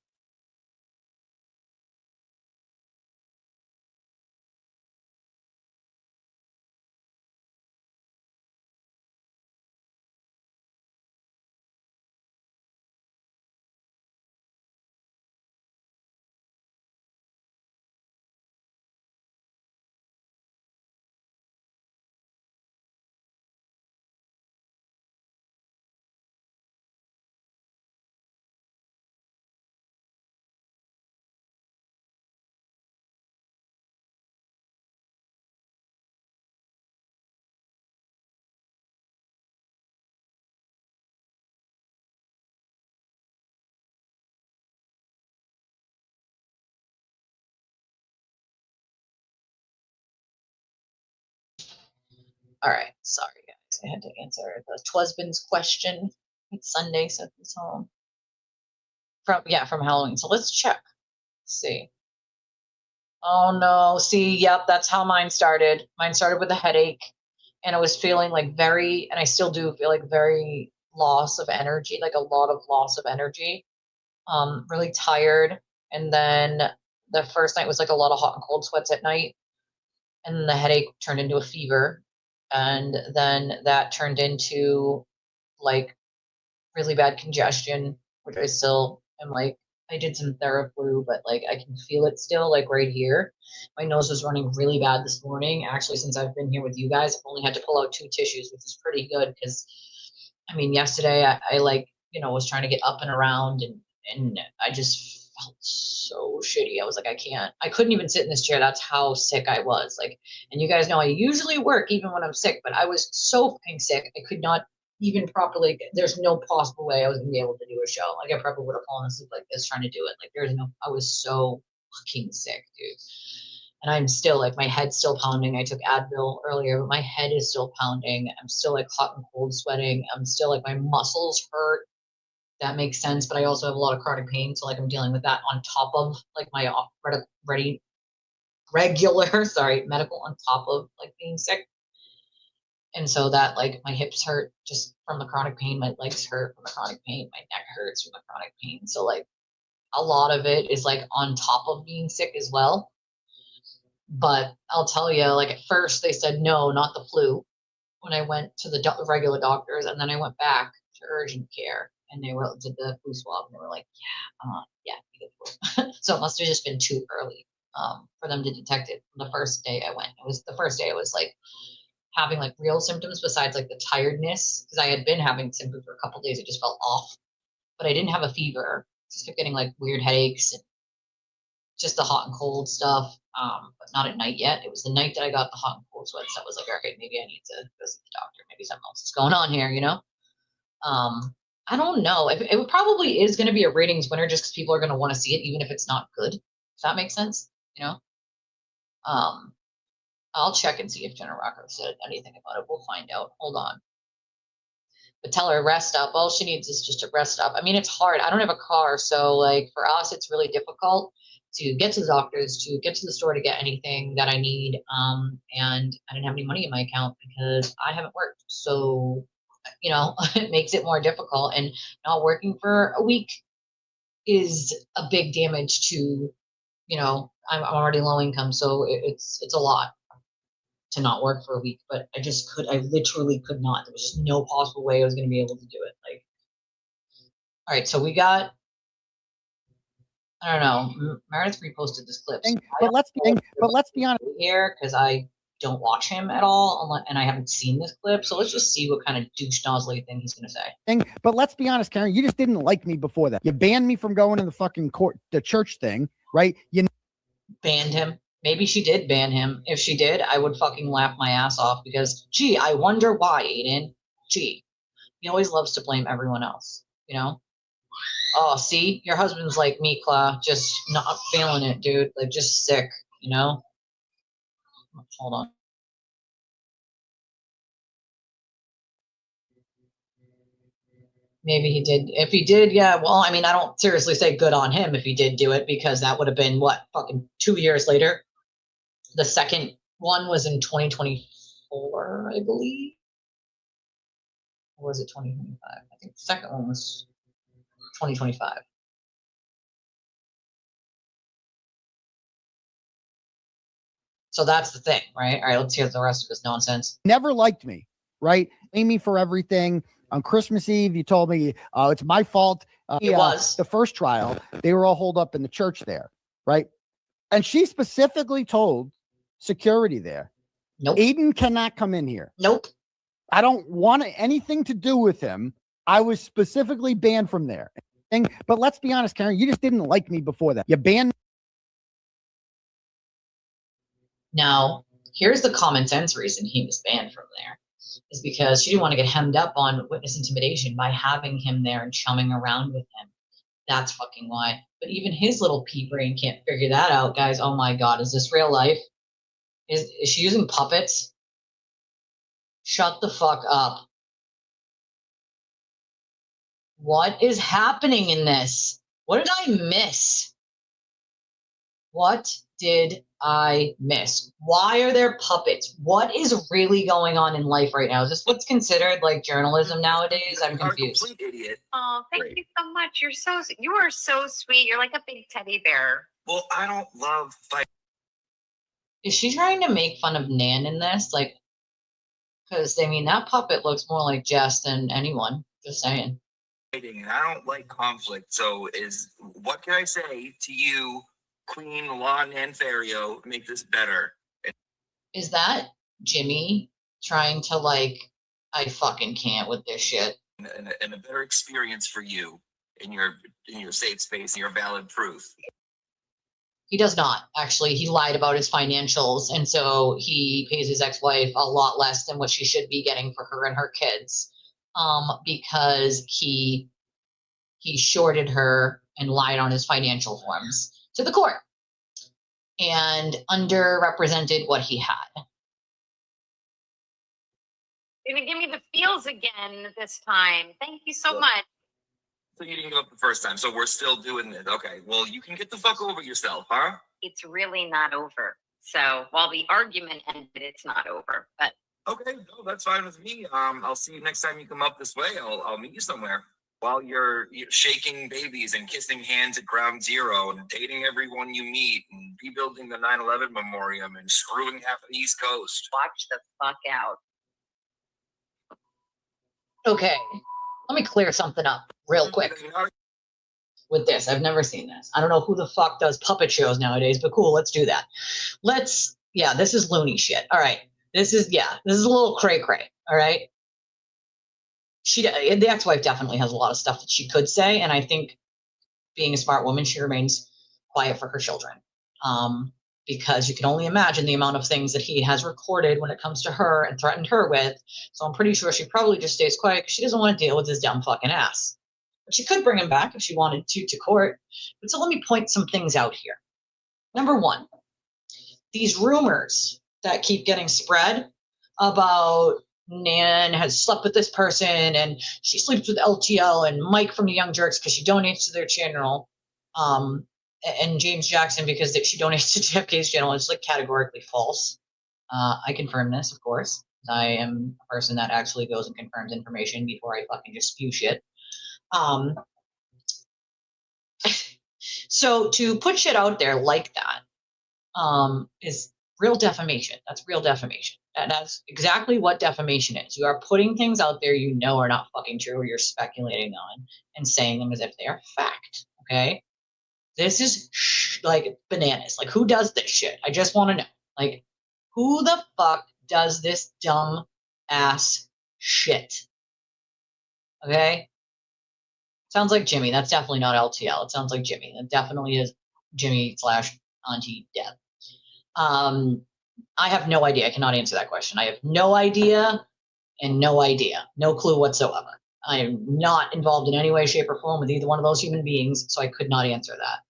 All right, sorry guys, I had to answer the Twusbin's question. It's Sunday, so he's home. From Halloween. So let's check. Let's see. Oh no, see, yep, that's how mine started. Mine started with a headache, and I was feeling like and I still do feel like very loss of energy, like a lot of loss of energy. Really tired. And then the first night was like a lot of hot and cold sweats at night. And then the headache turned into a fever. And then that turned into like really bad congestion, which I still am like, I did some Theraflu, but like I can feel it still, like right here. My nose was running really bad this morning. Actually, since I've been here with you guys, I've only had to pull out 2 tissues, which is pretty good because, I mean, yesterday I like, was trying to get up and around and I just felt so shitty. I was like, I couldn't even sit in this chair. That's how sick I was. Like, and you guys know I usually work even when I'm sick, but I was so fucking sick. I could not even properly, there's no possible way I was gonna be able to do a show. Like I probably would have fallen asleep like this trying to do it. Like I was so fucking sick, dude. And I'm still like, my head's still pounding. I took Advil earlier, but my head is still pounding. I'm still like hot and cold sweating. I'm still like, my muscles hurt. That makes sense. But I also have a lot of chronic pain. So like I'm dealing with that on top of like my regular, sorry, medical on top of like being sick. And so that like my hips hurt just from the chronic pain. My legs hurt from the chronic pain. My neck hurts from the chronic pain. So like a lot of it is like on top of being sick as well. But I'll tell you, like at first they said no, not the flu when I went to the regular doctors. And then I went back to urgent care and they did the flu swab and they were like, yeah, you get flu. So it must have just been too early for them to detect it. The first day I went, it was the first day I was like having like real symptoms besides like the tiredness, because I had been having symptoms for a couple of days. It just felt off, but I didn't have a fever. Just kept getting like weird headaches and just the hot and cold stuff, but not at night yet. It was the night that I got the hot and cold sweats that was like, all right, maybe I need to go see the doctor. Maybe something else is going on here, you know? I don't know. It probably is going to be a ratings winner just because people are going to want to see it, even if it's not good. Does that make sense? You know? I'll check and see if Jenna Rocker said anything about it. We'll find out. Hold on. But tell her rest up. All she needs is just a rest up. I mean, it's hard. I don't have a car. So like for us, it's really difficult to get to the doctors, to get to the store to get anything that I need. And I didn't have any money in my account because I haven't worked. So, you know, it makes it more difficult. And not working for a week is a big damage to, you know, I'm already low income. So it's a lot to not work for a week, but I literally could not. There was just no possible way I was going to be able to do it. Like, all right, so we got, I don't know, Meredith reposted this clip. So but let's be honest here, because I don't watch him at all, and I haven't seen this clip. So let's just see what kind of douche nozzly thing he's going to say. But let's be honest, Karen, you just didn't like me before that. You banned me from going to the fucking the church thing, right? You banned him. Maybe she did ban him. If she did, I would fucking laugh my ass off because, gee, I wonder why, Aiden. Gee, he always loves to blame everyone else, you know? Oh, see, your husband's like me, Cla, just not feeling it, dude. Like, just sick, you know? Hold on. Maybe he did. If he did, yeah, well, I mean, I don't seriously say good on him if he did do it because that would have been, what, fucking 2 years later? The second one was in 2024, I believe. Or was it 2025? I think the second one was 2025. So that's the thing, right? All right, let's hear the rest of this nonsense. never liked me, right? Blame me for everything. On Christmas Eve, you told me it's my fault. It was. The first trial. They were all holed up in the church there, right? And she specifically told security there, nope, Aiden cannot come in here. Nope. I don't want anything to do with him. I was specifically banned from there. But let's be honest, Karen, you just didn't like me before that. You banned. Now, here's the common sense reason he was banned from there. Is because she didn't want to get hemmed up on witness intimidation by having him there and chumming around with him. That's fucking why. But even his little pea brain can't figure that out, guys. Oh my God, is this real life? Is she using puppets? Shut the fuck up. What is happening in this? What did I miss? What did I miss? Why are there puppets? What is really going on in life right now? Is this what's considered like journalism nowadays? I'm confused. Complete idiot. Oh, thank you so much. You are so sweet. You're like a big teddy bear. Well, I don't love fight. Is she trying to make fun of Nan in this? Like, because I mean that puppet looks more like Jess than anyone. Just saying. Fighting, and I don't like conflict. So, what can I say to you, Queen Lon Nanfario, make this better? Is that Jimmy trying to like? I fucking can't with this shit. And a better experience for you in your safe space, your valid proof. He does not. Actually, he lied about his financials, and so he pays his ex-wife a lot less than what she should be getting for her and her kids, because he shorted her and lied on his financial forms to the court. and underrepresented what he had. You're gonna give me the feels again this time. Thank you so much. So you didn't give up the first time, so we're still doing it. Okay, well, you can get the fuck over yourself, huh? It's really not over. So while the argument ended, it's not over. But Okay, no, that's fine with me. I'll see you next time you come up this way. I'll meet you somewhere. While you're shaking babies and kissing hands at ground zero and dating everyone you meet and rebuilding the 9/11 memoriam and screwing half of the East Coast. watch the fuck out. Okay, let me clear something up real quick with this. I've never seen this. I don't know who the fuck does puppet shows nowadays, but cool, let's do that. Yeah, this is loony shit. All right, this is a little cray-cray, all right? The ex-wife definitely has a lot of stuff that she could say, and I think being a smart woman, she remains quiet for her children. Because you can only imagine the amount of things that he has recorded when it comes to her and threatened her with. So I'm pretty sure she probably just stays quiet because she doesn't want to deal with his dumb fucking ass. But she could bring him back if she wanted to court. But so let me point some things out here. Number one, these rumors that keep getting spread about Nan has slept with this person and she sleeps with LTL and Mike from the Young Jerks because she donates to their channel. And James Jackson because she donates to JFK's channel is like categorically false. I confirm this, of course. I am a person that actually goes and confirms information before I fucking just spew shit. So to put shit out there like that is real defamation. That's real defamation. That's exactly what defamation is. You are putting things out there you know are not fucking true or you're speculating on and saying them as if they are fact. Okay? This is like bananas. Like, who does this shit? I just want to know. Like, who the fuck does this dumb ass shit? Okay? Sounds like Jimmy. That's definitely not LTL. It sounds like Jimmy. That definitely is Jimmy / Auntie Deb. I have no idea. I cannot answer that question. I have no idea and no idea. No clue whatsoever. I am not involved in any way, shape, or form with either one of those human beings, so I could not answer that.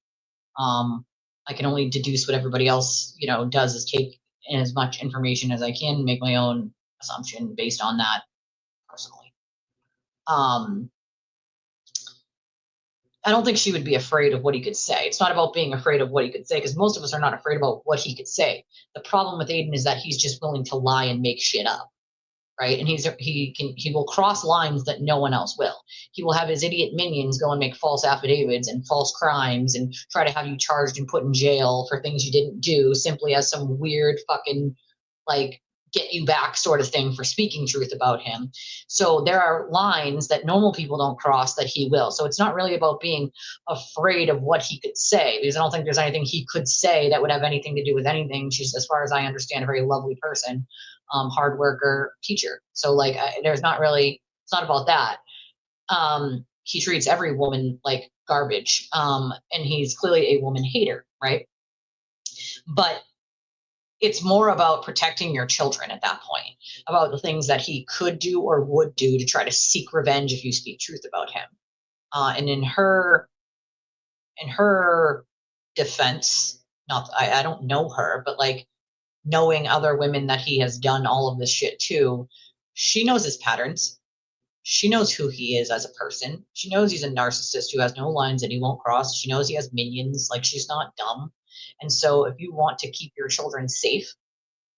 I can only deduce what everybody else, does is take in as much information as I can and make my own assumption based on that personally. I don't think she would be afraid of what he could say. It's not about being afraid of what he could say, because most of us are not afraid about what he could say. The problem with Aiden is that he's just willing to lie and make shit up, right? And he will cross lines that no one else will. He will have his idiot minions go and make false affidavits and false crimes and try to have you charged and put in jail for things you didn't do simply as some weird fucking like get you back sort of thing for speaking truth about him. So there are lines that normal people don't cross that he will. So it's not really about being afraid of what he could say, because I don't think there's anything he could say that would have anything to do with anything. She's, as far as I understand, a very lovely person, hard worker, teacher. So like there's not really, it's not about that. He treats every woman like garbage. And he's clearly a woman hater, right? But it's more about protecting your children at that point, about the things that he could do or would do to try to seek revenge if you speak truth about him. And in her defense, I don't know her, but like knowing other women that he has done all of this shit to, she knows his patterns. She knows who he is as a person. She knows he's a narcissist who has no lines that he won't cross. She knows he has minions. Like, she's not dumb. And so if you want to keep your children safe,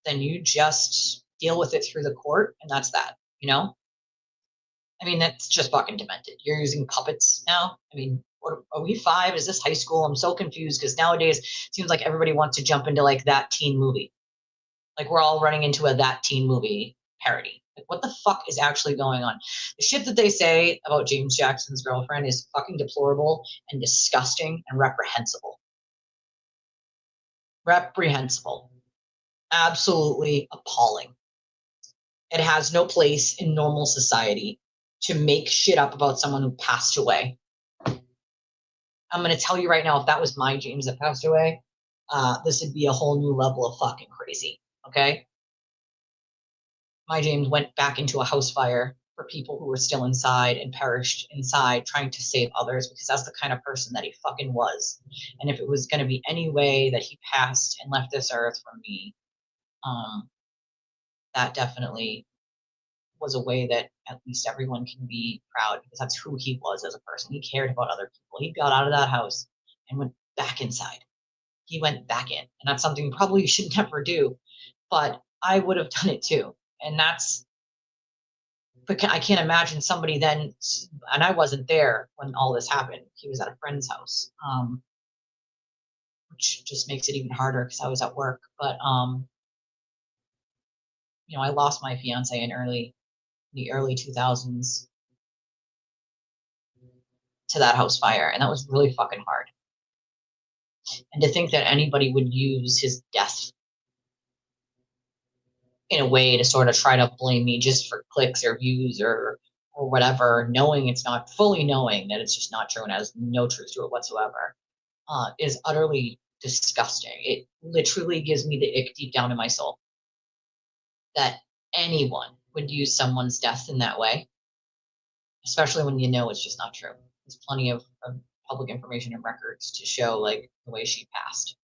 then you just deal with it through the court, and that's that, I mean, that's just fucking demented. You're using puppets now? I mean, what, are we 5? Is this high school? I'm so confused because nowadays it seems like everybody wants to jump into like that teen movie. Like, we're all running into a that teen movie parody. Like, what the fuck is actually going on? The shit that they say about James Jackson's girlfriend is fucking deplorable and disgusting and reprehensible. Reprehensible. Absolutely appalling. It has no place in normal society to make shit up about someone who passed away. I'm going to tell you right now, if that was my James that passed away, this would be a whole new level of fucking crazy, okay? My James went back into a house fire for people who were still inside and perished inside trying to save others, because that's the kind of person that he fucking was. And if it was going to be any way that he passed and left this earth for me, that definitely was a way that at least everyone can be proud, because that's who he was as a person. He cared about other people. He got out of that house and went back inside. He went back in, and that's something probably you should never do, but I would have done it too. And that's, but I can't imagine somebody then, and I wasn't there when all this happened. He was at a friend's house, which just makes it even harder because I was at work. But you know, I lost my fiance in the early 2000s to that house fire, and that was really fucking hard. And to think that anybody would use his death in a way to sort of try to blame me just for clicks or views or whatever, knowing it's not, fully knowing that it's just not true and has no truth to it whatsoever, is utterly disgusting. It literally gives me the ick deep down in my soul that anyone would use someone's death in that way, especially when you know it's just not true. There's plenty of public information and records to show like the way she passed.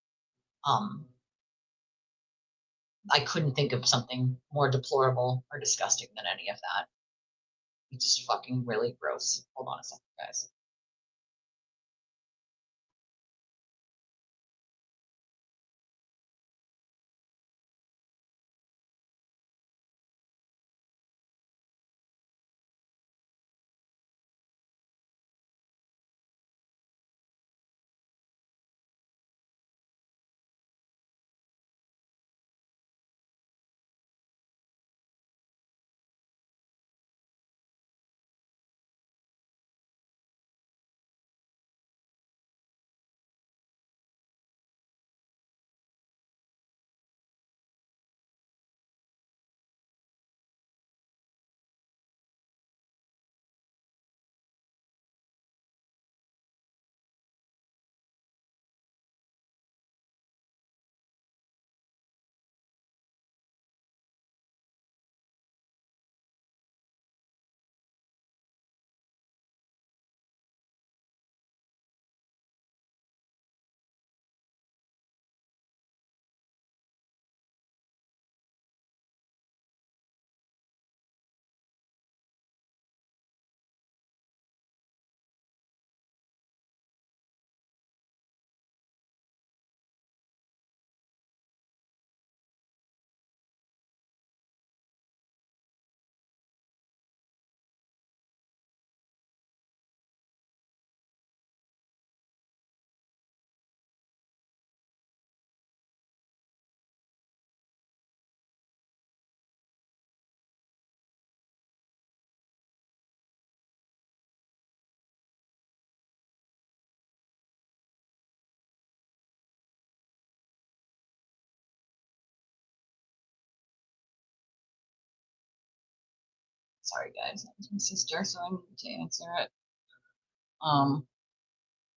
I couldn't think of something more deplorable or disgusting than any of that. It's just fucking really gross. Hold on a second, guys. Sorry, guys, that was my sister, so I need to answer it.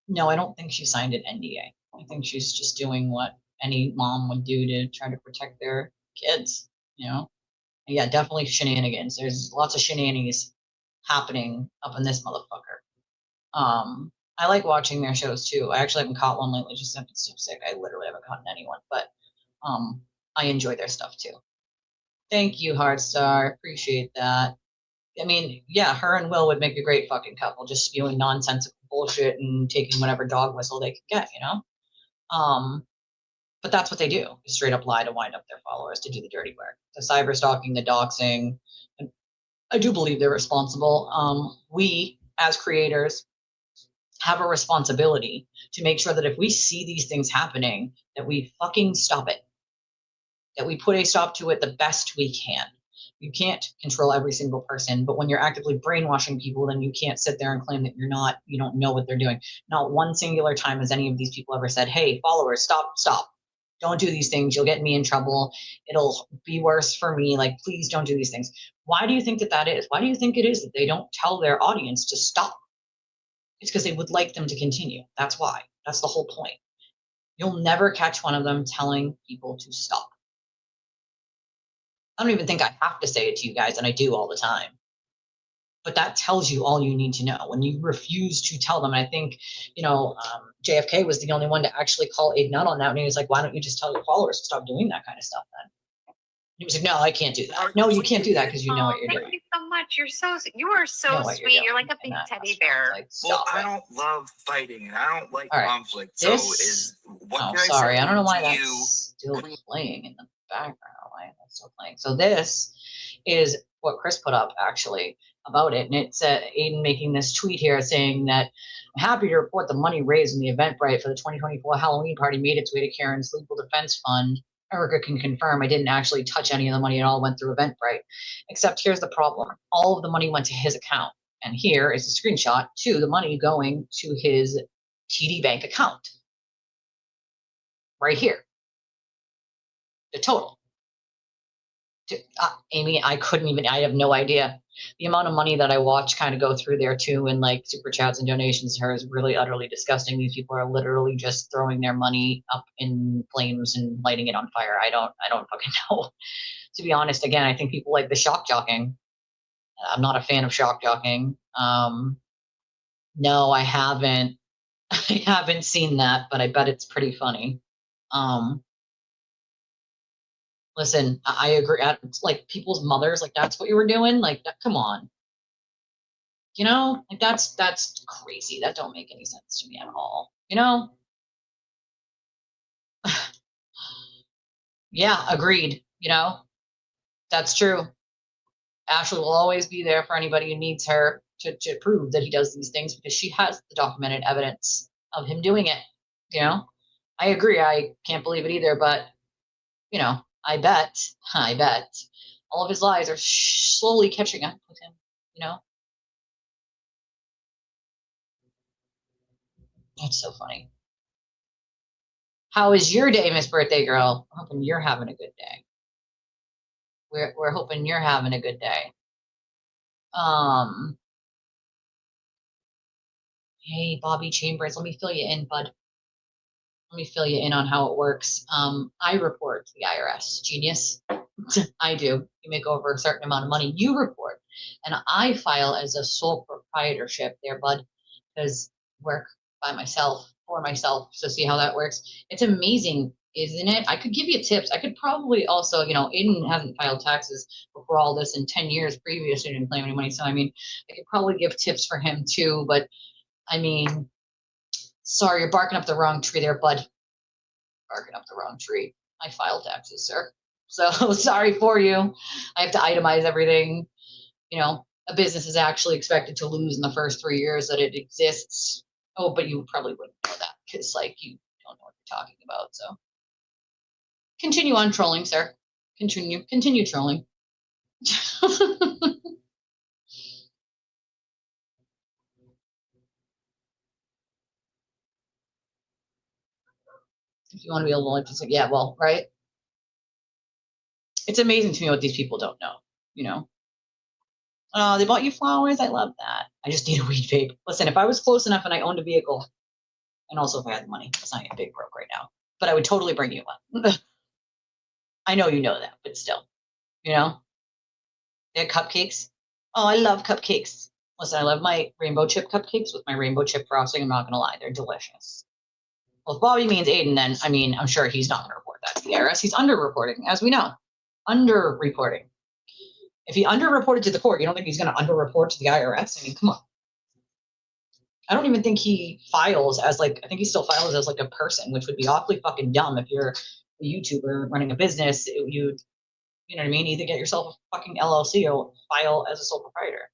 No, I don't think she signed an NDA. I think she's just doing what any mom would do to try to protect their kids, you know? And yeah, definitely shenanigans. There's lots of shenanigans happening up in this motherfucker. I like watching their shows too. I actually haven't caught one lately, just I've been so sick. I literally haven't caught anyone, but I enjoy their stuff too. Thank you, Hardstar. Appreciate that. I mean, yeah, her and Will would make a great fucking couple, just spewing nonsensical bullshit and taking whatever dog whistle they could get, you know? But that's what they do, straight up lie to wind up their followers, to do the dirty work. The cyber stalking, the doxing, I do believe they're responsible. We, as creators, have a responsibility to make sure that if we see these things happening, that we fucking stop it, that we put a stop to it the best we can. You can't control every single person, but when you're actively brainwashing people, then you can't sit there and claim that you don't know what they're doing. Not one singular time has any of these people ever said, hey, followers, stop. Don't do these things. You'll get me in trouble. It'll be worse for me. Like, please don't do these things. Why do you think that is? Why do you think it is that they don't tell their audience to stop? It's because they would like them to continue. That's why. That's the whole point. You'll never catch one of them telling people to stop. I don't even think I have to say it to you guys, and I do all the time. But that tells you all you need to know when you refuse to tell them. And I think, JFK was the only one to actually call Aiden out on that. And he was like, why don't you just tell your followers to stop doing that kind of stuff then? He was like, no, I can't do that. No, you can't do that because you know what you're doing. Thank you so much. You are so sweet. You're like a big teddy bear. Well, I don't love fighting and I don't like conflict. This, sorry, I don't know why that's still playing in the background. Why is that still playing? So this is what Chris put up actually about it. And it's Aiden making this tweet here saying that I'm happy to report the money raised in the Eventbrite for the 2024 Halloween party made its way to Karen's legal defense fund. Erica can confirm I didn't actually touch any of the money. It all went through Eventbrite. Except here's the problem. All of the money went to his account. And here is a screenshot to the money going to his TD Bank account. Right here. The total. Amy, I have no idea. The amount of money that I watch kind of go through there too, and like super chats and donations to her is really utterly disgusting. These people are literally just throwing their money up in flames and lighting it on fire. I don't fucking know. To be honest, again, I think people like the shock jocking. I'm not a fan of shock jocking. No, I haven't. I haven't seen that, but I bet it's pretty funny. Listen, I agree. It's like people's mothers, like that's what you were doing. Like, come on. Like that's crazy. That don't make any sense to me at all. Yeah, agreed. That's true. Ashley will always be there for anybody who needs her to prove that he does these things because she has the documented evidence of him doing it. I agree. I can't believe it either, but I bet all of his lies are slowly catching up with him, That's so funny. How is your day, Miss Birthday Girl? I'm hoping you're having a good day. We're hoping you're having a good day. Hey, Bobby Chambers, let me fill you in, bud. Let me fill you in on how it works. I report to the IRS, genius. I do. You make over a certain amount of money, you report. And I file as a sole proprietorship there, bud, because work by myself, for myself. So see how that works? It's amazing, isn't it? I could give you tips. I could probably also, Aiden hasn't filed taxes before all this in 10 years previous. He didn't claim any money. So, I could probably give tips for him too. But, sorry, you're barking up the wrong tree there, bud. Barking up the wrong tree. I filed taxes, sir. So sorry for you. I have to itemize everything. A business is actually expected to lose in the first 3 years that it exists. Oh, but you probably wouldn't know that because, you don't know what you're talking about. So continue on trolling, sir. Continue trolling. If you want to be able to, yeah, well, right. It's amazing to me what these people don't know, Oh, they bought you flowers. I love that. I just need a weed vape. Listen, if I was close enough and I owned a vehicle, and also if I had the money, it's not even big broke right now, but I would totally bring you one. I know you know that, but still, they're cupcakes. Oh, I love cupcakes. Listen, I love my rainbow chip cupcakes with my rainbow chip frosting. I'm not going to lie. They're delicious. Well, if Bobby means Aiden, then, I'm sure he's not going to report that to the IRS. He's underreporting, as we know. Underreporting. If he underreported to the court, you don't think he's going to underreport to the IRS? Come on. I don't even think he files as I think he still files as a person, which would be awfully fucking dumb if you're a YouTuber running a business. You know what I mean? Either get yourself a fucking LLC or file as a sole proprietor.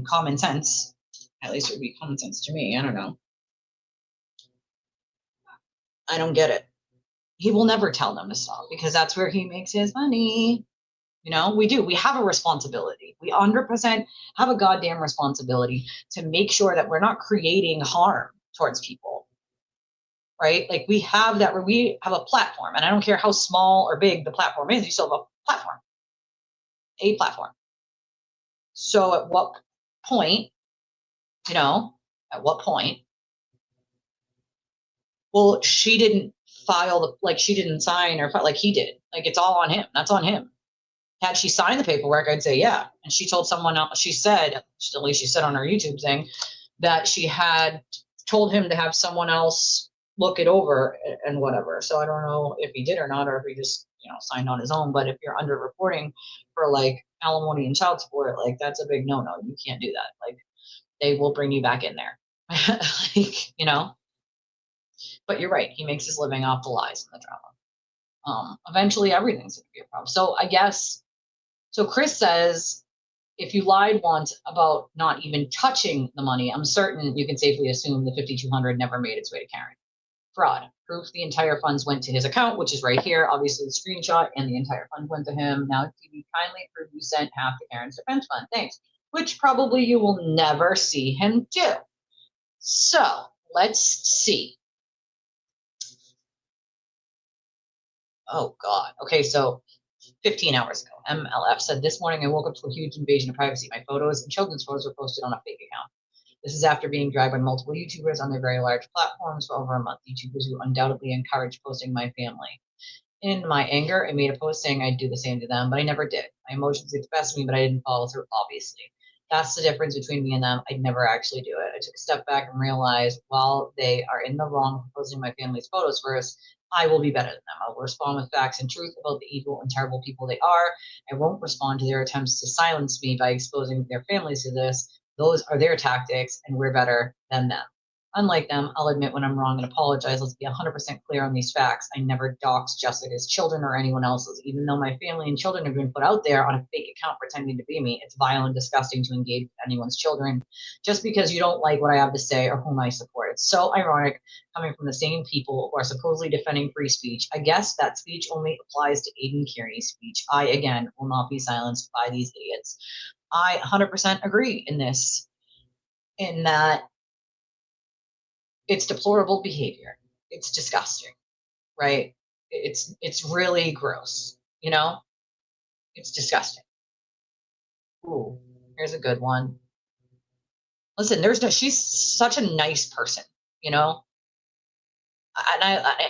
Common sense. At least it would be common sense to me. I don't know. I don't get it. He will never tell them to stop because that's where he makes his money. We do. We have a responsibility. We 100% have a goddamn responsibility to make sure that we're not creating harm towards people. Right? We have that where we have a platform, and I don't care how small or big the platform is, you still have a platform. A platform. So at what point, well, she didn't file she didn't sign or file like he did. It's all on him. That's on him. Had she signed the paperwork, I'd say yeah. And she told someone else, she said, at least she said on her YouTube thing, that she had told him to have someone else look it over and whatever. So I don't know if he did or not, or if he just, signed on his own. But if you're under reporting for like alimony and child support, like that's a big no-no. You can't do that. Like they will bring you back in there. But you're right. He makes his living off the lies and the drama. Eventually everything's going to be a problem. So I guess, so Chris says, if you lied once about not even touching the money, I'm certain you can safely assume the $5,200 never made its way to Karen. Fraud. Proof the entire funds went to his account, which is right here. Obviously, the screenshot and the entire fund went to him. Now, TV kindly prove you sent half to Karen's defense fund. Thanks. Which probably you will never see him do. So let's see. Oh, God. Okay, so 15 hours ago, MLF said, this morning I woke up to a huge invasion of privacy. My photos and children's photos were posted on a fake account. This is after being dragged by multiple YouTubers on their very large platforms for over a month. YouTubers who undoubtedly encouraged posting my family. In my anger, I made a post saying I'd do the same to them, but I never did. My emotions get the best of me, but I didn't follow through, obviously. That's the difference between me and them. I'd never actually do it. I took a step back and realized while they are in the wrong for posting my family's photos first, I will be better than them. I will respond with facts and truth about the evil and terrible people they are. I won't respond to their attempts to silence me by exposing their families to this. Those are their tactics, and we're better than them. Unlike them, I'll admit when I'm wrong and apologize. Let's be 100% clear on these facts. I never doxed Jessica's children or anyone else's. Even though my family and children have been put out there on a fake account pretending to be me, it's vile and disgusting to engage with anyone's children just because you don't like what I have to say or whom I support. It's so ironic coming from the same people who are supposedly defending free speech. I guess that speech only applies to Aiden Kearney's speech. I, again, will not be silenced by these idiots. I 100% agree in this, in that it's deplorable behavior. It's disgusting, right? It's really gross, It's disgusting. Ooh, here's a good one. Listen, she's such a nice person,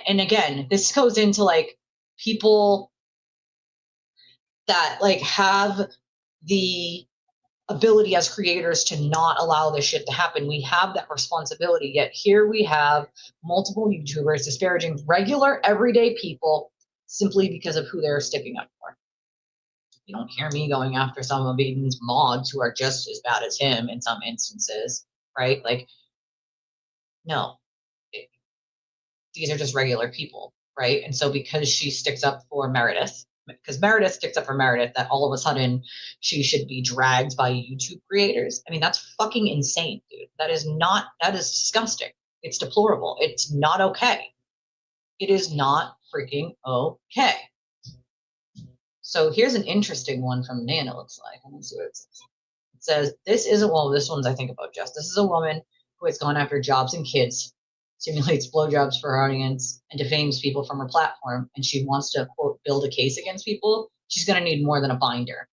And again, this goes into like people that like have the ability as creators to not allow this shit to happen. We have that responsibility. Yet here we have multiple YouTubers disparaging regular, everyday people simply because of who they're sticking up for. You don't hear me going after some of Aiden's mods who are just as bad as him in some instances, right? Like, no. These are just regular people, right? And so because she sticks up for Meredith, because Meredith sticks up for Meredith, that all of a sudden she should be dragged by YouTube creators. I mean, that's fucking insane, dude. That is disgusting. It's deplorable. It's not okay. It is not freaking okay. So here's an interesting one from Nan, it looks like. Let me see what it says. It says, this one's I think about Jess. This is a woman who has gone after jobs and kids, simulates blowjobs for her audience, and defames people from her platform, and she wants to, quote, build a case against people. She's going to need more than a binder.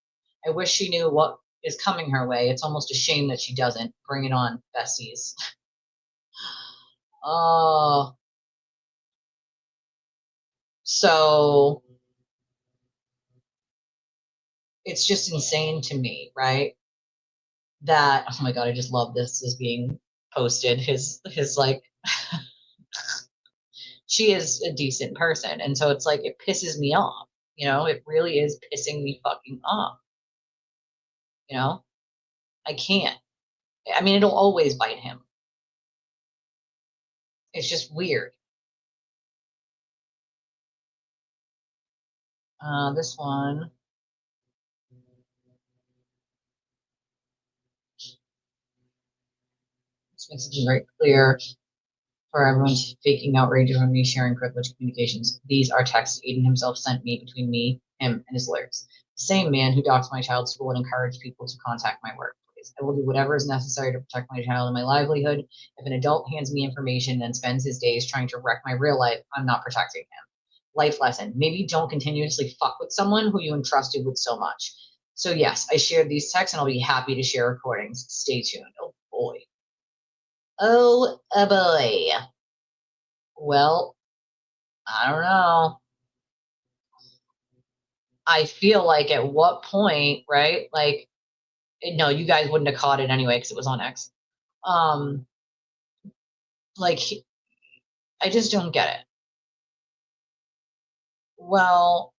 I wish she knew what is coming her way. It's almost a shame that she doesn't. Bring it on, besties. Oh. So it's just insane to me, right? That, oh my God, I just love this is being posted. His like, she is a decent person. And so it's like, it pisses me off. It really is pissing me fucking off. I can't. I mean, it'll always bite him. It's just weird. This one. This makes it very clear for everyone faking outrage over me sharing privileged communications. These are texts Aiden himself sent me between me, him, and his lawyers. The same man who doxed my child's school and encouraged people to contact my workplace. I will do whatever is necessary to protect my child and my livelihood. If an adult hands me information and then spends his days trying to wreck my real life, I'm not protecting him. Life lesson. Maybe don't continuously fuck with someone who you entrusted with so much. So yes, I shared these texts and I'll be happy to share recordings. Stay tuned. Oh boy. Oh boy. Well, I don't know. I feel like at what point, right? Like, no, you guys wouldn't have caught it anyway because it was on X. Like, I just don't get it. Well,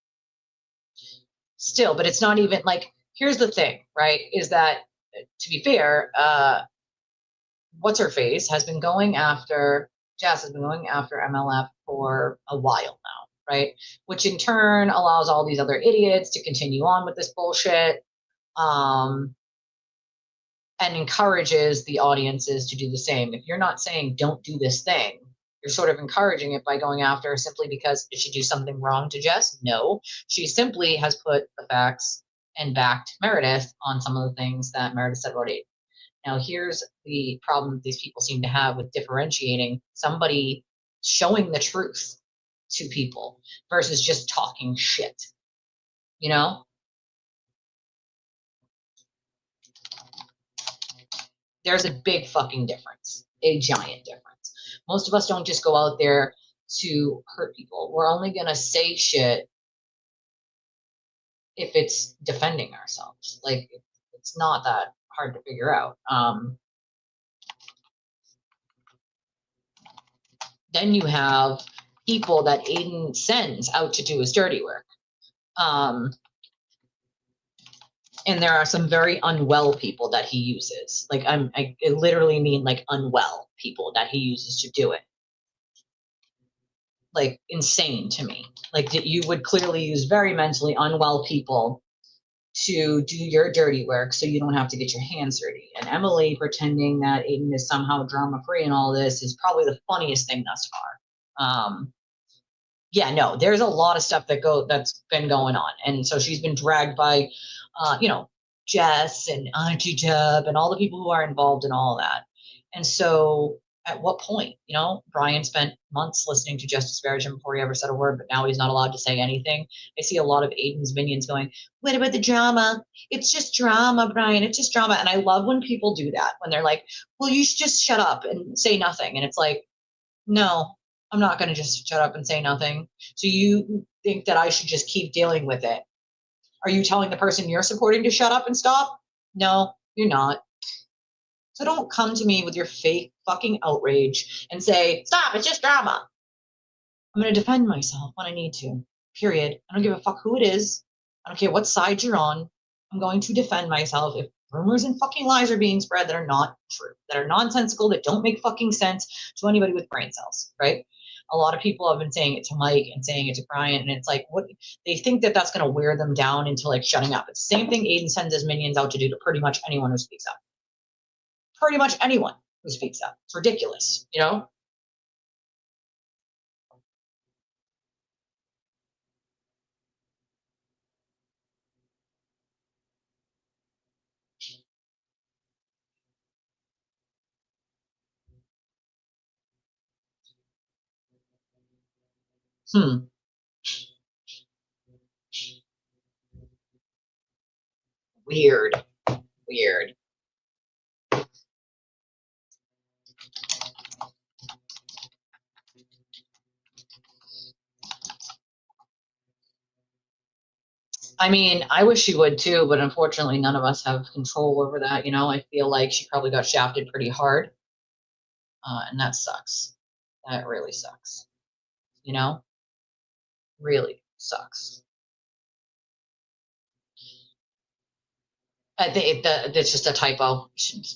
still, but it's not even like, here's the thing, right? Is that, to be fair, what's her face has been going after, Jess has been going after MLF for a while now, right? Which in turn allows all these other idiots to continue on with this bullshit, and encourages the audiences to do the same. If you're not saying don't do this thing, you're sort of encouraging it by going after her simply because did she do something wrong to Jess? No, she simply has put the facts and backed Meredith on some of the things that Meredith said about Aiden. Now, here's the problem these people seem to have with differentiating somebody showing the truth to people versus just talking shit, you know? There's a big fucking difference, a giant difference. Most of us don't just go out there to hurt people. We're only going to say shit if it's defending ourselves. Like, it's not that hard to figure out. Then you have people that Aiden sends out to do his dirty work. And there are some very unwell people that he uses. Like, I literally mean like unwell people that he uses to do it. Like, insane to me. Like, that you would clearly use very mentally unwell people to do your dirty work so you don't have to get your hands dirty. And Emily pretending that Aiden is somehow drama-free in all this is probably the funniest thing thus far. Yeah, no, there's a lot of stuff that's been going on. And so she's been dragged by, Jess and Auntie Deb and all the people who are involved in all that. And so at what point, Brian spent months listening to Jess disparage him before he ever said a word, but now he's not allowed to say anything. I see a lot of Aiden's minions going, what about the drama? It's just drama, Brian. It's just drama. And I love when people do that, when they're like, well, you should just shut up and say nothing. And it's like, no, I'm not going to just shut up and say nothing. So you think that I should just keep dealing with it? Are you telling the person you're supporting to shut up and stop? No, you're not. So don't come to me with your fake fucking outrage and say, stop, it's just drama. I'm going to defend myself when I need to, period. I don't give a fuck who it is. I don't care what side you're on. I'm going to defend myself if rumors and fucking lies are being spread that are not true, that are nonsensical, that don't make fucking sense to anybody with brain cells, right? A lot of people have been saying it to Mike and saying it to Brian, and it's like, what they think that that's going to wear them down into like shutting up. It's the same thing Aiden sends his minions out to do to pretty much anyone who speaks up. Pretty much anyone who speaks up. It's ridiculous, Weird. I mean, I wish she would too, but unfortunately none of us have control over that, I feel like she probably got shafted pretty hard. And that sucks. That really sucks. Really sucks. It's just a typo.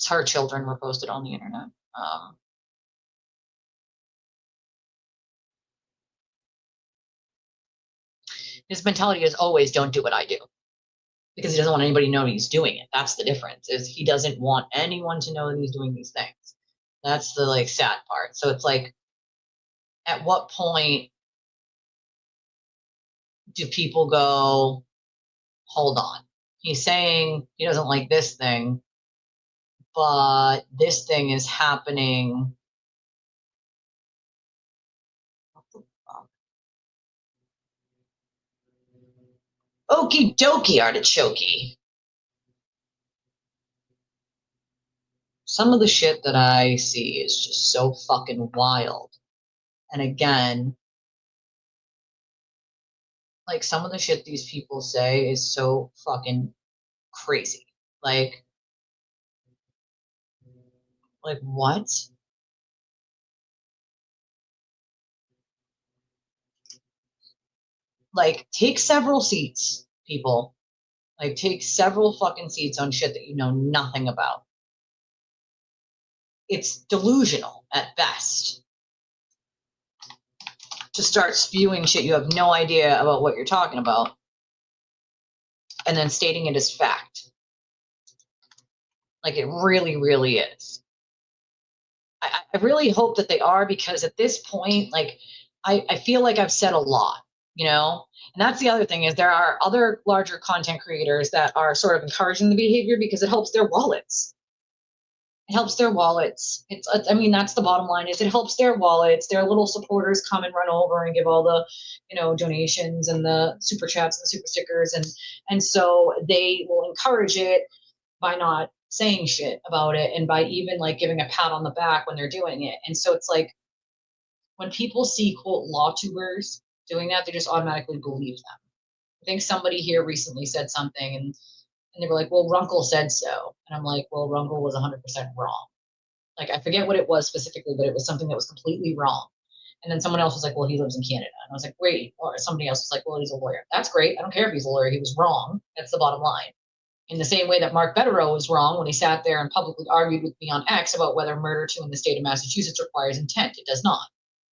Her children were posted on the internet. His mentality is always don't do what I do, because he doesn't want anybody to know he's doing it. That's the difference, is he doesn't want anyone to know that he's doing these things. That's the sad part. So it's like, at what point do people go, hold on, he's saying he doesn't like this thing, but this thing is happening. What the fuck? Okie dokie, artichoke. Some of the shit that I see is just so fucking wild. And again, Like, some of the shit these people say is so fucking crazy. Like what? Like, take several seats, people. Like, take several fucking seats on shit that you know nothing about. It's delusional at best to start spewing shit you have no idea about what you're talking about and then stating it as fact. Like, it really, really is. I really hope that they are, because at this point, like, I feel like I've said a lot, you know? And that's the other thing, is there are other larger content creators that are sort of encouraging the behavior because it helps their wallets. It helps their wallets. I mean, that's the bottom line, is it helps their wallets. Their little supporters come and run over and give all the, you know, donations and the super chats and the super stickers. And so they will encourage it by not saying shit about it, and by even like giving a pat on the back when they're doing it. And so it's like, when people see quote law tubers doing that, they just automatically believe them. I think somebody here recently said something, and they were like, well, Runkle said so. And I'm like, well, Runkle was 100% wrong. Like, I forget what it was specifically, but it was something that was completely wrong. And then someone else was like, well, he lives in Canada. And I was like, great. Or somebody else was like, well, he's a lawyer. That's great. I don't care if he's a lawyer. He was wrong. That's the bottom line. In the same way that Mark Betterow was wrong when he sat there and publicly argued with me on X about whether murder to in the state of Massachusetts requires intent. It does not.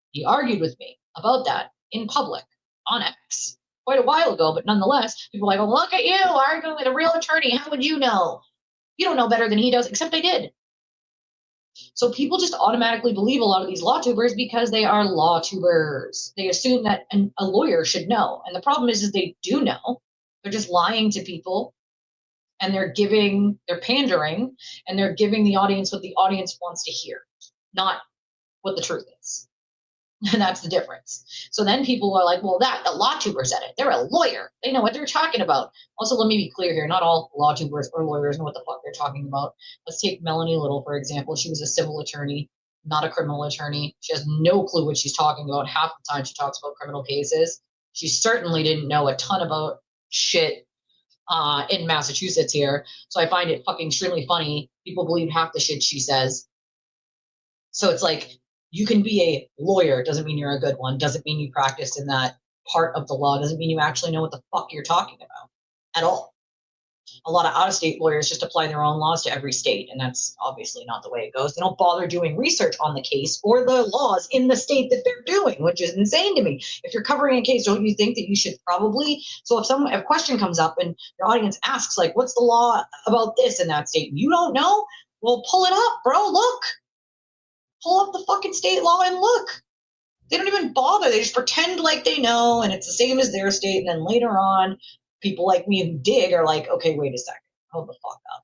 He argued with me about that in public on X quite a while ago, but nonetheless, people are like, oh, look at you arguing with a real attorney. How would you know? You don't know better than he does, except I did. So people just automatically believe a lot of these law tubers because they are law tubers. They assume that a lawyer should know. And the problem is they do know. They're just lying to people, and they're pandering, and they're giving the audience what the audience wants to hear, not what the truth is. And that's the difference. So then people are like, well, the law tuber said it. They're a lawyer. They know what they're talking about. Also, let me be clear here. Not all law tubers or lawyers know what the fuck they're talking about. Let's take Melanie Little, for example. She was a civil attorney, not a criminal attorney. She has no clue what she's talking about. Half the time she talks about criminal cases. She certainly didn't know a ton about shit in Massachusetts here. So I find it fucking extremely funny. People believe half the shit she says. So it's like, you can be a lawyer, doesn't mean you're a good one, doesn't mean you practice in that part of the law, doesn't mean you actually know what the fuck you're talking about at all. A lot of out-of-state lawyers just apply their own laws to every state, and that's obviously not the way it goes. They don't bother doing research on the case or the laws in the state that they're doing, which is insane to me. If you're covering a case, don't you think that you should probably, so if a question comes up and your audience asks, like, what's the law about this in that state? You don't know? Well, pull it up, bro, look. Pull up the fucking state law and look. They don't even bother. They just pretend like they know, and it's the same as their state. And then later on, people like me who dig are like, okay, wait a second. Hold the fuck up.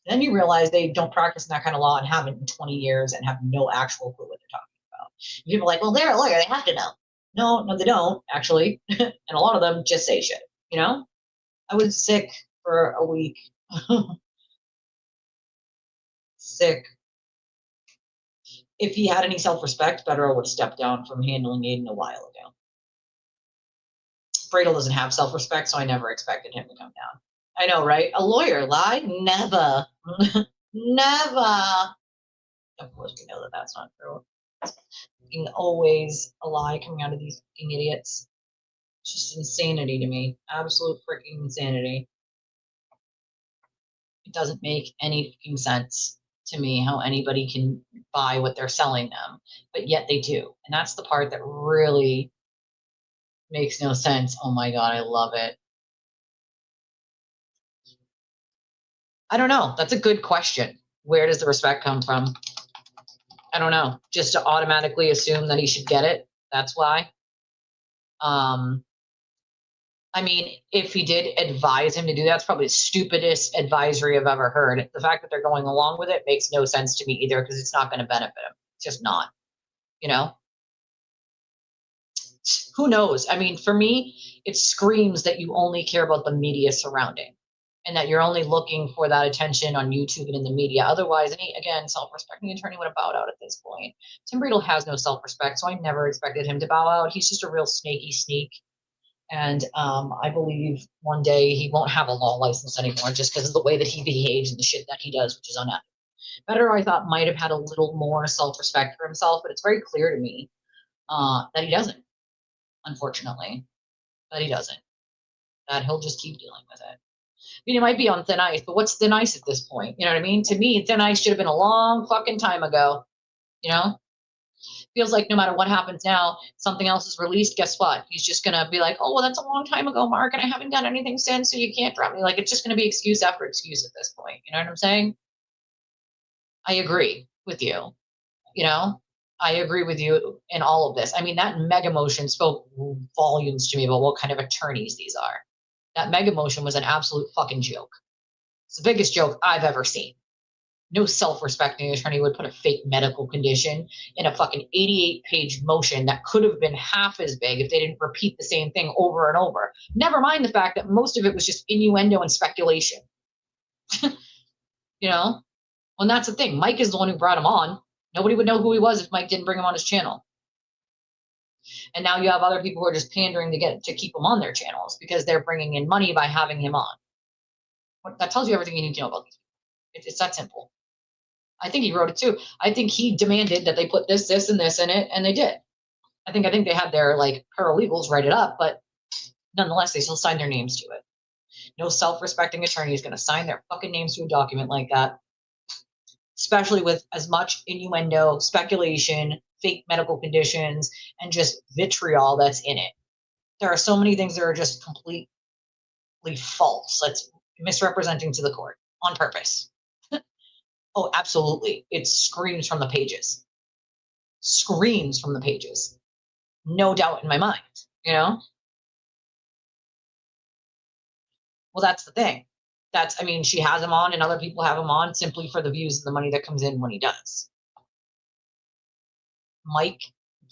And then you realize they don't practice in that kind of law and haven't in 20 years and have no actual clue what they're talking about. And people are like, well, they're a lawyer. They have to know. No, they don't, actually. And a lot of them just say shit, you know? I was sick for a week. Sick. If he had any self-respect, Betterow would have stepped down from handling Aiden a while ago. Bradel doesn't have self-respect, so I never expected him to come down. I know, right? A lawyer lie? Never. Never. Of course we know that that's not true. Always a lie coming out of these fucking idiots. It's just insanity to me. Absolute freaking insanity. It doesn't make any fucking sense to me how anybody can buy what they're selling them, but yet they do. And that's the part that really makes no sense. Oh my God, I love it. I don't know. That's a good question. Where does the respect come from? I don't know. Just to automatically assume that he should get it. That's why. I mean, if he did advise him to do that, it's probably the stupidest advisory I've ever heard. The fact that they're going along with it makes no sense to me either, because it's not going to benefit him. It's just not, you know? Who knows? I mean, for me, it screams that you only care about the media surrounding, and that you're only looking for that attention on YouTube and in the media. Otherwise, again, self-respecting attorney would have bowed out at this point. Tim Bradel has no self-respect, so I never expected him to bow out. He's just a real snaky sneak. And I believe one day he won't have a law license anymore just because of the way that he behaves and the shit that he does, which is unethical. Better, I thought, might have had a little more self-respect for himself, but it's very clear to me that he doesn't, unfortunately. That he doesn't. That he'll just keep dealing with it. I mean, it might be on thin ice, but what's thin ice at this point? You know what I mean? To me, thin ice should have been a long fucking time ago. You know? Feels like no matter what happens now, something else is released. Guess what? He's just going to be like, oh, well, that's a long time ago, Mark, and I haven't done anything since, so you can't drop me. Like, it's just going to be excuse after excuse at this point. You know what I'm saying? I agree with you. You know? I agree with you in all of this. I mean, that mega motion spoke volumes to me about what kind of attorneys these are. That mega motion was an absolute fucking joke. It's the biggest joke I've ever seen. No self-respecting attorney would put a fake medical condition in a fucking 88-page motion that could have been half as big if they didn't repeat the same thing over and over. Never mind the fact that most of it was just innuendo and speculation. You know? Well, that's the thing. Mike is the one who brought him on. Nobody would know who he was if Mike didn't bring him on his channel. And now you have other people who are just pandering to keep him on their channels because they're bringing in money by having him on. That tells you everything you need to know about these people. It's that simple. I think he wrote it too. I think he demanded that they put this, this, and this in it, and they did. I think they had their like paralegals write it up, but nonetheless, they still signed their names to it. No self-respecting attorney is going to sign their fucking names to a document like that, especially with as much innuendo, speculation, fake medical conditions, and just vitriol that's in it. There are so many things that are just completely false. That's misrepresenting to the court on purpose. Oh, absolutely. It screams from the pages. Screams from the pages. No doubt in my mind, you know? Well, that's the thing. I mean, she has him on and other people have him on simply for the views and the money that comes in when he does. Mike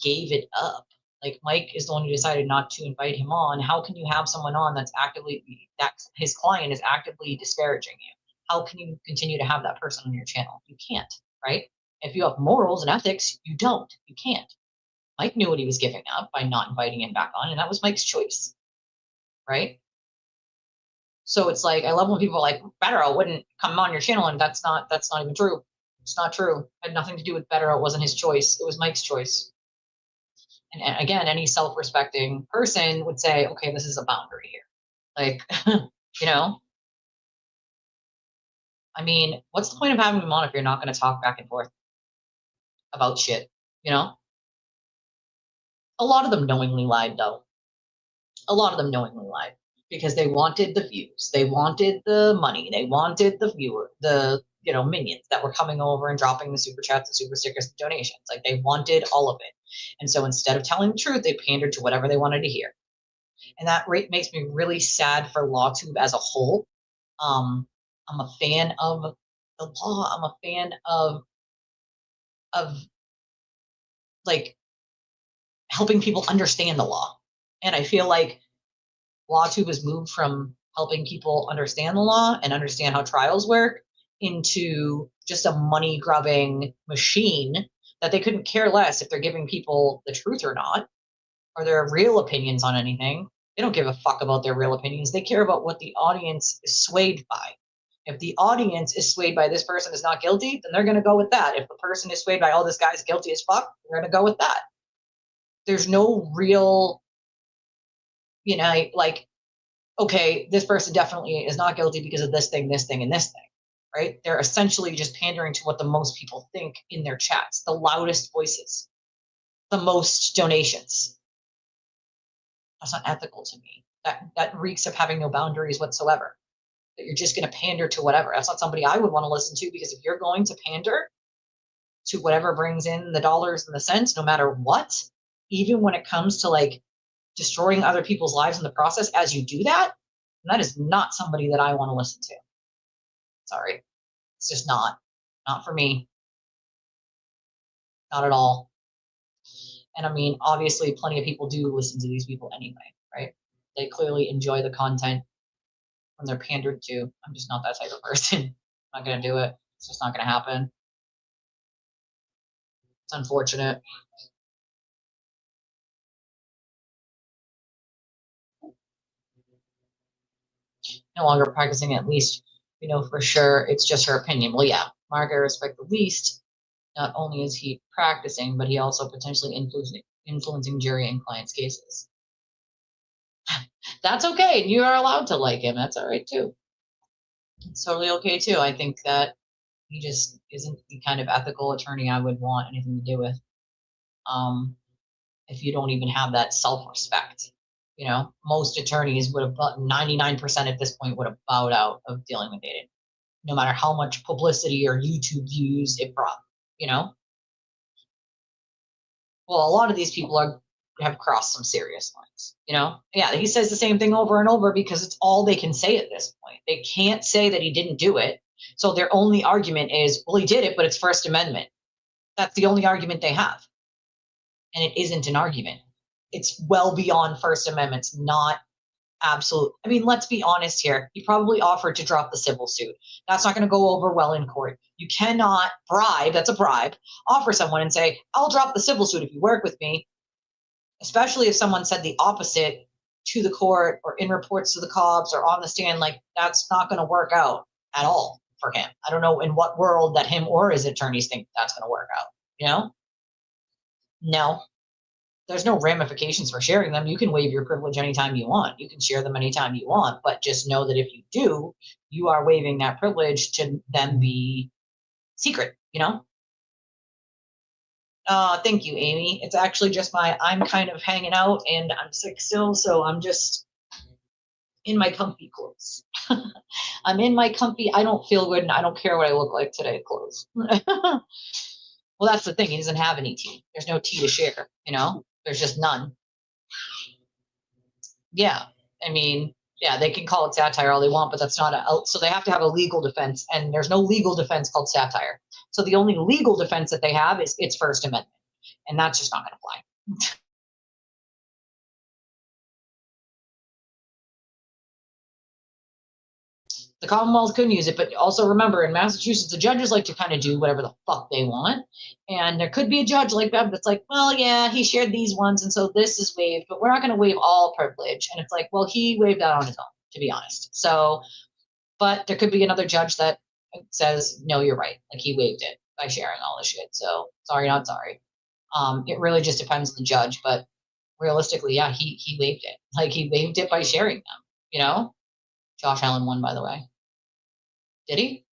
gave it up. Like, Mike is the one who decided not to invite him on. How can you have someone on that his client is actively disparaging you? How can you continue to have that person on your channel? You can't, right? If you have morals and ethics, you don't. You can't. Mike knew what he was giving up by not inviting him back on, and that was Mike's choice, right? So it's like, I love when people are like, Better wouldn't come on your channel, and that's not even true. It's not true. It had nothing to do with Better. It wasn't his choice. It was Mike's choice. And again, any self-respecting person would say, okay, this is a boundary here. Like, you know? I mean, what's the point of having him on if you're not going to talk back and forth about shit, you know? A lot of them knowingly lied, though. A lot of them knowingly lied because they wanted the views. They wanted the money. They wanted the minions that were coming over and dropping the super chats and super stickers and donations. Like, they wanted all of it. And so instead of telling the truth, they pandered to whatever they wanted to hear. And that makes me really sad for LawTube as a whole. I'm a fan of the law. I'm a fan of like helping people understand the law. And I feel like LawTube has moved from helping people understand the law and understand how trials work into just a money grubbing machine that they couldn't care less if they're giving people the truth or not, or their real opinions on anything. They don't give a fuck about their real opinions. They care about what the audience is swayed by. If the audience is swayed by this person is not guilty, then they're going to go with that. If the person is swayed by, oh, this guy's guilty as fuck, they're going to go with that. There's no real, like, okay, this person definitely is not guilty because of this thing, and this thing, right? They're essentially just pandering to what the most people think in their chats, the loudest voices, the most donations. That's not ethical to me. That reeks of having no boundaries whatsoever. That you're just going to pander to whatever. That's not somebody I would want to listen to, because if you're going to pander to whatever brings in the dollars and the cents, no matter what, even when it comes to like destroying other people's lives in the process as you do that, that is not somebody that I want to listen to. Sorry. It's just not for me. Not at all. And I mean, obviously plenty of people do listen to these people anyway, right? They clearly enjoy the content when they're pandered to. I'm just not that type of person. I'm not going to do it. It's just not going to happen. It's unfortunate. no longer practicing, at least we know for sure it's just her opinion. Well, yeah, Mark, I respect the least. Not only is he practicing, but he also potentially influencing jury and clients' cases. That's okay. You are allowed to like him. That's all right too. It's totally okay too. I think that he just isn't the kind of ethical attorney I would want anything to do with. If you don't even have that self-respect, you know, most attorneys would have 99% at this point would have bowed out of dealing with dating, no matter how much publicity or YouTube views it brought, you know. Well, a lot of these people have crossed some serious lines, you know. Yeah, he says the same thing over and over because it's all they can say at this point. They can't say that he didn't do it, so their only argument is, well, he did it, but it's First Amendment. That's the only argument they have, and it isn't an argument. It's well beyond First Amendment's not absolute. I mean, let's be honest here. He probably offered to drop the civil suit. That's not going to go over well in court. You cannot bribe, that's a bribe, offer someone and say, I'll drop the civil suit if you work with me, especially if someone said the opposite to the court or in reports to the cops or on the stand. Like, that's not going to work out at all for him. I don't know in what world that him or his attorneys think that's going to work out, you know? No. There's no ramifications for sharing them. You can waive your privilege anytime you want. You can share them anytime you want, but just know that if you do, you are waiving that privilege to then be secret, you know? Thank you, Amy. It's actually just I'm kind of hanging out and I'm sick still, so I'm just in my comfy clothes. I'm in my comfy, I don't feel good and I don't care what I look like today clothes. Well, that's the thing. He doesn't have any tea. There's no tea to share, you know? There's just none. Yeah, I mean, yeah, they can call it satire all they want, but that's not so they have to have a legal defense, and there's no legal defense called satire. So the only legal defense that they have is it's First Amendment, and that's just not going to fly. The Commonwealth couldn't use it, but also remember, in Massachusetts, the judges like to kind of do whatever the fuck they want. And there could be a judge like that that's like, well, yeah, he shared these ones, and so this is waived, but we're not going to waive all privilege. And it's like, well, he waived that on his own, to be honest. So, but there could be another judge that says, no, you're right. Like, he waived it by sharing all this shit. So, sorry, not sorry. It really just depends on the judge, but realistically, yeah, he waived it. Like, he waived it by sharing them, you know? Josh Allen won, by the way. Did he?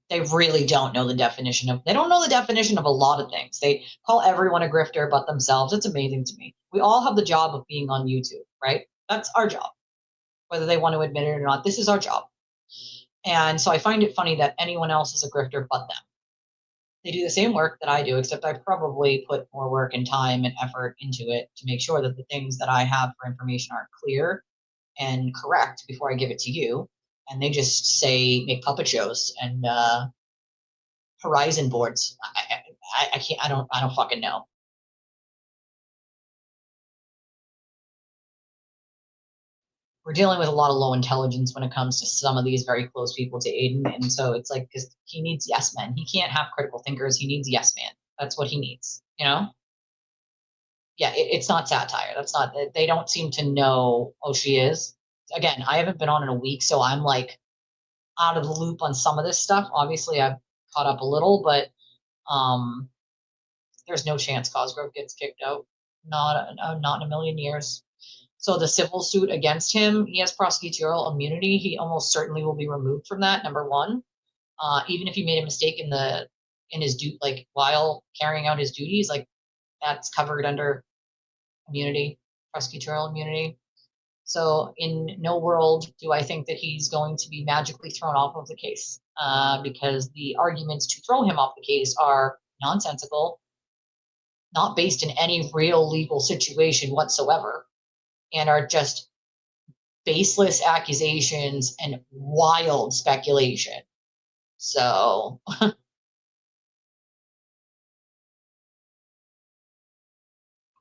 They really don't know the definition of, they don't know the definition of a lot of things. They call everyone a grifter but themselves. It's amazing to me. We all have the job of being on YouTube, right? That's our job. Whether they want to admit it or not, this is our job. And so I find it funny that anyone else is a grifter but them. They do the same work that I do, except I probably put more work and time and effort into it to make sure that the things that I have for information are clear and correct before I give it to you. And they just say, make puppet shows and horizon boards. I can't, I don't fucking know. We're dealing with a lot of low intelligence when it comes to some of these very close people to Aiden. And so it's like, because he needs yes men. He can't have critical thinkers. He needs yes man. That's what he needs, you know? Yeah, it's not satire. That's not, they don't seem to know, oh, she is. Again, I haven't been on in a week, so I'm like out of the loop on some of this stuff. Obviously, I've caught up a little, but there's no chance Cosgrove gets kicked out. Not in a million years. So the civil suit against him, he has prosecutorial immunity. He almost certainly will be removed from that. Number one, even if he made a mistake in his like while carrying out his duties, like that's covered under immunity, prosecutorial immunity. So in no world do I think that he's going to be magically thrown off of the case, because the arguments to throw him off the case are nonsensical, not based in any real legal situation whatsoever, and are just baseless accusations and wild speculation. So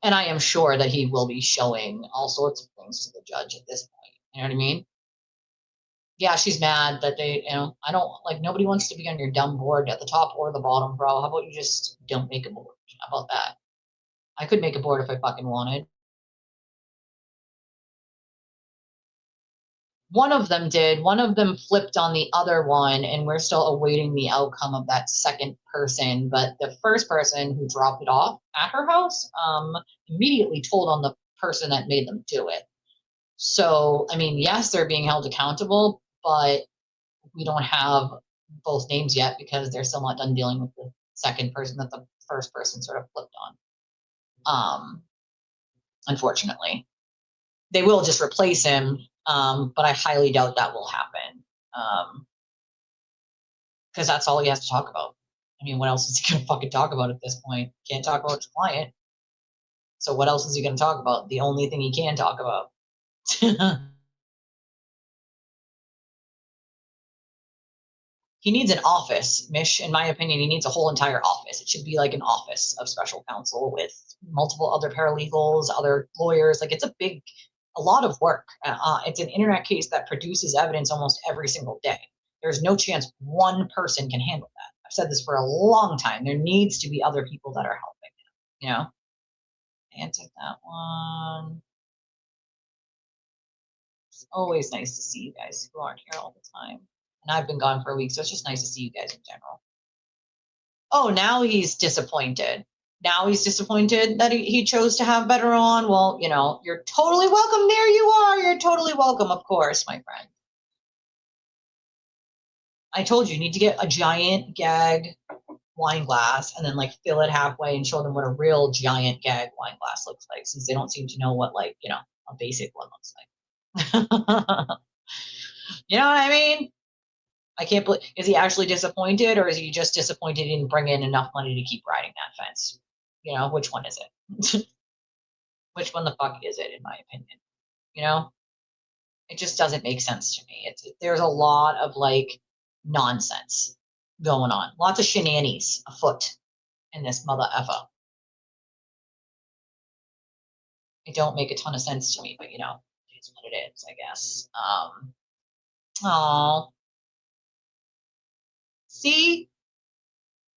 and I am sure that he will be showing all sorts of things to the judge at this point. You know what I mean? Yeah, she's mad that they, you know, I don't, like, nobody wants to be on your dumb board at the top or the bottom, bro. How about you just don't make a board? How about that? I could make a board if I fucking wanted. One of them did. One of them flipped on the other one, and we're still awaiting the outcome of that second person. But the first person who dropped it off at her house immediately told on the person that made them do it. So, I mean, yes, they're being held accountable, but we don't have both names yet because they're still not done dealing with the second person that the first person sort of flipped on. Unfortunately. They will just replace him, but I highly doubt that will happen. Because that's all he has to talk about. I mean, what else is he going to fucking talk about at this point? Can't talk about his client. So what else is he going to talk about? The only thing he can talk about. He needs an office, Mish. In my opinion, he needs a whole entire office. It should be like an office of special counsel with multiple other paralegals, other lawyers. Like, it's a lot of work. It's an internet case that produces evidence almost every single day. There's no chance one person can handle that. I've said this for a long time. There needs to be other people that are helping him, you know? Answered that one. It's always nice to see you guys who aren't here all the time. And I've been gone for a week, so it's just nice to see you guys in general. Oh, now he's disappointed. Now he's disappointed that he chose to have better on. Well, you know, you're totally welcome. There you are. You're totally welcome, of course, my friend. I told you need to get a giant gag wine glass and then like fill it halfway and show them what a real giant gag wine glass looks like, since they don't seem to know what, like, you know, a basic one looks like. You know what I mean? I can't believe, is he actually disappointed, or is he just disappointed he didn't bring in enough money to keep riding that fence? You know, which one is it? Which one the fuck is it, in my opinion? You know? It just doesn't make sense to me. There's a lot of like nonsense going on. Lots of shenanigans afoot in this mother effer. It don't make a ton of sense to me, but you know, it's what it is, I guess. Oh. See?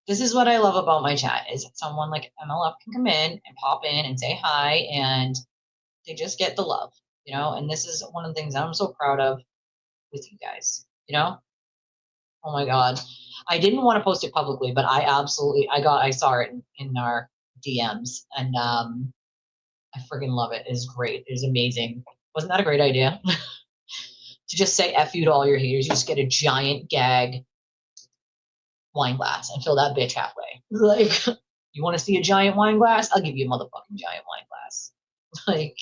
This is what I love about my chat, is someone like MLF can come in and pop in and say hi, and they just get the love, you know? And this is one of the things I'm so proud of with you guys, you know? Oh my God. I didn't want to post it publicly, but I saw it in our DMs, and I freaking love it. It's great. It's amazing. Wasn't that a great idea? To just say F you to all your haters. You just get a giant gag wine glass and fill that bitch halfway. Like, you want to see a giant wine glass? I'll give you a motherfucking giant wine glass. Like,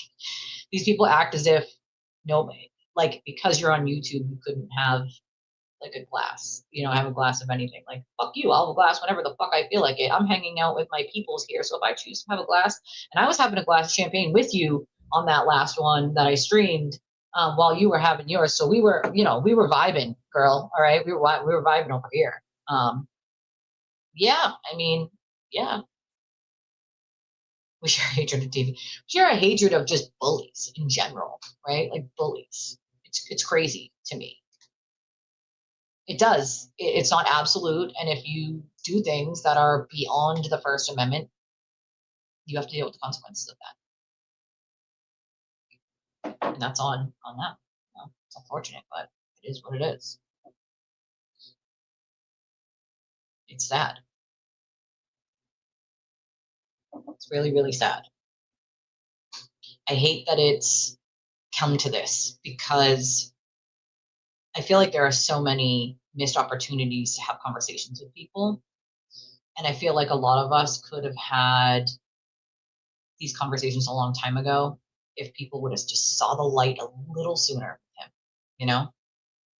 these people act as if nobody, like, because you're on YouTube, you couldn't have like a glass, you know, have a glass of anything. Like, fuck you, I'll have a glass whenever the fuck I feel like it. I'm hanging out with my peoples here, so if I choose to have a glass, and I was having a glass of champagne with you on that last one that I streamed while you were having yours, so we were, you know, we were vibing, girl. All right, we were vibing over here. Yeah, I mean, yeah. We share hatred of TV. We share a hatred of just bullies in general, right? Like bullies. It's crazy to me. It does. It's not absolute, and if you do things that are beyond the First Amendment, you have to deal with the consequences of that. And that's on them. You know, it's unfortunate, but it is what it is. It's sad. It's really, really sad. I hate that it's come to this, because I feel like there are so many missed opportunities to have conversations with people. And I feel like a lot of us could have had these conversations a long time ago if people would have just saw the light a little sooner with him, you know?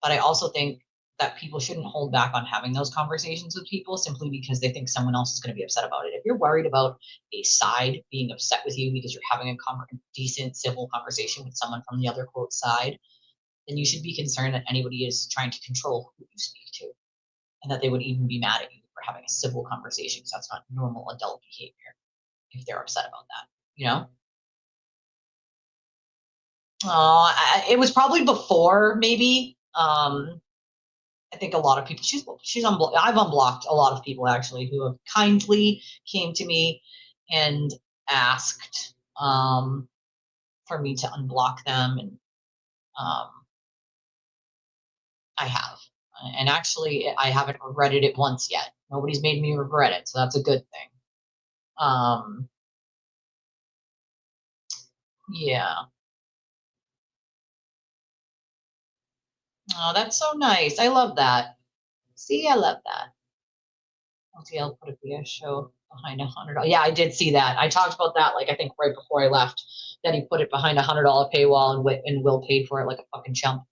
But I also think that people shouldn't hold back on having those conversations with people simply because they think someone else is going to be upset about it. If you're worried about a side being upset with you because you're having a decent civil conversation with someone from the other quote side, then you should be concerned that anybody is trying to control who you speak to, and that they would even be mad at you for having a civil conversation, because that's not normal adult behavior if they're upset about that, you know? It was probably before, maybe. I think a lot of people, I've unblocked a lot of people actually who have kindly came to me and asked for me to unblock them, and I have. And actually, I haven't regretted it once yet. Nobody's made me regret it, so that's a good thing. Yeah. Oh, that's so nice. I love that. See, I love that. Okay, I'll put a video show behind $100. Yeah, I did see that. I talked about that, like, I think right before I left, that he put it behind $100 paywall and Will paid for it like a fucking chump.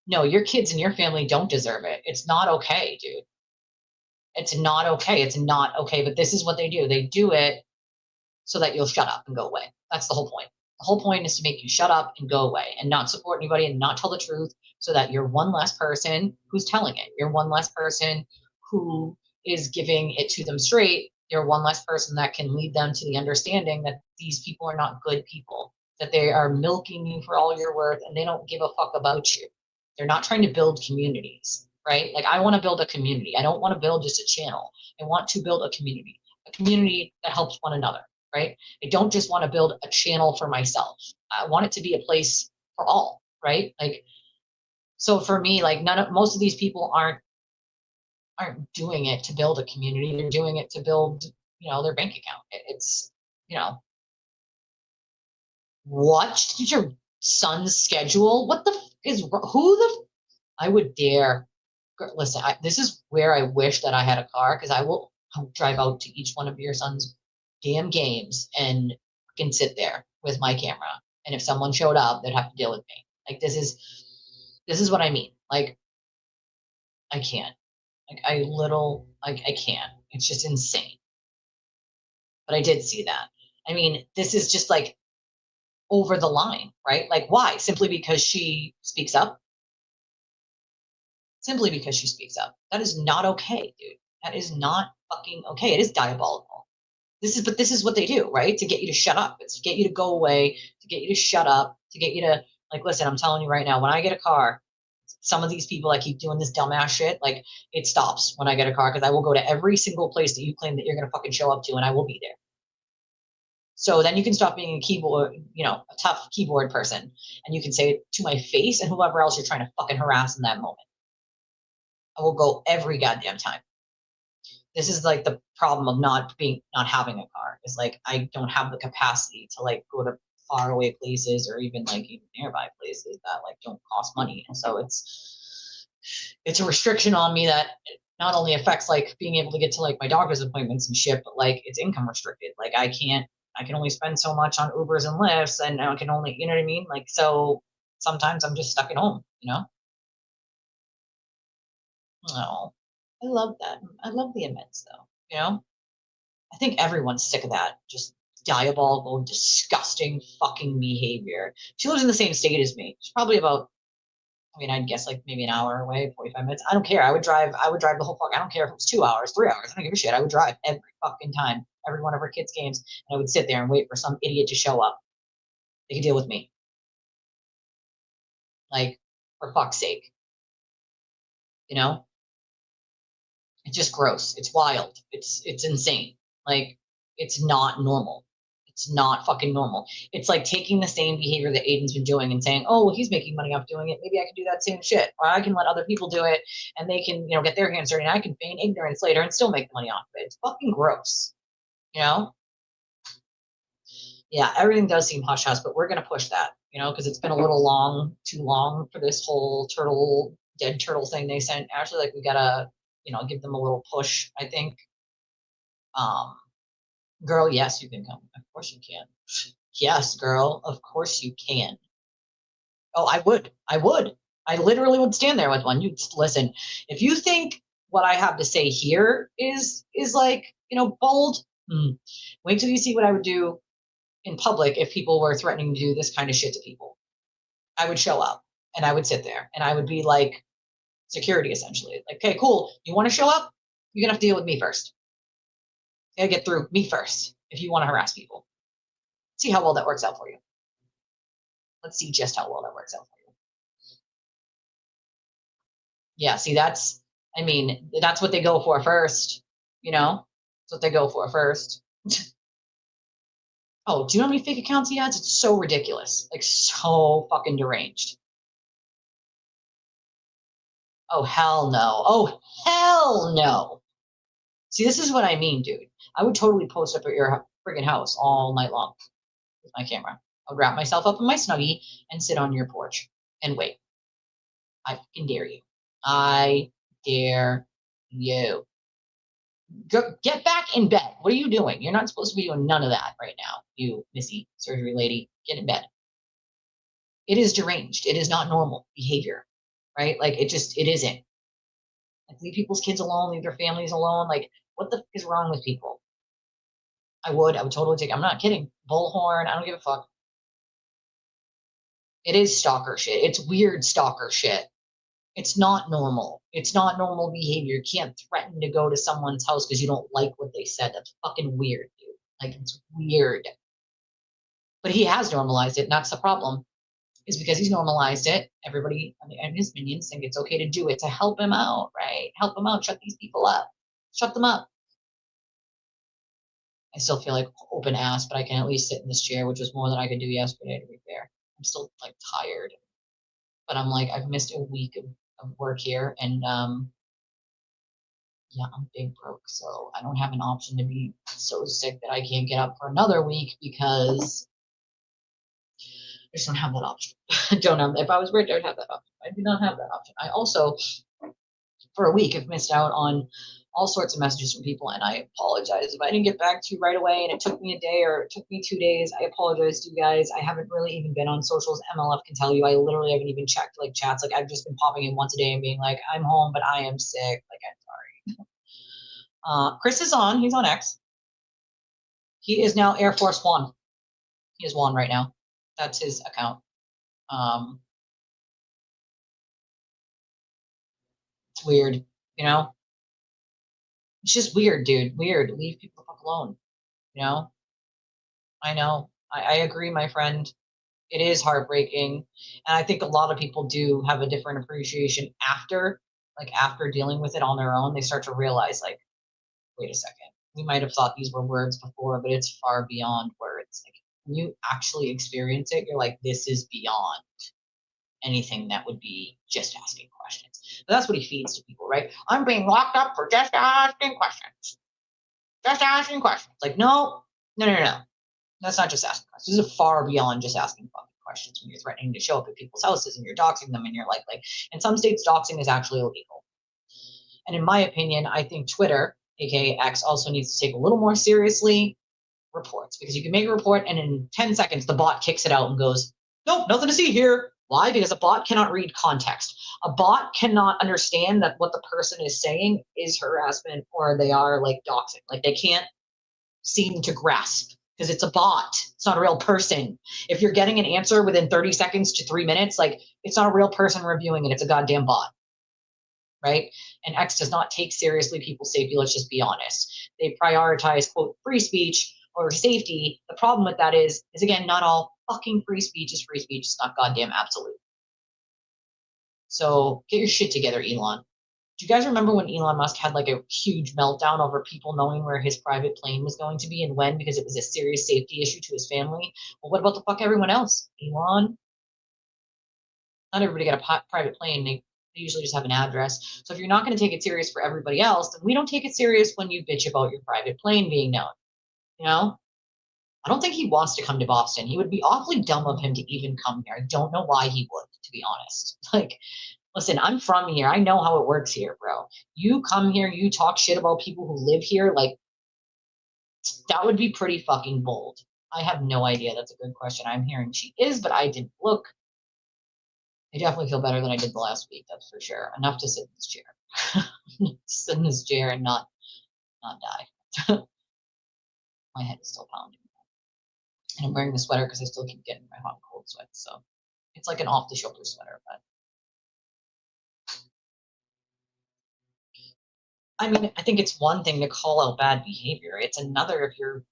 No, your kids and your family don't deserve it. It's not okay, dude. It's not okay. It's not okay. But this is what they do. They do it so that you'll shut up and go away. That's the whole point. The whole point is to make you shut up and go away and not support anybody and not tell the truth so that you're one less person who's telling it. You're one less person who is giving it to them straight. You're one less person that can lead them to the understanding that these people are not good people, that they are milking you for all your worth and they don't give a fuck about you. They're not trying to build communities, right? Like, I want to build a community. I don't want to build just a channel. I want to build a community that helps one another, right? I don't just want to build a channel for myself. I want it to be a place for all, right? Like, so for me, like, most of these people aren't doing it to build a community. They're doing it to build, their bank account. It's, what did your son's schedule? What the I would dare. Listen, this is where I wish that I had a car, because I'll drive out to each one of your son's damn games and can sit there with my camera. And if someone showed up, they'd have to deal with me. Like, this is what I mean. Like, I can't. Like, I can't. It's just insane. But I did see that. I mean, this is just like over the line, right? Like, why? Simply because she speaks up? Simply because she speaks up. That is not okay, dude. That is not fucking okay. It is diabolical. This is what they do, right? To get you to shut up. It's to get you to go away, to get you to shut up, to get you to, like, listen, I'm telling you right now, when I get a car, some of these people that keep doing this dumbass shit, like, it stops when I get a car, because I will go to every single place that you claim that you're going to fucking show up to, and I will be there. So then you can stop being a tough keyboard person, and you can say it to my face and whoever else you're trying to fucking harass in that moment. I will go every goddamn time. This is like the problem of not having a car. Is like, I don't have the capacity to, like, go to far away places or even like even nearby places that, like, don't cost money. And so it's a restriction on me that not only affects, like, being able to get to, like, my doctor's appointments and shit, but, like, it's income restricted. Like, I can only spend so much on Ubers and Lyfts, and I can only, you know what I mean? Like, so sometimes I'm just stuck at home, Oh, I love that. I love the amends, though, I think everyone's sick of that. Just diabolical, disgusting fucking behavior. She lives in the same state as me. She's probably about, I'd guess, like, maybe an hour away, 45 minutes. I don't care. I would drive the whole fuck. I don't care if it was 2 hours, 3 hours. I don't give a shit. I would drive every fucking time, every one of her kids' games, and I would sit there and wait for some idiot to show up. They could deal with me. Like, for fuck's sake. It's just gross. It's wild. It's insane. Like, it's not normal. It's not fucking normal. It's like taking the same behavior that Aiden's been doing and saying, oh, well, he's making money off doing it. Maybe I can do that same shit. Or I can let other people do it and they can, get their hands dirty, and I can feign ignorance later and still make the money off of it. It's fucking gross. Yeah, everything does seem hush hush, but we're going to push that, because it's been a little too long for this whole dead turtle thing they sent. Actually, like, we got to, give them a little push, I think. Girl, yes, you can come. Of course you can. Yes, girl, of course you can. Oh, I would. I literally would stand there with one. You listen. If you think what I have to say here is like, bold, wait till you see what I would do in public if people were threatening to do this kind of shit to people. I would show up and I would sit there and I would be like security, essentially. Like, okay, cool. You want to show up? You're gonna have to deal with me first. You gotta get through me first if you want to harass people. See how well that works out for you. Let's see just how well that works out for you. Yeah, see, that's what they go for first, That's what they go for first. Oh, do you know how many fake accounts he has? It's so ridiculous. Like, so fucking deranged. Oh, hell no. Oh, hell no. See, this is what I mean, dude. I would totally post up at your friggin' house all night long with my camera. I would wrap myself up in my Snuggie and sit on your porch and wait. I fucking dare you. I dare you. Go, get back in bed. What are you doing? You're not supposed to be doing none of that right now. You, Missy, surgery lady, get in bed. It is deranged. It is not normal behavior, right? Like, it isn't. Like, leave people's kids alone, leave their families alone. Like, what the fuck is wrong with people? I would totally take, I'm not kidding. Bullhorn, I don't give a fuck. It is stalker shit. It's weird stalker shit. It's not normal. It's not normal behavior. You can't threaten to go to someone's house because you don't like what they said. That's fucking weird, dude. Like, it's weird. But he has normalized it, and that's the problem. Is because he's normalized it. Everybody and his minions think it's okay to do it to help him out, right? Help him out. Shut these people up. Shut them up. I still feel like open ass, but I can at least sit in this chair, which was more than I could do yesterday, to be fair. I'm still like tired, but I'm like, I've missed a week of work here, and yeah, I'm big broke, so I don't have an option to be so sick that I can't get up for another week because I just don't have that option. Don't have. If I was rich, I'd have that option. I do not have that option. I also, for a week, have missed out on all sorts of messages from people, and I apologize if I didn't get back to you right away and it took me a day or it took me 2 days. I apologize to you guys. I haven't really even been on socials. MLF can tell you I literally haven't even checked like chats. Like, I've just been popping in once a day and being like, I'm home, but I am sick. Like, I'm sorry. Chris is on. He's on X. He is now Air Force One. He is One right now. That's his account. It's weird, you know? It's just weird, dude. Weird. Leave people the fuck alone. You know? I know. I agree, my friend. It is heartbreaking. And I think a lot of people do have a different appreciation after, like after dealing with it on their own. They start to realize, like, wait a second. We might have thought these were words before, but it's far beyond words. Like, when you actually experience it, you're like, this is beyond anything that would be just asking questions. But that's what he feeds to people, right? I'm being locked up for just asking questions. Just asking questions. Like, no. That's not just asking questions. This is far beyond just asking fucking questions when you're threatening to show up at people's houses and you're doxing them and you're like, in some states, doxing is actually illegal. And in my opinion, I think Twitter, aka X, also needs to take a little more seriously reports, because you can make a report and in 10 seconds, the bot kicks it out and goes, nope, nothing to see here. Why? Because a bot cannot read context. A bot cannot understand that what the person is saying is harassment or they are like doxing. Like, they can't seem to grasp because it's a bot. It's not a real person. If you're getting an answer within 30 seconds to 3 minutes, like, it's not a real person reviewing it. It's a goddamn bot. Right? And X does not take seriously people's safety. Let's just be honest. They prioritize, quote, free speech or safety. The problem with that is again, not all fucking free speech is free speech. It's not goddamn absolute. So get your shit together, Elon. Do you guys remember when Elon Musk had like a huge meltdown over people knowing where his private plane was going to be and when, because it was a serious safety issue to his family? Well, what about the fuck everyone else, Elon? Not everybody got a private plane. They usually just have an address. So if you're not going to take it serious for everybody else, then we don't take it serious when you bitch about your private plane being known. You know? I don't think he wants to come to Boston. He would be awfully dumb of him to even come here. I don't know why he would, to be honest. Like, listen, I'm from here. I know how it works here, bro. You come here, you talk shit about people who live here, like, that would be pretty fucking bold. I have no idea. That's a good question. I'm hearing she is, but I didn't look. I definitely feel better than I did the last week, that's for sure. Enough to sit in this chair. Sit in this chair and not die. My head is still pounding. And I'm wearing the sweater because I still keep getting my hot and cold sweats. So it's like an off-the-shoulder sweater, but I mean, I think it's one thing to call out bad behavior. It's another if you're,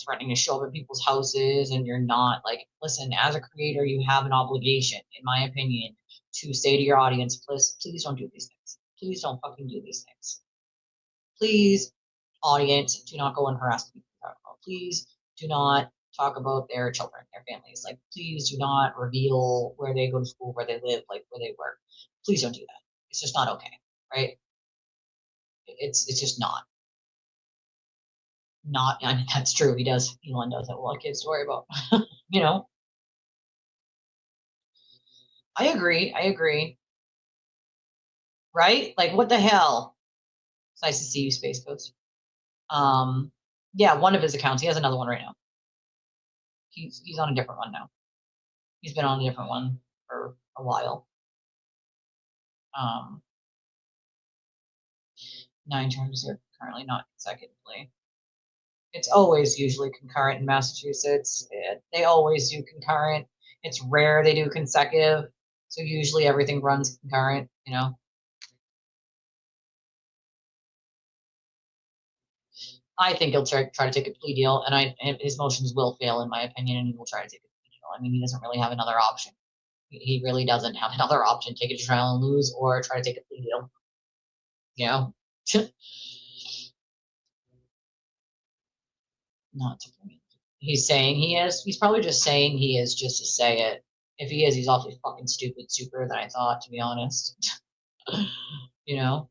threatening to show up at people's houses and you're not. Like, listen, as a creator, you have an obligation, in my opinion, to say to your audience, please don't do these things. Please don't fucking do these things. Please, audience, do not go and harass people. Please do not talk about their children, their families. Like, please do not reveal where they go to school, where they live, like where they work. Please don't do that. It's just not okay, right? It's just not. I mean, that's true. Elon does have a lot of kids to worry about. You know? I agree. Right? Like, what the hell? It's nice to see you, Space Coast. Yeah, one of his accounts. He has another one right now. He's on a different one now. He's been on a different one for a while. 9 charges are currently not consecutively. It's always usually concurrent in Massachusetts. They always do concurrent. It's rare they do consecutive. So usually everything runs concurrent, you know. I think he'll try to take a plea deal, and his motions will fail, in my opinion, and he will try to take a plea deal. I mean, he doesn't really have another option. He really doesn't have another option. Take it to trial and lose, or try to take a plea deal. You know? Not to me. He's saying he is. He's probably just saying he is just to say it. If he is, he's awfully fucking stupid, super than I thought, to be honest. You know?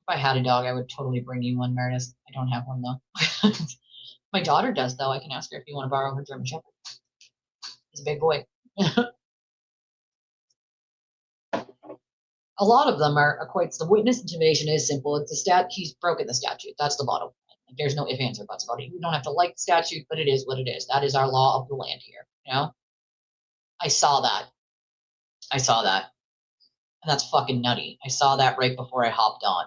If I had a dog, I would totally bring you one, Meredith. I don't have one, though. My daughter does, though. I can ask her if you want to borrow her German Shepherd. He's a big boy. A lot of them are quite. The witness intimidation is simple. It's he's broken the statute. That's the bottom line. Like, there's no ifs, ands, or buts about it. You don't have to like the statute, but it is what it is. That is our law of the land here. You know? I saw that. And that's fucking nutty. I saw that right before I hopped on.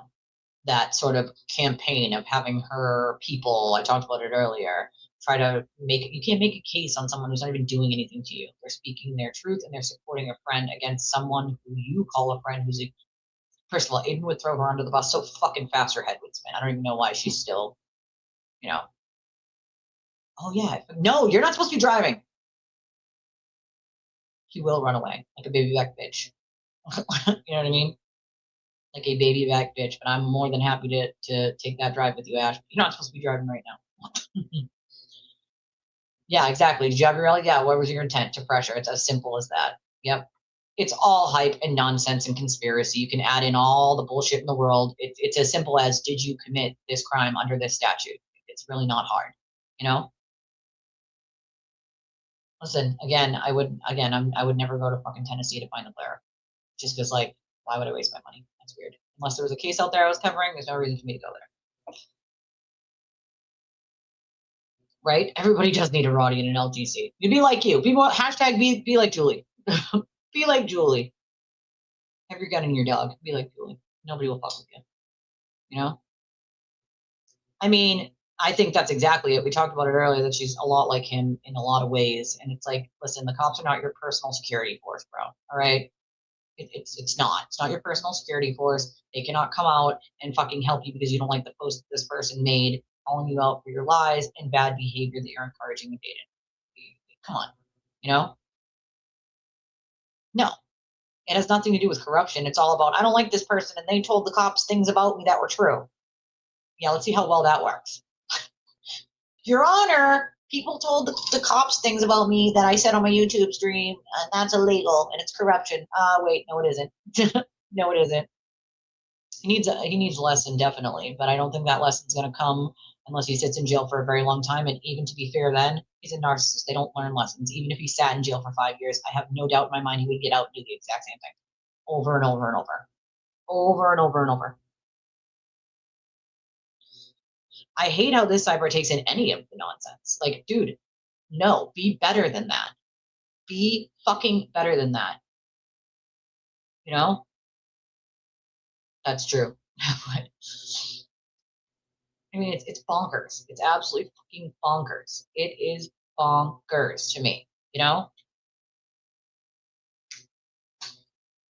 That sort of campaign of having her people, I talked about it earlier, try to you can't make a case on someone who's not even doing anything to you. They're speaking their truth and they're supporting a friend against someone who you call a friend who's first of all, Aiden would throw her under the bus so fucking fast her head would spin. I don't even know why she's still, you know. Oh yeah, no, you're not supposed to be driving. He will run away like a baby back bitch. You know what I mean? Like a baby back bitch, but I'm more than happy to take that drive with you, Ash. You're not supposed to be driving right now. Yeah, exactly. Did you have your rally? Yeah, what was your intent? To pressure. It's as simple as that. Yep. It's all hype and nonsense and conspiracy. You can add in all the bullshit in the world. It's as simple as, did you commit this crime under this statute? It's really not hard, you know? Listen, again, I would never go to fucking Tennessee to find the player. Just because, like, why would I waste my money? That's weird. Unless there was a case out there I was covering, there's no reason for me to go there. Right? Everybody does need a Roddy and an LGC. You'd be like you. People hashtag be like Julie. Be like Julie. Have your gun in your dog. Be like Julie. Nobody will fuck with you. You know? I mean, I think that's exactly it. We talked about it earlier, that she's a lot like him in a lot of ways. And it's like, listen, the cops are not your personal security force, bro. All right? It's not. It's not your personal security force. They cannot come out and fucking help you because you don't like the post that this person made, calling you out for your lies and bad behavior that you're encouraging and dating. Come on. You know? No. It has nothing to do with corruption. It's all about, I don't like this person and they told the cops things about me that were true. Yeah, let's see how well that works. Your Honor, people told the cops things about me that I said on my YouTube stream, and that's illegal and it's corruption. Wait, no, it isn't. No, it isn't. He needs a lesson, definitely, but I don't think that lesson's going to come unless he sits in jail for a very long time. And even to be fair, then he's a narcissist. They don't learn lessons. Even if he sat in jail for 5 years, I have no doubt in my mind he would get out and do the exact same thing, over and over and over, over and over and over. I hate how this cyber takes in any of the nonsense. Like, dude, no, be better than that. Be fucking better than that. You know? That's true. I mean, it's bonkers. It's absolutely fucking bonkers. It is bonkers to me, you know?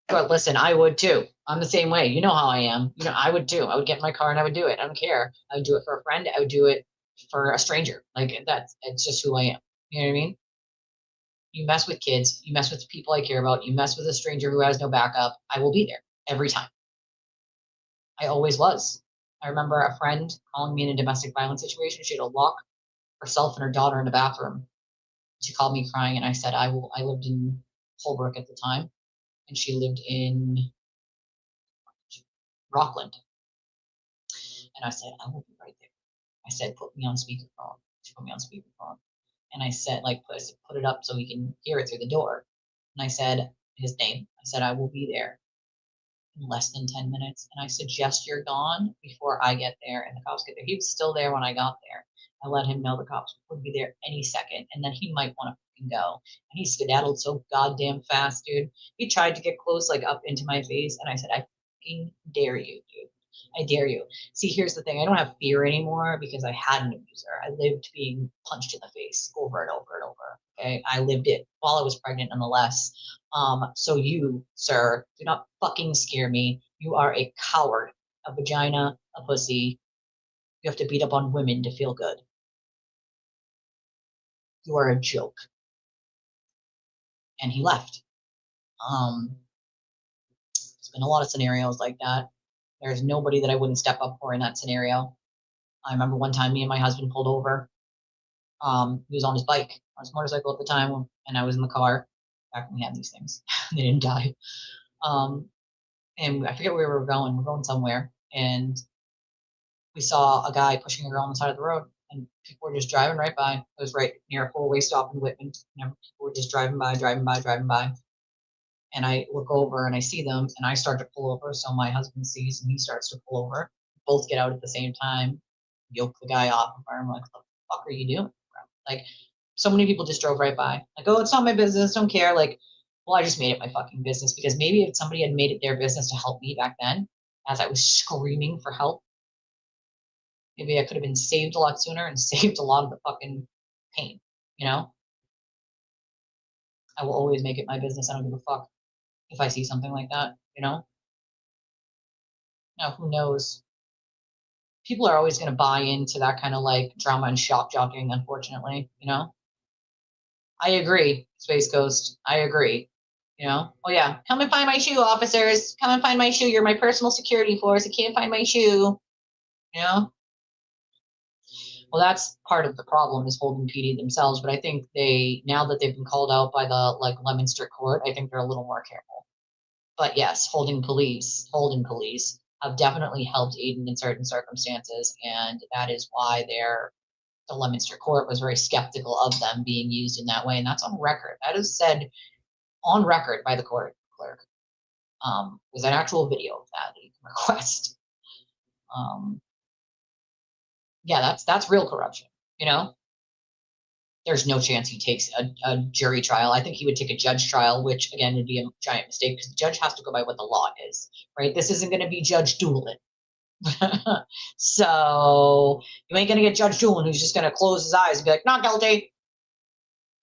But listen, I would too. I'm the same way. You know how I am. You know, I would too. I would get in my car and I would do it. I don't care. I would do it for a friend. I would do it for a stranger. Like, it's just who I am. You know what I mean? You mess with kids, you mess with people I care about, you mess with a stranger who has no backup, I will be there every time. I always was. I remember a friend calling me in a domestic violence situation. She had to lock herself and her daughter in the bathroom. She called me crying, and I said, I lived in Holbrook at the time, and she lived in Rockland. And I said, I will be right there. I said, put me on speakerphone. She put me on speakerphone. And I said, like, put it up so he can hear it through the door. And I said his name. I said, I will be there in less than 10 minutes. And I suggest you're gone before I get there and the cops get there. He was still there when I got there. I let him know the cops would be there any second, and then he might want to fucking go. And he skedaddled so goddamn fast, dude. He tried to get close, like up into my face, and I said, I fucking dare you, dude. I dare you. See, here's the thing. I don't have fear anymore because I had an abuser. I lived being punched in the face over and over and over. Okay. I lived it while I was pregnant nonetheless. So you, sir, do not fucking scare me. You are a coward, a vagina, a pussy. You have to beat up on women to feel good. You are a joke. And he left. There's been a lot of scenarios like that. There's nobody that I wouldn't step up for in that scenario. I remember one time me and my husband pulled over. He was on his bike, on his motorcycle at the time, and I was in the car. Back when we had these things, they didn't die. And I forget where we were going. We're going somewhere, and we saw a guy pushing a girl on the side of the road, and people were just driving right by. It was right near a four-way stop in Whitman. And people were just driving by. And I look over and I see them, and I start to pull over. So my husband sees, and he starts to pull over. Both get out at the same time, yoke the guy off. I'm like, what the fuck are you doing, bro? Like, so many people just drove right by. Like, oh, it's not my business. Don't care. Like, well, I just made it my fucking business, because maybe if somebody had made it their business to help me back then, as I was screaming for help, maybe I could have been saved a lot sooner and saved a lot of the fucking pain, you know? I will always make it my business. I don't give a fuck if I see something like that, you know? Now, who knows? People are always going to buy into that kind of like drama and shock jockeying, unfortunately, you know? I agree, Space Ghost. I agree. You know? Oh, yeah. Come and find my shoe, officers. Come and find my shoe. You're my personal security force. I can't find my shoe. You know? Well, that's part of the problem, is Holden PD themselves. But I think now that they've been called out by the like Leominster court, I think they're a little more careful. But yes, Holden police have definitely helped Aiden in certain circumstances, and that is why the Leominster court was very skeptical of them being used in that way, and that's on record. That is said on record by the court clerk. There's an actual video of that you can request. Yeah, that's real corruption, you know? There's no chance he takes a jury trial. I think he would take a judge trial, which again would be a giant mistake, because the judge has to go by what the law is, right? This isn't going to be Judge Doolin. So you ain't going to get Judge Doolin, who's just going to close his eyes and be like, not guilty.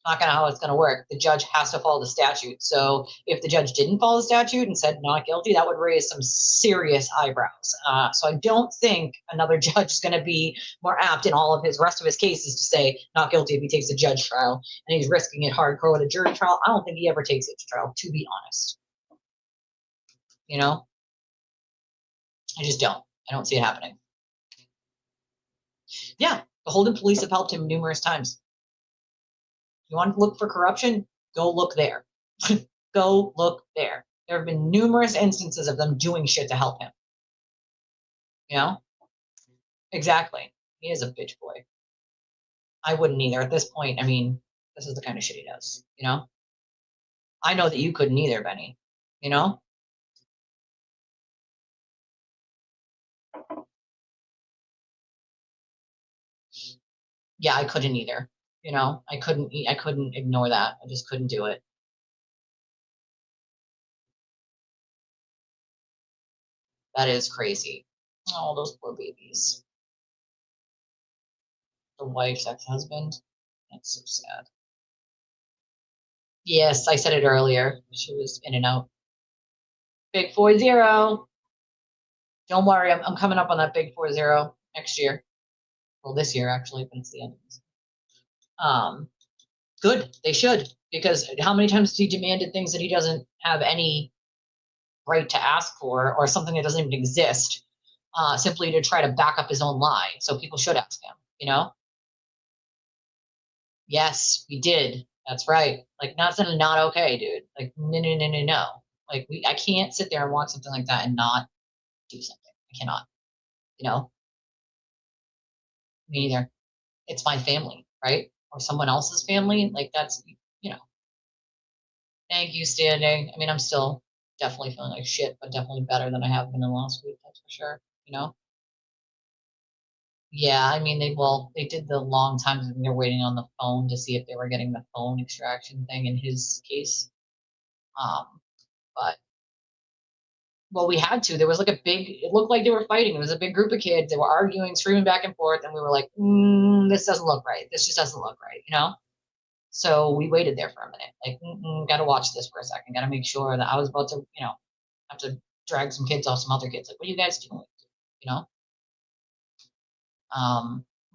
Not going to how it's going to work. The judge has to follow the statute. So if the judge didn't follow the statute and said not guilty, that would raise some serious eyebrows. So I don't think another judge is going to be more apt in all of his rest of his cases to say not guilty if he takes a judge trial, and he's risking it hardcore at a jury trial. I don't think he ever takes it to trial, to be honest. You know? I just don't. I don't see it happening. Yeah, the Holden police have helped him numerous times. You want to look for corruption? Go look there. Go look there. There have been numerous instances of them doing shit to help him. You know? Exactly. He is a bitch boy. I wouldn't either. At this point, I mean, this is the kind of shit he does, you know? I know that you couldn't either, Benny. You know? Yeah, I couldn't either. You know, I couldn't ignore that. I just couldn't do it. That is crazy. Oh, those poor babies. The wife's ex-husband. That's so sad. Yes, I said it earlier. She was in and out. Big 4-0. Don't worry, I'm coming up on that big 4-0 next year. Well, this year actually, but it's the end of this. Good. They should, because how many times has he demanded things that he doesn't have any right to ask for, or something that doesn't even exist, simply to try to back up his own lie? So people should ask him, you know? Yes, we did. That's right. Like, not okay, dude. Like, no. Like, I can't sit there and watch something like that and not do something. I cannot, you know? Me either. It's my family, right? Or someone else's family. Like that's, you know. Thank you, standing. I mean, I'm still definitely feeling like shit, but definitely better than I have been in the last week. That's for sure. You know. Yeah, I mean, they did the long times when they're waiting on the phone to see if they were getting the phone extraction thing in his case. But well, we had to. There was like it looked like they were fighting. It was a big group of kids. They were arguing, screaming back and forth, and we were like, this doesn't look right. This just doesn't look right, you know? So we waited there for a minute. Like, gotta watch this for a second. Gotta make sure that I was about to, you know, have to drag some kids off some other kids. Like, what are you guys doing? You know?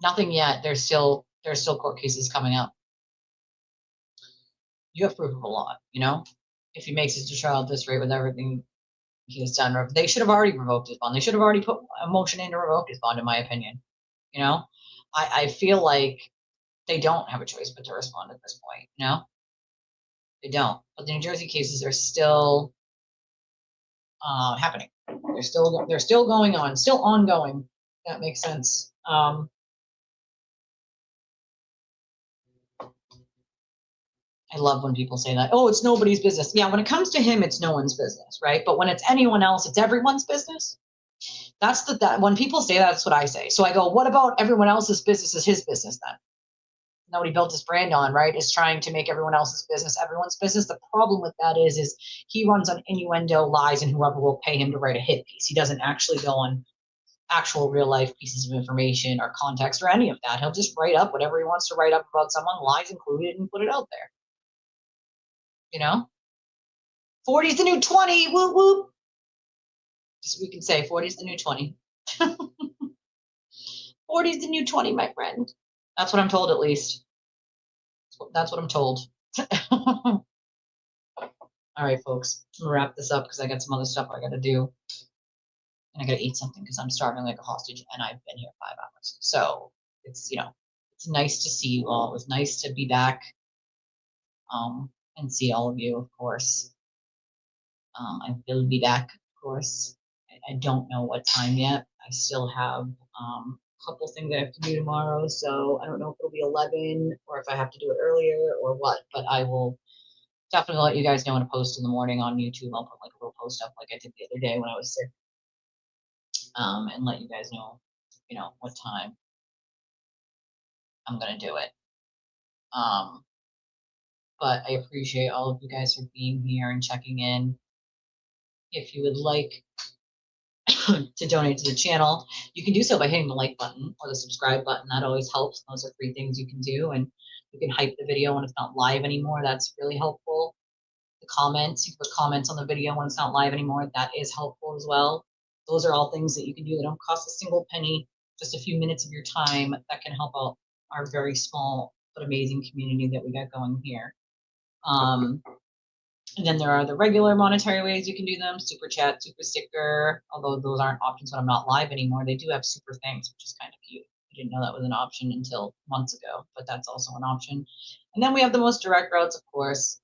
Nothing yet. There's still court cases coming up. You have proof of a lot, you know? If he makes it to trial at this rate with everything he has done, they should have already revoked his bond. They should have already put a motion in to revoke his bond, in my opinion. You know? I feel like they don't have a choice but to respond at this point, you know? They don't. But the New Jersey cases are still happening. They're still going on, still ongoing. That makes sense. I love when people say that. Oh, it's nobody's business. Yeah, when it comes to him, it's no one's business, right? But when it's anyone else, it's everyone's business. That's that when people say that, that's what I say. So I go, what about everyone else's business is his business then? Nobody built his brand on, right? Is trying to make everyone else's business everyone's business. The problem with that is he runs on innuendo, lies, and whoever will pay him to write a hit piece. He doesn't actually go on actual real life pieces of information or context or any of that. He'll just write up whatever he wants to write up about someone, lies included, and put it out there. You know? 40's the new 20, whoop whoop. So we can say 40's the new 20. 40's the new 20, my friend. That's what I'm told, at least. That's what I'm told. All right, folks. I'm gonna wrap this up because I got some other stuff I gotta do. And I gotta eat something because I'm starving like a hostage and I've been here 5 hours. So it's, you know, it's nice to see you all. It was nice to be back and see all of you, of course. I will be back, of course. I don't know what time yet. I still have a couple things I have to do tomorrow, so I don't know if it'll be 11 or if I have to do it earlier or what, but I will definitely let you guys know in a post in the morning on YouTube. I'll put like a little post up like I did the other day when I was sick, and let you guys know, you know, what time I'm gonna do it. But I appreciate all of you guys for being here and checking in. If you would like to donate to the channel, you can do so by hitting the like button or the subscribe button. That always helps. Those are 3 things you can do, and you can hype the video when it's not live anymore. That's really helpful. The comments, you can put comments on the video when it's not live anymore. That is helpful as well. Those are all things that you can do that don't cost a single penny, just a few minutes of your time that can help out our very small but amazing community that we got going here. And then there are the regular monetary ways you can do them: super chat, super sticker, although those aren't options when I'm not live anymore. They do have super thanks, which is kind of cute. I didn't know that was an option until months ago, but that's also an option. And then we have the most direct routes, of course,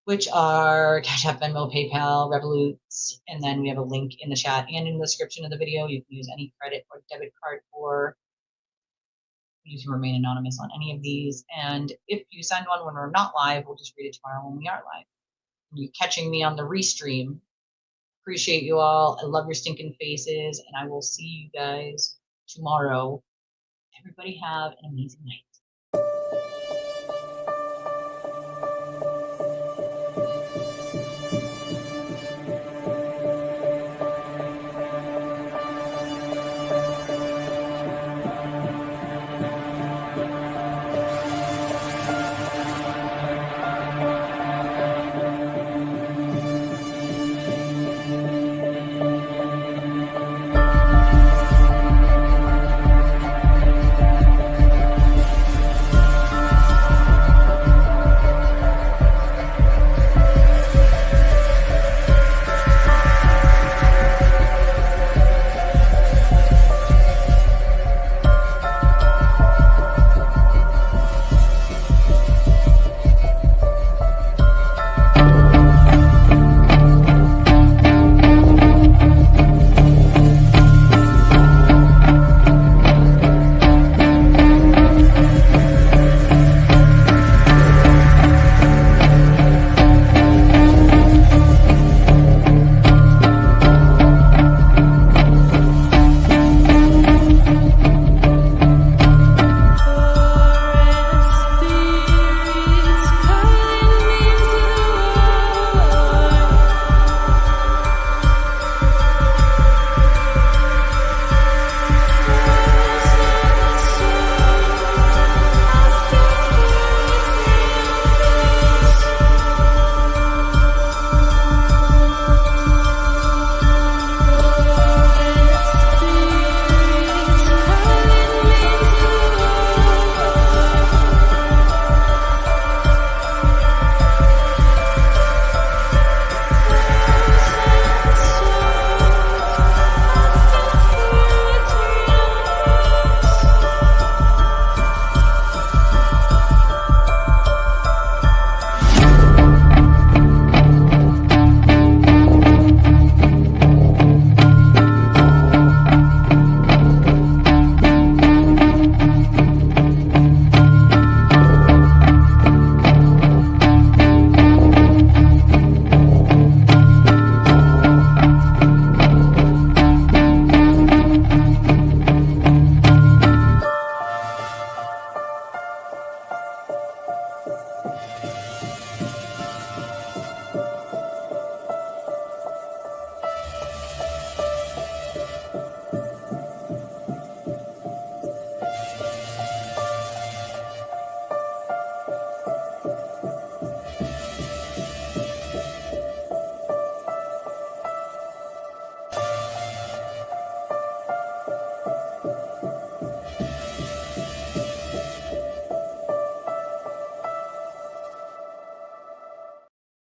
which are Cash App, Venmo, PayPal, Revolut, and then we have a link in the chat and in the description of the video. You can use any credit or debit card for. You can remain anonymous on any of these, and if you send one when we're not live, we'll just read it tomorrow when we are live. You catching me on the restream. Appreciate you all. I love your stinking faces, and I will see you guys tomorrow. Everybody have an amazing night.